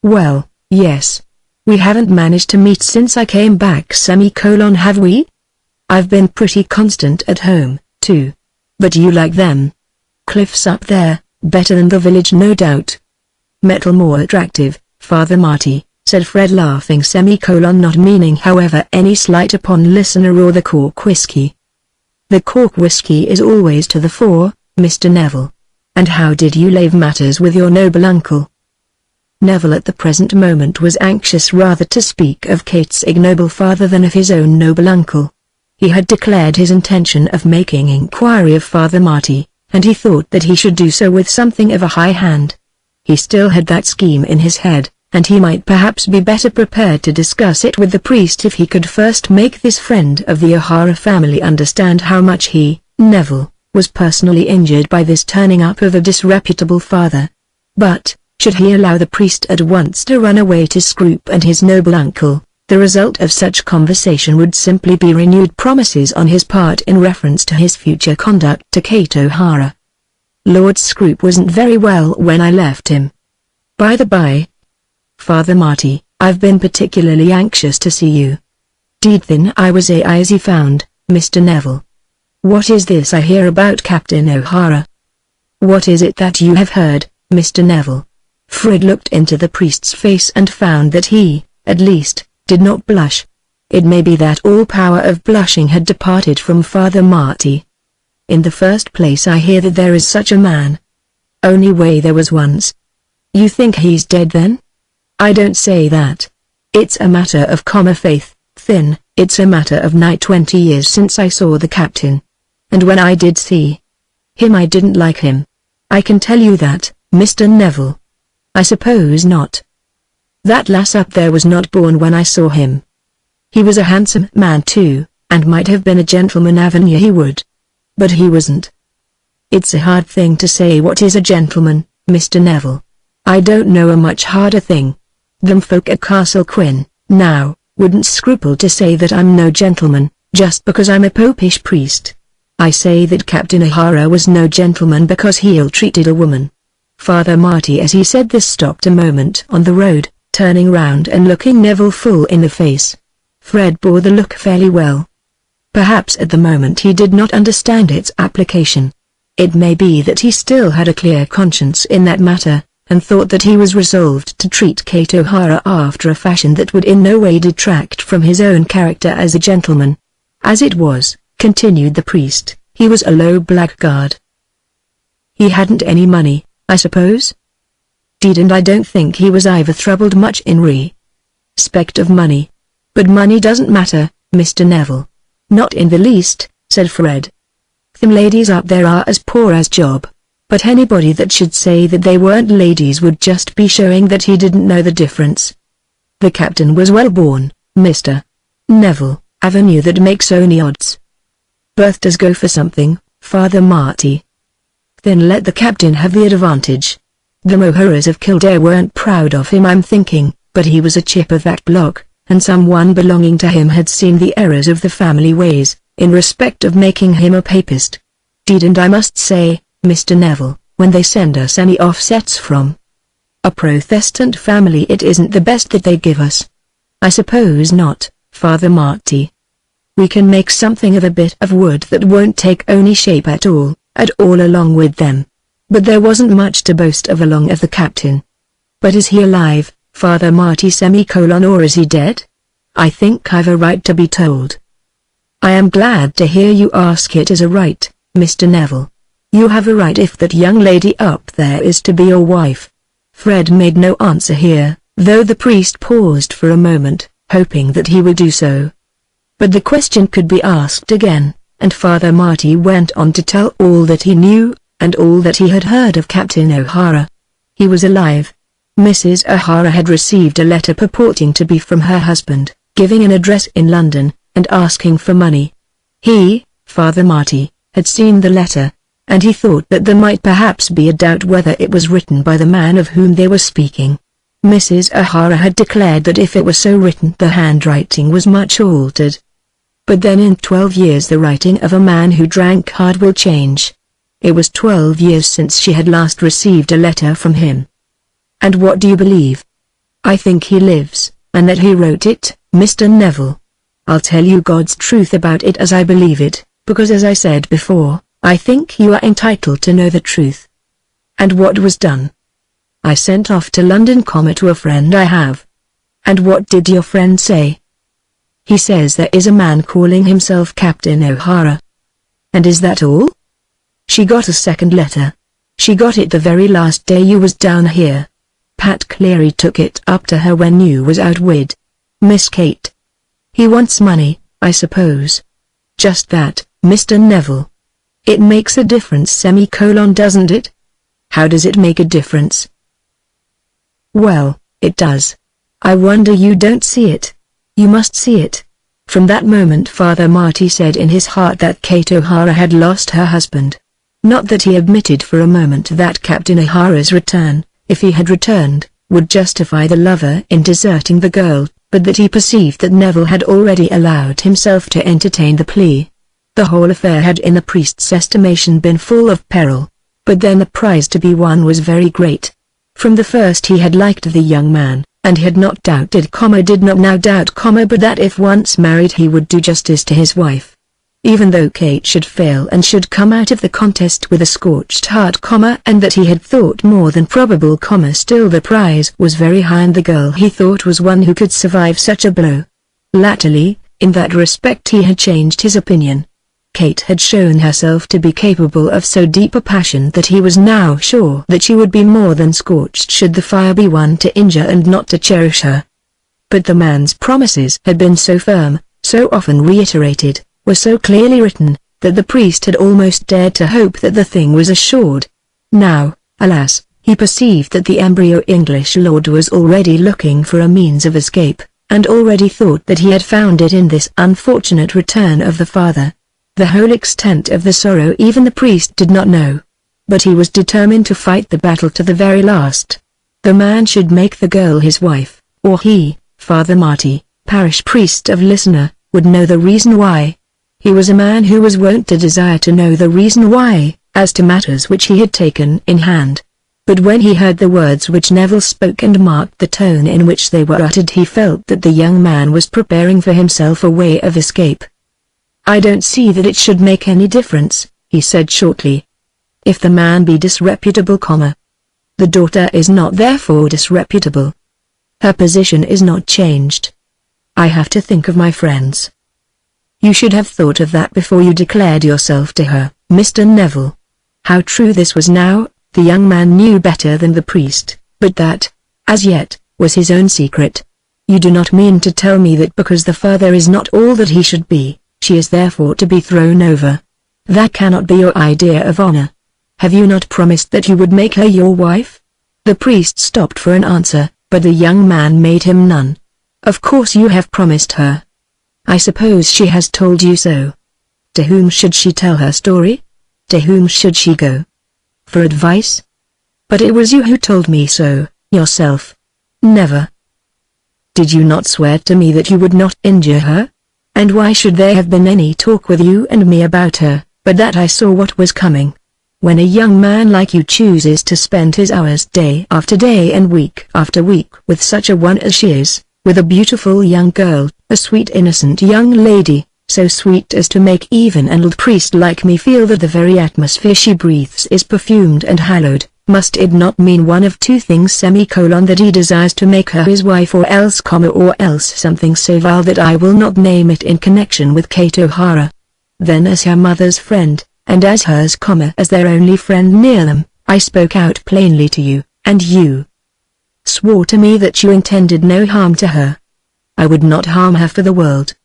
"Well, yes. We haven't managed to meet since I came back, have we? I've been pretty constant at home, too. But you like them cliffs up there better than the village, no doubt." "Metal more attractive, Father Marty," said Fred, laughing, not meaning however any slight upon listener or the cork whiskey. "The cork whiskey is always to the fore, Mr. Neville. And how did you leave matters with your noble uncle?" Neville at the present moment was anxious rather to speak of Kate's ignoble father than of his own noble uncle. He had declared his intention of making inquiry of Father Marty, and he thought that he should do so with something of a high hand. He still had that scheme in his head, and he might perhaps be better prepared to discuss it with the priest if he could first make this friend of the O'Hara family understand how much he, Neville, was personally injured by this turning up of a disreputable father. But, should he allow the priest at once to run away to Scroop and his noble uncle, the result of such conversation would simply be renewed promises on his part in reference to his future conduct to Kate O'Hara. "Lord Scroop wasn't very well when I left him. By the by, Father Marty, I've been particularly anxious to see you." "'Deed then I was easy found, Mr. Neville. What is this I hear about Captain O'Hara?" "What is it that you have heard, Mr. Neville?" Fred looked into the priest's face and found that he, at least, did not blush. It may be that all power of blushing had departed from Father Marty. "In the first place I hear that there is such a man. Only way there was once." "You think he's dead then?" "I don't say that. It's a matter of faith, Thin, it's a matter of nigh 20 years since I saw the captain. And when I did see him I didn't like him. I can tell you that, Mr. Neville." "I suppose not. That lass up there was not born when I saw him. He was a handsome man too, and might have been a gentleman avenue he would. But he wasn't." "It's a hard thing to say what is a gentleman, Mr. Neville. I don't know a much harder thing. Them folk at Castle Quinn, now, wouldn't scruple to say that I'm no gentleman, just because I'm a popish priest. I say that Captain O'Hara was no gentleman because he ill-treated a woman." Father Marty as he said this stopped a moment on the road, turning round and looking Neville full in the face. Fred bore the look fairly well. Perhaps at the moment he did not understand its application. It may be that he still had a clear conscience in that matter, and thought that he was resolved to treat Kate O'Hara after a fashion that would in no way detract from his own character as a gentleman. As it was, continued the priest, he was a low blackguard. "He hadn't any money, I suppose?" "'Deed and I don't think he was either troubled much in respect of money. But money doesn't matter, Mr. Neville." "Not in the least," said Fred. "Them ladies up there are as poor as Job. But anybody that should say that they weren't ladies would just be showing that he didn't know the difference. The captain was well born, Mr. Neville, avenue that makes only odds. Birth does go for something, Father Marty. Then let the captain have the advantage. The O'Haras of Kildare weren't proud of him I'm thinking, but he was a chip of that block, and someone belonging to him had seen the errors of the family ways, in respect of making him a papist. 'Deed and I must say, Mr. Neville, when they send us any offsets from a Protestant family it isn't the best that they give us." "I suppose not, Father Marty. We can make something of a bit of wood that won't take any shape at all along with them. But there wasn't much to boast of along of the captain." "But is he alive, Father Marty or is he dead? I think I've a right to be told." "I am glad to hear you ask it as a right, Mr. Neville. You have a right if that young lady up there is to be your wife." Fred made no answer here, though the priest paused for a moment, hoping that he would do so. But the question could be asked again, and Father Marty went on to tell all that he knew, and all that he had heard of Captain O'Hara. He was alive. Mrs. O'Hara had received a letter purporting to be from her husband, giving an address in London, and asking for money. He, Father Marty, had seen the letter, and he thought that there might perhaps be a doubt whether it was written by the man of whom they were speaking. Mrs. O'Hara had declared that if it was so written the handwriting was much altered. But then in 12 years the writing of a man who drank hard will change. It was 12 years since she had last received a letter from him. And what do you believe? I think he lives, and that he wrote it, Mr. Neville. I'll tell you God's truth about it as I believe it, because as I said before, I think you are entitled to know the truth. And what was done? I sent off to London, to a friend I have. And what did your friend say? He says there is a man calling himself Captain O'Hara. And is that all? She got a second letter. She got it the very last day you was down here. Pat Cleary took it up to her when you was out with Miss Kate. He wants money, I suppose. Just that, Mr. Neville. It makes a difference, doesn't it? How does it make a difference? Well, it does. I wonder you don't see it. You must see it. From that moment Father Marty said in his heart that Kate O'Hara had lost her husband. Not that he admitted for a moment that Captain O'Hara's return, if he had returned, would justify the lover in deserting the girl, but that he perceived that Neville had already allowed himself to entertain the plea. The whole affair had in the priest's estimation been full of peril. But then the prize to be won was very great. From the first he had liked the young man, and had not doubted, did not now doubt, but that if once married he would do justice to his wife. Even though Kate should fail and should come out of the contest with a scorched heart, and that he had thought more than probable, still the prize was very high, and the girl he thought was one who could survive such a blow. Latterly, in that respect he had changed his opinion. Kate had shown herself to be capable of so deep a passion that he was now sure that she would be more than scorched should the fire be one to injure and not to cherish her. But the man's promises had been so firm, so often reiterated, were so clearly written, that the priest had almost dared to hope that the thing was assured. Now, alas, he perceived that the embryo English lord was already looking for a means of escape, and already thought that he had found it in this unfortunate return of the father. The whole extent of the sorrow even the priest did not know. But he was determined to fight the battle to the very last. The man should make the girl his wife, or he, Father Marty, parish priest of Listener, would know the reason why. He was a man who was wont to desire to know the reason why, as to matters which he had taken in hand. But when he heard the words which Neville spoke and marked the tone in which they were uttered, he felt that the young man was preparing for himself a way of escape. I don't see that it should make any difference, he said shortly. If the man be disreputable, the daughter is not therefore disreputable. Her position is not changed. I have to think of my friends. You should have thought of that before you declared yourself to her, Mr. Neville. How true this was now, the young man knew better than the priest, but that, as yet, was his own secret. You do not mean to tell me that because the father is not all that he should be, she is therefore to be thrown over. That cannot be your idea of honor. Have you not promised that you would make her your wife? The priest stopped for an answer, but the young man made him none. Of course you have promised her. I suppose she has told you so. To whom should she tell her story? To whom should she go? For advice? But it was you who told me so, yourself. Never. Did you not swear to me that you would not injure her? And why should there have been any talk with you and me about her, but that I saw what was coming? When a young man like you chooses to spend his hours day after day and week after week with such a one as she is, with a beautiful young girl, a sweet innocent young lady, so sweet as to make even an old priest like me feel that the very atmosphere she breathes is perfumed and hallowed, must it not mean one of two things, that he desires to make her his wife, or else something so vile that I will not name it in connection with Kate O'Hara. Then as her mother's friend, and as hers, as their only friend near them, I spoke out plainly to you, and you swore to me that you intended no harm to her. I would not harm her for the world.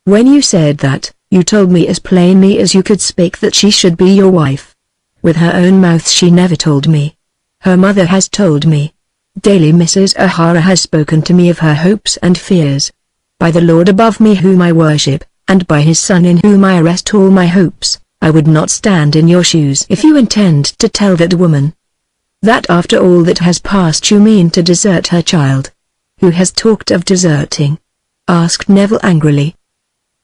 When you said that, You told me as plainly as you could speak that she should be your wife. With her own mouth she never told me. Her mother has told me. Daily Mrs. O'Hara has spoken to me of her hopes and fears. By the Lord above me whom I worship, and by his Son in whom I rest all my hopes, I would not stand in your shoes if you intend to tell that woman that after all that has passed you mean to desert her child. Who has talked of deserting? Asked Neville angrily.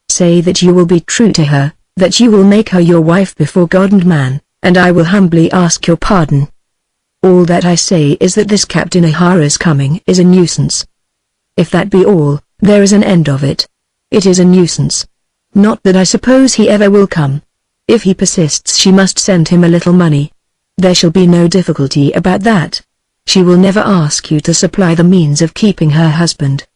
Say that you will be true to her, that you will make her your wife before God and man, and I will humbly ask your pardon. All that I say is that this Captain O'Hara's coming is a nuisance. If that be all, there is an end of it. It is a nuisance. Not that I suppose he ever will come. If he persists she must send him a little money. There shall be no difficulty about that. She will never ask you to supply the means of keeping her husband.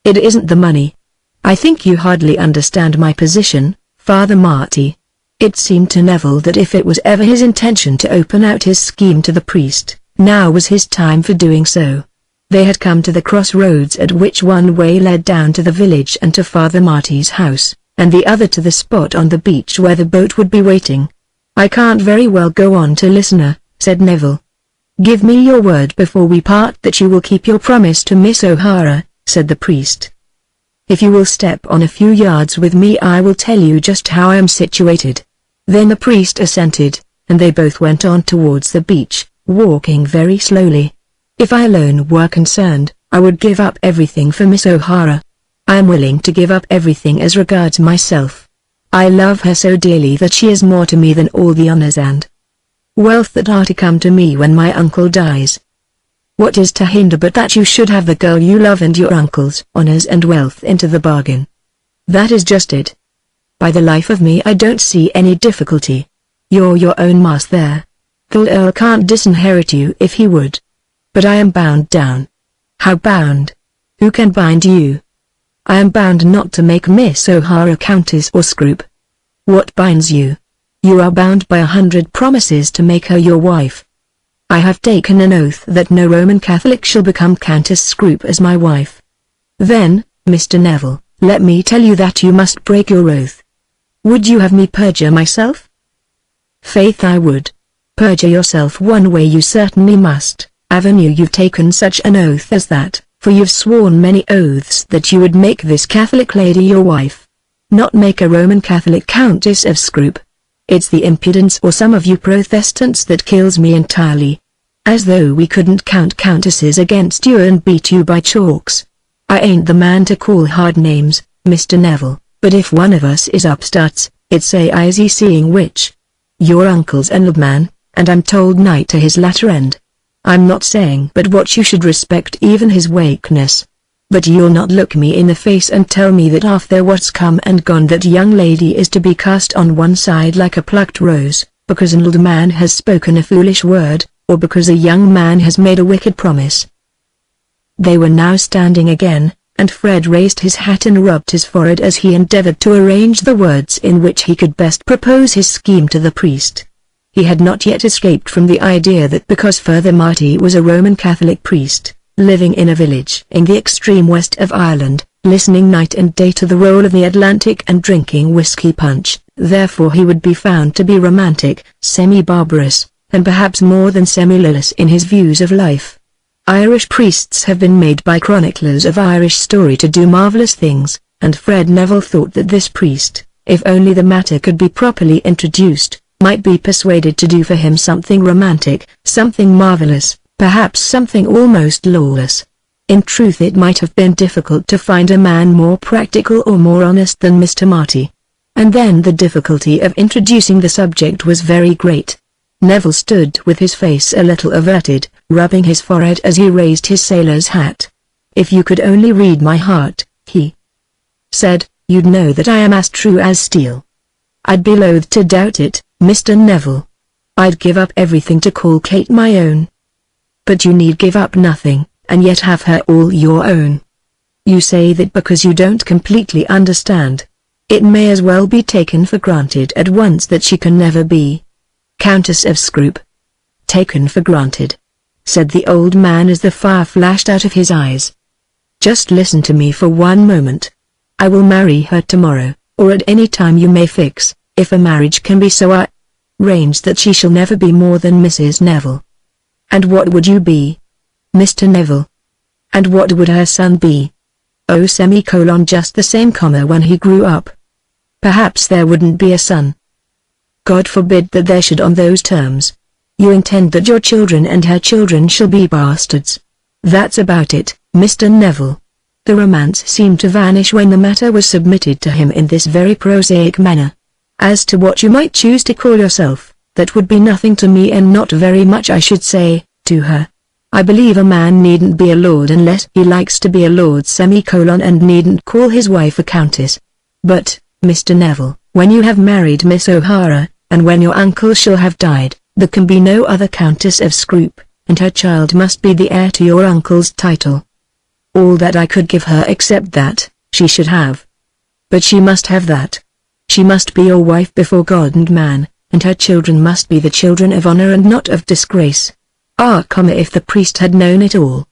It isn't the money. I think you hardly understand my position, Father Marty. It seemed to Neville that if it was ever his intention to open out his scheme to the priest, now was his time for doing so. They had come to the crossroads at which one way led down to the village and to Father Marty's house, and the other to the spot on the beach where the boat would be waiting. I can't very well go on to listener, said Neville. Give me your word before we part that you will keep your promise to Miss O'Hara, said the priest. If you will step on a few yards with me I will tell you just how I am situated. Then the priest assented, and they both went on towards the beach, walking very slowly. If I alone were concerned, I would give up everything for Miss O'Hara. I am willing to give up everything as regards myself. I love her so dearly that she is more to me than all the honors and wealth that are to come to me when my uncle dies. What is to hinder but that you should have the girl you love and your uncle's honors and wealth into the bargain? That is just it. By the life of me I don't see any difficulty. You're your own mass there. The Earl can't disinherit you if he would. But I am bound down. How bound? Who can bind you? I am bound not to make Miss O'Hara Countess or Scroop. What binds you? You are bound by 100 promises to make her your wife. I have taken an oath that no Roman Catholic shall become Countess Scroop as my wife. Then, Mr. Neville, let me tell you that you must break your oath. Would you have me perjure myself? Faith I would. Perjure yourself one way you certainly must, avenue you've taken such an oath as that. For you've sworn many oaths that you would make this Catholic lady your wife. Not make a Roman Catholic Countess of Scroop. It's the impudence or some of you Protestants that kills me entirely. As though we couldn't count countesses against you and beat you by chalks. I ain't the man to call hard names, Mr. Neville, but if one of us is upstarts, it's say I is seeing which. Your uncle's an old man, and I'm told nigh to his latter end. I'm not saying but what you should respect even his wakeness. But you'll not look me in the face and tell me that after what's come and gone that young lady is to be cast on one side like a plucked rose, because an old man has spoken a foolish word, or because a young man has made a wicked promise. They were now standing again, and Fred raised his hat and rubbed his forehead as he endeavored to arrange the words in which he could best propose his scheme to the priest. He had not yet escaped from the idea that because Father Marty was a Roman Catholic priest, living in a village in the extreme west of Ireland, listening night and day to the roll of the Atlantic and drinking whiskey punch, therefore he would be found to be romantic, semi-barbarous, and perhaps more than semi-lawless in his views of life. Irish priests have been made by chroniclers of Irish story to do marvelous things, and Fred Neville thought that this priest, if only the matter could be properly introduced, might be persuaded to do for him something romantic, something marvelous, perhaps something almost lawless. In truth it might have been difficult to find a man more practical or more honest than Mr. Marty. And then the difficulty of introducing the subject was very great. Neville stood with his face a little averted, rubbing his forehead as he raised his sailor's hat. If you could only read my heart, he said, you'd know that I am as true as steel. I'd be loath to doubt it, Mr. Neville. I'd give up everything to call Kate my own. But you need give up nothing, and yet have her all your own. You say that because you don't completely understand. It may as well be taken for granted at once that she can never be Countess of Scroop. Taken for granted, said the old man as the fire flashed out of his eyes. Just listen to me for one moment. I will marry her tomorrow, or at any time you may fix, if a marriage can be so arranged that she shall never be more than Mrs. Neville. And what would you be? Mr. Neville. And what would her son be? Oh, just the same, when he grew up. Perhaps there wouldn't be a son. God forbid that there should on those terms. You intend that your children and her children shall be bastards. That's about it, Mr. Neville. The romance seemed to vanish when the matter was submitted to him in this very prosaic manner. As to what you might choose to call yourself, that would be nothing to me and not very much, I should say, to her. I believe a man needn't be a lord unless he likes to be a lord, and needn't call his wife a countess. But, Mr. Neville, when you have married Miss O'Hara, and when your uncle shall have died, there can be no other Countess of Scroop, and her child must be the heir to your uncle's title. All that I could give her except that, she should have. But she must have that. She must be your wife before God and man, and her children must be the children of honor and not of disgrace. If the priest had known it all.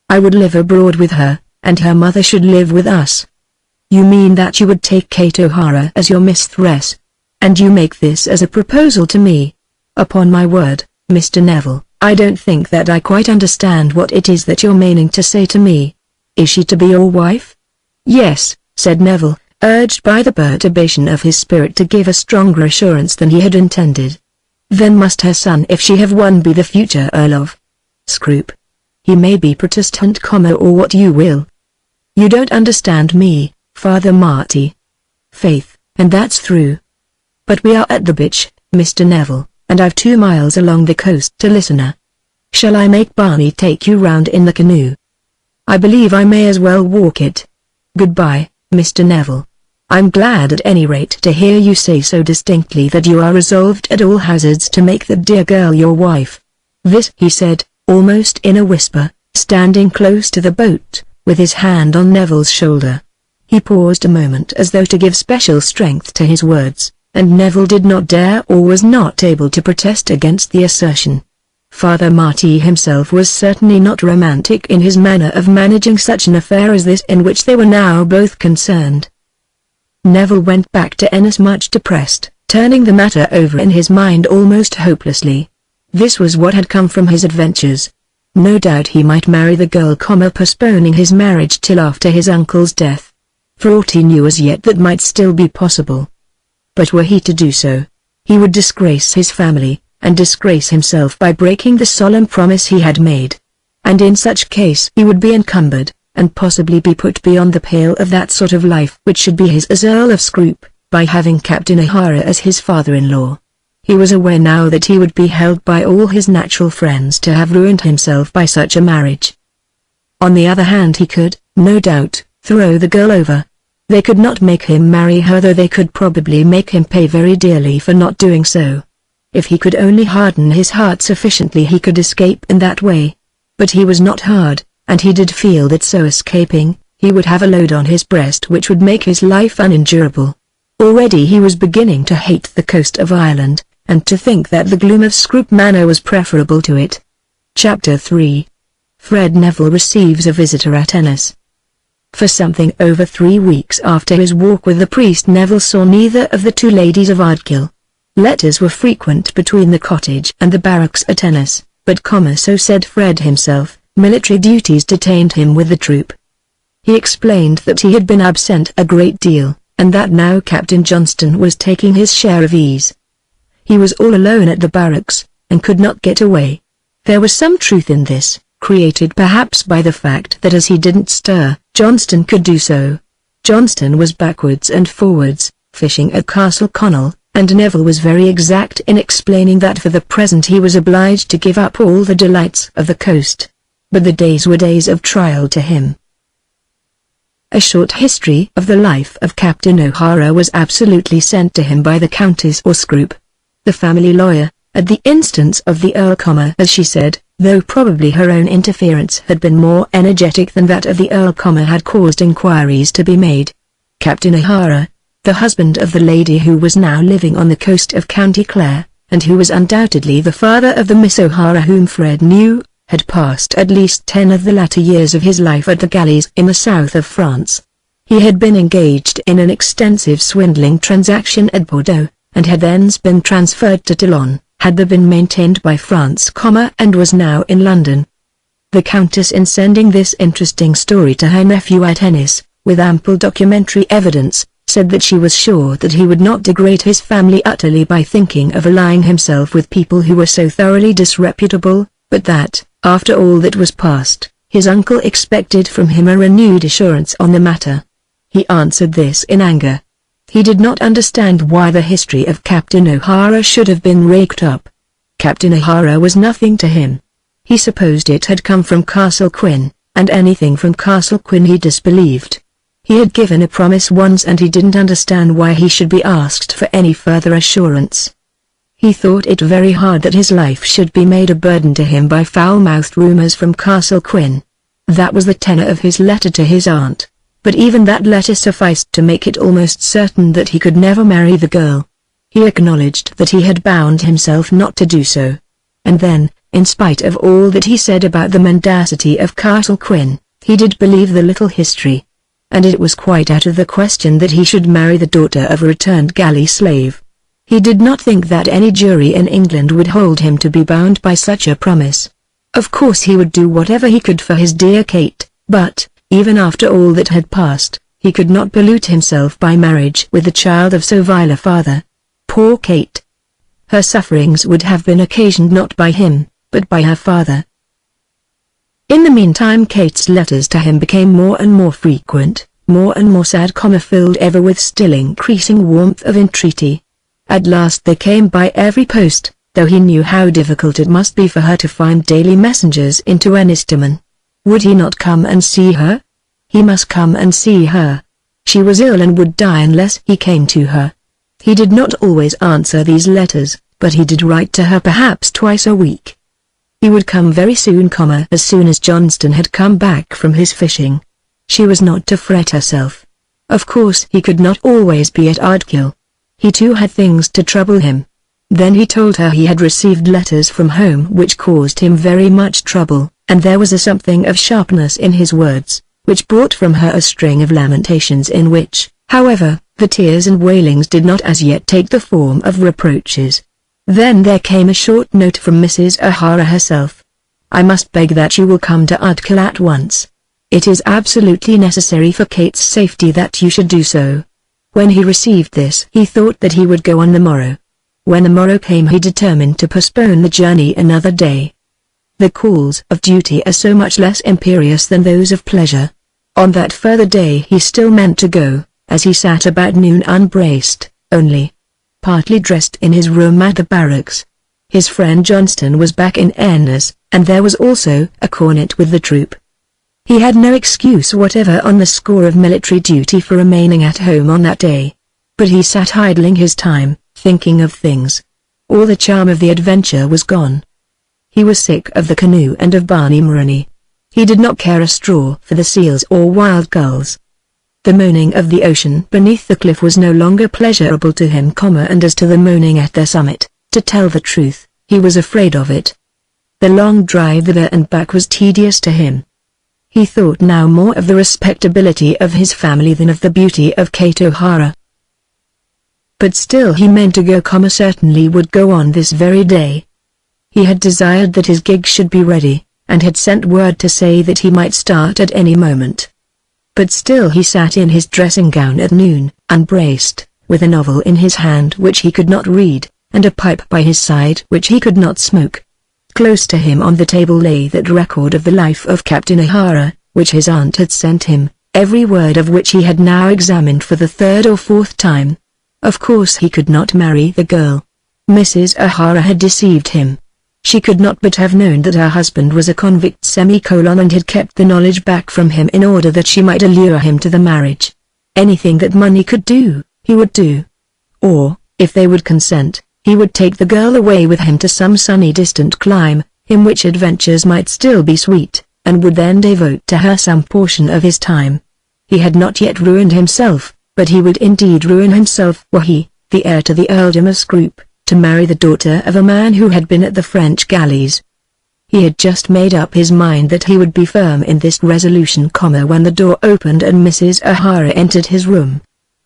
I would live abroad with her, and her mother should live with us. You mean that you would take Kate O'Hara as your mistress? And you make this as a proposal to me? Upon my word, Mr. Neville, I don't think that I quite understand what it is that you're meaning to say to me. Is she to be your wife? Yes, said Neville, urged by the perturbation of his spirit to give a stronger assurance than he had intended. Then must her son, if she have one, be the future Earl of Scroop. He may be Protestant, or what you will. You don't understand me, Father Marty. Faith, and that's true. But we are at the beach, Mr. Neville, and I've 2 miles along the coast to Listener. Shall I make Barney take you round in the canoe? I believe I may as well walk it. Goodbye, Mr. Neville. I'm glad at any rate to hear you say so distinctly that you are resolved at all hazards to make the dear girl your wife. This he said, almost in a whisper, standing close to the boat, with his hand on Neville's shoulder. He paused a moment as though to give special strength to his words, and Neville did not dare or was not able to protest against the assertion. Father Marty himself was certainly not romantic in his manner of managing such an affair as this in which they were now both concerned. Neville went back to Ennis much depressed, turning the matter over in his mind almost hopelessly. This was what had come from his adventures. No doubt he might marry the girl, postponing his marriage till after his uncle's death. For aught he knew as yet that might still be possible. But were he to do so, he would disgrace his family, and disgrace himself by breaking the solemn promise he had made. And in such case he would be encumbered, and possibly be put beyond the pale of that sort of life which should be his as Earl of Scroop, by having Captain O'Hara as his father-in-law. He was aware now that he would be held by all his natural friends to have ruined himself by such a marriage. On the other hand, he could, no doubt, throw the girl over. They could not make him marry her, though they could probably make him pay very dearly for not doing so. If he could only harden his heart sufficiently, he could escape in that way. But he was not hard, and he did feel that so escaping, he would have a load on his breast which would make his life unendurable. Already he was beginning to hate the coast of Ireland, and to think that the gloom of Scroop Manor was preferable to it. Chapter 3. Fred Neville receives a visitor at Ennis. For something over 3 weeks after his walk with the priest, Neville saw neither of the 2 ladies of Ardkill. Letters were frequent between the cottage and the barracks at Ennis, but so said Fred himself, military duties detained him with the troop. He explained that he had been absent a great deal, and that now Captain Johnston was taking his share of ease. He was all alone at the barracks, and could not get away. There was some truth in this, created perhaps by the fact that as he didn't stir, Johnston could do so. Johnston was backwards and forwards, fishing at Castle Connell, and Neville was very exact in explaining that for the present he was obliged to give up all the delights of the coast. But the days were days of trial to him. A short history of the life of Captain O'Hara was absolutely sent to him by the Countess of Scroop, the family lawyer, at the instance of the Earl, as she said, though probably her own interference had been more energetic than that of the Earl, had caused inquiries to be made. Captain O'Hara, the husband of the lady who was now living on the coast of County Clare, and who was undoubtedly the father of the Miss O'Hara whom Fred knew, had passed at least 10 of the latter years of his life at the galleys in the south of France. He had been engaged in an extensive swindling transaction at Bordeaux, and had thence been transferred to Toulon, had been maintained by France, and was now in London. The Countess, in sending this interesting story to her nephew at Ennis, with ample documentary evidence, said that she was sure that he would not degrade his family utterly by thinking of allying himself with people who were so thoroughly disreputable, but that, after all that was past, his uncle expected from him a renewed assurance on the matter. He answered this in anger. He did not understand why the history of Captain O'Hara should have been raked up. Captain O'Hara was nothing to him. He supposed it had come from Castle Quin, and anything from Castle Quin he disbelieved. He had given a promise once and he didn't understand why he should be asked for any further assurance. He thought it very hard that his life should be made a burden to him by foul-mouthed rumors from Castle Quin. That was the tenor of his letter to his aunt, but even that letter sufficed to make it almost certain that he could never marry the girl. He acknowledged that he had bound himself not to do so. And then, in spite of all that he said about the mendacity of Castle Quin, he did believe the little history. And it was quite out of the question that he should marry the daughter of a returned galley slave. He did not think that any jury in England would hold him to be bound by such a promise. Of course he would do whatever he could for his dear Kate, but, even after all that had passed, he could not pollute himself by marriage with the child of so vile a father. Poor Kate! Her sufferings would have been occasioned not by him, but by her father. In the meantime Kate's letters to him became more and more frequent, more and more sad, filled ever with still increasing warmth of entreaty. At last they came by every post, though he knew how difficult it must be for her to find daily messengers into Ennistimon. Would he not come and see her? He must come and see her. She was ill and would die unless he came to her. He did not always answer these letters, but he did write to her perhaps twice a week. He would come very soon, as soon as Johnston had come back from his fishing. She was not to fret herself. Of course he could not always be at Ardkill. He too had things to trouble him. Then he told her he had received letters from home which caused him very much trouble, and there was a something of sharpness in his words, which brought from her a string of lamentations in which, however, the tears and wailings did not as yet take the form of reproaches. Then there came a short note from Mrs. O'Hara herself. "I must beg that you will come to Ardkill at once. It is absolutely necessary for Kate's safety that you should do so." When he received this he thought that he would go on the morrow. When the morrow came he determined to postpone the journey another day. The calls of duty are so much less imperious than those of pleasure. On that further day he still meant to go, as he sat about noon unbraced, only partly dressed in his room at the barracks. His friend Johnston was back in Ennis, and there was also a cornet with the troop. He had no excuse whatever on the score of military duty for remaining at home on that day. But he sat idling his time, thinking of things. All the charm of the adventure was gone. He was sick of the canoe and of Barney Maroney. He did not care a straw for the seals or wild gulls. The moaning of the ocean beneath the cliff was no longer pleasurable to him, and as to the moaning at their summit, to tell the truth, he was afraid of it. The long drive thither and back was tedious to him. He thought now more of the respectability of his family than of the beauty of Kate O'Hara. But still he meant to go, certainly would go on this very day. He had desired that his gig should be ready, and had sent word to say that he might start at any moment. But still he sat in his dressing gown at noon, unbraced, with a novel in his hand which he could not read, and a pipe by his side which he could not smoke. Close to him on the table lay that record of the life of Captain O'Hara, which his aunt had sent him, every word of which he had now examined for the third or fourth time. Of course he could not marry the girl. Mrs. O'Hara had deceived him. She could not but have known that her husband was a convict and had kept the knowledge back from him in order that she might allure him to the marriage. Anything that money could do, he would do. Or, if they would consent, he would take the girl away with him to some sunny distant clime, in which adventures might still be sweet, and would then devote to her some portion of his time. He had not yet ruined himself, but he would indeed ruin himself were he, the heir to the earldom of Scroop, to marry the daughter of a man who had been at the French galleys. He had just made up his mind that he would be firm in this resolution, when the door opened and Mrs. O'Hara entered his room.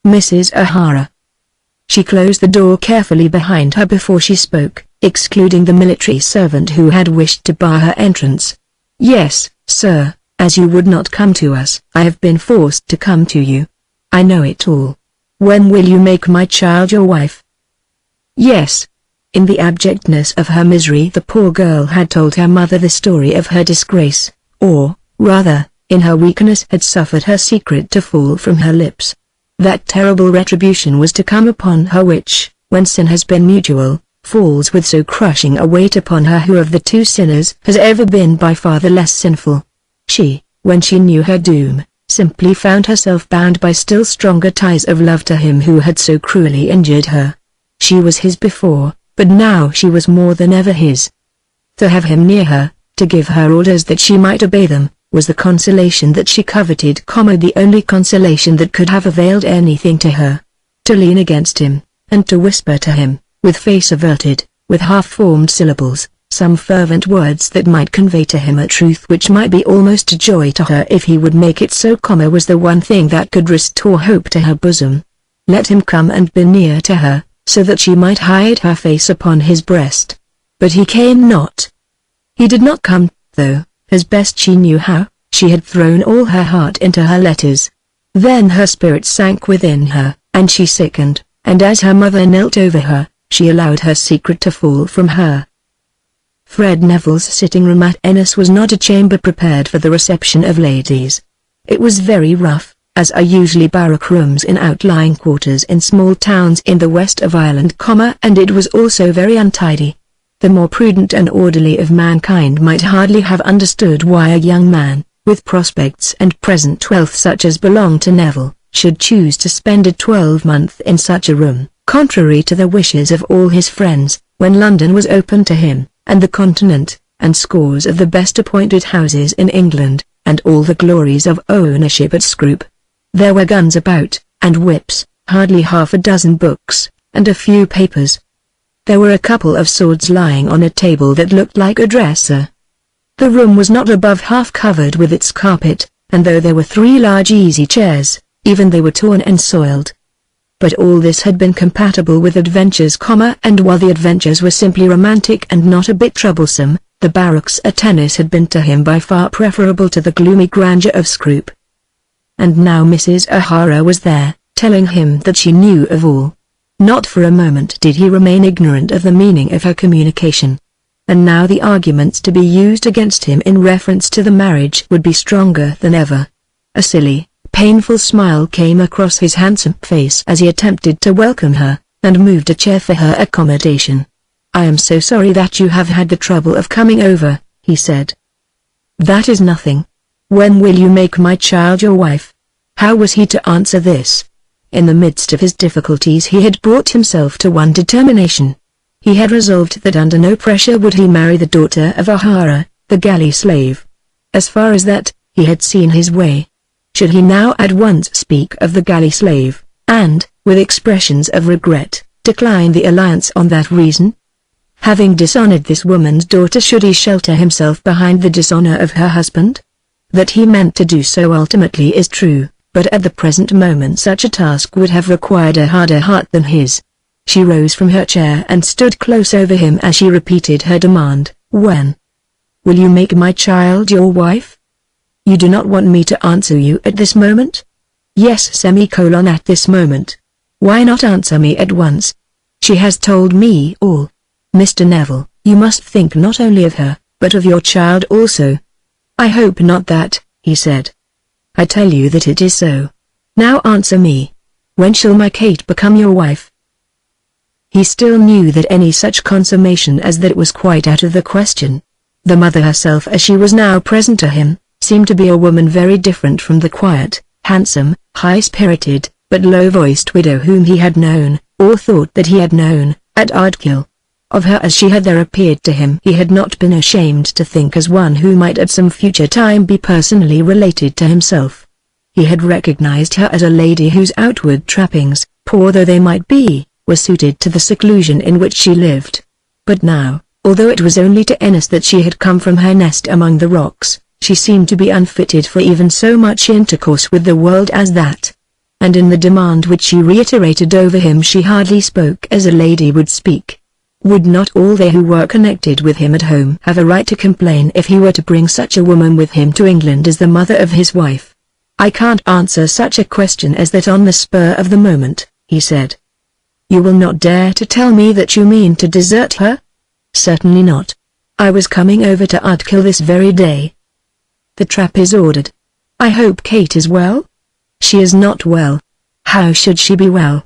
Mrs. O'Hara. She closed the door carefully behind her before she spoke, excluding the military servant who had wished to bar her entrance. "Yes, sir, as you would not come to us, I have been forced to come to you. I know it all. When will you make my child your wife?" Yes. In the abjectness of her misery, the poor girl had told her mother the story of her disgrace, or, rather, in her weakness had suffered her secret to fall from her lips. That terrible retribution was to come upon her which, when sin has been mutual, falls with so crushing a weight upon her who of the two sinners has ever been by far the less sinful. She, when she knew her doom, simply found herself bound by still stronger ties of love to him who had so cruelly injured her. She was his before, but now she was more than ever his. To have him near her, to give her orders that she might obey them, was the consolation that she coveted, the only consolation that could have availed anything to her. To lean against him, and to whisper to him, with face averted, with half-formed syllables, some fervent words that might convey to him a truth which might be almost a joy to her if he would make it so, was the one thing that could restore hope to her bosom. Let him come and be near to her, so that she might hide her face upon his breast. But he came not. He did not come, though, as best she knew how, she had thrown all her heart into her letters. Then her spirit sank within her, and she sickened, and as her mother knelt over her, she allowed her secret to fall from her. Fred Neville's sitting room at Ennis was not a chamber prepared for the reception of ladies. It was very rough, as are usually barrack rooms in outlying quarters in small towns in the west of Ireland, and it was also very untidy. The more prudent and orderly of mankind might hardly have understood why a young man, with prospects and present wealth such as belonged to Neville, should choose to spend a 12-month in such a room, contrary to the wishes of all his friends, when London was open to him, and the Continent, and scores of the best appointed houses in England, and all the glories of ownership at Scroop. There were guns about, and whips, hardly half a dozen books, and a few papers. There were a couple of swords lying on a table that looked like a dresser. The room was not above half covered with its carpet, and though there were 3 large easy chairs, even they were torn and soiled. But all this had been compatible with adventures, and while the adventures were simply romantic and not a bit troublesome, the barracks at Ennis had been to him by far preferable to the gloomy grandeur of Scroop. And now Mrs. O'Hara was there, telling him that she knew of all. Not for a moment did he remain ignorant of the meaning of her communication. And now the arguments to be used against him in reference to the marriage would be stronger than ever. A silly, painful smile came across his handsome face as he attempted to welcome her, and moved a chair for her accommodation. "I am so sorry that you have had the trouble of coming over," he said. "That is nothing. When will you make my child your wife?" How was he to answer this? In the midst of his difficulties he had brought himself to one determination. He had resolved that under no pressure would he marry the daughter of O'Hara, the galley slave. As far as that, he had seen his way. Should he now at once speak of the galley slave, and, with expressions of regret, decline the alliance on that reason? Having dishonored this woman's daughter, should he shelter himself behind the dishonor of her husband? That he meant to do so ultimately is true, but at the present moment such a task would have required a harder heart than his. She rose from her chair and stood close over him as she repeated her demand. "When will you make my child your wife? You do not want me to answer you at this moment?" "Yes, at this moment. Why not answer me at once? She has told me all. Mr. Neville, you must think not only of her, but of your child also." "I hope not that," he said. "I tell you that it is so. Now answer me. When shall my Kate become your wife?" He still knew that any such consummation as that was quite out of the question. The mother herself, as she was now present to him, seemed to be a woman very different from the quiet, handsome, high-spirited, but low-voiced widow whom he had known, or thought that he had known, at Ardkill. Of her as she had there appeared to him he had not been ashamed to think as one who might at some future time be personally related to himself. He had recognized her as a lady whose outward trappings, poor though they might be, were suited to the seclusion in which she lived. But now, Although it was only to Ennis that she had come from her nest among the rocks, she seemed to be unfitted for even so much intercourse with the world as that. And in the demand which she reiterated over him she hardly spoke as a lady would speak. Would not all they who were connected with him at home have a right to complain if he were to bring such a woman with him to England as the mother of his wife? "I can't answer such a question as that on the spur of the moment," he said. "You will not dare to tell me that you mean to desert her?" "Certainly not. I was coming over to Ardkill this very day." "The trap is ordered. I hope Kate is well?" "She is not well." "How should she be well?"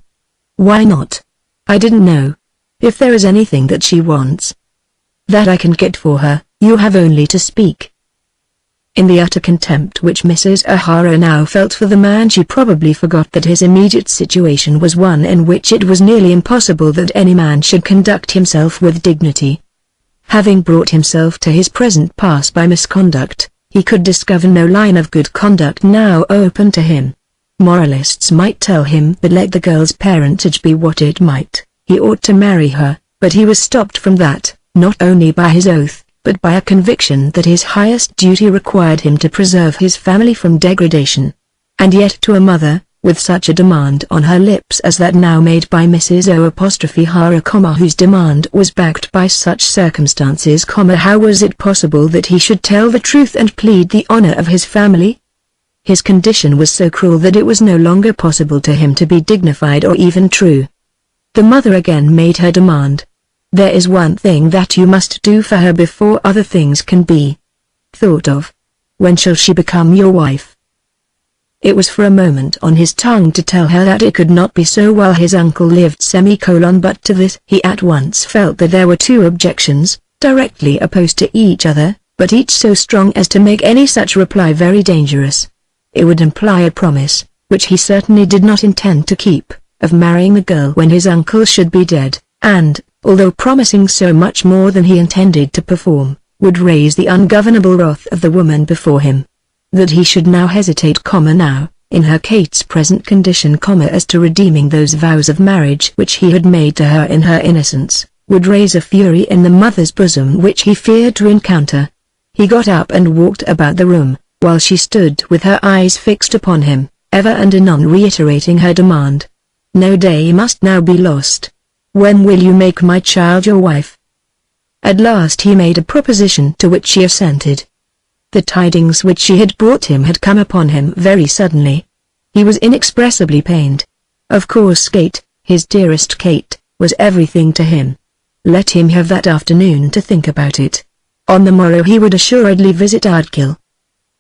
"Why not?" "I didn't know. If there is anything that she wants, that I can get for her, you have only to speak." In the utter contempt which Mrs. O'Hara now felt for the man, she probably forgot that his immediate situation was one in which it was nearly impossible that any man should conduct himself with dignity. Having brought himself to his present pass by misconduct, he could discover no line of good conduct now open to him. Moralists might tell him that let the girl's parentage be what it might, he ought to marry her, but he was stopped from that, not only by his oath, but by a conviction that his highest duty required him to preserve his family from degradation. And yet to a mother, with such a demand on her lips as that now made by Mrs. O'Hara, whose demand was backed by such circumstances, how was it possible that he should tell the truth and plead the honor of his family? His condition was so cruel that it was no longer possible to him to be dignified or even true. The mother again made her demand. "There is one thing that you must do for her before other things can be thought of. When shall she become your wife?" It was for a moment on his tongue to tell her that it could not be so while his uncle lived, but to this he at once felt that there were two objections, directly opposed to each other, but each so strong as to make any such reply very dangerous. It would imply a promise, which he certainly did not intend to keep, of marrying the girl when his uncle should be dead, and, although promising so much more than he intended to perform, would raise the ungovernable wrath of the woman before him. That he should now hesitate, now, in her Kate's present condition, as to redeeming those vows of marriage which he had made to her in her innocence, would raise a fury in the mother's bosom which he feared to encounter. He got up and walked about the room, while she stood with her eyes fixed upon him, ever and anon reiterating her demand. No day must now be lost. "When will you make my child your wife?" At last he made a proposition to which she assented. The tidings which she had brought him had come upon him very suddenly. He was inexpressibly pained. Of course Kate, his dearest Kate, was everything to him. Let him have that afternoon to think about it. On the morrow he would assuredly visit Ardkill.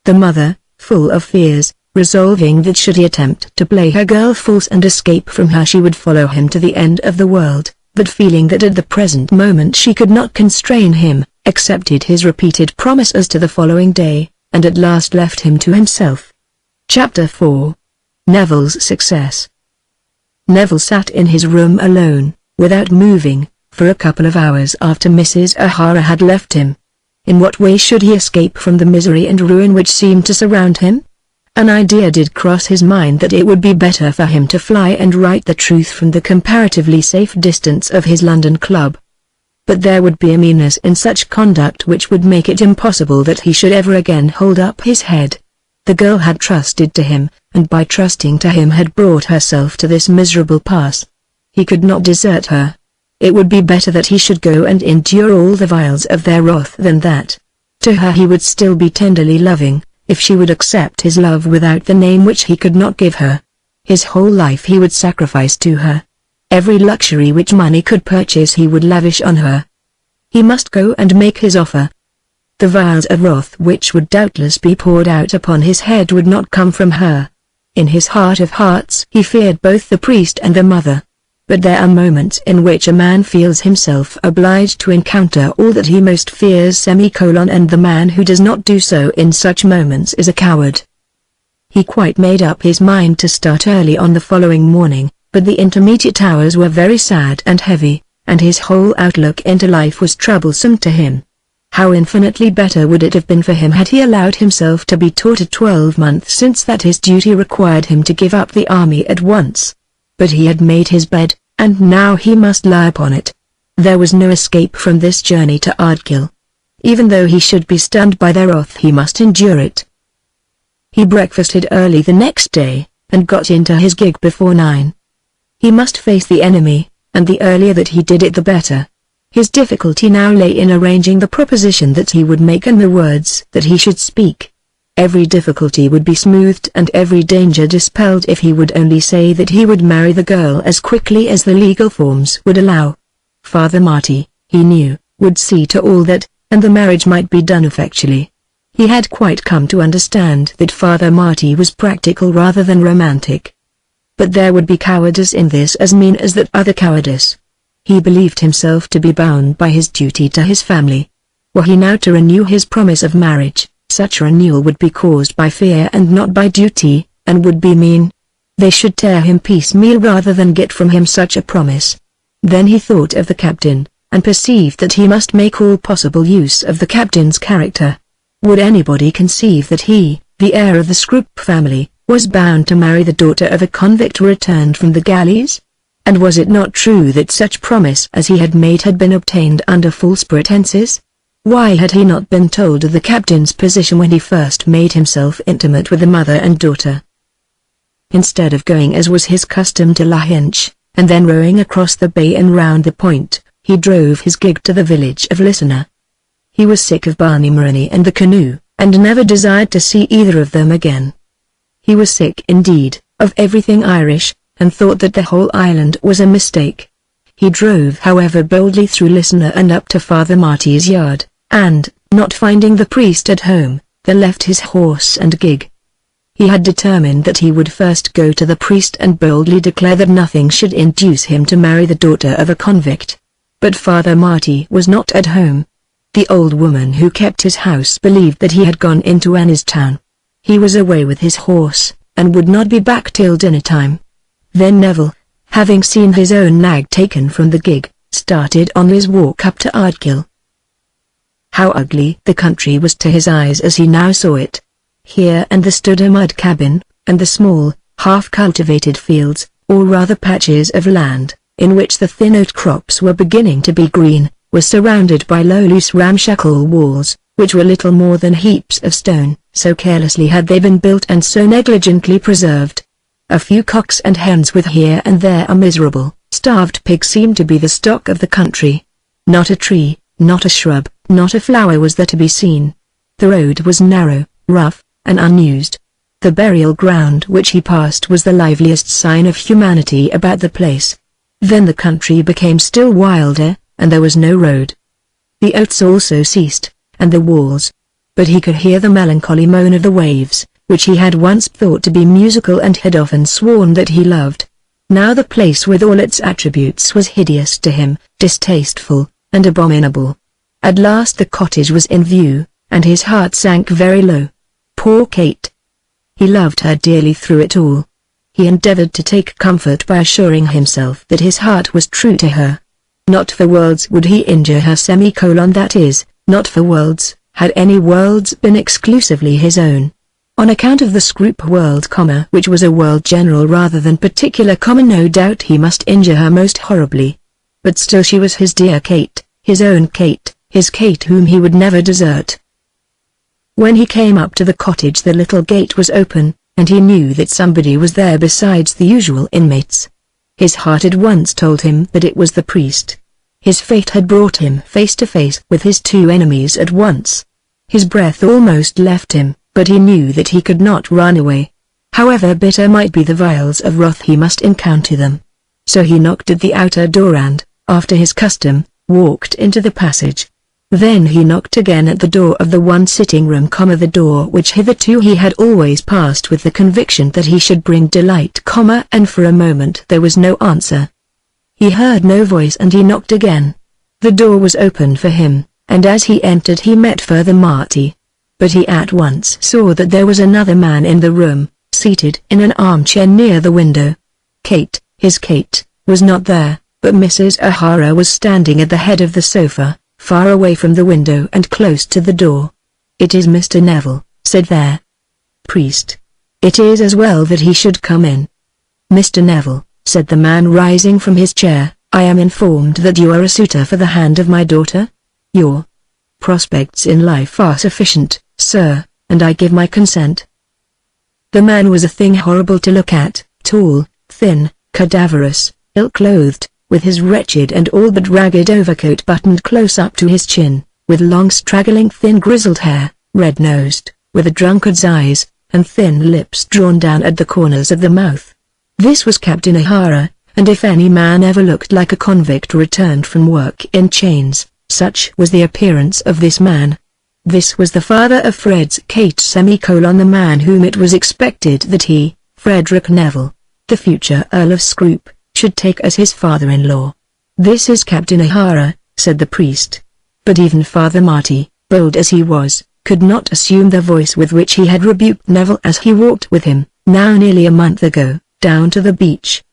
The mother, full of fears, resolving that should he attempt to play her girl false and escape from her she would follow him to the end of the world, but feeling that at the present moment she could not constrain him, accepted his repeated promise as to the following day, and at last left him to himself. Chapter 4. Neville's Success. Neville sat in his room alone, without moving, for a couple of hours after Mrs. O'Hara had left him. In what way should he escape from the misery and ruin which seemed to surround him? An idea did cross his mind that it would be better for him to fly and write the truth from the comparatively safe distance of his London club. But there would be a meanness in such conduct which would make it impossible that he should ever again hold up his head. The girl had trusted to him, and by trusting to him had brought herself to this miserable pass. He could not desert her. It would be better that he should go and endure all the vials of their wrath than that. To her he would still be tenderly loving, if she would accept his love without the name which he could not give her. His whole life he would sacrifice to her. Every luxury which money could purchase he would lavish on her. He must go and make his offer. The vials of wrath which would doubtless be poured out upon his head would not come from her. In his heart of hearts he feared both the priest and the mother. But there are moments in which a man feels himself obliged to encounter all that he most fears, and the man who does not do so in such moments is a coward. He quite made up his mind to start early on the following morning, but the intermediate hours were very sad and heavy, and his whole outlook into life was troublesome to him. How infinitely better would it have been for him had he allowed himself to be taught a 12-month since that his duty required him to give up the army at once. But he had made his bed, and now he must lie upon it. There was no escape from this journey to Ardkill. Even though he should be stunned by their wrath, he must endure it. He breakfasted early the next day, and got into his gig before 9. He must face the enemy, and the earlier that he did it the better. His difficulty now lay in arranging the proposition that he would make and the words that he should speak. Every difficulty would be smoothed and every danger dispelled if he would only say that he would marry the girl as quickly as the legal forms would allow. Father Marty, he knew, would see to all that, and the marriage might be done effectually. He had quite come to understand that Father Marty was practical rather than romantic. But there would be cowardice in this as mean as that other cowardice. He believed himself to be bound by his duty to his family. Were he now to renew his promise of marriage, such renewal would be caused by fear and not by duty, and would be mean. They should tear him piecemeal rather than get from him such a promise. Then he thought of the captain, and perceived that he must make all possible use of the captain's character. Would anybody conceive that he, the heir of the Scroop family, was bound to marry the daughter of a convict returned from the galleys? And was it not true that such promise as he had made had been obtained under false pretenses? Why had he not been told of the captain's position when he first made himself intimate with the mother and daughter? Instead of going as was his custom to Lahinch, and then rowing across the bay and round the point, he drove his gig to the village of Listener. He was sick of Barney Maroney and the canoe, and never desired to see either of them again. He was sick indeed, of everything Irish, and thought that the whole island was a mistake. He drove however boldly through Listener and up to Father Marty's yard, and, not finding the priest at home, there left his horse and gig. He had determined that he would first go to the priest and boldly declare that nothing should induce him to marry the daughter of a convict. But Father Marty was not at home. The old woman who kept his house believed that he had gone into Annistown. He was away with his horse, and would not be back till dinner time. Then Neville, having seen his own nag taken from the gig, started on his walk up to Ardkill. How ugly the country was to his eyes as he now saw it. Here and there stood a mud cabin, and the small, half-cultivated fields, or rather patches of land, in which the thin oat crops were beginning to be green, were surrounded by low loose ramshackle walls, which were little more than heaps of stone, so carelessly had they been built and so negligently preserved. A few cocks and hens with here and there a miserable, starved pig seemed to be the stock of the country. Not a tree, not a shrub, not a flower was there to be seen. The road was narrow, rough, and unused. The burial ground which he passed was the liveliest sign of humanity about the place. Then the country became still wilder, and there was no road. The oats also ceased, and the walls. But he could hear the melancholy moan of the waves, which he had once thought to be musical and had often sworn that he loved. Now the place with all its attributes was hideous to him, distasteful, and abominable. At last the cottage was in view, and his heart sank very low. Poor Kate! He loved her dearly through it all. He endeavored to take comfort by assuring himself that his heart was true to her. Not for worlds would he injure her that is, not for worlds, had any worlds been exclusively his own. On account of the Scroop world, which was a world general rather than particular, no doubt he must injure her most horribly. But still she was his dear Kate, his own Kate, his Kate whom he would never desert. When he came up to the cottage the little gate was open, and he knew that somebody was there besides the usual inmates. His heart at once told him that it was the priest. His fate had brought him face to face with his two enemies at once. His breath almost left him, but he knew that he could not run away. However bitter might be the vials of wrath, he must encounter them. So he knocked at the outer door and, after his custom, walked into the passage. Then he knocked again at the door of the one sitting room, the door which hitherto he had always passed with the conviction that he should bring delight, and for a moment there was no answer. He heard no voice and he knocked again. The door was opened for him, and as he entered he met Father Marty. But he at once saw that there was another man in the room, seated in an armchair near the window. Kate, his Kate, was not there, but Mrs. O'Hara was standing at the head of the sofa, far away from the window and close to the door. "It is Mr. Neville," said their priest. "It is as well that he should come in." "Mr. Neville," said the man rising from his chair, I am informed that you are a suitor for the hand of my daughter. Your prospects in life are sufficient, sir, and I give my consent." The man was a thing horrible to look at, tall, thin, cadaverous, ill-clothed, with his wretched and all but ragged overcoat buttoned close up to his chin, with long straggling thin grizzled hair, red-nosed, with a drunkard's eyes, and thin lips drawn down at the corners of the mouth. This was Captain O'Hara, and if any man ever looked like a convict returned from work in chains, such was the appearance of this man. This was the father of Fred's Kate the man whom it was expected that he, Frederick Neville, the future Earl of Scroop, should take as his father-in-law. "This is Captain O'Hara," said the priest. But even Father Marty, bold as he was, could not assume the voice with which he had rebuked Neville as he walked with him, now nearly a month ago, down to the beach.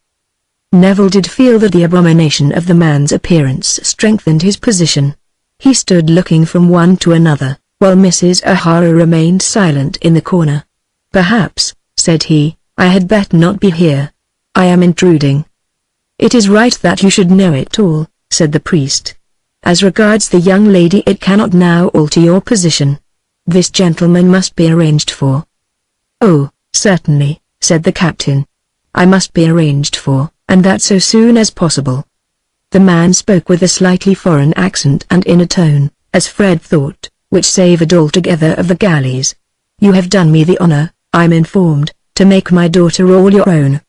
Neville did feel that the abomination of the man's appearance strengthened his position. He stood looking from one to another, while Mrs. O'Hara remained silent in the corner. "Perhaps," said he, "I had better not be here. I am intruding." "It is right that you should know it all," said the priest. "As regards the young lady, it cannot now alter your position. This gentleman must be arranged for." "Oh, certainly," said the captain. "I must be arranged for, and that so soon as possible." The man spoke with a slightly foreign accent and in a tone, as Fred thought, which savoured altogether of the galleys. "You have done me the honour, I'm informed, to make my daughter all your own.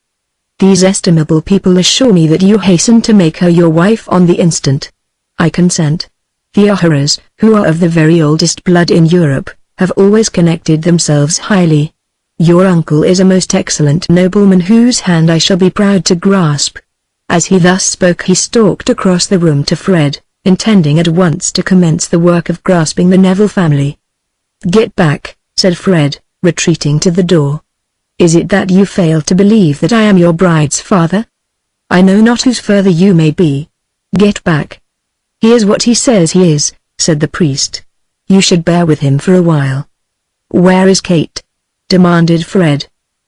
These estimable people assure me that you hasten to make her your wife on the instant. I consent. The O'Haras, who are of the very oldest blood in Europe, have always connected themselves highly. Your uncle is a most excellent nobleman whose hand I shall be proud to grasp." As he thus spoke he stalked across the room to Fred, intending at once to commence the work of grasping the Neville family. "Get back," said Fred, retreating to the door. "Is it that you fail to believe that I am your bride's father? I know not whose further you may be. Get back." "He is what he says he is," said the priest. "You should bear with him for a while." "Where is Kate?" demanded Fred.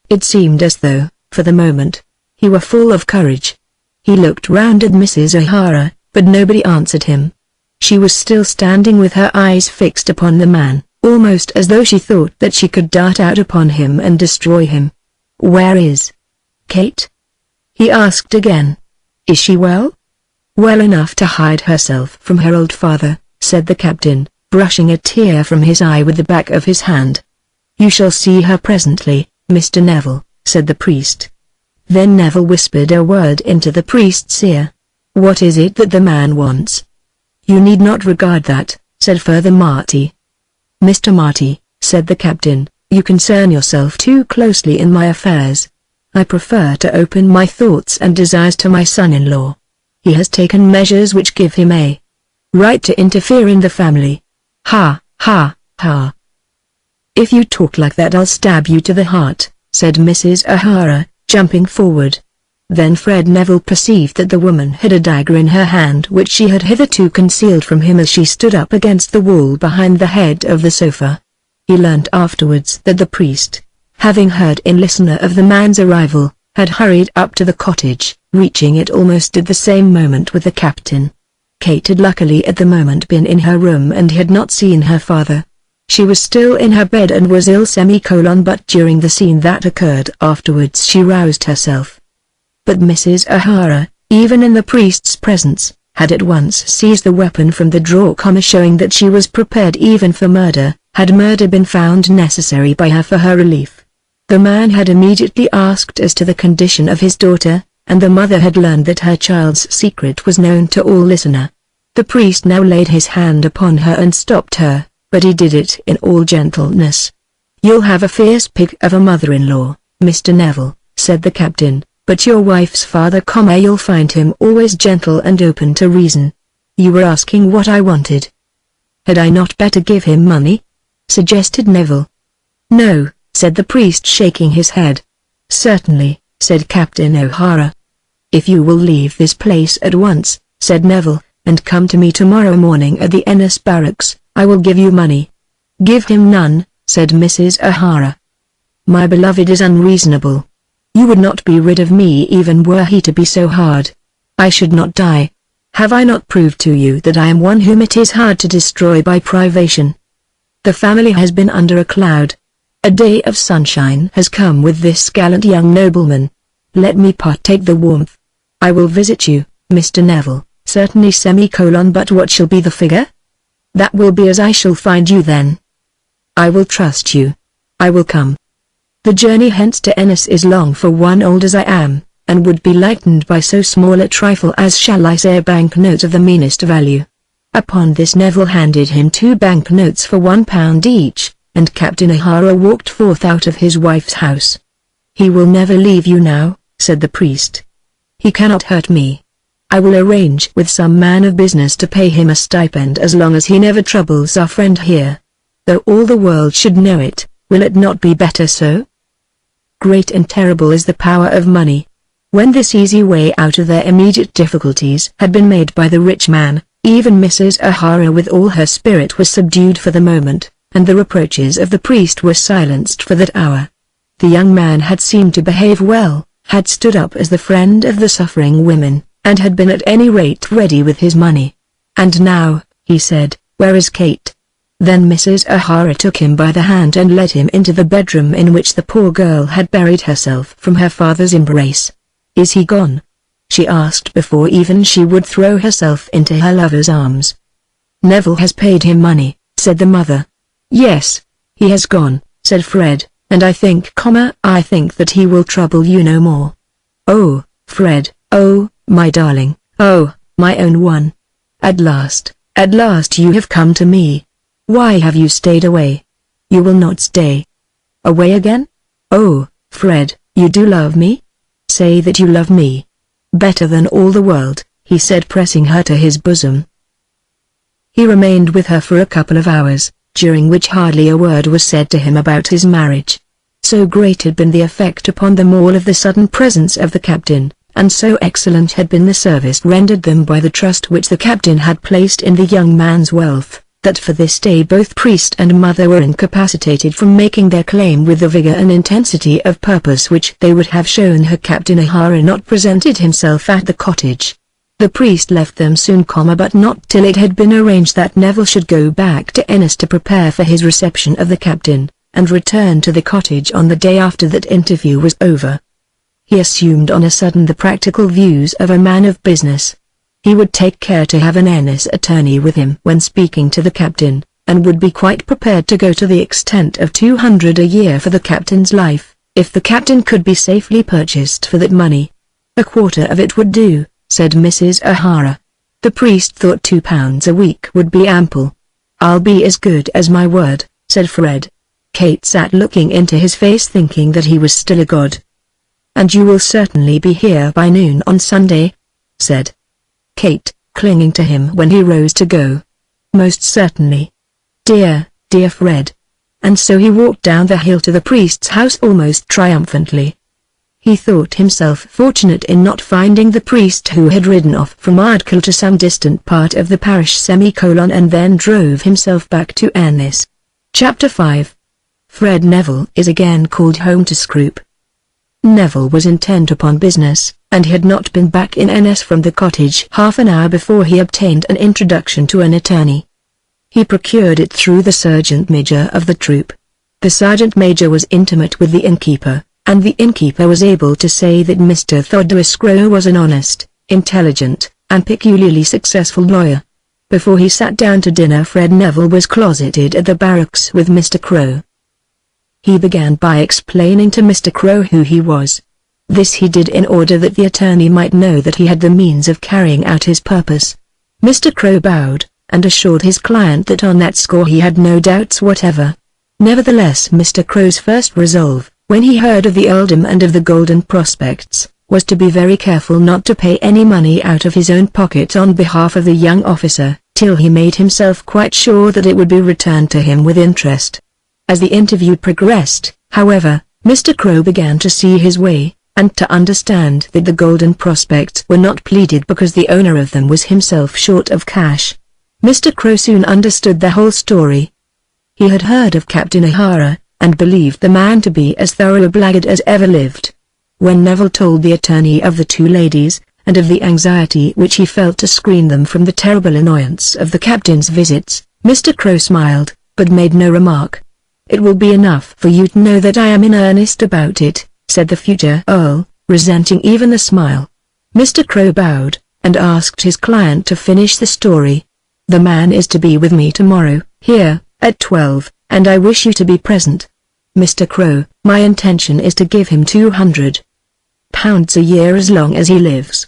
It seemed as though, for the moment, he were full of courage. He looked round at Mrs. O'Hara, but nobody answered him. She was still standing with her eyes fixed upon the man, almost as though she thought that she could dart out upon him and destroy him. "Where is Kate?" he asked again. "Is she well?" "Well enough to hide herself from her old father," said the captain, brushing a tear from his eye with the back of his hand. "You shall see her presently, Mr. Neville," said the priest. Then Neville whispered a word into the priest's ear. "What is it that the man wants?" "You need not regard that," said Father Marty. "Mr. Marty," said the captain, "you concern yourself too closely in my affairs. I prefer to open my thoughts and desires to my son-in-law. He has taken measures which give him a right to interfere in the family. Ha, ha, ha." "If you talk like that I'll stab you to the heart," said Mrs. O'Hara, jumping forward. Then Fred Neville perceived that the woman had a dagger in her hand which she had hitherto concealed from him as she stood up against the wall behind the head of the sofa. He learnt afterwards that the priest, having heard in listener of the man's arrival, had hurried up to the cottage, reaching it almost at the same moment with the captain. Kate had luckily at the moment been in her room and had not seen her father. She was still in her bed and was ill but during the scene that occurred afterwards she roused herself. But Mrs. O'Hara, even in the priest's presence, had at once seized the weapon from the drawer, showing that she was prepared even for murder, had murder been found necessary by her for her relief. The man had immediately asked as to the condition of his daughter, and the mother had learned that her child's secret was known to all listener. The priest now laid his hand upon her and stopped her, but he did it in all gentleness. "You'll have a fierce pig of a mother-in-law, Mr. Neville," said the captain, "but your wife's father, you'll find him always gentle and open to reason. You were asking what I wanted. Had I not better give him money?" suggested Neville. "No," said the priest, shaking his head. "Certainly," said Captain O'Hara. "If you will leave this place at once," said Neville, "and come to me tomorrow morning at the Ennis barracks, I will give you money." "Give him none," said Mrs. O'Hara. "My beloved is unreasonable. You would not be rid of me even were he to be so hard. I should not die. Have I not proved to you that I am one whom it is hard to destroy by privation? The family has been under a cloud. A day of sunshine has come with this gallant young nobleman. Let me partake the warmth. I will visit you, Mr. Neville, certainly but what shall be the figure? That will be as I shall find you then. I will trust you. I will come. The journey hence to Ennis is long for one old as I am, and would be lightened by so small a trifle as shall I say a banknote of the meanest value. Upon this Neville handed him 2 banknotes for £1 each, and Captain O'Hara walked forth out of his wife's house. He will never leave you now, said the priest. He cannot hurt me. I will arrange with some man of business to pay him a stipend as long as he never troubles our friend here. Though all the world should know it, will it not be better so? Great and terrible is the power of money. When this easy way out of their immediate difficulties had been made by the rich man, even Mrs. O'Hara with all her spirit was subdued for the moment, and the reproaches of the priest were silenced for that hour. The young man had seemed to behave well, had stood up as the friend of the suffering women, and had been at any rate ready with his money. And now, he said, where is Kate? Then Mrs. O'Hara took him by the hand and led him into the bedroom in which the poor girl had buried herself from her father's embrace. Is he gone? She asked before even she would throw herself into her lover's arms. Neville has paid him money, said the mother. Yes, he has gone, said Fred, and I think that he will trouble you no more. Oh, Fred, oh, my darling, oh, my own one. At last you have come to me. Why have you stayed away? You will not stay. Away again? Oh, Fred, you do love me? Say that you love me. Better than all the world, he said, pressing her to his bosom. He remained with her for a couple of hours, during which hardly a word was said to him about his marriage. So great had been the effect upon them all of the sudden presence of the captain, and so excellent had been the service rendered them by the trust which the captain had placed in the young man's wealth, that for this day both priest and mother were incapacitated from making their claim with the vigor and intensity of purpose which they would have shown had Captain O'Hara not presented himself at the cottage. The priest left them soon, but not till it had been arranged that Neville should go back to Ennis to prepare for his reception of the captain, and return to the cottage on the day after that interview was over. He assumed on a sudden the practical views of a man of business. He would take care to have an Ennis attorney with him when speaking to the captain, and would be quite prepared to go to the extent of £200 a year for the captain's life, if the captain could be safely purchased for that money. A quarter of it would do, said Mrs. O'Hara. The priest thought £2 a week would be ample. I'll be as good as my word, said Fred. Kate sat looking into his face thinking that he was still a god. And you will certainly be here by noon on Sunday? Said Kate, clinging to him when he rose to go. Most certainly. Dear, dear Fred. And so he walked down the hill to the priest's house almost triumphantly. He thought himself fortunate in not finding the priest who had ridden off from Ardkill to some distant part of the parish and then drove himself back to Ennis. Chapter 5. Fred Neville is again called home to Scroop. Neville was intent upon business, and had not been back in Ennis from the cottage half an hour before he obtained an introduction to an attorney. He procured it through the sergeant major of the troop. The sergeant major was intimate with the innkeeper, and the innkeeper was able to say that Mr. Thodwys Crowe was an honest, intelligent, and peculiarly successful lawyer. Before he sat down to dinner, Fred Neville was closeted at the barracks with Mr. Crowe. He began by explaining to Mr. Crowe who he was. This he did in order that the attorney might know that he had the means of carrying out his purpose. Mr. Crowe bowed, and assured his client that on that score he had no doubts whatever. Nevertheless, Mr. Crowe's first resolve, when he heard of the earldom and of the golden prospects, was to be very careful not to pay any money out of his own pocket on behalf of the young officer, till he made himself quite sure that it would be returned to him with interest. As the interview progressed, however, Mr. Crowe began to see his way, and to understand that the golden prospects were not pleaded because the owner of them was himself short of cash. Mr. Crowe soon understood the whole story. He had heard of Captain O'Hara, and believed the man to be as thorough a blackguard as ever lived. When Neville told the attorney of the two ladies, and of the anxiety which he felt to screen them from the terrible annoyance of the captain's visits, Mr. Crow smiled, but made no remark. "It will be enough for you to know that I am in earnest about it," said the future Earl, resenting even the smile. Mr. Crow bowed, and asked his client to finish the story. "The man is to be with me tomorrow, here, at 12, and I wish you to be present." "Mr. Crow, my intention is to give him £200 a year as long as he lives."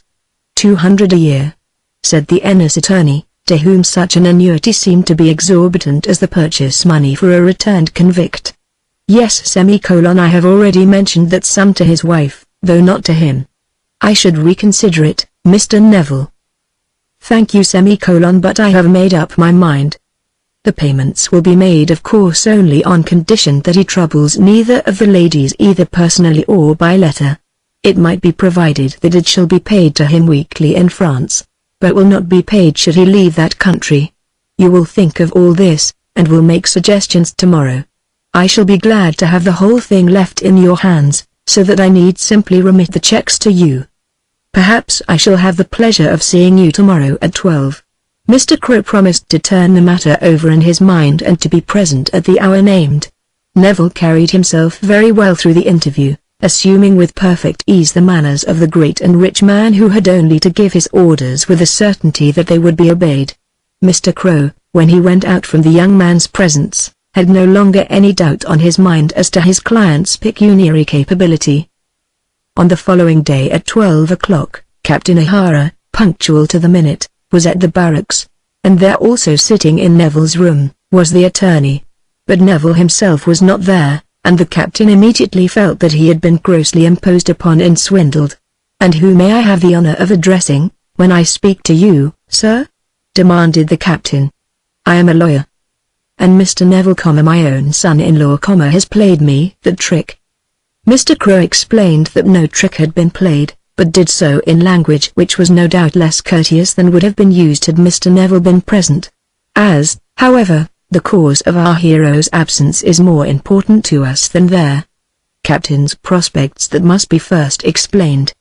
"200 a year?" said the Ennis attorney, to whom such an annuity seemed to be exorbitant as the purchase money for a returned convict. "Yes, I have already mentioned that sum to his wife, though not to him. I should reconsider it, Mr. Neville." "Thank you, but I have made up my mind. The payments will be made of course only on condition that he troubles neither of the ladies either personally or by letter. It might be provided that it shall be paid to him weekly in France, but will not be paid should he leave that country. You will think of all this, and will make suggestions tomorrow. I shall be glad to have the whole thing left in your hands, so that I need simply remit the checks to you. Perhaps I shall have the pleasure of seeing you tomorrow at 12. Mr. Crow promised to turn the matter over in his mind and to be present at the hour named. Neville carried himself very well through the interview, assuming with perfect ease the manners of the great and rich man who had only to give his orders with the certainty that they would be obeyed. Mr. Crow, when he went out from the young man's presence, had no longer any doubt on his mind as to his client's pecuniary capability. On the following day at 12 o'clock, Captain O'Hara, punctual to the minute, was at the barracks, and there also sitting in Neville's room, was the attorney. But Neville himself was not there, and the captain immediately felt that he had been grossly imposed upon and swindled. "And who may I have the honor of addressing, when I speak to you, sir?" demanded the captain. "I am a lawyer. And Mr. Neville, my own son-in-law, has played me that trick." Mr. Crow explained that no trick had been played, but did so in language which was no doubt less courteous than would have been used had Mr. Neville been present. "As, however, the cause of our hero's absence is more important to us than their captain's prospects, that must be first explained."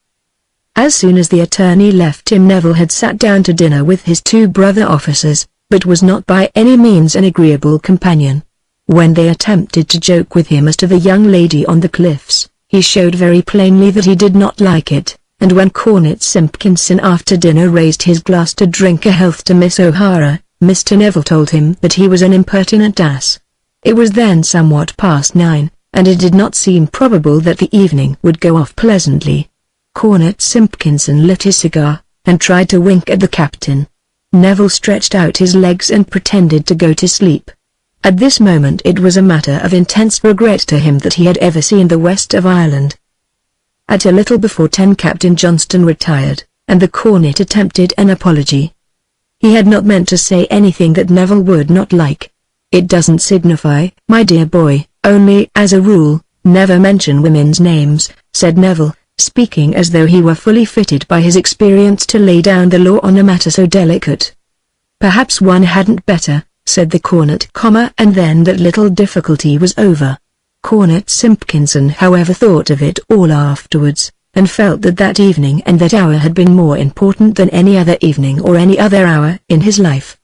As soon as the attorney left him, Neville had sat down to dinner with his two brother officers, but was not by any means an agreeable companion. When they attempted to joke with him as to the young lady on the cliffs, he showed very plainly that he did not like it, and when Cornet Simpkinson after dinner raised his glass to drink a health to Miss O'Hara, Mr. Neville told him that he was an impertinent ass. It was then somewhat past 9, and it did not seem probable that the evening would go off pleasantly. Cornet Simpkinson lit his cigar, and tried to wink at the captain. Neville stretched out his legs and pretended to go to sleep. At this moment it was a matter of intense regret to him that he had ever seen the west of Ireland. At a little before 10 Captain Johnston retired, and the cornet attempted an apology. He had not meant to say anything that Neville would not like. "It doesn't signify, my dear boy, only as a rule, never mention women's names," said Neville, speaking as though he were fully fitted by his experience to lay down the law on a matter so delicate. "Perhaps one hadn't better," said the cornet, and then that little difficulty was over. Cornet Simpkinson however thought of it all afterwards, and felt that that evening and that hour had been more important than any other evening or any other hour in his life.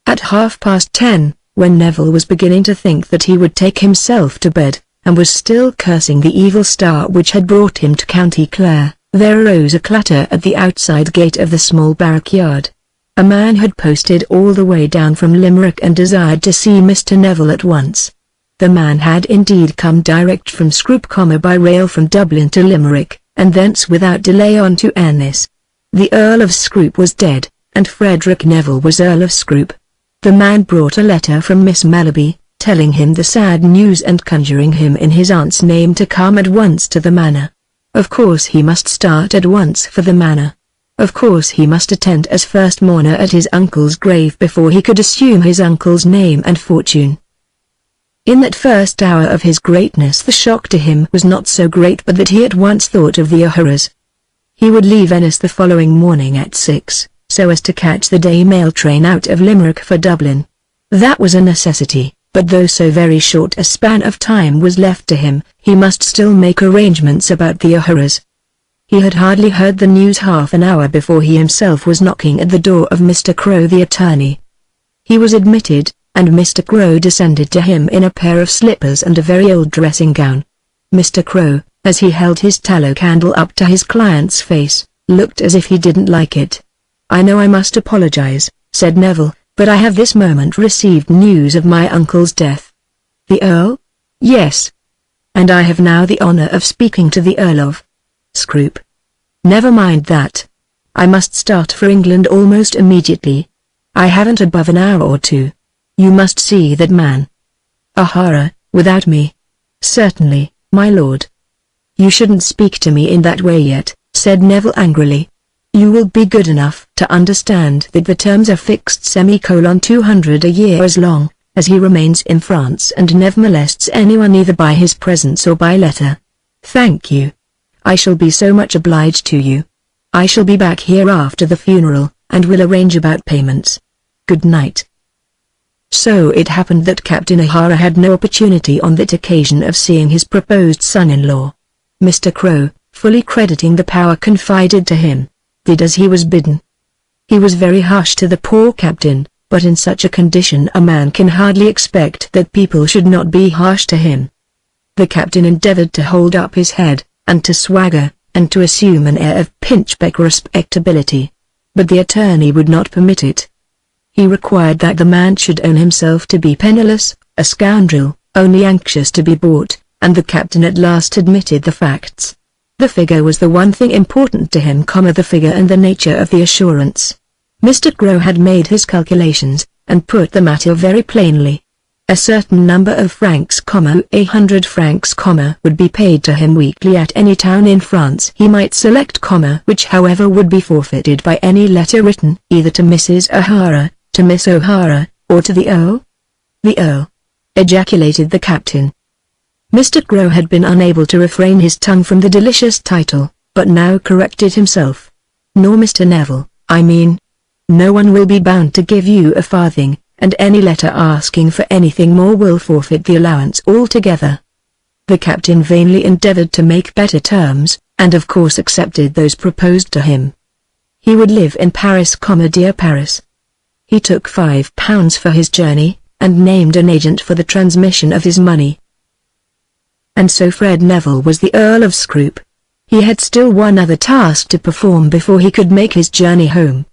At 10:30, when Neville was beginning to think that he would take himself to bed, and was still cursing the evil star which had brought him to County Clare, there arose a clatter at the outside gate of the small barrack yard. A man had posted all the way down from Limerick and desired to see Mr. Neville at once. The man had indeed come direct from Scroope, by rail from Dublin to Limerick, and thence without delay on to Ennis. The Earl of Scroope was dead, and Frederick Neville was Earl of Scroope. The man brought a letter from Miss Mellerby, telling him the sad news and conjuring him in his aunt's name to come at once to the manor. Of course he must start at once for the manor. Of course he must attend as first mourner at his uncle's grave before he could assume his uncle's name and fortune. In that first hour of his greatness the shock to him was not so great but that he at once thought of the O'Haras. He would leave Ennis the following morning at 6, so as to catch the day mail train out of Limerick for Dublin. That was a necessity, but though so very short a span of time was left to him, he must still make arrangements about the O'Haras. He had hardly heard the news half an hour before he himself was knocking at the door of Mr. Crow the attorney. He was admitted, and Mr. Crow descended to him in a pair of slippers and a very old dressing gown. Mr. Crow, as he held his tallow candle up to his client's face, looked as if he didn't like it. "I know I must apologize," said Neville, "but I have this moment received news of my uncle's death." "The Earl?" "Yes. And I have now the honor of speaking to the Earl of Scroop." "Never mind that. I must start for England almost immediately. I haven't above an hour or two. You must see that man." "Ahara, without me?" "Certainly, my lord." "You shouldn't speak to me in that way yet," said Neville angrily. "You will be good enough to understand that the terms are fixed $200 a year as long as he remains in France and never molests anyone either by his presence or by letter." "Thank you. I shall be so much obliged to you. I shall be back here after the funeral, and will arrange about payments. Good night." So it happened that Captain O'Hara had no opportunity on that occasion of seeing his proposed son-in-law. Mr. Crow, fully crediting the power confided to him, did as he was bidden. He was very harsh to the poor captain, but in such a condition a man can hardly expect that people should not be harsh to him. The captain endeavored to hold up his head, and to swagger, and to assume an air of pinchbeck respectability. But the attorney would not permit it. He required that the man should own himself to be penniless, a scoundrel, only anxious to be bought, and the captain at last admitted the facts. The figure was the one thing important to him, the figure and the nature of the assurance. Mr. Crow had made his calculations, and put the matter very plainly. A certain number of francs, 100 francs, would be paid to him weekly at any town in France he might select, which however would be forfeited by any letter written either to Mrs. O'Hara, to Miss O'Hara, or to the Earl. "The Earl!" ejaculated the captain. Mr. Crow had been unable to refrain his tongue from the delicious title, but now corrected himself. "Nor Mr. Neville, I mean. No one will be bound to give you a farthing, and any letter asking for anything more will forfeit the allowance altogether." The captain vainly endeavored to make better terms, and of course accepted those proposed to him. He would live in Paris, dear Paris. He took £5 for his journey, and named an agent for the transmission of his money. And so Fred Neville was the Earl of Scroop. He had still one other task to perform before he could make his journey home.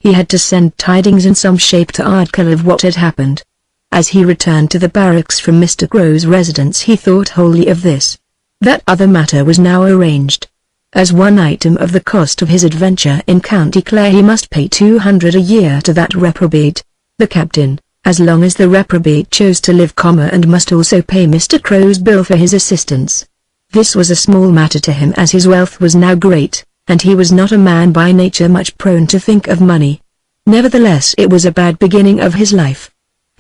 He had to send tidings in some shape to Ardkill of what had happened. As he returned to the barracks from Mr. Crow's residence he thought wholly of this. That other matter was now arranged. As one item of the cost of his adventure in County Clare he must pay $200 a year to that reprobate, the captain, as long as the reprobate chose to live, and must also pay Mr. Crow's bill for his assistance. This was a small matter to him as his wealth was now great, and he was not a man by nature much prone to think of money. Nevertheless it was a bad beginning of his life.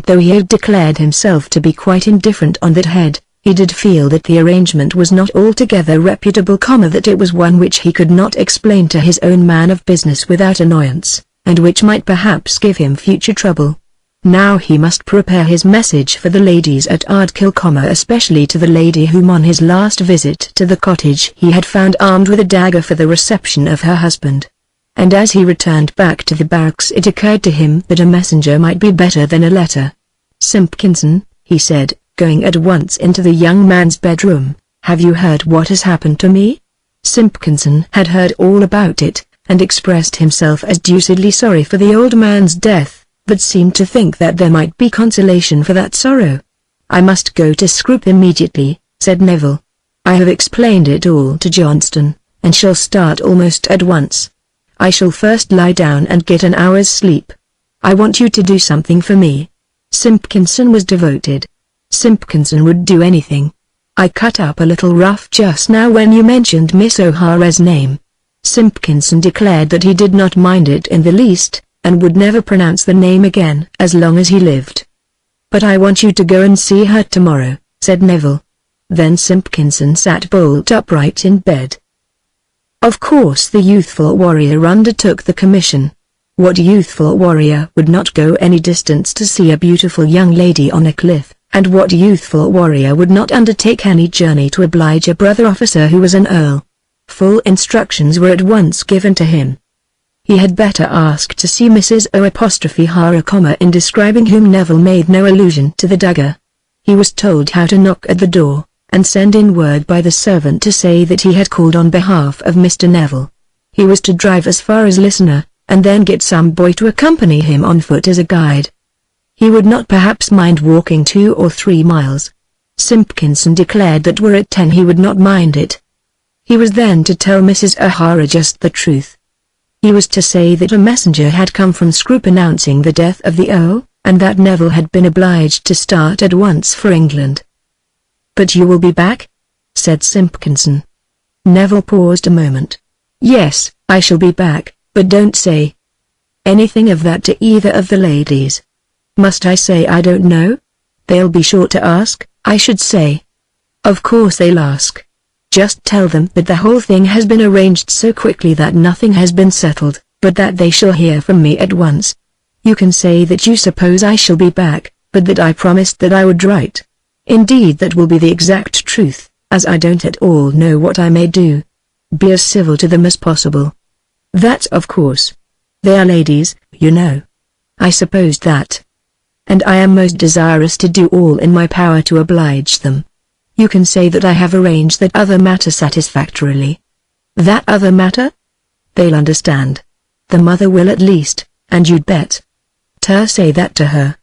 Though he had declared himself to be quite indifferent on that head, he did feel that the arrangement was not altogether reputable, that it was one which he could not explain to his own man of business without annoyance, and which might perhaps give him future trouble. Now he must prepare his message for the ladies at Ardkill, especially to the lady whom on his last visit to the cottage he had found armed with a dagger for the reception of her husband. And as he returned back to the barracks it occurred to him that a messenger might be better than a letter. "Simpkinson," he said, going at once into the young man's bedroom, "have you heard what has happened to me?" Simpkinson had heard all about it, and expressed himself as deucedly sorry for the old man's death, but seemed to think that there might be consolation for that sorrow. "I must go to Scroop immediately," said Neville. "I have explained it all to Johnston, and shall start almost at once. I shall first lie down and get an hour's sleep. I want you to do something for me." Simpkinson was devoted. Simpkinson would do anything. "I cut up a little rough just now when you mentioned Miss O'Hara's name." Simpkinson declared that he did not mind it in the least, and would never pronounce the name again as long as he lived. "But I want you to go and see her tomorrow," said Neville. Then Simpkinson sat bolt upright in bed. Of course the youthful warrior undertook the commission. What youthful warrior would not go any distance to see a beautiful young lady on a cliff, and what youthful warrior would not undertake any journey to oblige a brother officer who was an earl? Full instructions were at once given to him. He had better ask to see Mrs. O''Hara, in describing whom Neville made no allusion to the dagger. He was told how to knock at the door, and send in word by the servant to say that he had called on behalf of Mr. Neville. He was to drive as far as Listener, and then get some boy to accompany him on foot as a guide. He would not perhaps mind walking 2 or 3 miles. Simpkinson declared that were it 10 he would not mind it. He was then to tell Mrs. O'Hara just the truth. He was to say that a messenger had come from Scroop announcing the death of the Earl, and that Neville had been obliged to start at once for England. "But you will be back?" said Simpkinson. Neville paused a moment. "Yes, I shall be back, but don't say anything of that to either of the ladies." "Must I say I don't know? They'll be sure to ask, I should say." "Of course they'll ask. Just tell them that the whole thing has been arranged so quickly that nothing has been settled, but that they shall hear from me at once. You can say that you suppose I shall be back, but that I promised that I would write. Indeed that will be the exact truth, as I don't at all know what I may do. Be as civil to them as possible." "That's of course. They are ladies, you know. I supposed that. And I am most desirous to do all in my power to oblige them. You can say that I have arranged that other matter satisfactorily." "That other matter?" "They'll understand. The mother will at least, and you'd bet. Say that to her.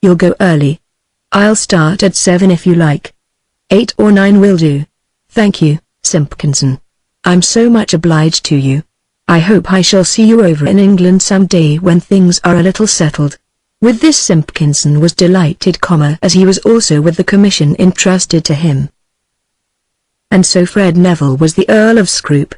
You'll go early. I'll start at 7 if you like. 8 or 9 will do. Thank you, Simpkinson. I'm so much obliged to you. I hope I shall see you over in England some day when things are a little settled." With this Simpkinson was delighted, as he was also with the commission entrusted to him. And so Fred Neville was the Earl of Scroop.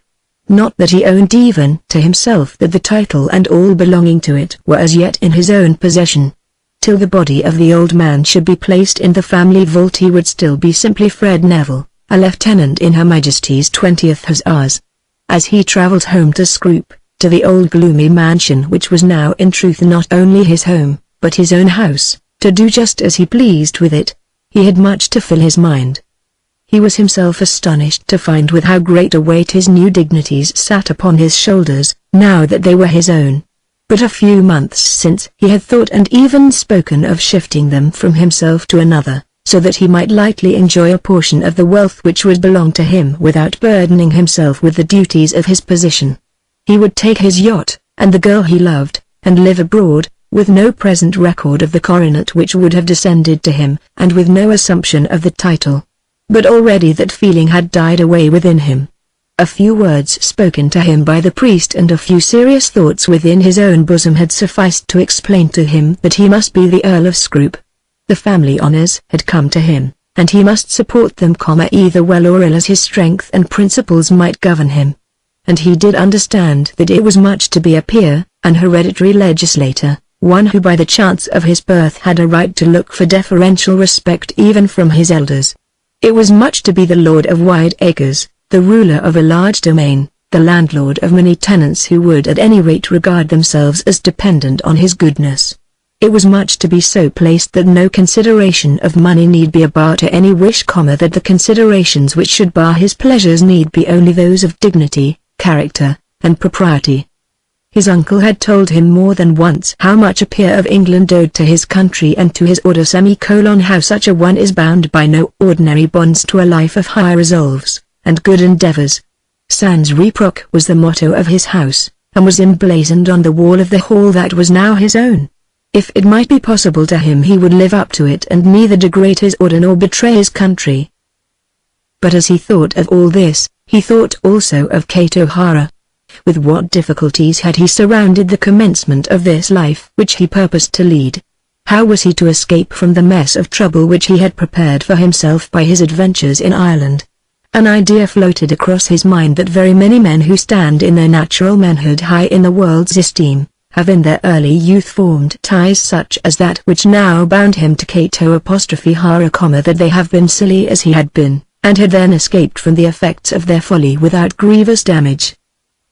Not that he owned even to himself that the title and all belonging to it were as yet in his own possession. Till the body of the old man should be placed in the family vault he would still be simply Fred Neville, a lieutenant in Her Majesty's 20th Hussars. As he travelled home to Scroop, to the old gloomy mansion which was now in truth not only his home, but his own house, to do just as he pleased with it, he had much to fill his mind. He was himself astonished to find with how great a weight his new dignities sat upon his shoulders, now that they were his own. But a few months since he had thought and even spoken of shifting them from himself to another, so that he might lightly enjoy a portion of the wealth which would belong to him without burdening himself with the duties of his position. He would take his yacht, and the girl he loved, and live abroad, with no present record of the coronet which would have descended to him, and with no assumption of the title. But already that feeling had died away within him. A few words spoken to him by the priest and a few serious thoughts within his own bosom had sufficed to explain to him that he must be the Earl of Scroop. The family honours had come to him, and he must support them, either well or ill as his strength and principles might govern him. And he did understand that it was much to be a peer, an hereditary legislator, one who by the chance of his birth had a right to look for deferential respect even from his elders. It was much to be the lord of wide acres, the ruler of a large domain, the landlord of many tenants who would at any rate regard themselves as dependent on his goodness. It was much to be so placed that no consideration of money need be a bar to any wish, that the considerations which should bar his pleasures need be only those of dignity, character, and propriety. His uncle had told him more than once how much a peer of England owed to his country and to his order, how such a one is bound by no ordinary bonds to a life of high resolves and good endeavours. Sans reciproque was the motto of his house, and was emblazoned on the wall of the hall that was now his own. If it might be possible to him he would live up to it and neither degrade his order nor betray his country. But as he thought of all this, he thought also of Kate O'Hara. With what difficulties had he surrounded the commencement of this life which he purposed to lead? How was he to escape from the mess of trouble which he had prepared for himself by his adventures in Ireland? An idea floated across his mind that very many men who stand in their natural manhood high in the world's esteem, have in their early youth formed ties such as that which now bound him to Kate O'Hara, that they have been silly as he had been, and had then escaped from the effects of their folly without grievous damage.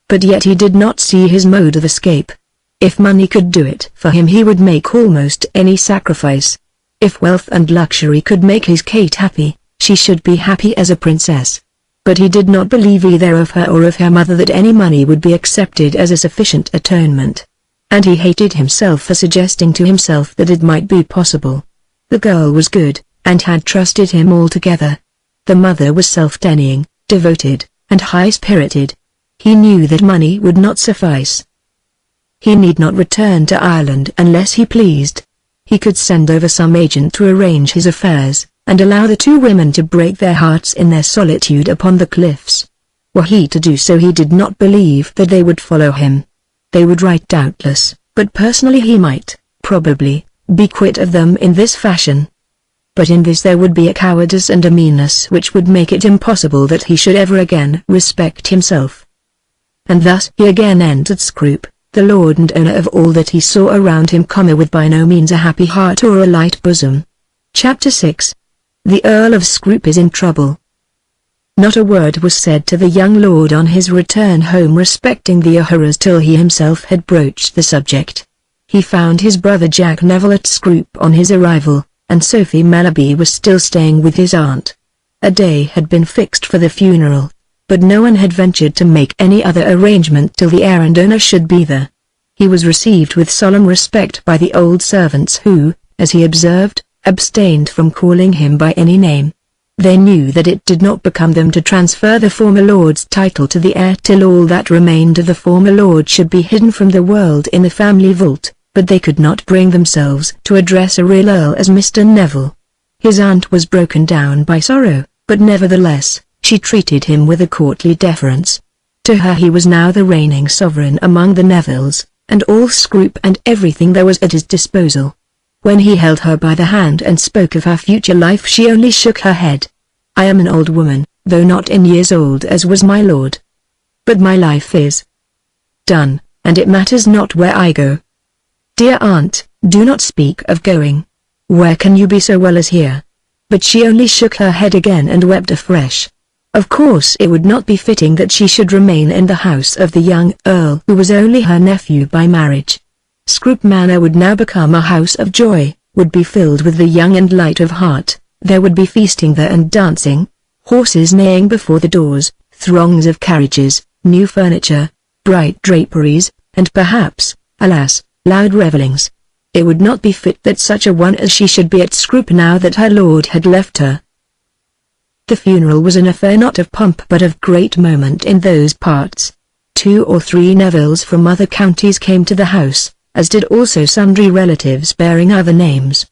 But yet he did not see his mode of escape. If money could do it for him he would make almost any sacrifice. If wealth and luxury could make his Kate happy, she should be happy as a princess. But he did not believe either of her or of her mother that any money would be accepted as a sufficient atonement. And he hated himself for suggesting to himself that it might be possible. The girl was good, and had trusted him altogether. The mother was self-denying, devoted, and high-spirited. He knew that money would not suffice. He need not return to Ireland unless he pleased. He could send over some agent to arrange his affairs, and allow the two women to break their hearts in their solitude upon the cliffs. Were he to do so, he did not believe that they would follow him. They would write doubtless, but personally he might, probably, be quit of them in this fashion. But in this there would be a cowardice and a meanness which would make it impossible that he should ever again respect himself. And thus he again entered Scroope, the lord and owner of all that he saw around him, with by no means a happy heart or a light bosom. Chapter 6. The Earl of Scroope is in trouble. Not a word was said to the young lord on his return home respecting the O'Haras till he himself had broached the subject. He found his brother Jack Neville at Scroope on his arrival, and Sophie Mellerby was still staying with his aunt. A day had been fixed for the funeral, but no one had ventured to make any other arrangement till the heir and owner should be there. He was received with solemn respect by the old servants who, as he observed, abstained from calling him by any name. They knew that it did not become them to transfer the former lord's title to the heir till all that remained of the former lord should be hidden from the world in the family vault, but they could not bring themselves to address a real earl as Mr. Neville. His aunt was broken down by sorrow, but nevertheless, she treated him with a courtly deference. To her he was now the reigning sovereign among the Nevilles, and all Scroope and everything there was at his disposal. When he held her by the hand and spoke of her future life, she only shook her head. "I am an old woman, though not in years old as was my lord. But my life is done, and it matters not where I go." "Dear aunt, do not speak of going. Where can you be so well as here?" But she only shook her head again and wept afresh. Of course it would not be fitting that she should remain in the house of the young earl who was only her nephew by marriage. Scroope Manor would now become a house of joy, would be filled with the young and light of heart. There would be feasting there and dancing, horses neighing before the doors, throngs of carriages, new furniture, bright draperies, and perhaps, alas, loud revellings. It would not be fit that such a one as she should be at Scroope now that her lord had left her. The funeral was an affair not of pomp but of great moment in those parts. 2 or 3 Nevilles from other counties came to the house, as did also sundry relatives bearing other names.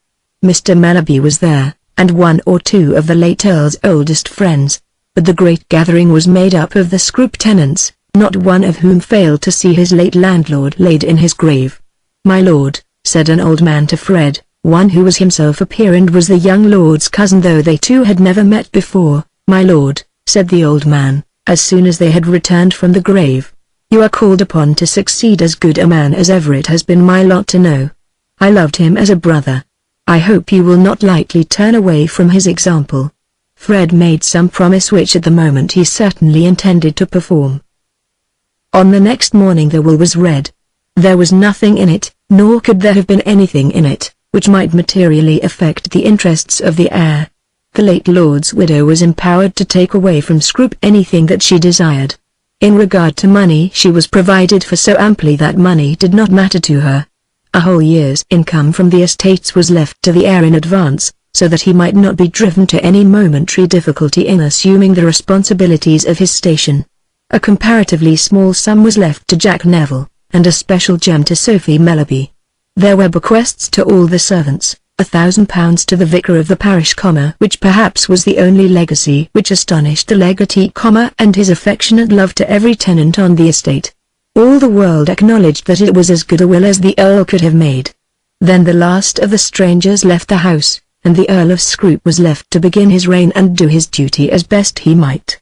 Mr. Mellerby was there, and 1 or 2 of the late Earl's oldest friends, but the great gathering was made up of the Scroope tenants, not one of whom failed to see his late landlord laid in his grave. "My lord," said an old man to Fred, one who was himself a peer and was the young lord's cousin though they two had never met before. "My lord," said the old man, as soon as they had returned from the grave, "you are called upon to succeed as good a man as ever it has been my lot to know. I loved him as a brother. I hope you will not lightly turn away from his example." Fred made some promise which at the moment he certainly intended to perform. On the next morning the will was read. There was nothing in it, nor could there have been anything in it, which might materially affect the interests of the heir. The late lord's widow was empowered to take away from Scroope anything that she desired. In regard to money she was provided for so amply that money did not matter to her. A whole year's income from the estates was left to the heir in advance, so that he might not be driven to any momentary difficulty in assuming the responsibilities of his station. A comparatively small sum was left to Jack Neville, and a special gem to Sophie Mellerby. There were bequests to all the servants, £1,000 to the vicar of the parish, which perhaps was the only legacy which astonished the legatee, and his affectionate love to every tenant on the estate. All the world acknowledged that it was as good a will as the Earl could have made. Then the last of the strangers left the house, and the Earl of Scroope was left to begin his reign and do his duty as best he might.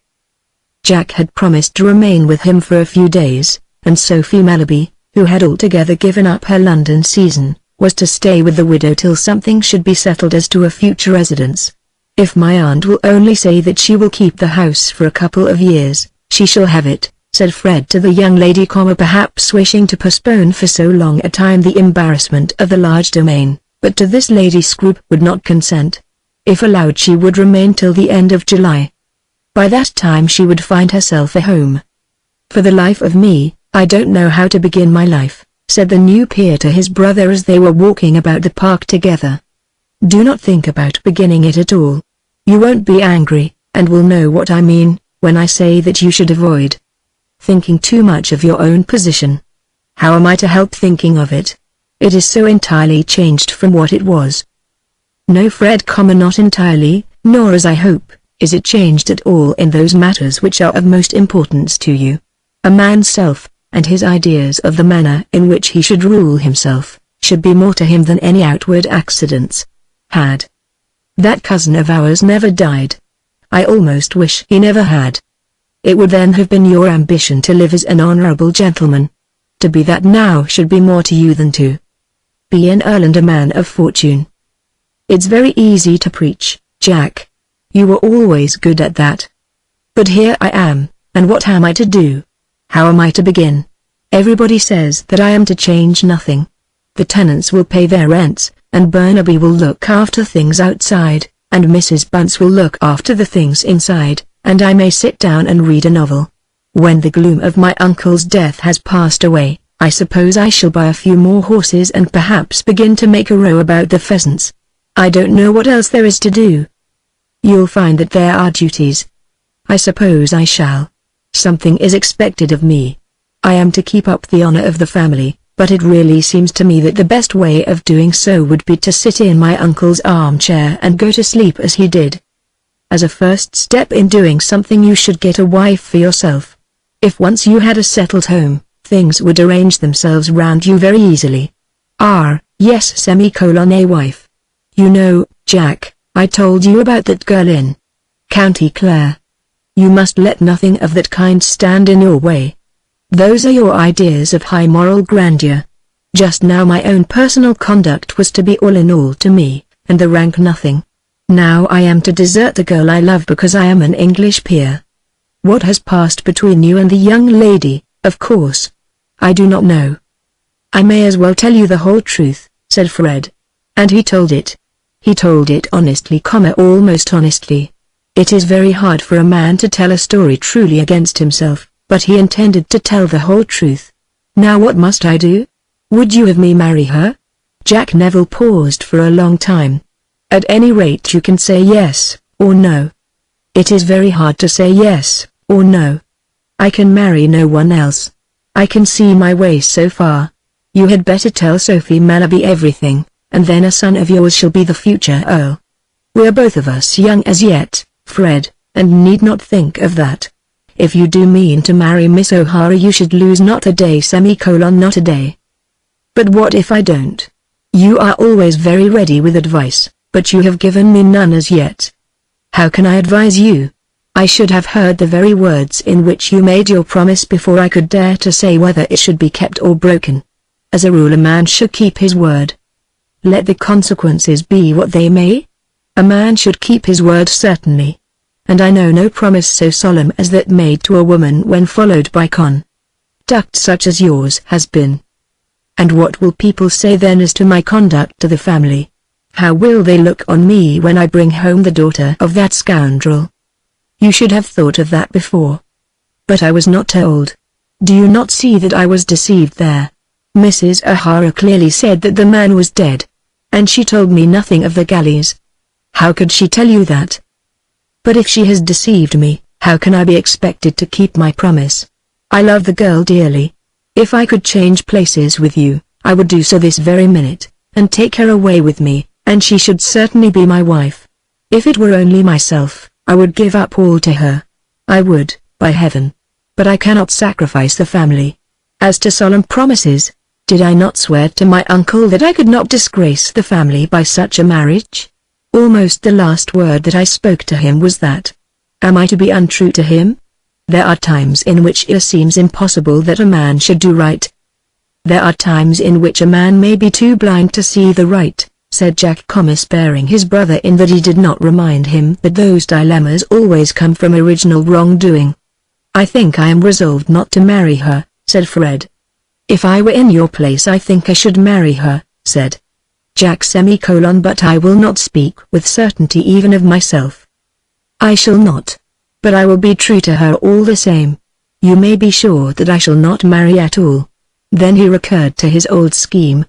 Jack had promised to remain with him for a few days, and Sophie Mellerby, who had altogether given up her London season, was to stay with the widow till something should be settled as to a future residence. "If my aunt will only say that she will keep the house for a couple of years, she shall have it," said Fred to the young lady, perhaps wishing to postpone for so long a time the embarrassment of the large domain, but to this Lady Scroope would not consent. If allowed she would remain till the end of July. By that time she would find herself a home. For the life of me, I don't know how to begin my life, said the new peer to his brother as they were walking about the park together. Do not think about beginning it at all. You won't be angry, and will know what I mean, when I say that you should avoid thinking too much of your own position. How am I to help thinking of it? It is so entirely changed from what it was. No, Fred, not entirely, nor as I hope, is it changed at all in those matters which are of most importance to you. A man's self, and his ideas of the manner in which he should rule himself, should be more to him than any outward accidents. Had that cousin of ours never died, I almost wish he never had. It would then have been your ambition to live as an honorable gentleman. To be that now should be more to you than to be an earl and a man of fortune. It's very easy to preach, Jack. You were always good at that. But here I am, and what am I to do? How am I to begin? Everybody says that I am to change nothing. The tenants will pay their rents, and Burnaby will look after things outside, and Mrs. Bunce will look after the things inside, and I may sit down and read a novel. When the gloom of my uncle's death has passed away, I suppose I shall buy a few more horses and perhaps begin to make a row about the pheasants. I don't know what else there is to do. You'll find that there are duties. I suppose I shall. Something is expected of me. I am to keep up the honor of the family, but it really seems to me that the best way of doing so would be to sit in my uncle's armchair and go to sleep as he did. As a first step in doing something you should get a wife for yourself. If once you had a settled home, things would arrange themselves round you very easily. Yes, a wife. You know, Jack, I told you about that girl in County Clare. You must let nothing of that kind stand in your way. Those are your ideas of high moral grandeur. Just now my own personal conduct was to be all in all to me, and the rank nothing. Now I am to desert the girl I love because I am an English peer. What has passed between you and the young lady, of course, I do not know. I may as well tell you the whole truth, said Fred. And he told it. He told it honestly, almost honestly. It is very hard for a man to tell a story truly against himself, but he intended to tell the whole truth. Now what must I do? Would you have me marry her? Jack Neville paused for a long time. At any rate you can say yes, or no. It is very hard to say yes, or no. I can marry no one else. I can see my way so far. You had better tell Sophie Mallaby everything, and then a son of yours shall be the future Earl. We are both of us young as yet, Fred, and need not think of that. If you do mean to marry Miss O'Hara you should lose not a day, not a day. But what if I don't? You are always very ready with advice, but you have given me none as yet. How can I advise you? I should have heard the very words in which you made your promise before I could dare to say whether it should be kept or broken. As a rule a man should keep his word. Let the consequences be what they may. A man should keep his word certainly. And I know no promise so solemn as that made to a woman when followed by conduct such as yours has been. And what will people say then as to my conduct to the family? How will they look on me when I bring home the daughter of that scoundrel? You should have thought of that before. But I was not told. Do you not see that I was deceived there? Mrs. O'Hara clearly said that the man was dead. And she told me nothing of the galleys. How could she tell you that? But if she has deceived me, how can I be expected to keep my promise? I love the girl dearly. If I could change places with you, I would do so this very minute, and take her away with me, and she should certainly be my wife. If it were only myself, I would give up all to her. I would, by heaven. But I cannot sacrifice the family. As to solemn promises, did I not swear to my uncle that I could not disgrace the family by such a marriage? Almost the last word that I spoke to him was that. Am I to be untrue to him? There are times in which it seems impossible that a man should do right. There are times in which a man may be too blind to see the right, said Jack, sparing his brother in that he did not remind him that those dilemmas always come from original wrongdoing. I think I am resolved not to marry her, said Fred. If I were in your place I think I should marry her, said Jack, but I will not speak with certainty even of myself. I shall not. but I will be true to her all the same. You may be sure that I shall not marry at all." Then he recurred to his old scheme.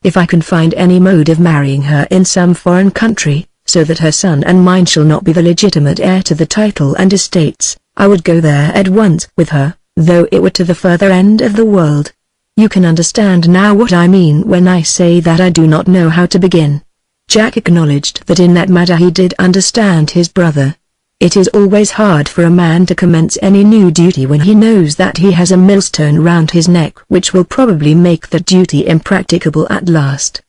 "If I can find any mode of marrying her in some foreign country, so that her son and mine shall not be the legitimate heir to the title and estates, I would go there at once with her, though it were to the further end of the world. You can understand now what I mean when I say that I do not know how to begin." Jack acknowledged that in that matter he did understand his brother. It is always hard for a man to commence any new duty when he knows that he has a millstone round his neck which will probably make that duty impracticable at last.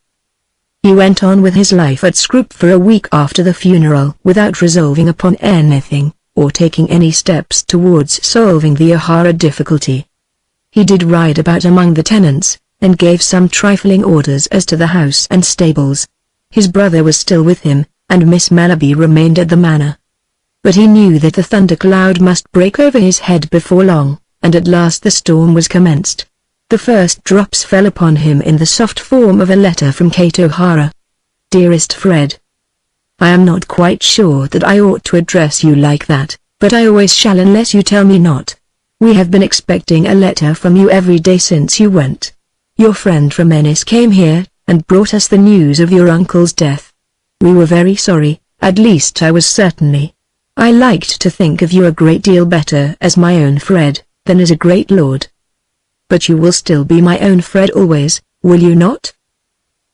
He went on with his life at Scroop for a week after the funeral without resolving upon anything, or taking any steps towards solving the O'Hara difficulty. He did ride about among the tenants, and gave some trifling orders as to the house and stables. His brother was still with him, and Miss Mellerby remained at the manor. But he knew that the thundercloud must break over his head before long, and at last the storm was commenced. The first drops fell upon him in the soft form of a letter from Kate O'Hara. "Dearest Fred, I am not quite sure that I ought to address you like that, but I always shall unless you tell me not. We have been expecting a letter from you every day since you went. Your friend from Ennis came here, and brought us the news of your uncle's death. We were very sorry, at least I was certainly. I liked to think of you a great deal better as my own Fred, than as a great lord. But you will still be my own Fred always, will you not?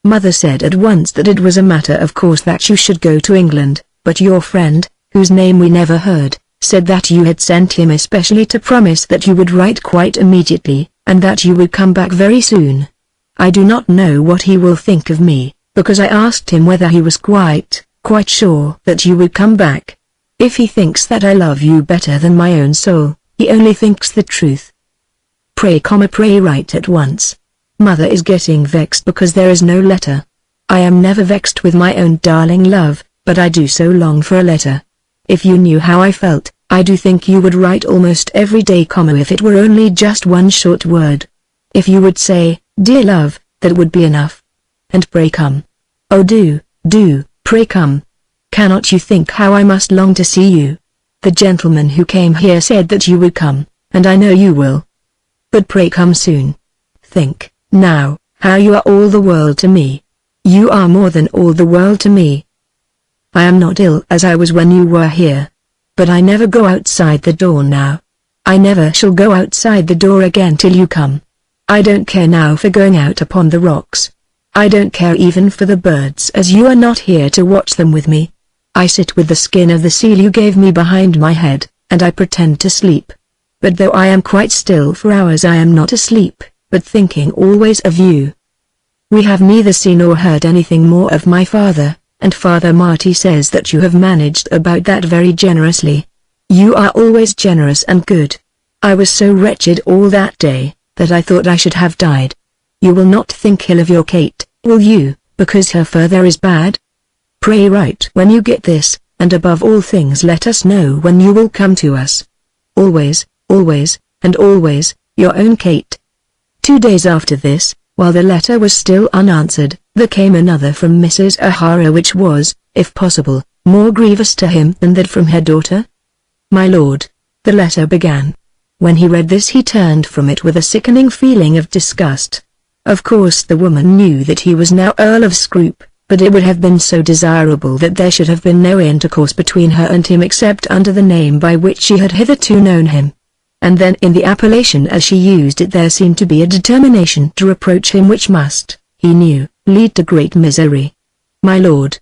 Mother said at once that it was a matter of course that you should go to England, but your friend, whose name we never heard, said that you had sent him especially to promise that you would write quite immediately, and that you would come back very soon. I do not know what he will think of me, because I asked him whether he was quite sure that you would come back. If he thinks that I love you better than my own soul, he only thinks the truth. Pray write at once. Mother is getting vexed because there is no letter. I am never vexed with my own darling love, but I do so long for a letter. If you knew how I felt, I do think you would write almost every day, if it were only just one short word. If you would say, 'Dear love,' that would be enough. And pray come. Oh do, pray come. Cannot you think how I must long to see you? The gentleman who came here said that you would come, and I know you will. But pray come soon. Think, now, how you are all the world to me. You are more than all the world to me. I am not ill as I was when you were here. But I never go outside the door now. I never shall go outside the door again till you come. I don't care now for going out upon the rocks. I don't care even for the birds as you are not here to watch them with me. I sit with the skin of the seal you gave me behind my head, and I pretend to sleep. But though I am quite still for hours I am not asleep, but thinking always of you. We have neither seen nor heard anything more of my father, and Father Marty says that you have managed about that very generously. You are always generous and good. I was so wretched all that day, that I thought I should have died. You will not think ill of your Kate, will you, because her father is bad? Pray write when you get this, and above all things let us know when you will come to us. Always, and always, your own Kate. 2 days after this, while the letter was still unanswered, there came another from Mrs. O'Hara which was, if possible, more grievous to him than that from her daughter. My lord, the letter began. When he read this he turned from it with a sickening feeling of disgust. Of course the woman knew that he was now Earl of Scroop, but it would have been so desirable that there should have been no intercourse between her and him except under the name by which she had hitherto known him. And then in the appellation as she used it there seemed to be a determination to reproach him which must, he knew, lead to great misery. My lord,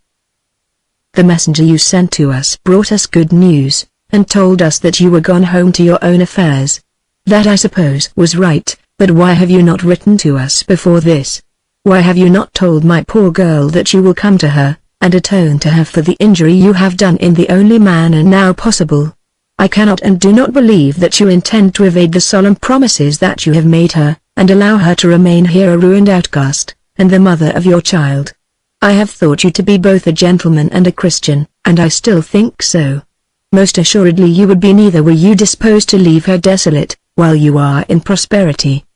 the messenger you sent to us brought us good news, and told us that you were gone home to your own affairs. That I suppose was right, but why have you not written to us before this? Why have you not told my poor girl that you will come to her, and atone to her for the injury you have done in the only manner now possible? I cannot and do not believe that you intend to evade the solemn promises that you have made her, and allow her to remain here a ruined outcast, and the mother of your child. I have thought you to be both a gentleman and a Christian, and I still think so. Most assuredly you would be neither were you disposed to leave her desolate, while you are in prosperity.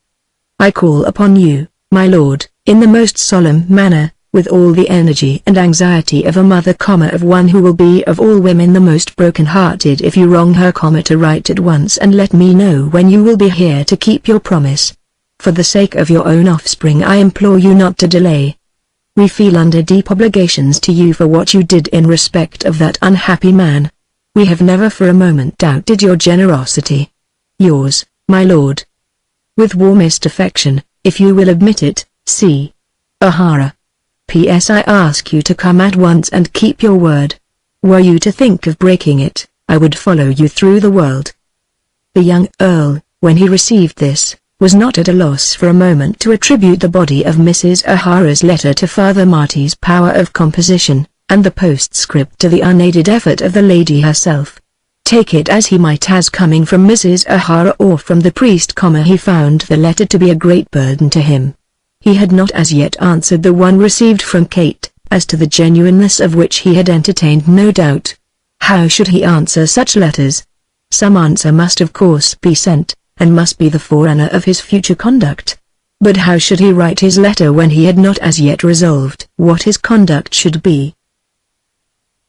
I call upon you, my lord, in the most solemn manner, with all the energy and anxiety of a mother, of one who will be of all women the most broken-hearted if you wrong her, to write at once and let me know when you will be here to keep your promise. For the sake of your own offspring I implore you not to delay. We feel under deep obligations to you for what you did in respect of that unhappy man. We have never for a moment doubted your generosity. Yours, my lord. With warmest affection, if you will admit it, C. O'Hara. P.S. I ask you to come at once and keep your word. Were you to think of breaking it, I would follow you through the world. The young Earl, when he received this, was not at a loss for a moment to attribute the body of Mrs. O'Hara's letter to Father Marty's power of composition, and the postscript to the unaided effort of the lady herself. Take it as he might as coming from Mrs. O'Hara or from the priest, he found the letter to be a great burden to him. He had not as yet answered the one received from Kate, as to the genuineness of which he had entertained no doubt. How should he answer such letters? Some answer must of course be sent, and must be the forerunner of his future conduct. But how should he write his letter when he had not as yet resolved what his conduct should be?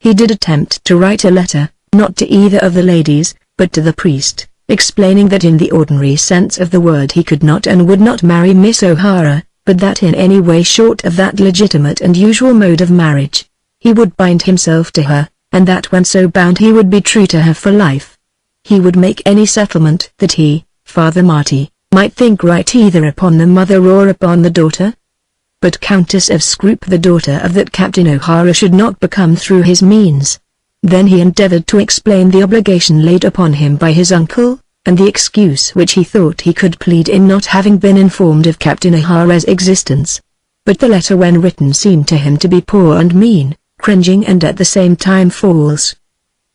He did attempt to write a letter, not to either of the ladies, but to the priest, explaining that in the ordinary sense of the word he could not and would not marry Miss O'Hara, but that in any way short of that legitimate and usual mode of marriage, he would bind himself to her, and that when so bound he would be true to her for life. He would make any settlement that he, Father Marty, might think right either upon the mother or upon the daughter. But Countess of Scroop, the daughter of that Captain O'Hara, should not become through his means. Then he endeavored to explain the obligation laid upon him by his uncle, and the excuse which he thought he could plead in not having been informed of Captain O'Hara's existence. But the letter when written seemed to him to be poor and mean, cringing and at the same time false.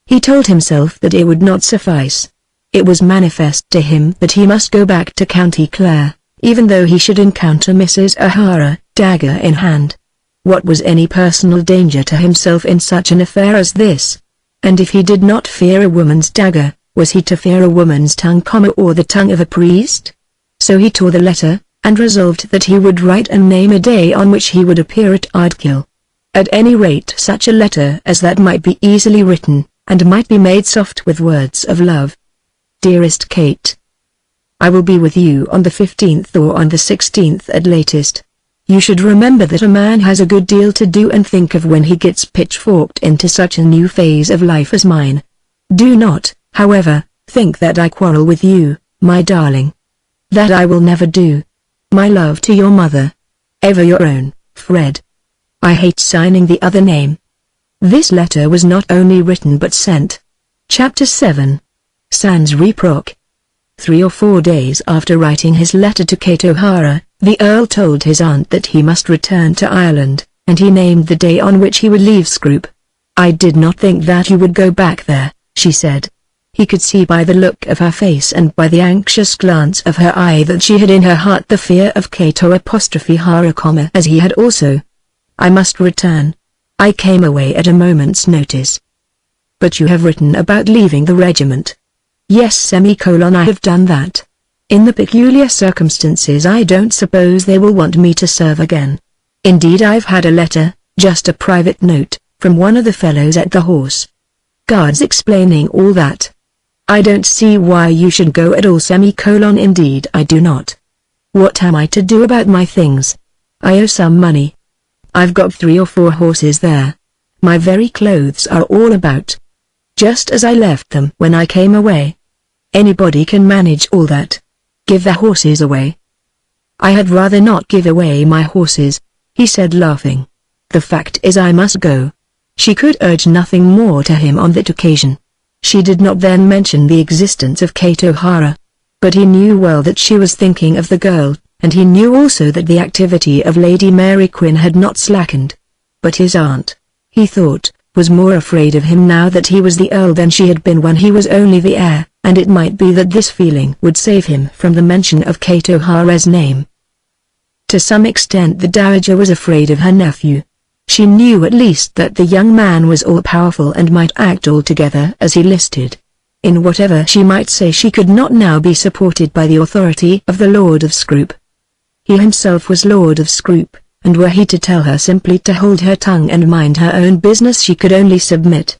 He told himself that it would not suffice. It was manifest to him that he must go back to County Clare, even though he should encounter Mrs. O'Hara, dagger in hand. What was any personal danger to himself in such an affair as this? And if he did not fear a woman's dagger, was he to fear a woman's tongue, or the tongue of a priest? So he tore the letter, and resolved that he would write and name a day on which he would appear at Ardkill. At any rate such a letter as that might be easily written, and might be made soft with words of love. Dearest Kate, I will be with you on the 15th or on the 16th at latest. You should remember that a man has a good deal to do and think of when he gets pitchforked into such a new phase of life as mine. Do not, however, think that I quarrel with you, my darling. That I will never do. My love to your mother. Ever your own, Fred. I hate signing the other name. This letter was not only written but sent. Chapter 7. Sans Reproc. 3 or 4 days after writing his letter to Kate O'Hara, the Earl told his aunt that he must return to Ireland, and he named the day on which he would leave Scroop. I did not think that you would go back there, she said. He could see by the look of her face and by the anxious glance of her eye that she had in her heart the fear of Kate O'Hara, as he had also. I must return. I came away at a moment's notice. But you have written about leaving the regiment. Yes, I have done that. In the peculiar circumstances I don't suppose they will want me to serve again. Indeed I've had a letter, just a private note, from one of the fellows at the Horse Guards explaining all that. I don't see why you should go at all, indeed I do not. What am I to do about my things? I owe some money. I've got 3 or 4 horses there. My very clothes are all about. Just as I left them when I came away. Anybody can manage all that. Give the horses away. I had rather not give away my horses, he said laughing. The fact is I must go. She could urge nothing more to him on that occasion. She did not then mention the existence of Kate O'Hara. But he knew well that she was thinking of the girl, and he knew also that the activity of Lady Mary Quinn had not slackened. But his aunt, he thought, was more afraid of him now that he was the Earl than she had been when he was only the heir, and it might be that this feeling would save him from the mention of Kate O'Hara's name. To some extent the Dowager was afraid of her nephew. She knew at least that the young man was all-powerful and might act altogether as he listed. In whatever she might say she could not now be supported by the authority of the Lord of Scroop. He himself was Lord of Scroop, and were he to tell her simply to hold her tongue and mind her own business, she could only submit.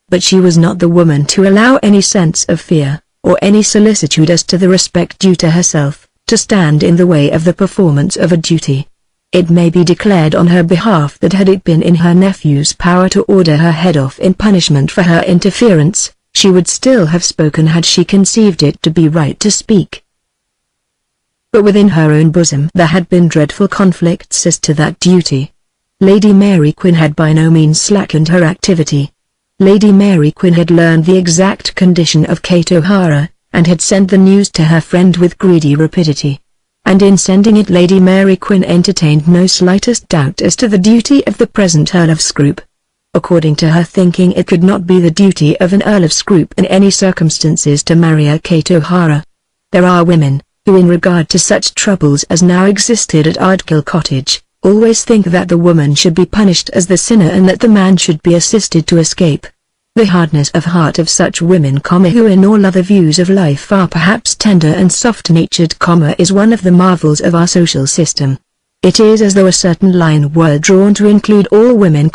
But she was not the woman to allow any sense of fear, or any solicitude as to the respect due to herself, to stand in the way of the performance of a duty. It may be declared on her behalf that had it been in her nephew's power to order her head off in punishment for her interference, she would still have spoken had she conceived it to be right to speak. But within her own bosom there had been dreadful conflicts as to that duty. Lady Mary Quin had by no means slackened her activity. Lady Mary Quin had learned the exact condition of Kate O'Hara, and had sent the news to her friend with greedy rapidity. And in sending it Lady Mary Quin entertained no slightest doubt as to the duty of the present Earl of Scroop. According to her thinking, it could not be the duty of an Earl of Scroop in any circumstances to marry a Kate O'Hara. There are women, who in regard to such troubles as now existed at Ardkill Cottage, always think that the woman should be punished as the sinner and that the man should be assisted to escape. The hardness of heart of such women, who in all other views of life are perhaps tender and soft-natured, is one of the marvels of our social system. It is as though a certain line were drawn to include all women,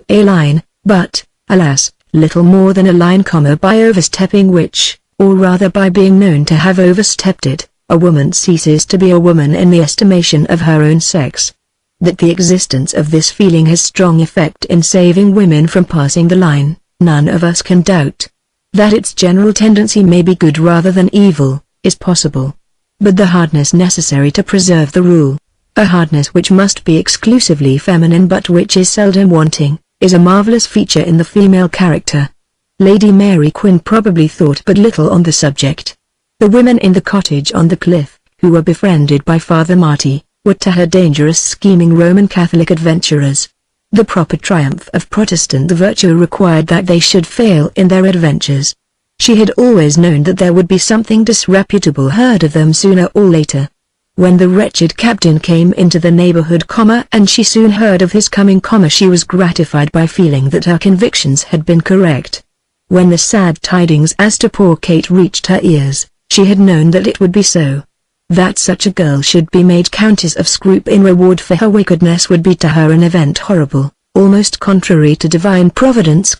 a line, but, alas, little more than a line, by overstepping which, or rather by being known to have overstepped it, a woman ceases to be a woman in the estimation of her own sex. That the existence of this feeling has strong effect in saving women from passing the line, none of us can doubt. That its general tendency may be good rather than evil, is possible. But the hardness necessary to preserve the rule, a hardness which must be exclusively feminine but which is seldom wanting, is a marvelous feature in the female character. Lady Mary Quin probably thought but little on the subject. The women in the cottage on the cliff, who were befriended by Father Marty, were to her dangerous scheming Roman Catholic adventurers. The proper triumph of Protestant virtue required that they should fail in their adventures. She had always known that there would be something disreputable heard of them sooner or later. When the wretched captain came into the neighborhood, and she soon heard of his coming, she was gratified by feeling that her convictions had been correct. When the sad tidings as to poor Kate reached her ears, she had known that it would be so. That such a girl should be made Countess of Scroop in reward for her wickedness would be to her an event horrible, almost contrary to divine providence,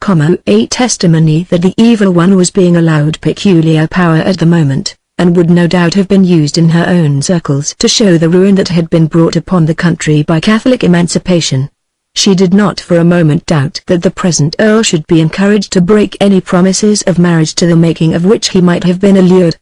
a testimony that the evil one was being allowed peculiar power at the moment, and would no doubt have been used in her own circles to show the ruin that had been brought upon the country by Catholic emancipation. She did not for a moment doubt that the present Earl should be encouraged to break any promises of marriage to the making of which he might have been allured.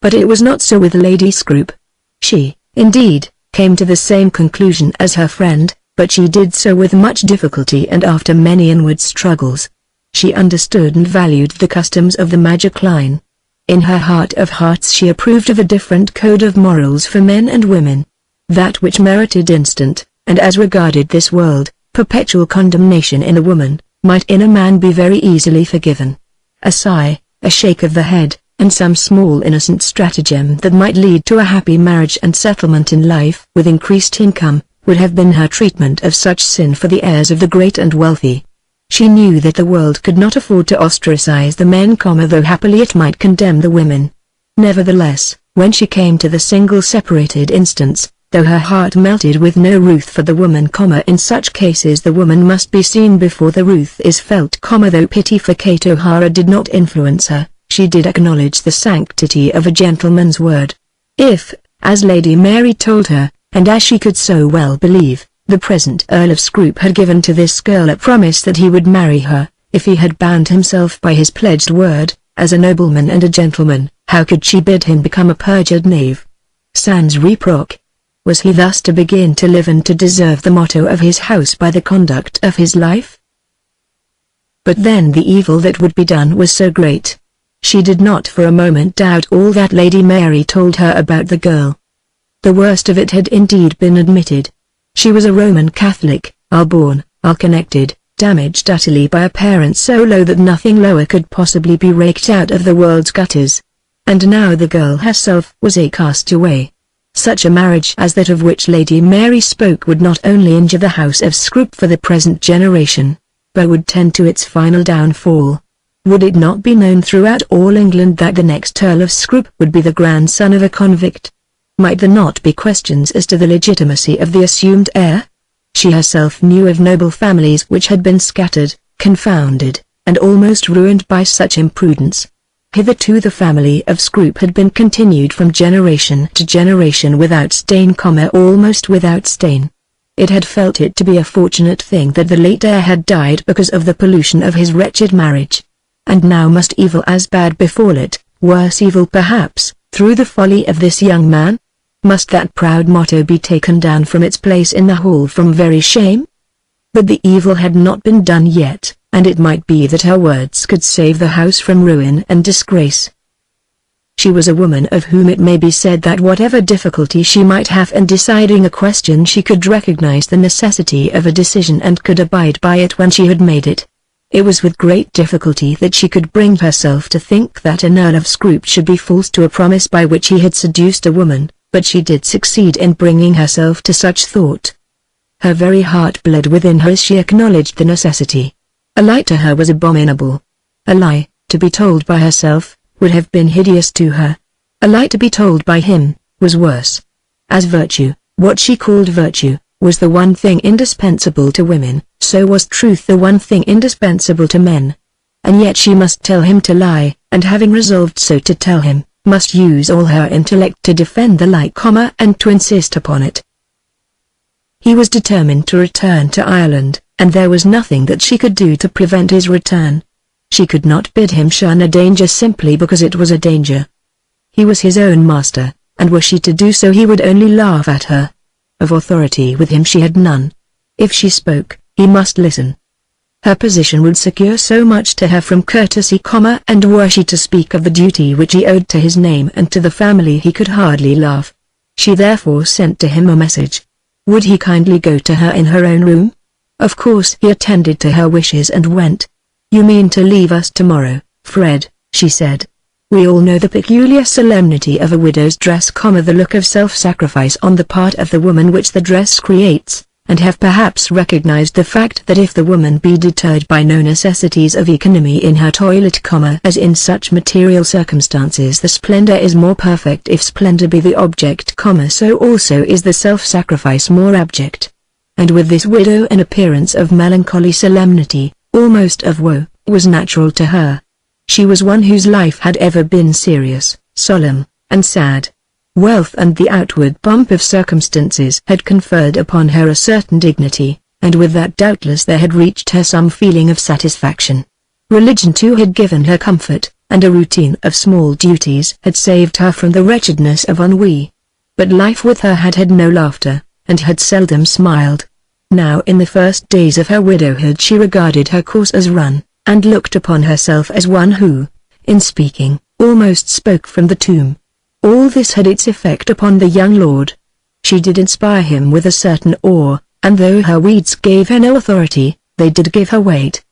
But it was not so with Lady Scroop. She, indeed, came to the same conclusion as her friend, but she did so with much difficulty and after many inward struggles. She understood and valued the customs of the magic line. In her heart of hearts she approved of a different code of morals for men and women. That which merited instant, and as regarded this world, perpetual condemnation in a woman, might in a man be very easily forgiven. A sigh, a shake of the head, and some small innocent stratagem that might lead to a happy marriage and settlement in life with increased income, would have been her treatment of such sin for the heirs of the great and wealthy. She knew that the world could not afford to ostracize the men, though happily it might condemn the women. Nevertheless, when she came to the single separated instance, though her heart melted with no ruth for the woman, in such cases the woman must be seen before the ruth is felt, though pity for Kate O'Hara did not influence her, she did acknowledge the sanctity of a gentleman's word. If, as Lady Mary told her, and as she could so well believe, the present Earl of Scroop had given to this girl a promise that he would marry her, if he had bound himself by his pledged word, as a nobleman and a gentleman, how could she bid him become a perjured knave? Sans reproche. Was he thus to begin to live and to deserve the motto of his house by the conduct of his life? But then the evil that would be done was so great. She did not for a moment doubt all that Lady Mary told her about the girl. The worst of it had indeed been admitted. She was a Roman Catholic, all-born, all-connected, damaged utterly by a parent so low that nothing lower could possibly be raked out of the world's gutters. And now the girl herself was a castaway. Such a marriage as that of which Lady Mary spoke would not only injure the house of Scroop for the present generation, but would tend to its final downfall. Would it not be known throughout all England that the next Earl of Scroop would be the grandson of a convict? Might there not be questions as to the legitimacy of the assumed heir? She herself knew of noble families which had been scattered, confounded, and almost ruined by such imprudence. Hitherto the family of Scrope had been continued from generation to generation without stain, almost without stain. It had felt it to be a fortunate thing that the late heir had died because of the pollution of his wretched marriage. And now must evil as bad befall it, worse evil perhaps, through the folly of this young man? Must that proud motto be taken down from its place in the hall from very shame? But the evil had not been done yet, and it might be that her words could save the house from ruin and disgrace. She was a woman of whom it may be said that whatever difficulty she might have in deciding a question, she could recognize the necessity of a decision and could abide by it when she had made it. It was with great difficulty that she could bring herself to think that an Earl of Scrope should be false to a promise by which he had seduced a woman, but she did succeed in bringing herself to such thought. Her very heart bled within her as she acknowledged the necessity. A lie to her was abominable. A lie, to be told by herself, would have been hideous to her. A lie to be told by him, was worse. As virtue, what she called virtue, was the one thing indispensable to women, so was truth the one thing indispensable to men. And yet she must tell him to lie, and having resolved so to tell him, must use all her intellect to defend the lie, and to insist upon it. He was determined to return to Ireland, and there was nothing that she could do to prevent his return. She could not bid him shun a danger simply because it was a danger. He was his own master, and were she to do so he would only laugh at her. Of authority with him she had none. If she spoke, he must listen. Her position would secure so much to her from courtesy, and were she to speak of the duty which he owed to his name and to the family he could hardly laugh. She therefore sent to him a message. Would he kindly go to her in her own room? Of course he attended to her wishes and went. "You mean to leave us tomorrow, Fred," she said. "We all know the peculiar solemnity of a widow's dress, the look of self-sacrifice on the part of the woman which the dress creates, and have perhaps recognized the fact that if the woman be deterred by no necessities of economy in her toilet, as in such material circumstances the splendor is more perfect if splendor be the object, so also is the self-sacrifice more abject." And with this widow an appearance of melancholy solemnity, almost of woe, was natural to her. She was one whose life had ever been serious, solemn, and sad. Wealth and the outward pomp of circumstances had conferred upon her a certain dignity, and with that doubtless there had reached her some feeling of satisfaction. Religion too had given her comfort, and a routine of small duties had saved her from the wretchedness of ennui. But life with her had had no laughter, and had seldom smiled. Now in the first days of her widowhood she regarded her course as run, and looked upon herself as one who, in speaking, almost spoke from the tomb. All this had its effect upon the young lord. She did inspire him with a certain awe, and though her weeds gave her no authority, they did give her weight.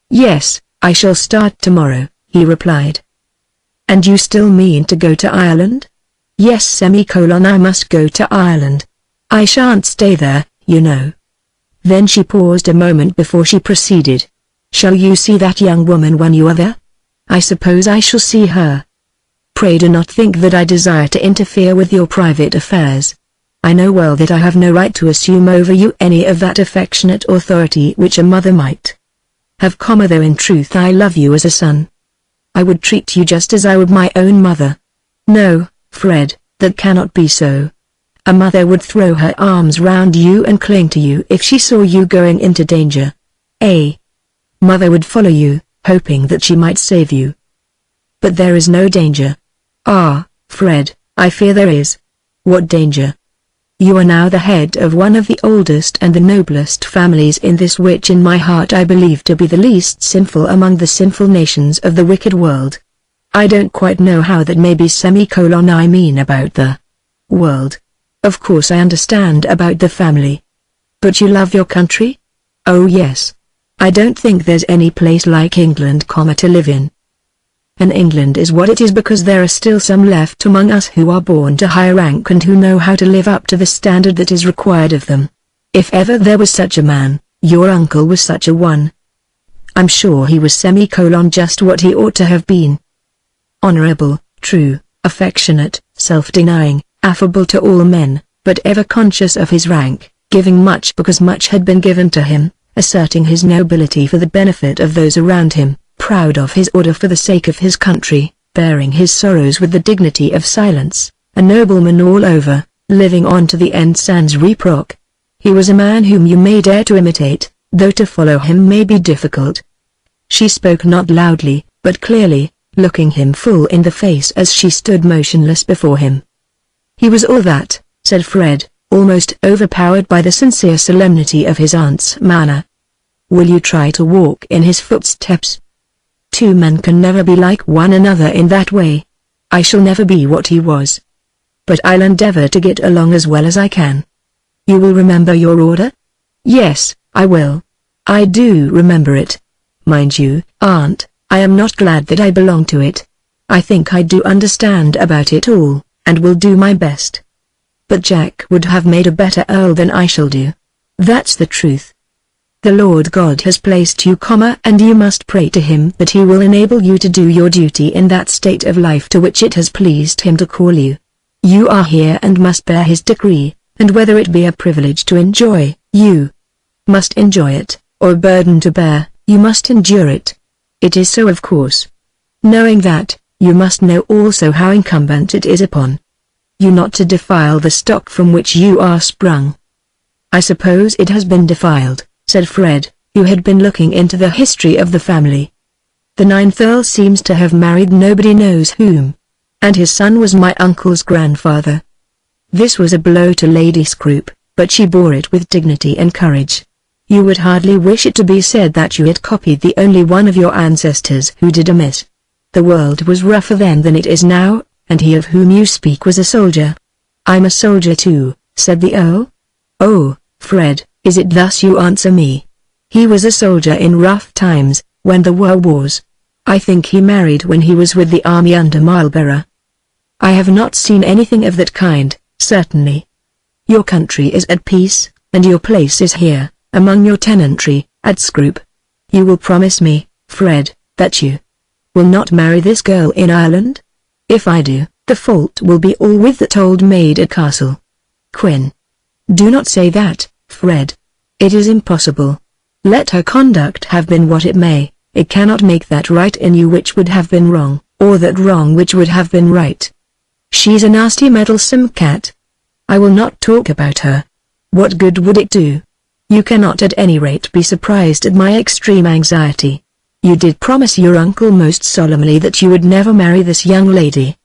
"Yes, I shall start tomorrow," he replied. "And you still mean to go to Ireland?" "Yes, I must go to Ireland. I shan't stay there, you know." Then she paused a moment before she proceeded. "Shall you see that young woman when you are there?" "I suppose I shall see her." "Pray do not think that I desire to interfere with your private affairs. I know well that I have no right to assume over you any of that affectionate authority which a mother might have, though in truth I love you as a son. I would treat you just as I would my own mother." "No, Fred, that cannot be so. A mother would throw her arms round you and cling to you if she saw you going into danger. A mother would follow you, hoping that she might save you. But there is no danger." "Ah, Fred, I fear there is." "What danger?" "You are now the head of one of the oldest and the noblest families in this, which in my heart I believe to be the least sinful among the sinful nations of the wicked world. I don't quite know how that may be, I mean about the world. Of course I understand about the family. But you love your country?" "Oh yes. I don't think there's any place like England, to live in. And England is what it is because there are still some left among us who are born to high rank and who know how to live up to the standard that is required of them. If ever there was such a man, your uncle was such a one. I'm sure he was just what he ought to have been. Honorable, true, affectionate, self-denying, affable to all men, but ever conscious of his rank, giving much because much had been given to him, asserting his nobility for the benefit of those around him, proud of his order for the sake of his country, bearing his sorrows with the dignity of silence, a nobleman all over, living on to the end sans reproche. He was a man whom you may dare to imitate, though to follow him may be difficult. She spoke not loudly, but clearly, looking him full in the face as she stood motionless before him. "He was all that," said Fred, almost overpowered by the sincere solemnity of his aunt's manner. "Will you try to walk in his footsteps? Two men can never be like one another in that way. I shall never be what he was. But I'll endeavor to get along as well as I can. You will remember your order?" "Yes, I will. I do remember it. Mind you, Aunt, I am not glad that I belong to it. I think I do understand about it all, and will do my best. But Jack would have made a better Earl than I shall do. That's the truth. The Lord God has placed you, and you must pray to him that he will enable you to do your duty in that state of life to which it has pleased him to call you. You are here and must bear his decree, and whether it be a privilege to enjoy, you must enjoy it, or a burden to bear, you must endure it. It is so, of course. Knowing that, you must know also how incumbent it is upon you not to defile the stock from which you are sprung." "I suppose it has been defiled," said Fred, who had been looking into the history of the family. "The ninth Earl seems to have married nobody knows whom, and his son was my uncle's grandfather." This was a blow to Lady Scrope, but she bore it with dignity and courage. "You would hardly wish it to be said that you had copied the only one of your ancestors who did amiss. The world was rougher then than it is now, and he of whom you speak was a soldier." "I'm a soldier too," said the Earl. "Oh, Fred, is it thus you answer me? He was a soldier in rough times, when there were wars. I think he married when he was with the army under Marlborough." "I have not seen anything of that kind, certainly. Your country is at peace, and your place is here, among your tenantry, at Scrope. You will promise me, Fred, that you will not marry this girl in Ireland? If I do, the fault will be all with that old maid at Castle Quin." "Do not say that, Fred. It is impossible. Let her conduct have been what it may, it cannot make that right in you which would have been wrong, or that wrong which would have been right. She's a nasty meddlesome cat. I will not talk about her. What good would it do? You cannot at any rate be surprised at my extreme anxiety. You did promise your uncle most solemnly that you would never marry this young lady."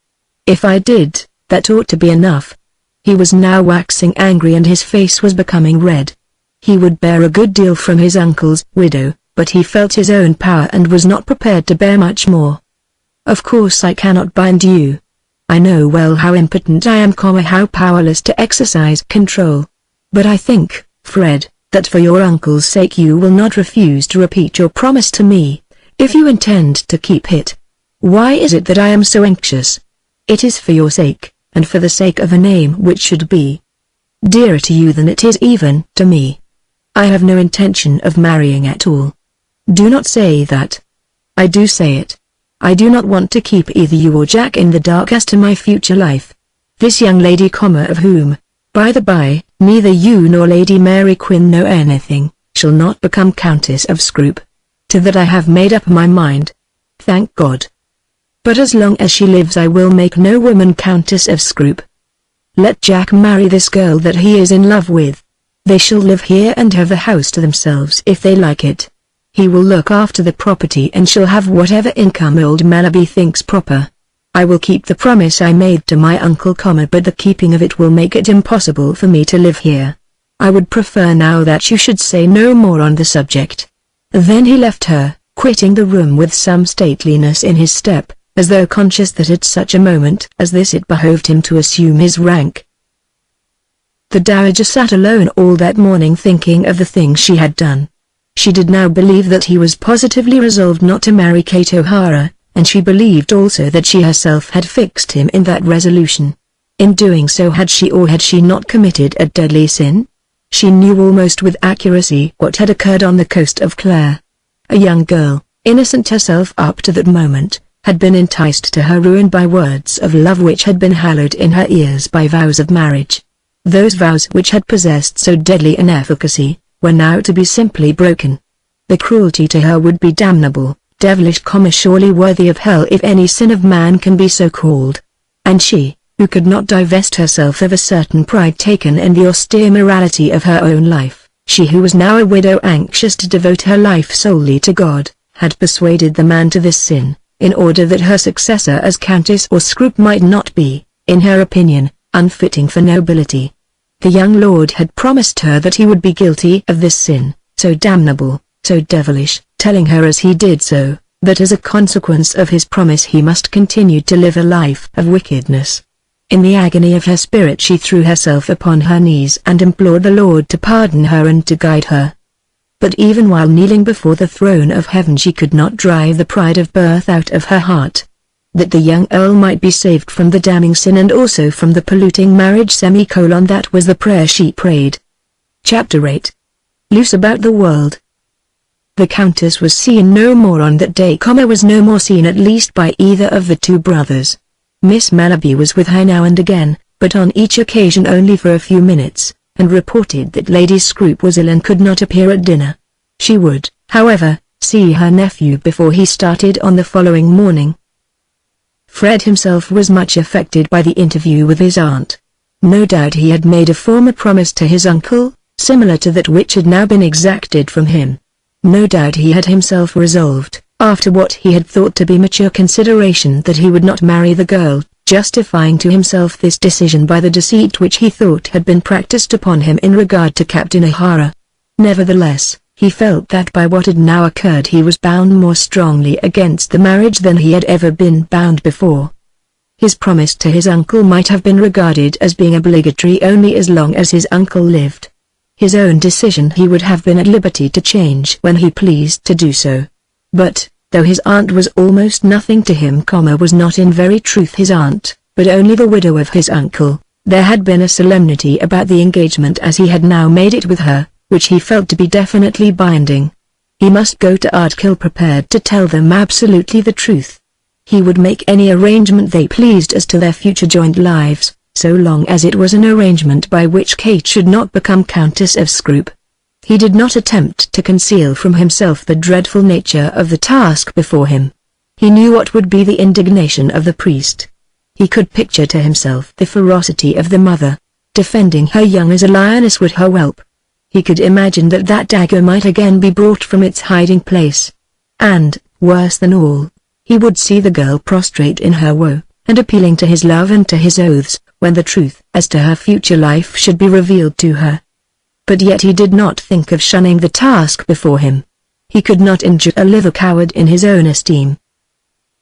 "If I did, that ought to be enough." He was now waxing angry and his face was becoming red. He would bear a good deal from his uncle's widow, but he felt his own power and was not prepared to bear much more. "Of course I cannot bind you. I know well how impotent I am, how powerless to exercise control. But I think, Fred, that for your uncle's sake you will not refuse to repeat your promise to me, if you intend to keep it. Why is it that I am so anxious? It is for your sake, and for the sake of a name which should be dearer to you than it is even to me. I have no intention of marrying at all. Do not say that." "I do say it. I do not want to keep either you or Jack in the dark as to my future life. This young lady, of whom, by the by, neither you nor Lady Mary Quin know anything, shall not become Countess of Scrope. To that I have made up my mind. Thank God. But as long as she lives I will make no woman Countess of Scrope. Let Jack marry this girl that he is in love with. They shall live here and have the house to themselves if they like it. He will look after the property and shall have whatever income old Malaby thinks proper. I will keep the promise I made to my uncle, but the keeping of it will make it impossible for me to live here. I would prefer now that you should say no more on the subject." Then he left her, quitting the room with some stateliness in his step, as though conscious that at such a moment as this it behoved him to assume his rank. The dowager sat alone all that morning thinking of the things she had done. She did now believe that he was positively resolved not to marry Kate O'Hara, and she believed also that she herself had fixed him in that resolution. In doing so, had she or had she not committed a deadly sin? She knew almost with accuracy what had occurred on the coast of Clare. A young girl, innocent herself up to that moment, had been enticed to her ruin by words of love which had been hallowed in her ears by vows of marriage. Those vows which had possessed so deadly an efficacy, were now to be simply broken. The cruelty to her would be damnable, devilish, surely worthy of hell if any sin of man can be so called. And she, who could not divest herself of a certain pride taken in the austere morality of her own life, she who was now a widow anxious to devote her life solely to God, had persuaded the man to this sin, in order that her successor as Countess or Scroop might not be, in her opinion, unfitting for nobility. The young lord had promised her that he would be guilty of this sin, so damnable, so devilish, telling her as he did so, that as a consequence of his promise he must continue to live a life of wickedness. In the agony of her spirit she threw herself upon her knees and implored the Lord to pardon her and to guide her. But even while kneeling before the throne of heaven she could not drive the pride of birth out of her heart. That the young earl might be saved from the damning sin and also from the polluting marriage that was the prayer she prayed. Chapter 8. Loose about the world. The Countess was seen no more on that day, was no more seen at least by either of the two brothers. Miss Mellerby was with her now and again, but on each occasion only for a few minutes, and reported that Lady Scroop was ill and could not appear at dinner. She would, however, see her nephew before he started on the following morning. Fred himself was much affected by the interview with his aunt. No doubt he had made a former promise to his uncle, similar to that which had now been exacted from him. No doubt he had himself resolved, after what he had thought to be mature consideration, that he would not marry the girl, justifying to himself this decision by the deceit which he thought had been practiced upon him in regard to Captain O'Hara. Nevertheless, he felt that by what had now occurred he was bound more strongly against the marriage than he had ever been bound before. His promise to his uncle might have been regarded as being obligatory only as long as his uncle lived. His own decision he would have been at liberty to change when he pleased to do so. But, though his aunt was almost nothing to him, was not in very truth his aunt, but only the widow of his uncle, there had been a solemnity about the engagement as he had now made it with her, which he felt to be definitely binding. He must go to Ardkill prepared to tell them absolutely the truth. He would make any arrangement they pleased as to their future joint lives, so long as it was an arrangement by which Kate should not become Countess of Scroop. He did not attempt to conceal from himself the dreadful nature of the task before him. He knew what would be the indignation of the priest. He could picture to himself the ferocity of the mother, defending her young as a lioness would her whelp. He could imagine that that dagger might again be brought from its hiding place. And, worse than all, he would see the girl prostrate in her woe, and appealing to his love and to his oaths, when the truth as to her future life should be revealed to her. But yet he did not think of shunning the task before him. He could not endure to live a coward in his own esteem.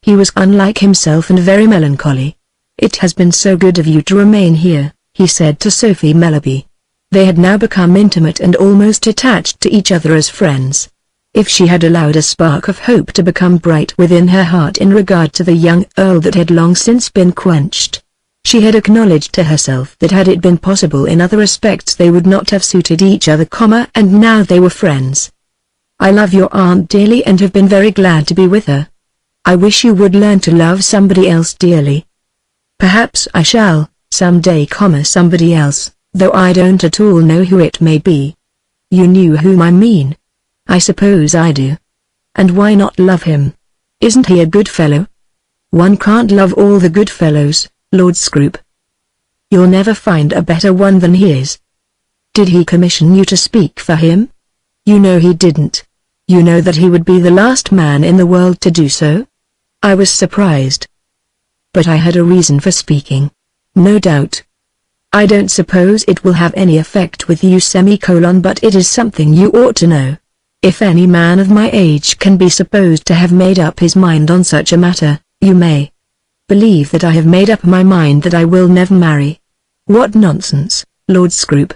He was unlike himself and very melancholy. "It has been so good of you to remain here," he said to Sophie Mellerby. They had now become intimate and almost attached to each other as friends. If she had allowed a spark of hope to become bright within her heart in regard to the young earl that had long since been quenched, she had acknowledged to herself that had it been possible in other respects they would not have suited each other, and now they were friends. "I love your aunt dearly and have been very glad to be with her. I wish you would learn to love somebody else dearly. Perhaps I shall, some day, somebody else, though I don't at all know who it may be. You knew whom I mean. I suppose I do. And why not love him? Isn't he a good fellow? One can't love all the good fellows, Lord Scroop. You'll never find a better one than he is. Did he commission you to speak for him? You know he didn't. You know that he would be the last man in the world to do so?" I was surprised. But I had a reason for speaking. No doubt. I don't suppose it will have any effect with you, but it is something you ought to know. If any man of my age can be supposed to have made up his mind on such a matter, you may believe that I have made up my mind that I will never marry. What nonsense, Lord Scroop.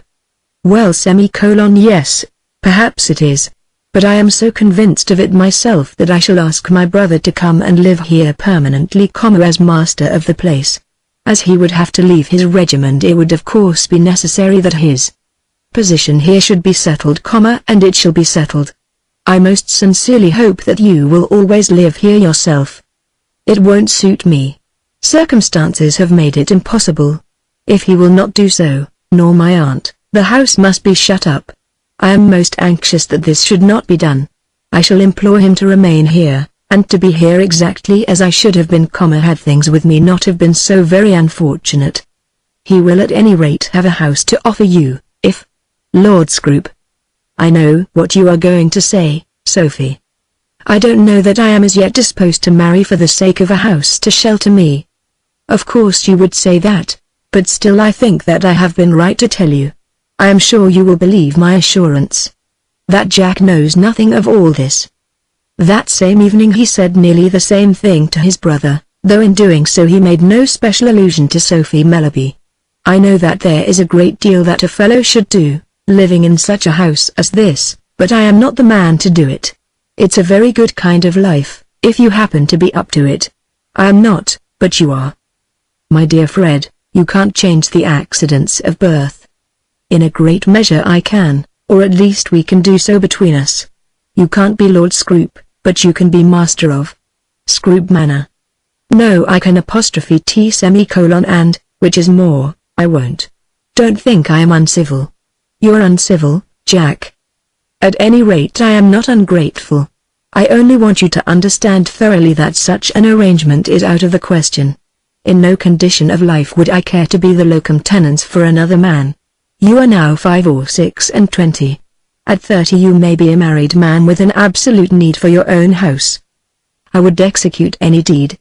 Well, yes, perhaps it is. But I am so convinced of it myself that I shall ask my brother to come and live here permanently, as master of the place. As he would have to leave his regiment, it would of course be necessary that his position here should be settled, and it shall be settled. I most sincerely hope that you will always live here yourself. It won't suit me. Circumstances have made it impossible. If he will not do so, nor my aunt, the house must be shut up. I am most anxious that this should not be done. I shall implore him to remain here, and to be here exactly as I should have been, had things with me not have been so very unfortunate. He will at any rate have a house to offer you, if... Lord Scrope. I know what you are going to say, Sophie. I don't know that I am as yet disposed to marry for the sake of a house to shelter me. Of course you would say that, but still I think that I have been right to tell you. I am sure you will believe my assurance. That Jack knows nothing of all this. That same evening he said nearly the same thing to his brother, though in doing so he made no special allusion to Sophie Mellerby. I know that there is a great deal that a fellow should do, living in such a house as this, but I am not the man to do it. It's a very good kind of life, if you happen to be up to it. I am not, but you are. My dear Fred, you can't change the accidents of birth. In a great measure I can, or at least we can do so between us. You can't be Lord Scrope, but you can be master of Scrope Manor. No, I can apostrophe T semicolon and, which is more, I won't. Don't think I am uncivil. You're uncivil, Jack. At any rate I am not ungrateful. I only want you to understand thoroughly that such an arrangement is out of the question. In no condition of life would I care to be the locum tenens for another man. You are now 5 or 6 and 20. At 30 you may be a married man with an absolute need for your own house. I would execute any deed,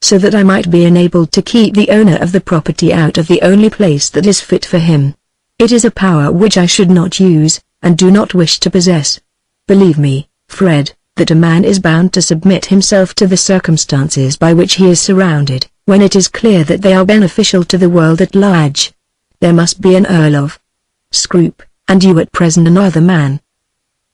so that I might be enabled to keep the owner of the property out of the only place that is fit for him. It is a power which I should not use, and do not wish to possess. Believe me, Fred, that a man is bound to submit himself to the circumstances by which he is surrounded, when it is clear that they are beneficial to the world at large. There must be an Earl of Scrope, and you at present another man.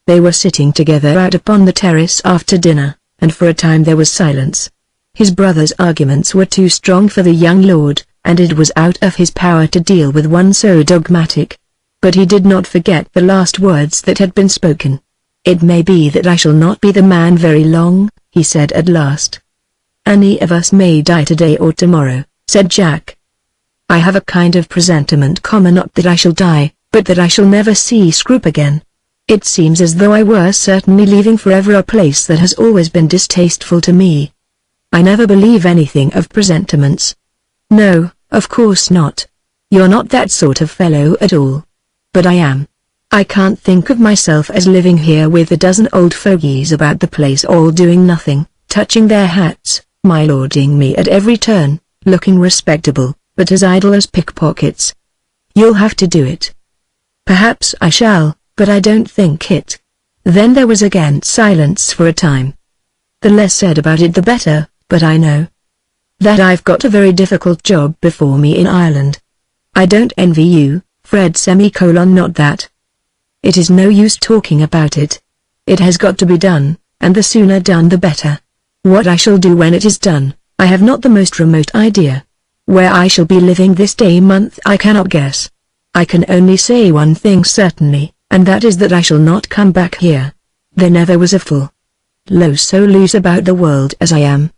They were sitting together out upon the terrace after dinner, and for a time there was silence. His brother's arguments were too strong for the young lord, and it was out of his power to deal with one so dogmatic. But he did not forget the last words that had been spoken. It may be that I shall not be the man very long, he said at last. Any of us may die today or tomorrow, said Jack. I have a kind of presentiment, not that I shall die, but that I shall never see Scrope again. It seems as though I were certainly leaving forever a place that has always been distasteful to me. I never believe anything of presentiments. No, of course not. You're not that sort of fellow at all. But I am. I can't think of myself as living here with a dozen old fogies about the place all doing nothing, touching their hats, my lording me at every turn, looking respectable, but as idle as pickpockets. You'll have to do it. Perhaps I shall, but I don't think it. Then there was again silence for a time. The less said about it the better, but I know that I've got a very difficult job before me in Ireland. I don't envy you, Fred not that. It is no use talking about it. It has got to be done, and the sooner done the better. What I shall do when it is done, I have not the most remote idea. Where I shall be living this day month I cannot guess. I can only say one thing certainly, and that is that I shall not come back here. There never was a fool so loose about the world as I am.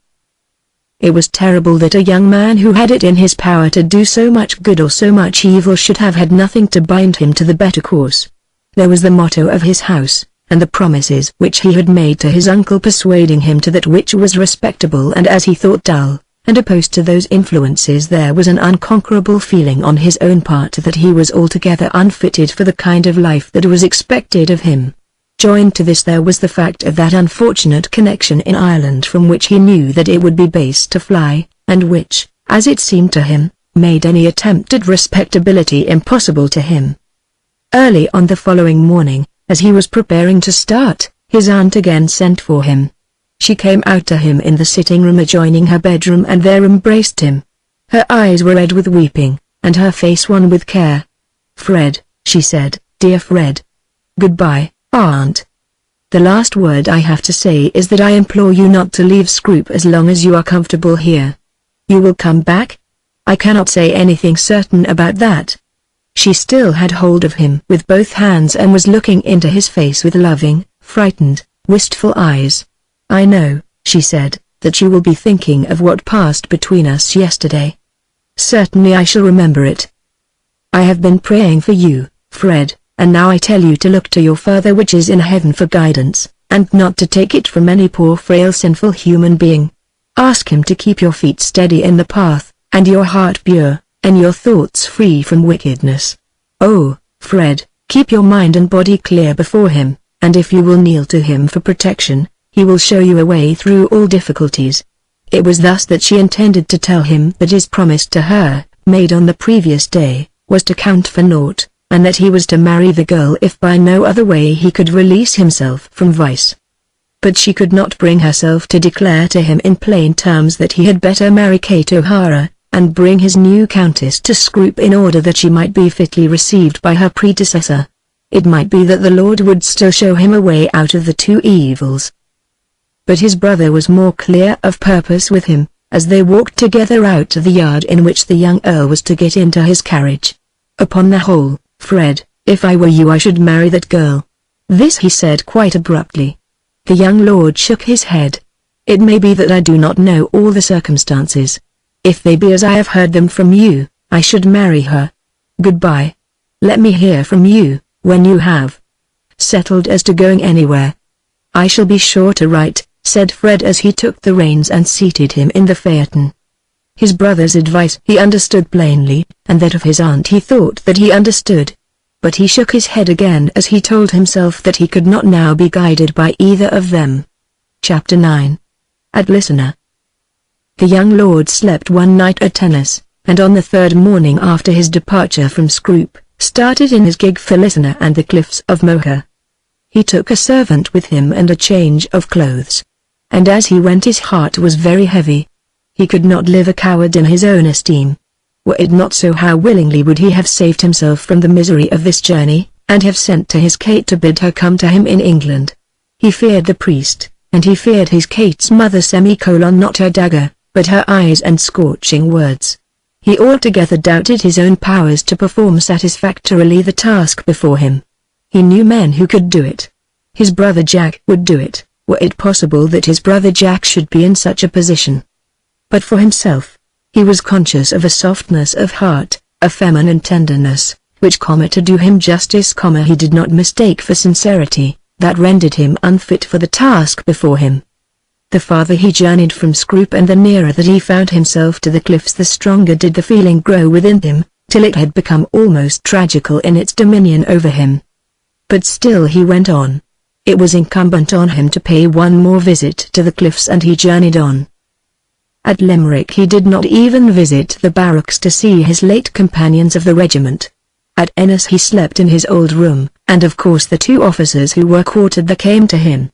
It was terrible that a young man who had it in his power to do so much good or so much evil should have had nothing to bind him to the better course. There was the motto of his house, and the promises which he had made to his uncle persuading him to that which was respectable and as he thought dull, and opposed to those influences there was an unconquerable feeling on his own part that he was altogether unfitted for the kind of life that was expected of him. Joined to this there was the fact of that unfortunate connection in Ireland from which he knew that it would be base to fly, and which, as it seemed to him, made any attempt at respectability impossible to him. Early on the following morning, as he was preparing to start, his aunt again sent for him. She came out to him in the sitting-room adjoining her bedroom and there embraced him. Her eyes were red with weeping, and her face wan with care. "Fred," she said, "dear Fred. Goodbye, Aunt. The last word I have to say is that I implore you not to leave Scrope as long as you are comfortable here. You will come back? I cannot say anything certain about that." She still had hold of him with both hands and was looking into his face with loving, frightened, wistful eyes. "I know," she said, that you will be thinking of what passed between us yesterday. Certainly I shall remember it. I have been praying for you, Fred, and now I tell you to look to your Father which is in heaven for guidance, and not to take it from any poor frail sinful human being. Ask him to keep your feet steady in the path, and your heart pure, and your thoughts free from wickedness. Oh, Fred, keep your mind and body clear before him, and if you will kneel to him for protection, he will show you a way through all difficulties. It was thus that she intended to tell him that his promise to her, made on the previous day, was to count for naught, and that he was to marry the girl if by no other way he could release himself from vice. But she could not bring herself to declare to him in plain terms that he had better marry Kate O'Hara, and bring his new countess to Scroop in order that she might be fitly received by her predecessor. It might be that the Lord would still show him a way out of the two evils. But his brother was more clear of purpose with him, as they walked together out to the yard in which the young Earl was to get into his carriage. Upon the whole, Fred, if I were you I should marry that girl. This he said quite abruptly. The young lord shook his head. It may be that I do not know all the circumstances. If they be as I have heard them from you, I should marry her. Goodbye. Let me hear from you, when you have settled as to going anywhere. I shall be sure to write, said Fred as he took the reins and seated him in the phaeton. His brother's advice he understood plainly, and that of his aunt he thought that he understood. But he shook his head again as he told himself that he could not now be guided by either of them. Chapter 9. At Listener. The young lord slept one night at tennis, and on the third morning after his departure from Scroop, started in his gig for Listener and the cliffs of Moher. He took a servant with him and a change of clothes. And as he went his heart was very heavy. He could not live a coward in his own esteem. Were it not so, how willingly would he have saved himself from the misery of this journey, and have sent to his Kate to bid her come to him in England. He feared the priest, and he feared his Kate's mother not her dagger, but her eyes and scorching words. He altogether doubted his own powers to perform satisfactorily the task before him. He knew men who could do it. His brother Jack would do it, were it possible that his brother Jack should be in such a position. But for himself, he was conscious of a softness of heart, a feminine tenderness, which, to do him justice, he did not mistake for sincerity, that rendered him unfit for the task before him. The farther he journeyed from Scroop and the nearer that he found himself to the cliffs, the stronger did the feeling grow within him, till it had become almost tragical in its dominion over him. But still he went on. It was incumbent on him to pay one more visit to the cliffs, and he journeyed on. At Limerick he did not even visit the barracks to see his late companions of the regiment. At Ennis he slept in his old room, and of course the two officers who were quartered there came to him.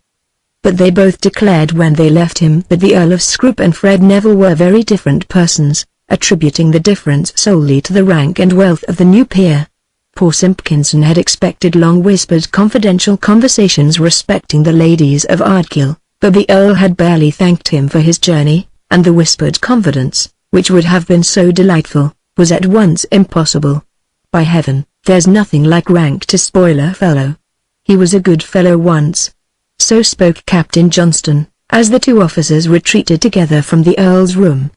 But they both declared when they left him that the Earl of Scroop and Fred Neville were very different persons, attributing the difference solely to the rank and wealth of the new peer. Poor Simpkinson had expected long whispered confidential conversations respecting the ladies of Ardkill, but the Earl had barely thanked him for his journey, and the whispered confidence, which would have been so delightful, was at once impossible. By heaven, there's nothing like rank to spoil a fellow. He was a good fellow once. So spoke Captain Johnston, as the two officers retreated together from the Earl's room.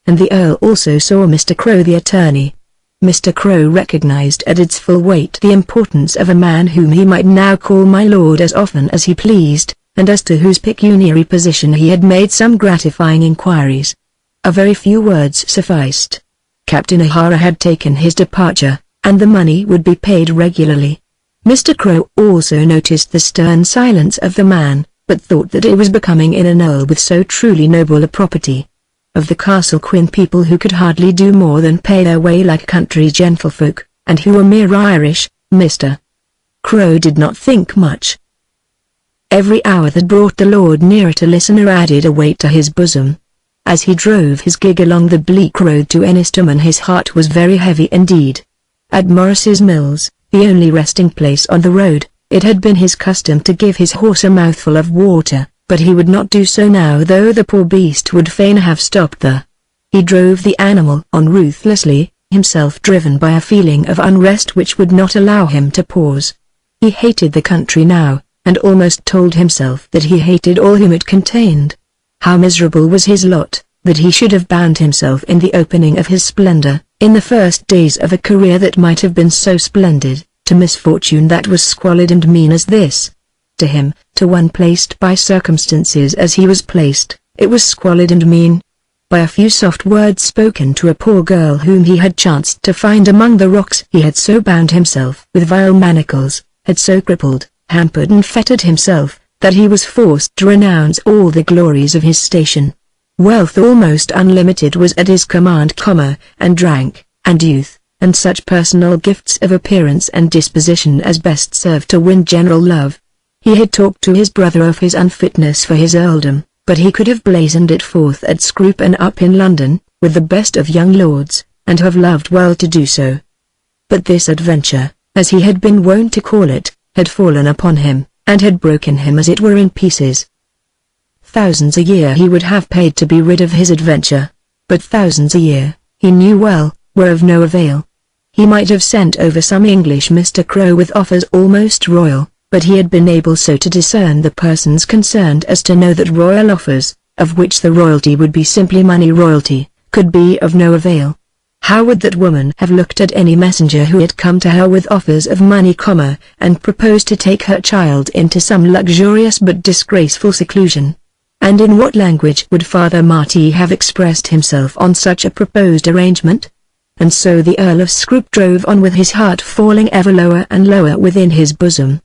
And the Earl also saw Mr. Crow the attorney. Mr. Crow recognized at its full weight the importance of a man whom he might now call my lord as often as he pleased, and as to whose pecuniary position he had made some gratifying inquiries. A very few words sufficed. Captain O'Hara had taken his departure, and the money would be paid regularly. Mr. Crow also noticed the stern silence of the man, but thought that it was becoming in an Earl with so truly noble a property. Of the Castle Quin people who could hardly do more than pay their way like country gentlefolk, and who were mere Irish, Mr. Crow did not think much. Every hour that brought the Lord nearer to Listener added a weight to his bosom. As he drove his gig along the bleak road to Ennistimon his heart was very heavy indeed. At Morris's Mills, the only resting place on the road, it had been his custom to give his horse a mouthful of water, but he would not do so now, though the poor beast would fain have stopped there. He drove the animal on ruthlessly, himself driven by a feeling of unrest which would not allow him to pause. He hated the country now, and almost told himself that he hated all whom it contained. How miserable was his lot, that he should have bound himself in the opening of his splendor, in the first days of a career that might have been so splendid, to misfortune that was squalid and mean as this. To him, to one placed by circumstances as he was placed, it was squalid and mean. By a few soft words spoken to a poor girl whom he had chanced to find among the rocks, he had so bound himself with vile manacles, had so crippled, hampered and fettered himself, that he was forced to renounce all the glories of his station. Wealth almost unlimited was at his command, and rank, and youth, and such personal gifts of appearance and disposition as best served to win general love. He had talked to his brother of his unfitness for his earldom, but he could have blazoned it forth at Scroop and up in London, with the best of young lords, and have loved well to do so. But this adventure, as he had been wont to call it, had fallen upon him, and had broken him as it were in pieces. Thousands a year he would have paid to be rid of his adventure, but thousands a year, he knew well, were of no avail. He might have sent over some English Mr. Crow with offers almost royal, but he had been able so to discern the persons concerned as to know that royal offers, of which the royalty would be simply money royalty, could be of no avail. How would that woman have looked at any messenger who had come to her with offers of money, and proposed to take her child into some luxurious but disgraceful seclusion? And in what language would Father Marty have expressed himself on such a proposed arrangement? And so the Earl of Scroop drove on with his heart falling ever lower and lower within his bosom.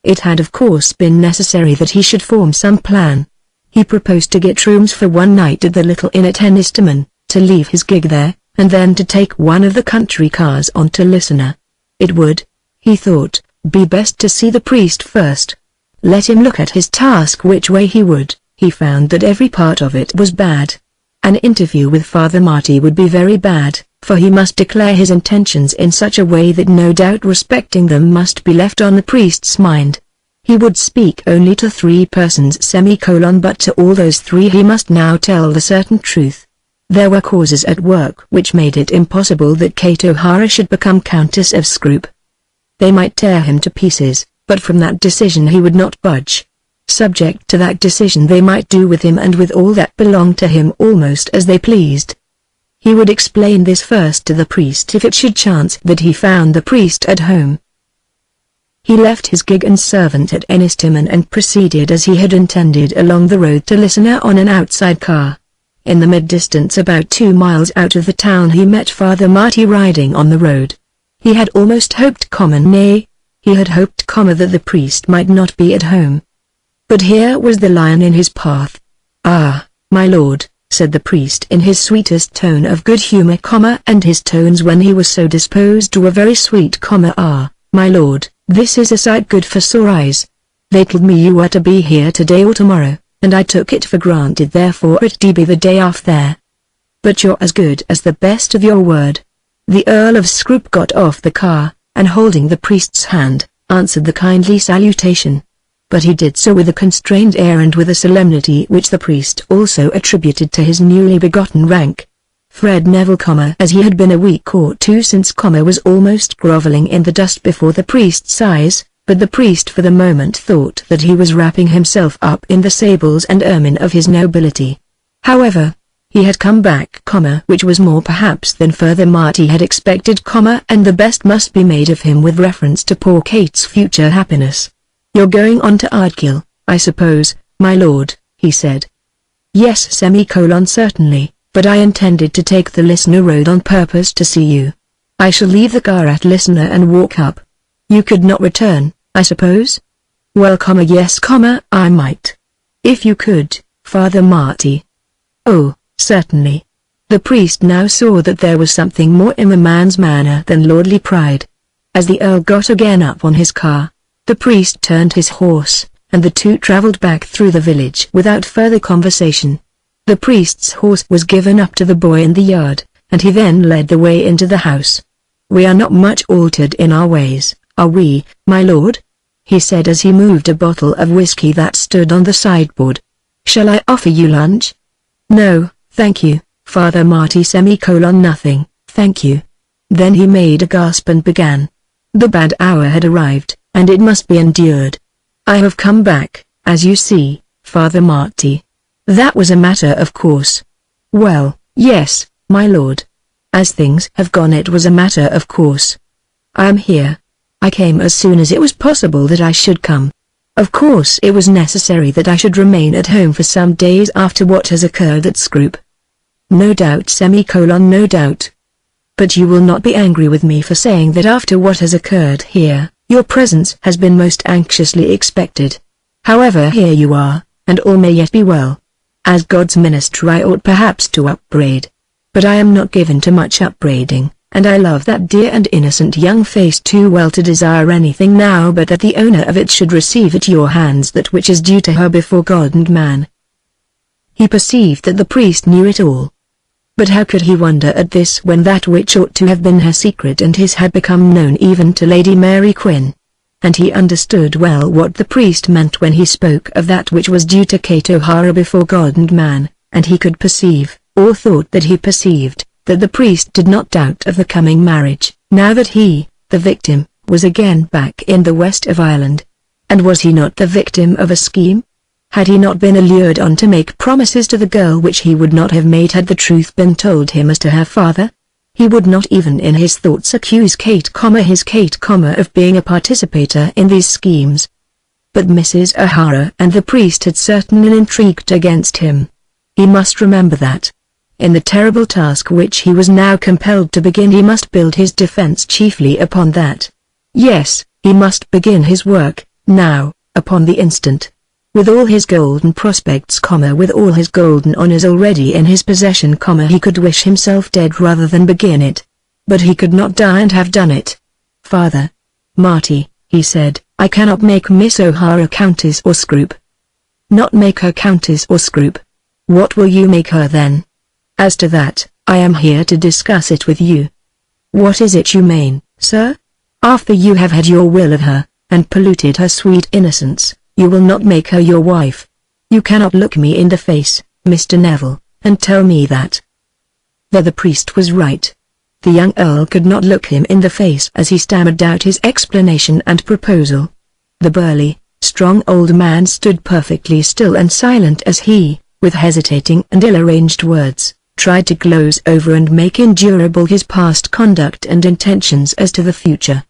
It had of course been necessary that he should form some plan. He proposed to get rooms for one night at the little inn at Ennistimon, to leave his gig there, and then to take one of the country cars on to Listener. It would, he thought, be best to see the priest first. Let him look at his task which way he would, he found that every part of it was bad. An interview with Father Marty would be very bad, for he must declare his intentions in such a way that no doubt respecting them must be left on the priest's mind. He would speak only to 3 persons, but to all those 3 he must now tell the certain truth. There were causes at work which made it impossible that Kate O'Hara should become Countess of Scroop. They might tear him to pieces, but from that decision he would not budge. Subject to that decision they might do with him and with all that belonged to him almost as they pleased. He would explain this first to the priest if it should chance that he found the priest at home. He left his gig and servant at Ennistimon and proceeded as he had intended along the road to Listener on an outside car. In the mid-distance about 2 miles out of the town he met Father Marty riding on the road. He had almost hoped, he had hoped, that the priest might not be at home. But here was the lion in his path. "Ah, my lord," said the priest in his sweetest tone of good humor, and his tones when he was so disposed were very sweet, "Ah, my lord, this is a sight good for sore eyes. They told me you were to be here today or tomorrow, and I took it for granted therefore it'd be the day after. But you're as good as the best of your word." The Earl of Scroop got off the car, and holding the priest's hand, answered the kindly salutation. But he did so with a constrained air and with a solemnity which the priest also attributed to his newly begotten rank. Fred Neville, as he had been a week or 2 since, was almost grovelling in the dust before the priest's eyes, but the priest for the moment thought that he was wrapping himself up in the sables and ermine of his nobility. However, he had come back, which was more perhaps than Father Marty had expected, and the best must be made of him with reference to poor Kate's future happiness. "You're going on to Ardkill, I suppose, my lord," he said. "Yes, certainly, but I intended to take the Listener road on purpose to see you. I shall leave the car at Listener and walk up. You could not return, I suppose?" "Well, yes, I might. If you could, Father Marty." "Oh, certainly." The priest now saw that there was something more in the man's manner than lordly pride. As the Earl got again up on his car, the priest turned his horse, and the 2 travelled back through the village without further conversation. The priest's horse was given up to the boy in the yard, and he then led the way into the house. "We are not much altered in our ways, are we, my lord?" he said as he moved a bottle of whiskey that stood on the sideboard. "Shall I offer you lunch?" "No, thank you, Father Marty, nothing, thank you." Then he made a gasp and began. "The bad hour had arrived, and it must be endured. I have come back, as you see, Father Marty. That was a matter of course. Well, yes, my lord. As things have gone, it was a matter of course. I am here. I came as soon as it was possible that I should come. Of course it was necessary that I should remain at home for some days after what has occurred at Scroop. No doubt, no doubt. But you will not be angry with me for saying that after what has occurred here, your presence has been most anxiously expected. However, here you are, and all may yet be well. As God's minister I ought perhaps to upbraid. But I am not given to much upbraiding, and I love that dear and innocent young face too well to desire anything now but that the owner of it should receive at your hands that which is due to her before God and man. He perceived that the priest knew it all. But how could he wonder at this when that which ought to have been her secret and his had become known even to Lady Mary Quin? And he understood well what the priest meant when he spoke of that which was due to Kate O'Hara before God and man, and he could perceive, or thought that he perceived, that the priest did not doubt of the coming marriage, now that he, the victim, was again back in the west of Ireland. And was he not the victim of a scheme? Had he not been allured on to make promises to the girl which he would not have made had the truth been told him as to her father? He would not even in his thoughts accuse his Kate, of being a participator in these schemes. But Mrs. O'Hara and the priest had certainly intrigued against him. He must remember that. In the terrible task which he was now compelled to begin, he must build his defense chiefly upon that. Yes, he must begin his work, now, upon the instant. With all his golden prospects, with all his golden honors already in his possession, he could wish himself dead rather than begin it. But he could not die and have done it. Father Marty, he said, I cannot make Miss O'Hara Countess or Scroop. Not make her Countess or Scroop. What will you make her then? As to that, I am here to discuss it with you. What is it you mean, sir? After you have had your will of her, and polluted her sweet innocence, you will not make her your wife. You cannot look me in the face, Mr. Neville, and tell me that. The priest was right. The young Earl could not look him in the face as he stammered out his explanation and proposal. The burly, strong old man stood perfectly still and silent as he, with hesitating and ill-arranged words, tried to gloze over and make endurable his past conduct and intentions as to the future.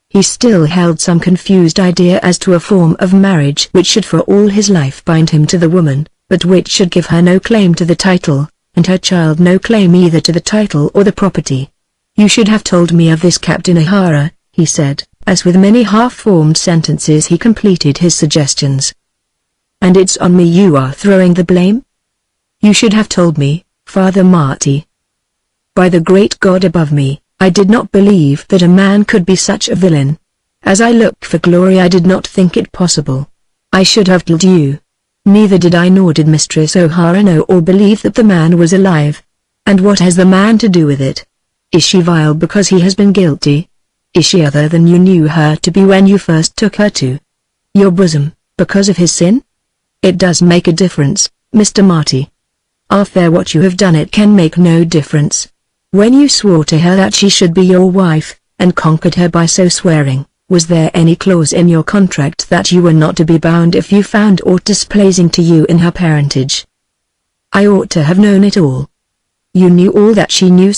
He still held some confused idea as to a form of marriage which should for all his life bind him to the woman, but which should give her no claim to the title, and her child no claim either to the title or the property. You should have told me of this, Captain O'Hara, he said, as with many half-formed sentences he completed his suggestions. And it's on me you are throwing the blame? You should have told me, Father Marty. By the great God above me, I did not believe that a man could be such a villain. As I looked for glory I did not think it possible. I should have told you. Neither did I nor did Mistress O'Hara know or believe that the man was alive. And what has the man to do with it? Is she vile because he has been guilty? Is she other than you knew her to be when you first took her to your bosom, because of his sin? It does make a difference, Mr. Marty. After what you have done it can make no difference. When you swore to her that she should be your wife, and conquered her by so swearing, was there any clause in your contract that you were not to be bound if you found aught displeasing to you in her parentage? I ought to have known it all. You knew all that she knew,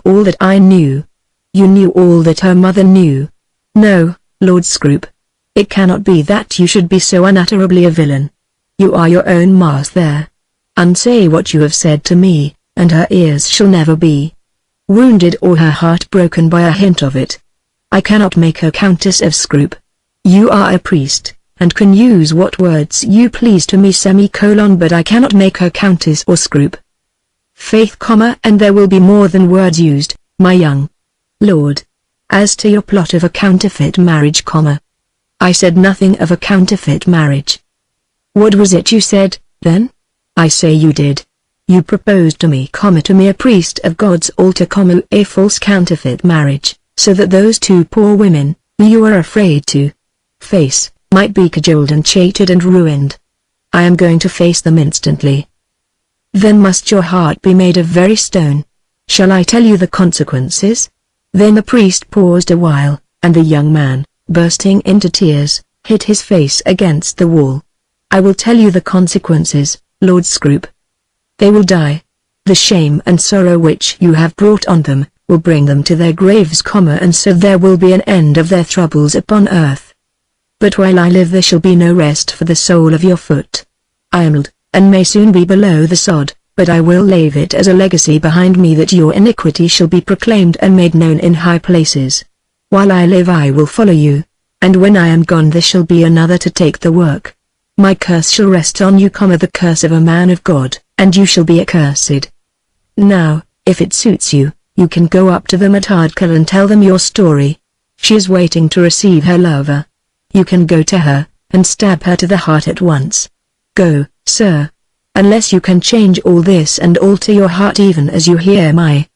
all that I knew. You knew all that her mother knew. No, Lord Scroop. It cannot be that you should be so unutterably a villain. You are your own master. Unsay what you have said to me, and her ears shall never be wounded or her heart broken by a hint of it. I cannot make her Countess of Scroop. You are a priest, and can use what words you please to me, but I cannot make her Countess or Scroop. Faith, and there will be more than words used, my young lord. As to your plot of a counterfeit marriage, I said nothing of a counterfeit marriage. What was it you said, then? I say you did. You proposed to me, a priest of God's altar, a false counterfeit marriage, so that those two poor women, who you are afraid to face, might be cajoled and cheated and ruined. I am going to face them instantly. Then must your heart be made of very stone. Shall I tell you the consequences? Then the priest paused a while, and the young man, bursting into tears, hid his face against the wall. I will tell you the consequences, Lord Scroop. They will die. The shame and sorrow which you have brought on them, will bring them to their graves, and so there will be an end of their troubles upon earth. But while I live there shall be no rest for the sole of your foot. I am old, and may soon be below the sod, but I will leave it as a legacy behind me that your iniquity shall be proclaimed and made known in high places. While I live I will follow you, and when I am gone there shall be another to take the work. My curse shall rest on you, the curse of a man of God, and you shall be accursed. Now, if it suits you, you can go up to them at Ardkill and tell them your story. She is waiting to receive her lover. You can go to her, and stab her to the heart at once. Go, sir. Unless you can change all this and alter your heart even as you hear my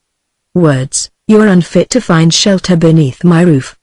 words, you are unfit to find shelter beneath my roof.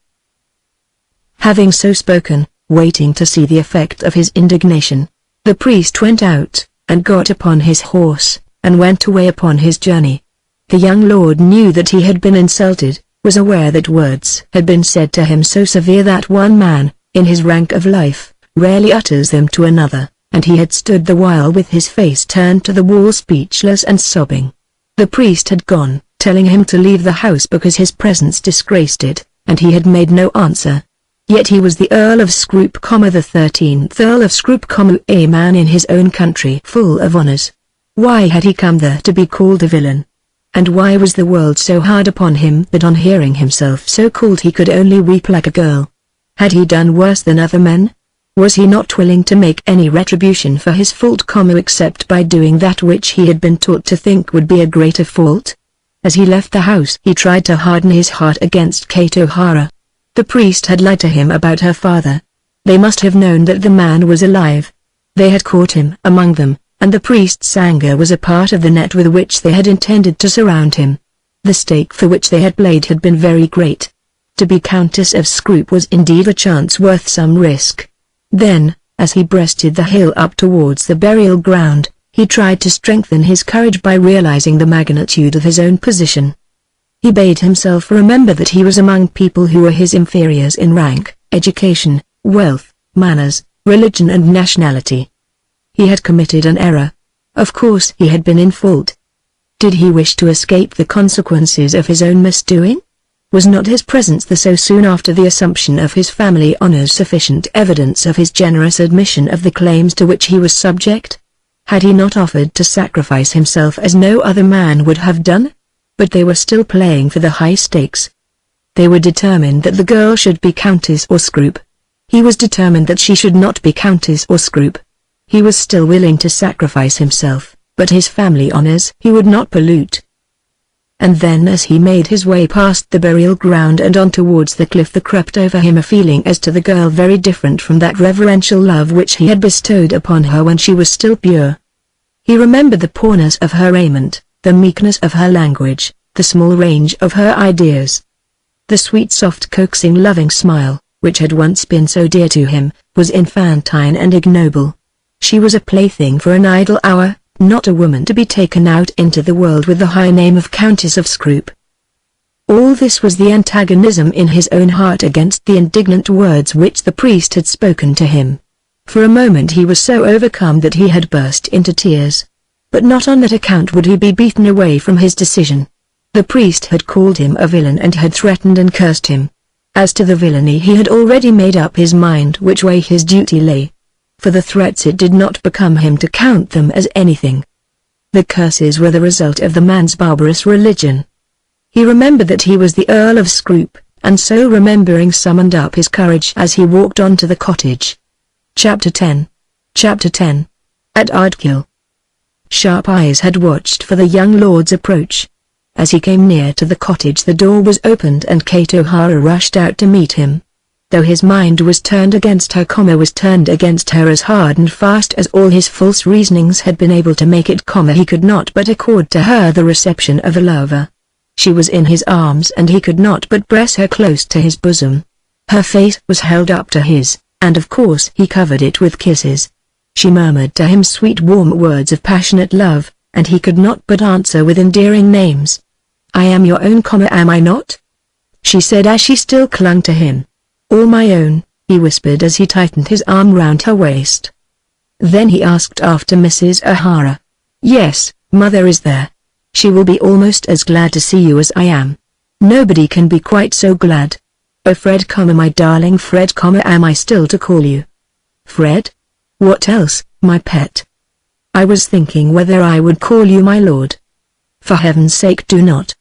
Having so spoken, waiting to see the effect of his indignation, the priest went out, and got upon his horse, and went away upon his journey. The young lord knew that he had been insulted, was aware that words had been said to him so severe that one man, in his rank of life, rarely utters them to another, and he had stood the while with his face turned to the wall, speechless and sobbing. The priest had gone, telling him to leave the house because his presence disgraced it, and he had made no answer. Yet he was the Earl of Scroop, the 13th Earl of Scroop, a man in his own country full of honours. Why had he come there to be called a villain? And why was the world so hard upon him that on hearing himself so called he could only weep like a girl? Had he done worse than other men? Was he not willing to make any retribution for his fault, except by doing that which he had been taught to think would be a greater fault? As he left the house he tried to harden his heart against Kate O'Hara. The priest had lied to him about her father. They must have known that the man was alive. They had caught him among them, and the priest's anger was a part of the net with which they had intended to surround him. The stake for which they had played had been very great. To be Countess of Scroop was indeed a chance worth some risk. Then, as he breasted the hill up towards the burial ground, he tried to strengthen his courage by realizing the magnitude of his own position. He bade himself remember that he was among people who were his inferiors in rank, education, wealth, manners, religion and nationality. He had committed an error. Of course he had been in fault. Did he wish to escape the consequences of his own misdoing? Was not his presence there so soon after the assumption of his family honours sufficient evidence of his generous admission of the claims to which he was subject? Had he not offered to sacrifice himself as no other man would have done? But they were still playing for the high stakes. They were determined that the girl should be Countess or Scroop. He was determined that she should not be Countess or Scroop. He was still willing to sacrifice himself, but his family honours he would not pollute. And then as he made his way past the burial ground and on towards the cliff there crept over him a feeling as to the girl very different from that reverential love which he had bestowed upon her when she was still pure. He remembered the poorness of her raiment, the meekness of her language, the small range of her ideas. The sweet soft coaxing loving smile, which had once been so dear to him, was infantine and ignoble. She was a plaything for an idle hour, not a woman to be taken out into the world with the high name of Countess of Scroop. All this was the antagonism in his own heart against the indignant words which the priest had spoken to him. For a moment he was so overcome that he had burst into tears. But not on that account would he be beaten away from his decision. The priest had called him a villain and had threatened and cursed him. As to the villainy he had already made up his mind which way his duty lay. For the threats it did not become him to count them as anything. The curses were the result of the man's barbarous religion. He remembered that he was the Earl of Scroop, and so remembering summoned up his courage as he walked on to the cottage. Chapter 10. Chapter 10. At Ardkill. Sharp eyes had watched for the young lord's approach. As he came near to the cottage the door was opened and Kate O'Hara rushed out to meet him. Though his mind was turned against her, was turned against her as hard and fast as all his false reasonings had been able to make it, he could not but accord to her the reception of a lover. She was in his arms and he could not but press her close to his bosom. Her face was held up to his, and of course he covered it with kisses. She murmured to him sweet warm words of passionate love, and he could not but answer with endearing names. "I am your own, am I not?" she said as she still clung to him. "All my own," he whispered as he tightened his arm round her waist. Then he asked after Mrs. O'Hara. "Yes, Mother is there. She will be almost as glad to see you as I am. Nobody can be quite so glad. Oh Fred, my darling Fred, am I still to call you Fred? What else, my pet? I was thinking whether I would call you my lord." "For heaven's sake, do not."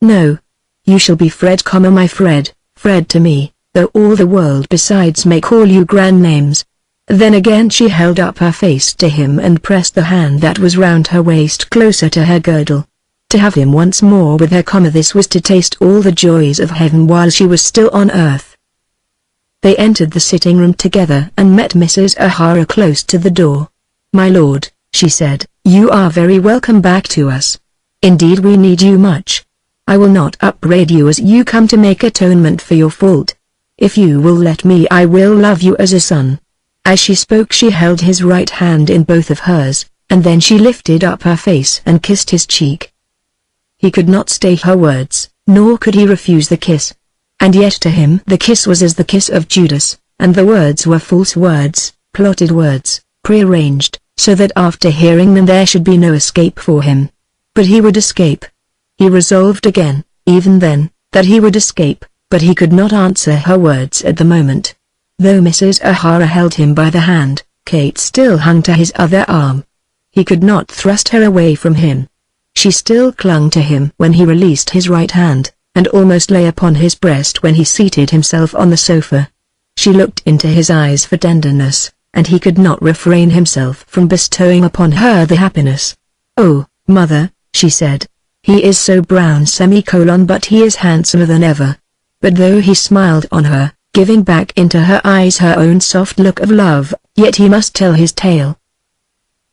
"No. You shall be Fred, my Fred, Fred to me, though all the world besides may call you grand names." Then again she held up her face to him and pressed the hand that was round her waist closer to her girdle. To have him once more with her, this was to taste all the joys of heaven while she was still on earth. They entered the sitting room together and met Mrs. O'Hara close to the door. "My lord," she said, "you are very welcome back to us. Indeed we need you much. I will not upbraid you as you come to make atonement for your fault. If you will let me, I will love you as a son." As she spoke she held his right hand in both of hers, and then she lifted up her face and kissed his cheek. He could not stay her words, nor could he refuse the kiss. And yet to him the kiss was as the kiss of Judas, and the words were false words, plotted words, prearranged, so that after hearing them there should be no escape for him. But he would escape. He resolved again, even then, that he would escape, but he could not answer her words at the moment. Though Mrs. O'Hara held him by the hand, Kate still hung to his other arm. He could not thrust her away from him. She still clung to him when he released his right hand, and almost lay upon his breast when he seated himself on the sofa. She looked into his eyes for tenderness, and he could not refrain himself from bestowing upon her the happiness. "Oh, Mother," she said, "he is so brown but he is handsomer than ever." But though he smiled on her, giving back into her eyes her own soft look of love, yet he must tell his tale.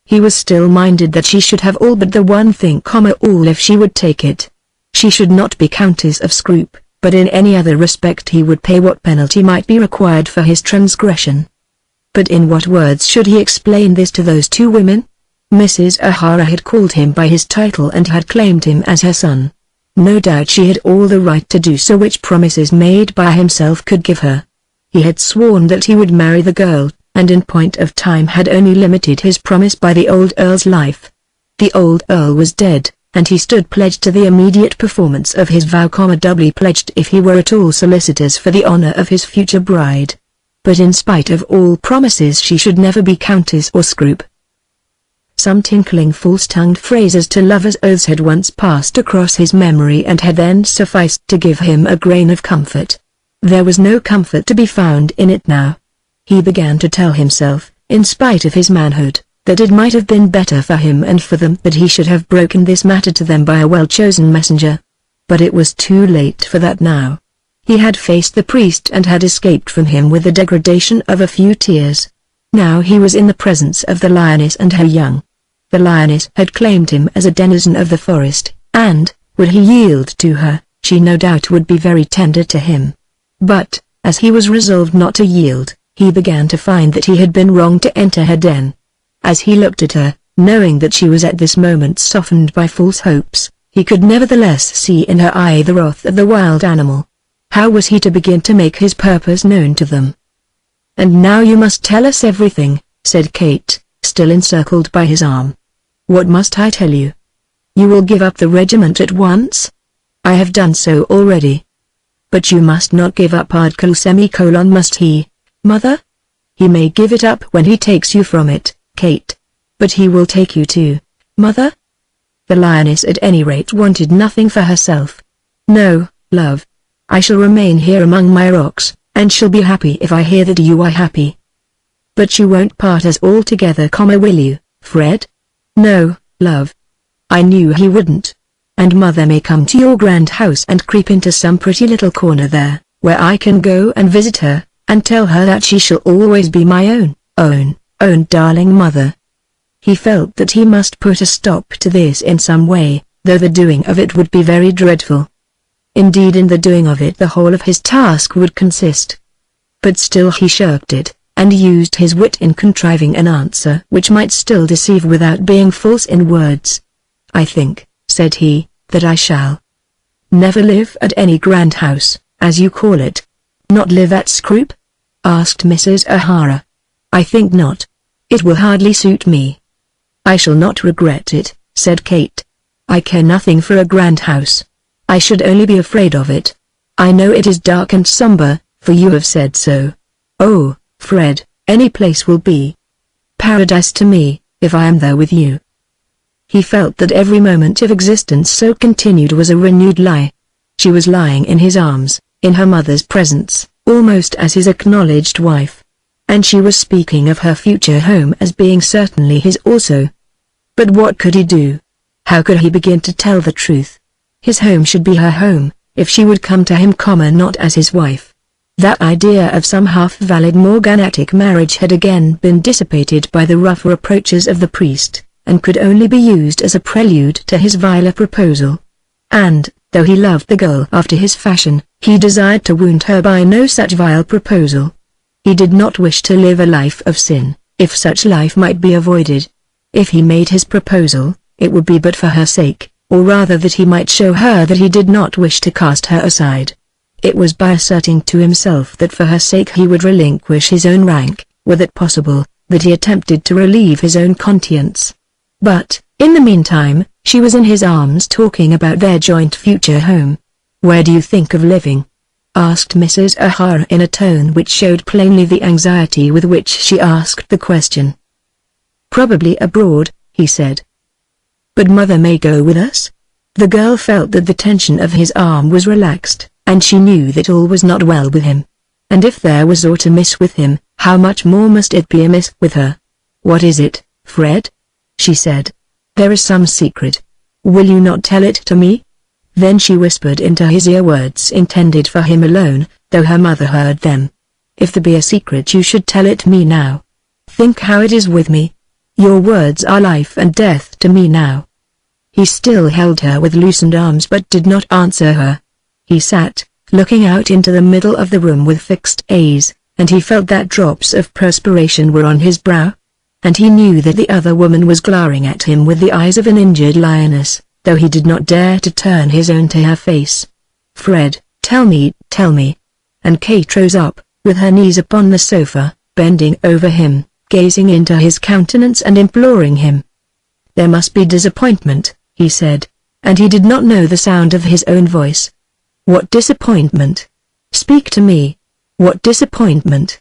He was still minded that she should have all but the one thing, all if she would take it. She should not be Countess of Scroop, but in any other respect he would pay what penalty might be required for his transgression. But in what words should he explain this to those two women? Mrs. O'Hara had called him by his title and had claimed him as her son. No doubt she had all the right to do so which promises made by himself could give her. He had sworn that he would marry the girl, and in point of time had only limited his promise by the old Earl's life. The old Earl was dead, and he stood pledged to the immediate performance of his vow, doubly pledged if he were at all solicitous for the honor of his future bride. But in spite of all promises she should never be Countess or Scroop. Some tinkling false-tongued phrases to lovers' oaths had once passed across his memory and had then sufficed to give him a grain of comfort. There was no comfort to be found in it now. He began to tell himself, in spite of his manhood, that it might have been better for him and for them that he should have broken this matter to them by a well-chosen messenger. But it was too late for that now. He had faced the priest and had escaped from him with the degradation of a few tears. Now he was in the presence of the lioness and her young. The lioness had claimed him as a denizen of the forest, and, would he yield to her, she no doubt would be very tender to him. But, as he was resolved not to yield, he began to find that he had been wrong to enter her den. As he looked at her, knowing that she was at this moment softened by false hopes, he could nevertheless see in her eye the wrath of the wild animal. How was he to begin to make his purpose known to them? "And now you must tell us everything," said Kate, still encircled by his arm. "What must I tell you? You will give up the regiment at once?" "I have done so already." "But you must not give up must he, Mother?" "He may give it up when he takes you from it, Kate. But he will take you too, Mother?" The lioness at any rate wanted nothing for herself. "No, love. I shall remain here among my rocks, and shall be happy if I hear that you are happy." "But you won't part us altogether, will you, Fred?" "No, love. I knew he wouldn't. And Mother may come to your grand house and creep into some pretty little corner there, where I can go and visit her, and tell her that she shall always be my own darling mother." He felt that he must put a stop to this in some way, though the doing of it would be very dreadful. Indeed, in the doing of it the whole of his task would consist. But still he shirked it, and used his wit in contriving an answer which might still deceive without being false in words. "I think," said he, "that I shall never live at any grand house, as you call it." "Not live at Scroop?" asked Mrs. O'Hara. "I think not." It will hardly suit me." "I shall not regret it," said Kate. "I care nothing for a grand house. I should only be afraid of it. I know it is dark and somber, for you have said so. Oh, Fred, any place will be paradise to me, if I am there with you." He felt that every moment of existence so continued was a renewed lie. She was lying in his arms, in her mother's presence, almost as his acknowledged wife. And she was speaking of her future home as being certainly his also. But what could he do? How could he begin to tell the truth? His home should be her home, if she would come to him, not as his wife. That idea of some half-valid morganatic marriage had again been dissipated by the rougher approaches of the priest, and could only be used as a prelude to his viler proposal. And, though he loved the girl after his fashion, he desired to wound her by no such vile proposal. He did not wish to live a life of sin, if such life might be avoided. If he made his proposal, it would be but for her sake, or rather that he might show her that he did not wish to cast her aside. It was by asserting to himself that for her sake he would relinquish his own rank, were that possible, that he attempted to relieve his own conscience. But, in the meantime, she was in his arms talking about their joint future home. "Where do you think of living?" asked Mrs. O'Hara in a tone which showed plainly the anxiety with which she asked the question. "Probably abroad," he said. "But mother may go with us?" The girl felt that the tension of his arm was relaxed, and she knew that all was not well with him. And if there was aught amiss with him, how much more must it be amiss with her? "What is it, Fred?" she said. "There is some secret. Will you not tell it to me?" Then she whispered into his ear words intended for him alone, though her mother heard them. "If there be a secret, you should tell it me now. Think how it is with me. Your words are life and death to me now." He still held her with loosened arms but did not answer her. He sat, looking out into the middle of the room with fixed gaze, and he felt that drops of perspiration were on his brow. And he knew that the other woman was glaring at him with the eyes of an injured lioness, though he did not dare to turn his own to her face. "Fred, tell me," and Kate rose up, with her knees upon the sofa, bending over him, gazing into his countenance and imploring him. "There must be disappointment," he said, and he did not know the sound of his own voice. "What disappointment? Speak to me. What disappointment?"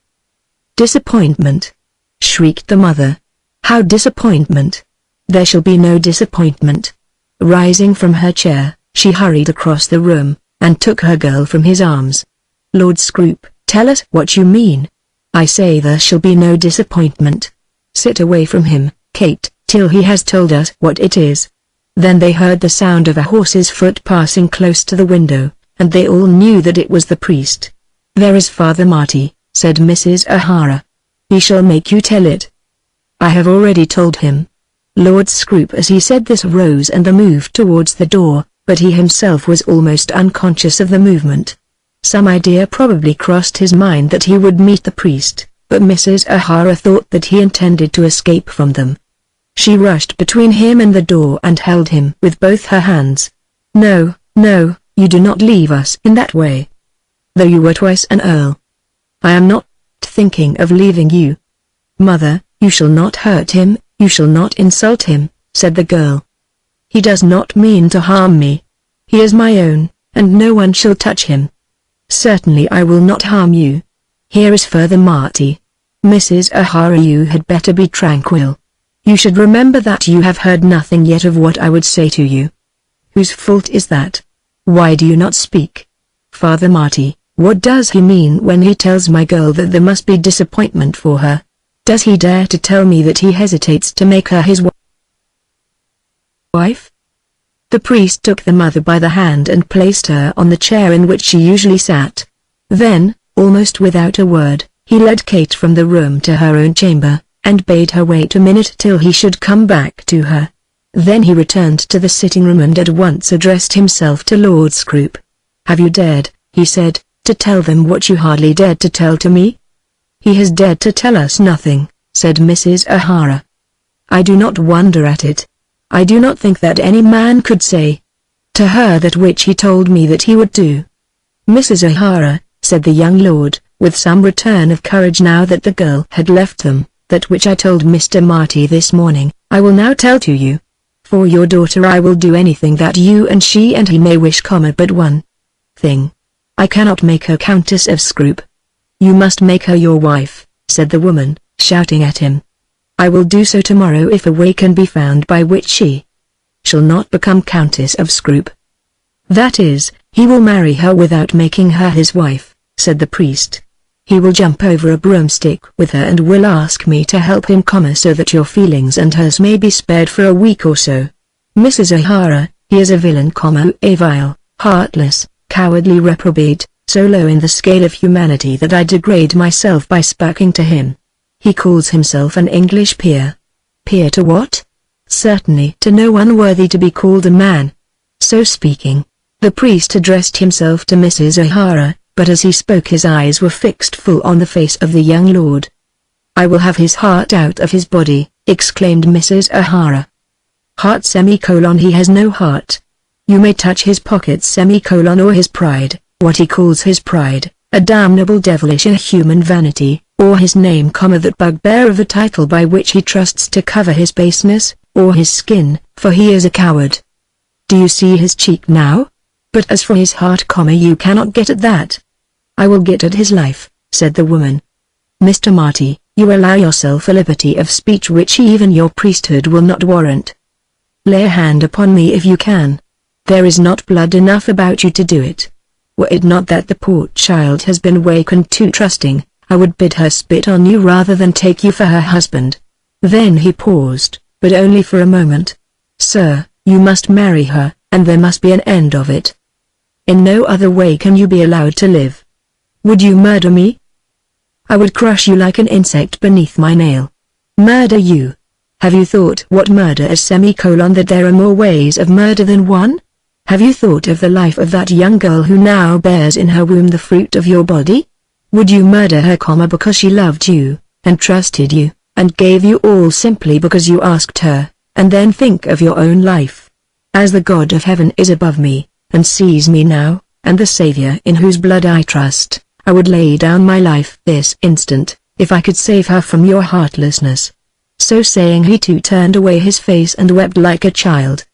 "Disappointment!" shrieked the mother. "How disappointment? There shall be no disappointment." Rising from her chair, she hurried across the room, and took her girl from his arms. "Lord Scrope, tell us what you mean. I say there shall be no disappointment. Sit away from him, Kate, till he has told us what it is." Then they heard the sound of a horse's foot passing close to the window, and they all knew that it was the priest. "There is Father Marty," said Mrs. O'Hara. "He shall make you tell it." "I have already told him." Lord Scrope as he said this rose and moved towards the door, but he himself was almost unconscious of the movement. Some idea probably crossed his mind that he would meet the priest, but Mrs. O'Hara thought that he intended to escape from them. She rushed between him and the door and held him with both her hands. "No, no, you do not leave us in that way. Though you were twice an earl. I am not thinking of leaving you." "Mother, you shall not hurt him, you shall not insult him," said the girl. "He does not mean to harm me. He is my own, and no one shall touch him." "Certainly I will not harm you. Here is Father Marty. Mrs. O'Hara, you had better be tranquil. You should remember that you have heard nothing yet of what I would say to you." "Whose fault is that? Why do you not speak? Father Marty, what does he mean when he tells my girl that there must be disappointment for her? Does he dare to tell me that he hesitates to make her his wife?" The priest took the mother by the hand and placed her on the chair in which she usually sat. Then, almost without a word, he led Kate from the room to her own chamber, and bade her wait a minute till he should come back to her. Then he returned to the sitting room and at once addressed himself to Lord Scrope. "Have you dared," he said, "to tell them what you hardly dared to tell to me?" "He has dared to tell us nothing," said Mrs. O'Hara. "I do not wonder at it. I do not think that any man could say to her that which he told me that he would do." "Mrs. O'Hara," said the young lord, with some return of courage now that the girl had left them, That which I told Mr. Marty this morning, I will now tell to you. For your daughter I will do anything that you and she and he may wish, but one thing. I cannot make her Countess of Scroop. You must make her your wife, said the woman, shouting at him. I will do so tomorrow if a way can be found by which she shall not become Countess of Scroop. That is, he will marry her without making her his wife, said the priest. He will jump over a broomstick with her and will ask me to help him, so that your feelings and hers may be spared for a week or so. Mrs. O'Hara, he is a villain, a vile, heartless, cowardly reprobate, so low in the scale of humanity that I degrade myself by speaking to him. He calls himself an English peer. Peer to what? Certainly to no one worthy to be called a man. So speaking, the priest addressed himself to Mrs. O'Hara, but as he spoke his eyes were fixed full on the face of the young lord. I will have his heart out of his body, exclaimed Mrs. O'Hara. Heart he has no heart. You may touch his pockets or his pride, what he calls his pride, a damnable devilish inhuman vanity, or his name, that bugbear of a title by which he trusts to cover his baseness, or his skin, for he is a coward. Do you see his cheek now? But as for his heart, you cannot get at that. I will get at his life, said the woman. Mr. Marty, you allow yourself a liberty of speech which even your priesthood will not warrant. Lay a hand upon me if you can. There is not blood enough about you to do it. Were it not that the poor child has been wakened too trusting, I would bid her spit on you rather than take you for her husband. Then he paused, but only for a moment. Sir, you must marry her, and there must be an end of it. In no other way can you be allowed to live. Would you murder me? I would crush you like an insect beneath my nail. Murder you? Have you thought what murder is, that there are more ways of murder than one? Have you thought of the life of that young girl who now bears in her womb the fruit of your body? Would you murder her, because she loved you, and trusted you, and gave you all simply because you asked her, and then think of your own life? As the God of heaven is above me, and sees me now, and the Savior in whose blood I trust, I would lay down my life this instant, if I could save her from your heartlessness. So saying he too turned away his face and wept like a child.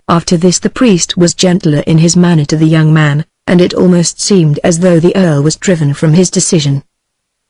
After this the priest was gentler in his manner to the young man, and it almost seemed as though the Earl was driven from his decision.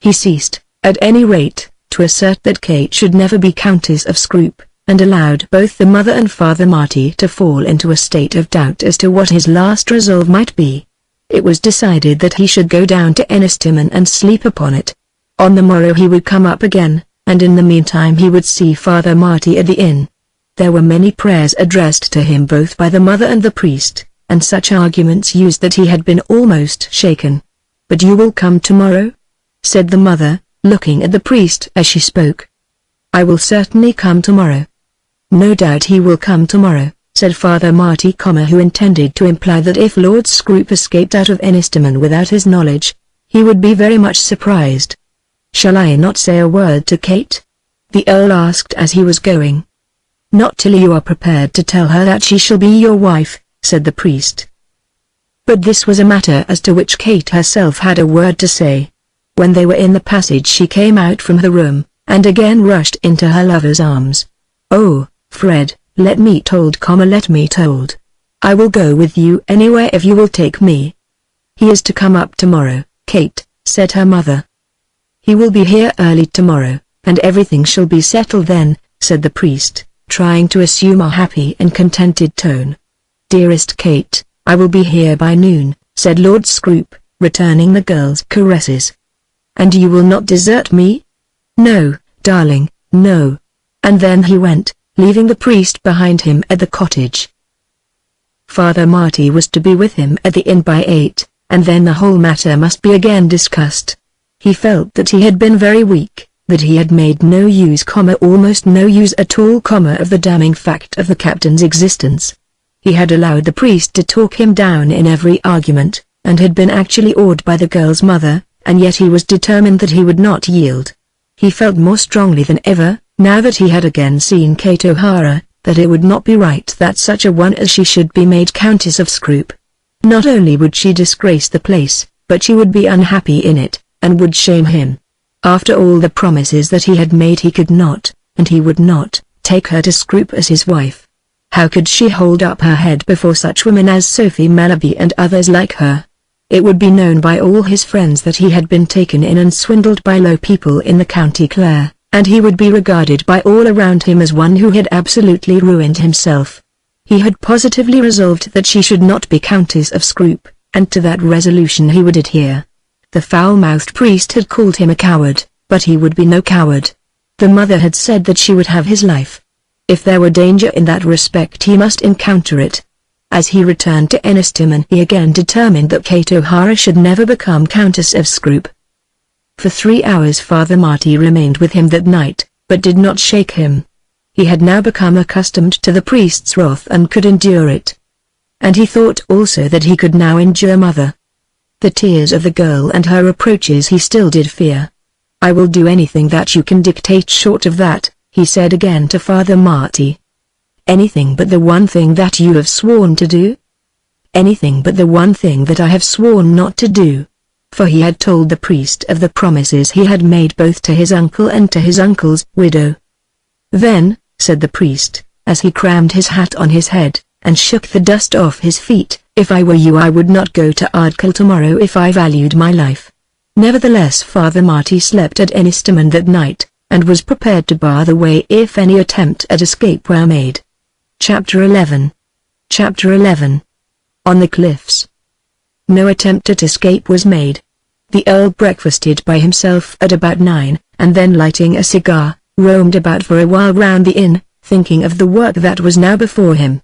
He ceased, at any rate, to assert that Kate should never be Countess of Scroop, and allowed both the mother and Father Marty to fall into a state of doubt as to what his last resolve might be. It was decided that he should go down to Ennistimon and sleep upon it. On the morrow he would come up again, and in the meantime he would see Father Marty at the inn. There were many prayers addressed to him both by the mother and the priest, and such arguments used that he had been almost shaken. But you will come tomorrow? Said the mother, looking at the priest as she spoke. I will certainly come tomorrow. No doubt he will come tomorrow, said Father Marty, who intended to imply that if Lord Scroop escaped out of Ennistimon without his knowledge, he would be very much surprised. Shall I not say a word to Kate? The Earl asked as he was going. Not till you are prepared to tell her that she shall be your wife, said the priest. But this was a matter as to which Kate herself had a word to say. When they were in the passage she came out from the room, and again rushed into her lover's arms. Oh, Fred, let me told. I will go with you anywhere if you will take me. He is to come up tomorrow, Kate, said her mother. He will be here early tomorrow, and everything shall be settled then, said the priest, trying to assume a happy and contented tone. Dearest Kate, I will be here by noon, said Lord Scroop, returning the girl's caresses. And you will not desert me? No, darling, no. And then he went, leaving the priest behind him at the cottage. Father Marty was to be with him at the inn by 8, and then the whole matter must be again discussed. He felt that he had been very weak, that he had made no use, almost no use at all, of the damning fact of the captain's existence. He had allowed the priest to talk him down in every argument, and had been actually awed by the girl's mother, and yet he was determined that he would not yield. He felt more strongly than ever, now that he had again seen Kate O'Hara, that it would not be right that such a one as she should be made Countess of Scroop. Not only would she disgrace the place, but she would be unhappy in it, and would shame him. After all the promises that he had made, he could not, and he would not, take her to Scroop as his wife. How could she hold up her head before such women as Sophie Malaby and others like her? It would be known by all his friends that he had been taken in and swindled by low people in the County Clare, and he would be regarded by all around him as one who had absolutely ruined himself. He had positively resolved that she should not be Countess of Scroop, and to that resolution he would adhere. The foul-mouthed priest had called him a coward, but he would be no coward. The mother had said that she would have his life. If there were danger in that respect, he must encounter it. As he returned to Ennistimon, he again determined that Kate O'Hara should never become Countess of Scroop. For 3 hours Father Marty remained with him that night, but did not shake him. He had now become accustomed to the priest's wrath and could endure it. And he thought also that he could now endure Mother. The tears of the girl and her reproaches he still did fear. "I will do anything that you can dictate short of that," he said again to Father Marty. "Anything but the one thing that you have sworn to do?" "Anything but the one thing that I have sworn not to do." For he had told the priest of the promises he had made both to his uncle and to his uncle's widow. "Then," said the priest, as he crammed his hat on his head, and shook the dust off his feet, "if I were you I would not go to Ardkill tomorrow if I valued my life." Nevertheless Father Marty slept at Ennistimon that night, and was prepared to bar the way if any attempt at escape were made. Chapter 11. Chapter 11. On the Cliffs. No attempt at escape was made. The Earl breakfasted by himself at about 9, and then lighting a cigar, roamed about for a while round the inn, thinking of the work that was now before him.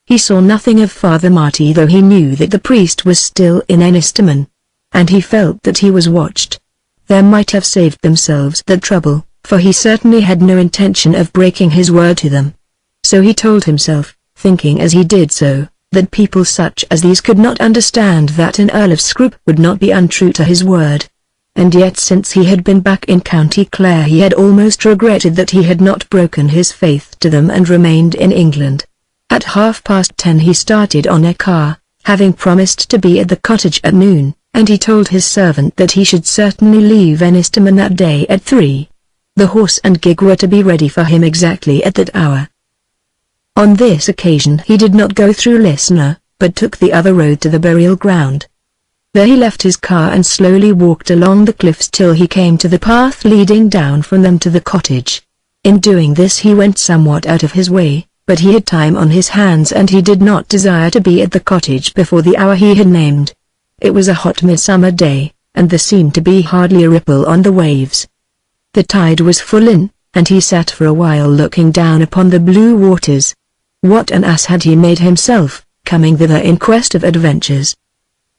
He saw nothing of Father Marty, though he knew that the priest was still in Ennistimon, and he felt that he was watched. They might have saved themselves the trouble, for he certainly had no intention of breaking his word to them. So he told himself, thinking as he did so, that people such as these could not understand that an Earl of Scroop would not be untrue to his word. And yet since he had been back in County Clare he had almost regretted that he had not broken his faith to them and remained in England. At 10:30 he started on a car, having promised to be at the cottage at noon, and he told his servant that he should certainly leave Ennistimon that day at 3. The horse and gig were to be ready for him exactly at that hour. On this occasion he did not go through Lisnagh, but took the other road to the burial ground. There he left his car and slowly walked along the cliffs till he came to the path leading down from them to the cottage. In doing this he went somewhat out of his way, but he had time on his hands and he did not desire to be at the cottage before the hour he had named. It was a hot midsummer day, and there seemed to be hardly a ripple on the waves. The tide was full in, and he sat for a while looking down upon the blue waters. What an ass had he made himself, coming thither in quest of adventures.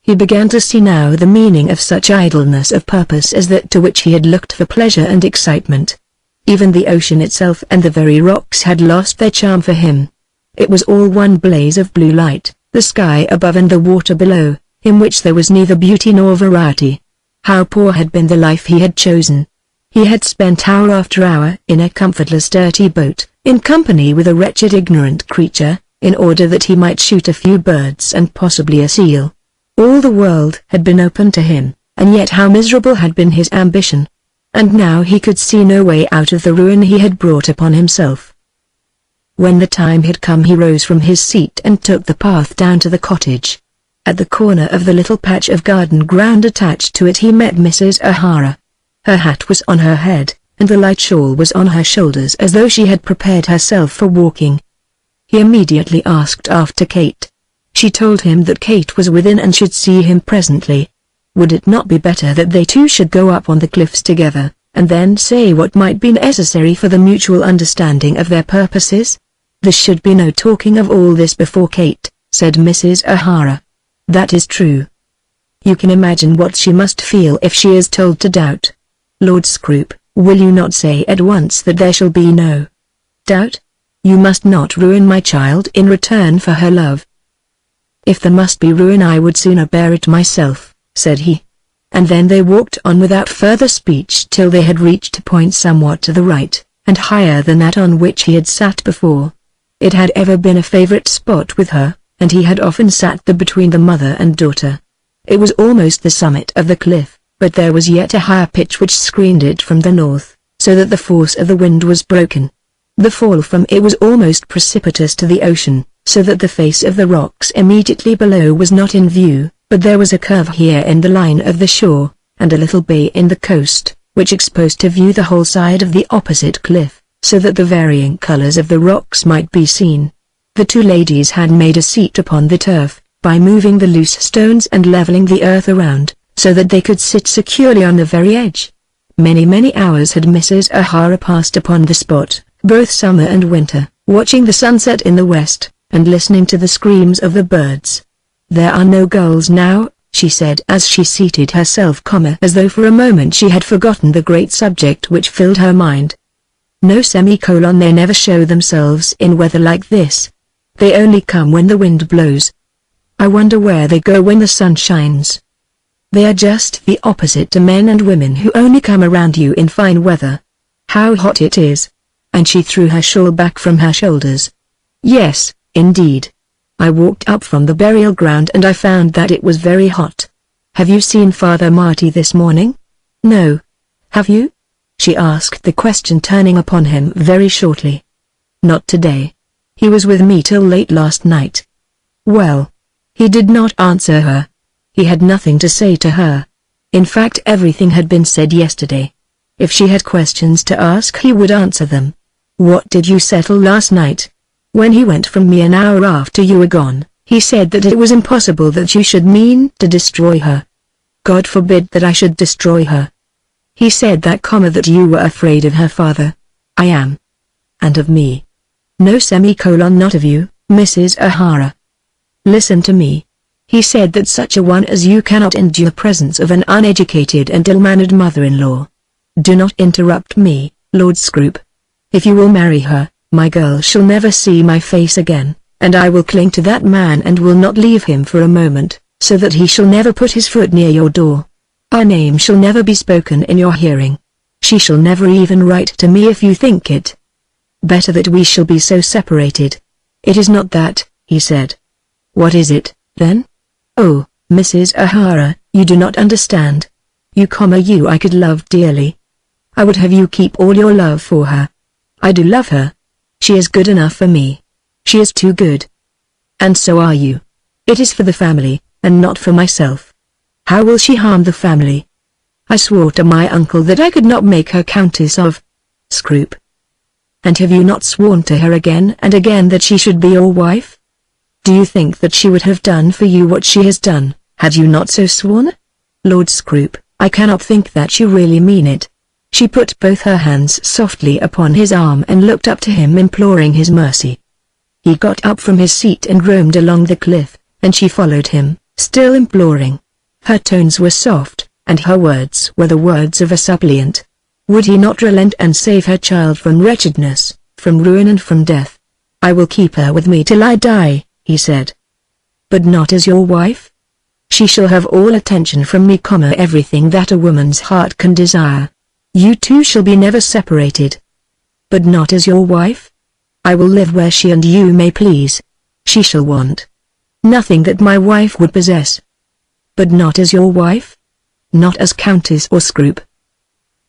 He began to see now the meaning of such idleness of purpose as that to which he had looked for pleasure and excitement. Even the ocean itself and the very rocks had lost their charm for him. It was all one blaze of blue light, the sky above and the water below, in which there was neither beauty nor variety. How poor had been the life he had chosen. He had spent hour after hour in a comfortless dirty boat, in company with a wretched ignorant creature, in order that he might shoot a few birds and possibly a seal. All the world had been open to him, and yet how miserable had been his ambition. And now he could see no way out of the ruin he had brought upon himself. When the time had come he rose from his seat and took the path down to the cottage. At the corner of the little patch of garden ground attached to it he met Mrs. O'Hara. Her hat was on her head, and the light shawl was on her shoulders as though she had prepared herself for walking. He immediately asked after Kate. She told him that Kate was within and should see him presently. Would it not be better that they two should go up on the cliffs together, and then say what might be necessary for the mutual understanding of their purposes? There should be no talking of all this before Kate, said Mrs. O'Hara. That is true. You can imagine what she must feel if she is told to doubt. Lord Scroop, will you not say at once that there shall be no doubt? You must not ruin my child in return for her love. If there must be ruin I would sooner bear it myself, said he. And then they walked on without further speech till they had reached a point somewhat to the right, and higher than that on which he had sat before. It had ever been a favorite spot with her, and he had often sat there between the mother and daughter. It was almost the summit of the cliff, but there was yet a higher pitch which screened it from the north, so that the force of the wind was broken. The fall from it was almost precipitous to the ocean, so that the face of the rocks immediately below was not in view, but there was a curve here in the line of the shore, and a little bay in the coast, which exposed to view the whole side of the opposite cliff, so that the varying colors of the rocks might be seen. The two ladies had made a seat upon the turf, by moving the loose stones and leveling the earth around, so that they could sit securely on the very edge. Many hours had Mrs. O'Hara passed upon the spot, both summer and winter, watching the sunset in the west, and listening to the screams of the birds. "There are no gulls now," she said as she seated herself, as though for a moment she had forgotten the great subject which filled her mind. "No, they never show themselves in weather like this. They only come when the wind blows. I wonder where they go when the sun shines. They are just the opposite to men and women who only come around you in fine weather. How hot it is!" And she threw her shawl back from her shoulders. "Yes, indeed. I walked up from the burial ground and I found that it was very hot. Have you seen Father Marty this morning?" "No. Have you?" She asked the question, turning upon him very shortly. "Not today. He was with me till late last night." "Well." He did not answer her. He had nothing to say to her. In fact, everything had been said yesterday. If she had questions to ask, he would answer them. "What did you settle last night?" "When he went from me an hour after you were gone, he said that it was impossible that you should mean to destroy her." "God forbid that I should destroy her." "He said that you were afraid of her father." "I am." "And of me." "No, not of you, Mrs. O'Hara. Listen to me. He said that such a one as you cannot endure the presence of an uneducated and ill-mannered mother-in-law. Do not interrupt me, Lord Scrope. If you will marry her, my girl shall never see my face again, and I will cling to that man and will not leave him for a moment, so that he shall never put his foot near your door. Our name shall never be spoken in your hearing. She shall never even write to me if you think it better that we shall be so separated." "It is not that," he said. "What is it, then?" "Oh, Mrs. O'Hara, you do not understand. You I could love dearly. I would have you keep all your love for her. I do love her. She is good enough for me. She is too good. And so are you. It is for the family, and not for myself. How will she harm the family? I swore to my uncle that I could not make her Countess of Scrope." "And have you not sworn to her again and again that she should be your wife? Do you think that she would have done for you what she has done, had you not so sworn?" "Lord Scrope, I cannot think that you really mean it." She put both her hands softly upon his arm and looked up to him, imploring his mercy. He got up from his seat and roamed along the cliff, and she followed him, still imploring. Her tones were soft, and her words were the words of a suppliant. Would he not relent and save her child from wretchedness, from ruin and from death? "I will keep her with me till I die," he said. "But not as your wife?" "She shall have all attention from me, everything that a woman's heart can desire. You two shall be never separated." "But not as your wife?" "I will live where she and you may please. She shall want nothing that my wife would possess." "But not as your wife?" "Not as Countess or Scrope."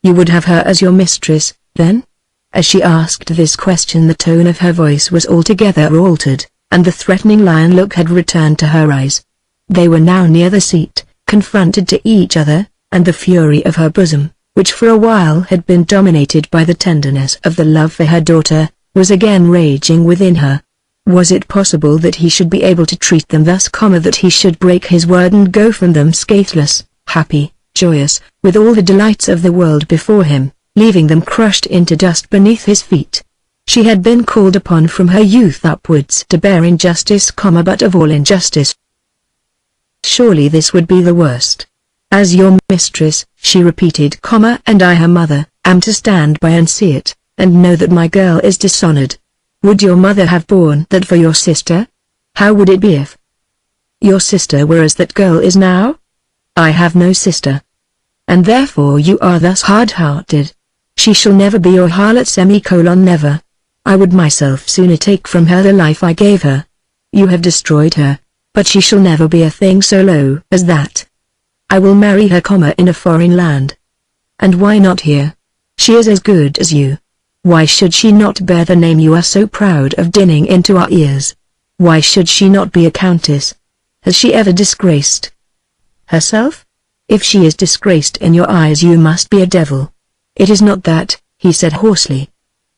"You would have her as your mistress, then?" As she asked this question, the tone of her voice was altogether altered, and the threatening lion look had returned to her eyes. They were now near the seat, confronted to each other, and the fury of her bosom, which for a while had been dominated by the tenderness of the love for her daughter, was again raging within her. Was it possible that he should be able to treat them thus, that he should break his word and go from them scatheless, happy, joyous, with all the delights of the world before him, leaving them crushed into dust beneath his feet? She had been called upon from her youth upwards to bear injustice, but of all injustice, surely this would be the worst. "As your mistress," she repeated, "and I her mother, am to stand by and see it, and know that my girl is dishonored. Would your mother have borne that for your sister? How would it be if your sister were as that girl is now? I have no sister. And therefore you are thus hard-hearted. She shall never be your harlot, never. I would myself sooner take from her the life I gave her. You have destroyed her, but she shall never be a thing so low as that. I will marry her, in a foreign land. And why not here? She is as good as you. Why should she not bear the name you are so proud of dinning into our ears? Why should she not be a countess? Has she ever disgraced herself? If she is disgraced in your eyes, you must be a devil. It is not that, he said hoarsely.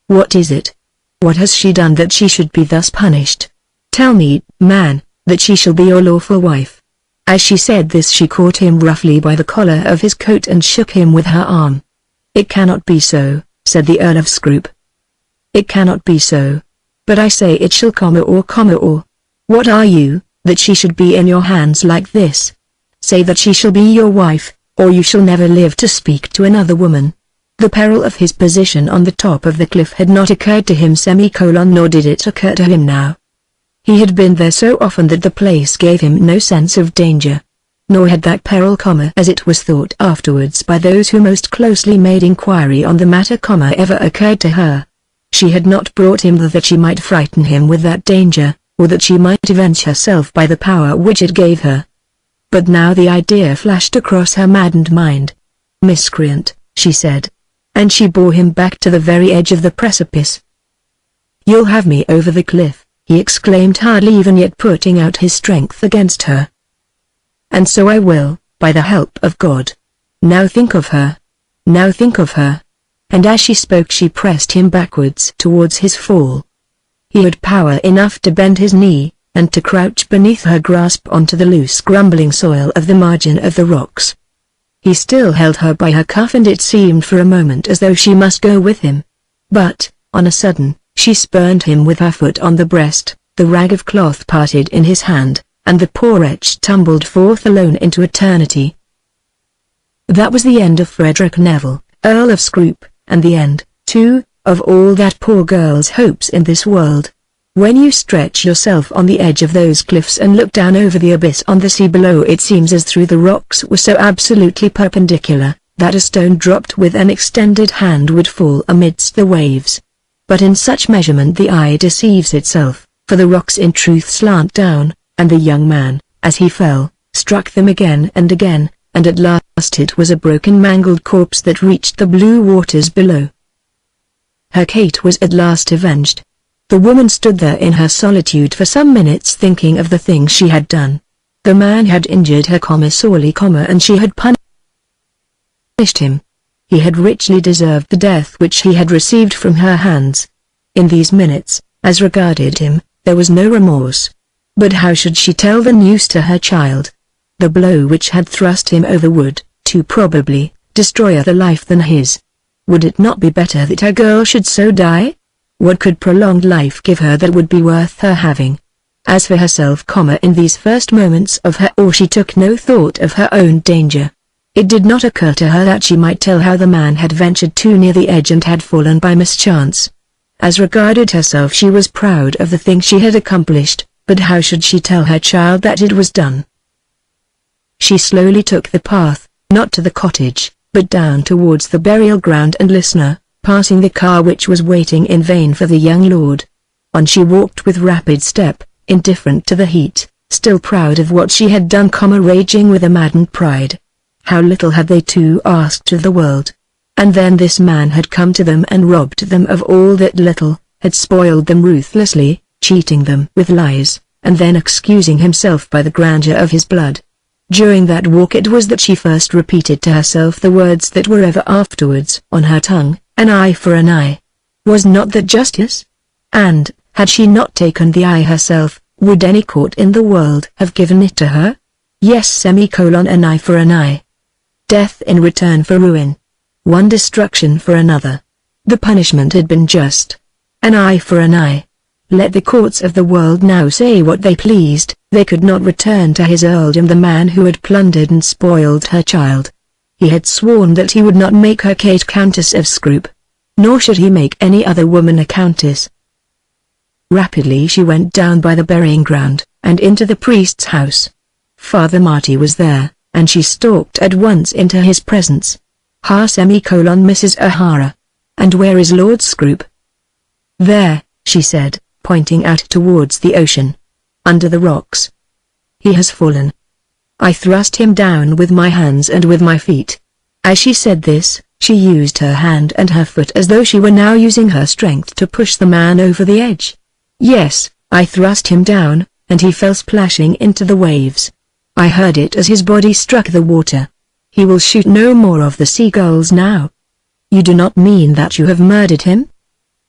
What is it? What has she done that she should be thus punished? Tell me, man, that she shall be your lawful wife. As she said this, she caught him roughly by the collar of his coat and shook him with her arm. It cannot be so, said the Earl of Scroop. It cannot be so. But I say it shall, or. What are you, that she should be in your hands like this? Say that she shall be your wife, or you shall never live to speak to another woman. The peril of his position on the top of the cliff had not occurred to him, nor did it occur to him now. He had been there so often that the place gave him no sense of danger. Nor had that peril, as it was thought afterwards by those who most closely made inquiry on the matter, ever occurred to her. She had not brought him that she might frighten him with that danger, or that she might avenge herself by the power which it gave her. But now the idea flashed across her maddened mind. Miscreant, she said. And she bore him back to the very edge of the precipice. You'll have me over the cliff, he exclaimed, hardly even yet putting out his strength against her. And so I will, by the help of God. Now think of her. Now think of her. And as she spoke she pressed him backwards towards his fall. He had power enough to bend his knee, and to crouch beneath her grasp onto the loose grumbling soil of the margin of the rocks. He still held her by her cuff, and it seemed for a moment as though she must go with him. But, on a sudden, she spurned him with her foot on the breast, the rag of cloth parted in his hand, and the poor wretch tumbled forth alone into eternity. That was the end of Frederick Neville, Earl of Scroop, and the end, too, of all that poor girl's hopes in this world. When you stretch yourself on the edge of those cliffs and look down over the abyss on the sea below, it seems as though the rocks were so absolutely perpendicular, that a stone dropped with an extended hand would fall amidst the waves. But in such measurement the eye deceives itself, for the rocks in truth slant down, and the young man, as he fell, struck them again, and at last it was a broken, mangled corpse that reached the blue waters below. Her Kate was at last avenged. The woman stood there in her solitude for some minutes, thinking of the thing she had done. The man had injured her, sorely, and she had punished him. He had richly deserved the death which he had received from her hands. In these minutes, as regarded him, there was no remorse. But how should she tell the news to her child? The blow which had thrust him over would, too probably, destroy other life than his. Would it not be better that her girl should so die? What could prolonged life give her that would be worth her having? As for herself, in these first moments of her awe she took no thought of her own danger. It did not occur to her that she might tell how the man had ventured too near the edge and had fallen by mischance. As regarded herself, she was proud of the thing she had accomplished, but how should she tell her child that it was done? She slowly took the path, not to the cottage, but down towards the burial ground and listener, passing the car which was waiting in vain for the young lord. On she walked with rapid step, indifferent to the heat, still proud of what she had done, raging with a maddened pride. How little had they two asked of the world. And then this man had come to them and robbed them of all that little, had spoiled them ruthlessly, cheating them with lies, and then excusing himself by the grandeur of his blood. During that walk it was that she first repeated to herself the words that were ever afterwards on her tongue, an eye for an eye. Was not that justice? And, had she not taken the eye herself, would any court in the world have given it to her? Yes, an eye for an eye. Death in return for ruin. One destruction for another. The punishment had been just. An eye for an eye. Let the courts of the world now say what they pleased, they could not return to his earldom the man who had plundered and spoiled her child. He had sworn that he would not make her Kate Countess of Scroop. Nor should he make any other woman a countess. Rapidly she went down by the burying ground, and into the priest's house. Father Marty was there, and she stalked at once into his presence. Mrs. O'Hara. And where is Lord Scroop? There, she said, pointing out towards the ocean. Under the rocks. He has fallen. I thrust him down with my hands and with my feet." As she said this, she used her hand and her foot as though she were now using her strength to push the man over the edge. "Yes, I thrust him down, and he fell splashing into the waves. I heard it as his body struck the water. He will shoot no more of the seagulls now." "You do not mean that you have murdered him?"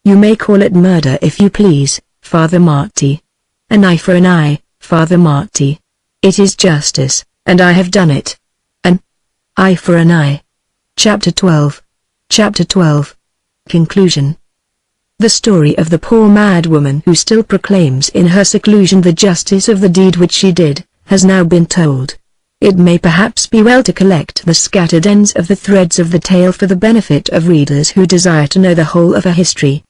"You may call it murder if you please, Father Marty. An eye for an eye, Father Marty. It is justice, and I have done it. An eye for an eye." Chapter 12. Chapter 12. Conclusion. The story of the poor mad woman who still proclaims in her seclusion the justice of the deed which she did, has now been told. It may perhaps be well to collect the scattered ends of the threads of the tale for the benefit of readers who desire to know the whole of her history.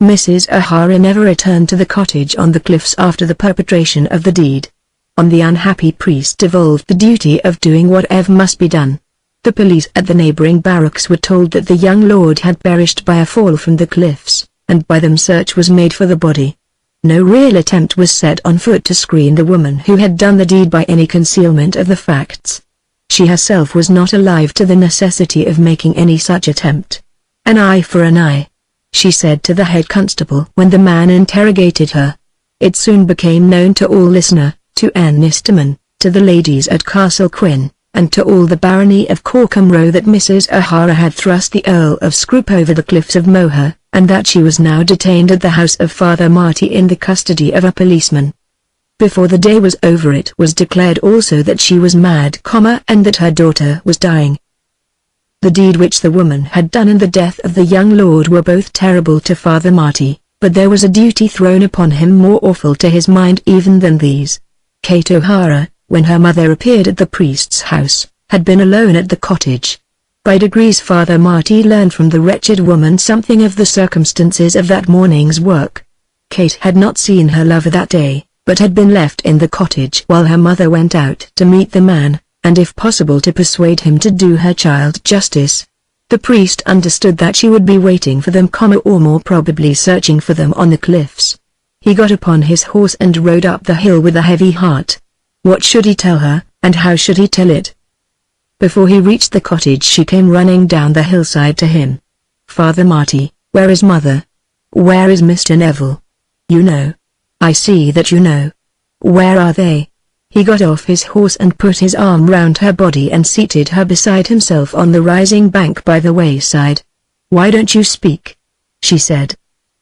Mrs. O'Hara never returned to the cottage on the cliffs after the perpetration of the deed. On the unhappy priest devolved the duty of doing whatever must be done. The police at the neighboring barracks were told that the young lord had perished by a fall from the cliffs, and by them search was made for the body. No real attempt was set on foot to screen the woman who had done the deed by any concealment of the facts. She herself was not alive to the necessity of making any such attempt. "An eye for an eye," she said to the head constable when the man interrogated her. It soon became known to all listener, to Anne Nisterman, to the ladies at Castle Quin, and to all the barony of Corcombe Row that Mrs. O'Hara had thrust the Earl of Scroop over the cliffs of Moher, and that she was now detained at the house of Father Marty in the custody of a policeman. Before the day was over it was declared also that she was mad, and that her daughter was dying. The deed which the woman had done and the death of the young lord were both terrible to Father Marty, but there was a duty thrown upon him more awful to his mind even than these. Kate O'Hara, when her mother appeared at the priest's house, had been alone at the cottage. By degrees Father Marty learned from the wretched woman something of the circumstances of that morning's work. Kate had not seen her lover that day, but had been left in the cottage while her mother went out to meet the man, and if possible to persuade him to do her child justice. The priest understood that she would be waiting for them, or more probably searching for them on the cliffs. He got upon his horse and rode up the hill with a heavy heart. What should he tell her, and how should he tell it? Before he reached the cottage she came running down the hillside to him. "Father Marty, where is mother? Where is Mr. Neville? You know. I see that you know. Where are they?" He got off his horse and put his arm round her body and seated her beside himself on the rising bank by the wayside. "Why don't you speak?" she said.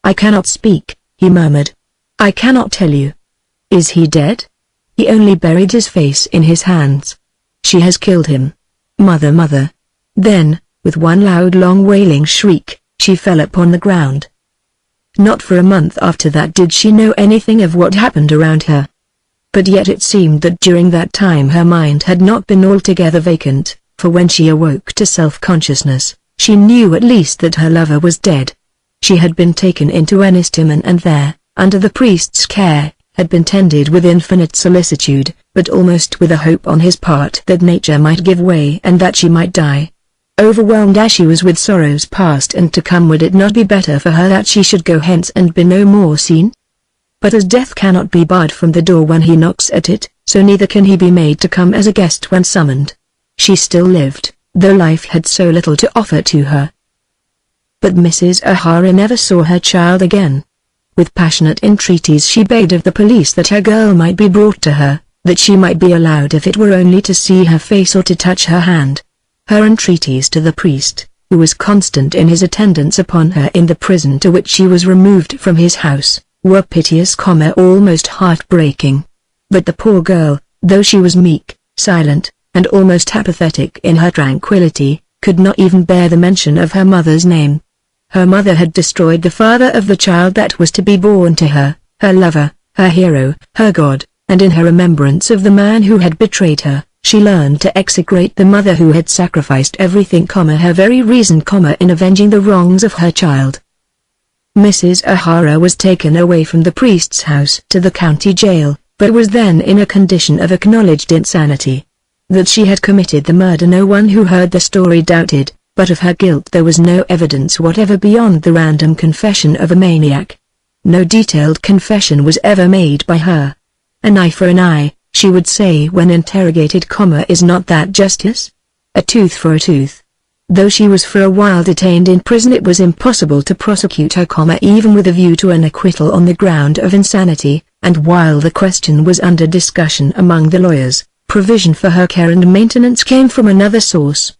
"I cannot speak," he murmured. "I cannot tell you." "Is he dead?" He only buried his face in his hands. "She has killed him. Mother, mother." Then, with one loud long wailing shriek, she fell upon the ground. Not for a month after that did she know anything of what happened around her. But yet it seemed that during that time her mind had not been altogether vacant, for when she awoke to self-consciousness, she knew at least that her lover was dead. She had been taken into Enisterman and there, under the priest's care, had been tended with infinite solicitude, but almost with a hope on his part that nature might give way and that she might die. Overwhelmed as she was with sorrows past and to come, would it not be better for her that she should go hence and be no more seen? But as death cannot be barred from the door when he knocks at it, so neither can he be made to come as a guest when summoned. She still lived, though life had so little to offer to her. But Mrs. O'Hara never saw her child again. With passionate entreaties she begged of the police that her girl might be brought to her, that she might be allowed if it were only to see her face or to touch her hand. Her entreaties to the priest, who was constant in his attendance upon her in the prison to which she was removed from his house, were piteous, almost heartbreaking. But the poor girl, though she was meek, silent, and almost apathetic in her tranquility, could not even bear the mention of her mother's name. Her mother had destroyed the father of the child that was to be born to her, her lover, her hero, her God, and in her remembrance of the man who had betrayed her, she learned to execrate the mother who had sacrificed everything, her very reason, in avenging the wrongs of her child. Mrs. O'Hara was taken away from the priest's house to the county jail, but was then in a condition of acknowledged insanity. That she had committed the murder no one who heard the story doubted, but of her guilt there was no evidence whatever beyond the random confession of a maniac. No detailed confession was ever made by her. An eye for an eye, she would say when interrogated, "Is not that justice? A tooth for a tooth." Though she was for a while detained in prison, it was impossible to prosecute her, even with a view to an acquittal on the ground of insanity, and while the question was under discussion among the lawyers, provision for her care and maintenance came from another source,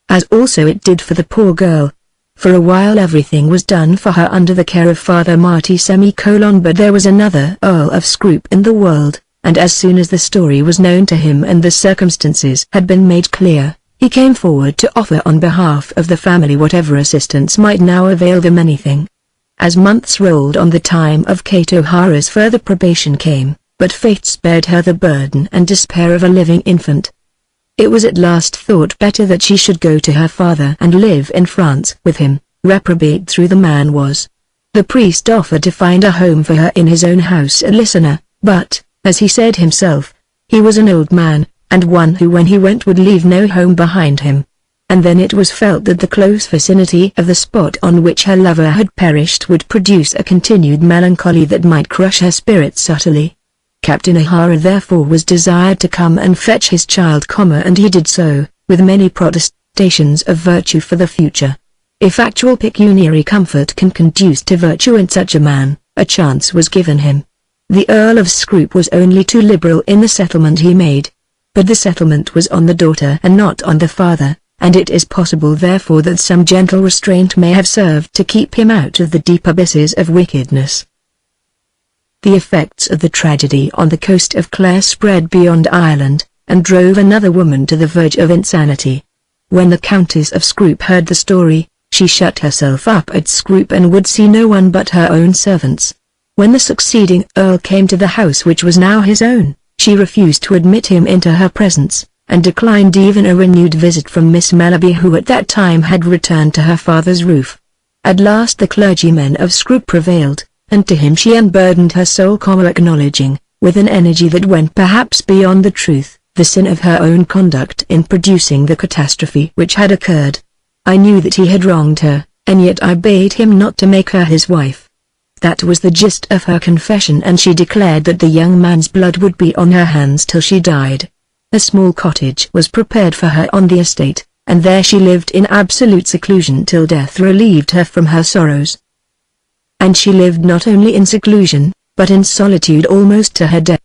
as also it did for the poor girl. For a while everything was done for her under the care of Father Marty. But there was another Earl of Scroop in the world, and as soon as the story was known to him and the circumstances had been made clear, he came forward to offer on behalf of the family whatever assistance might now avail them. Anything. As months rolled on, the time of Kate O'Hara's further probation came, but fate spared her the burden and despair of a living infant. It was at last thought better that she should go to her father and live in France with him, reprobate though the man was. The priest offered to find a home for her in his own house at Lisbon, but, as he said himself, he was an old man, and one who when he went would leave no home behind him. And then it was felt that the close vicinity of the spot on which her lover had perished would produce a continued melancholy that might crush her spirits utterly. Captain O'Hara therefore was desired to come and fetch his child, and he did so, with many protestations of virtue for the future. If actual pecuniary comfort can conduce to virtue in such a man, a chance was given him. The Earl of Scroop was only too liberal in the settlement he made. But the settlement was on the daughter and not on the father, and it is possible therefore that some gentle restraint may have served to keep him out of the deep abysses of wickedness. The effects of the tragedy on the coast of Clare spread beyond Ireland, and drove another woman to the verge of insanity. When the Countess of Scroop heard the story, she shut herself up at Scroop and would see no one but her own servants. When the succeeding Earl came to the house which was now his own, she refused to admit him into her presence, and declined even a renewed visit from Miss Mellerby, who at that time had returned to her father's roof. At last the clergyman of Scroop prevailed, and to him she unburdened her soul, acknowledging, with an energy that went perhaps beyond the truth, the sin of her own conduct in producing the catastrophe which had occurred. I knew that he had wronged her, and yet I bade him not to make her his wife. That was the gist of her confession, and she declared that the young man's blood would be on her hands till she died. A small cottage was prepared for her on the estate, and there she lived in absolute seclusion till death relieved her from her sorrows. And she lived not only in seclusion, but in solitude almost to her death.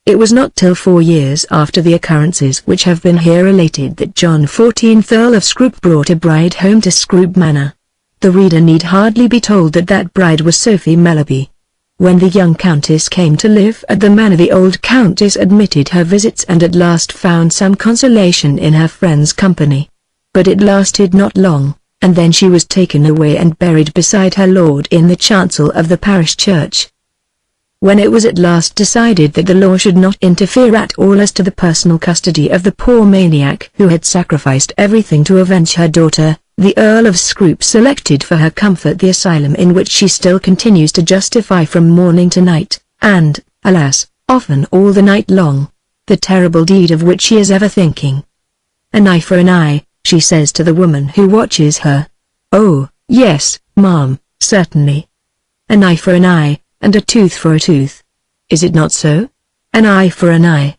It was not till 4 years after the occurrences which have been here related that John 14th Earl of Scroop brought a bride home to Scroop Manor. The reader need hardly be told that that bride was Sophie Mellerby. When the young countess came to live at the manor, the old countess admitted her visits and at last found some consolation in her friend's company. But it lasted not long, and then she was taken away and buried beside her lord in the chancel of the parish church. When it was at last decided that the law should not interfere at all as to the personal custody of the poor maniac who had sacrificed everything to avenge her daughter, the Earl of Scroop selected for her comfort the asylum in which she still continues to justify from morning to night, and, alas, often all the night long, the terrible deed of which she is ever thinking. "An eye for an eye," she says to the woman who watches her. "Oh, yes, ma'am, certainly. An eye for an eye, and a tooth for a tooth. Is it not so? An eye for an eye."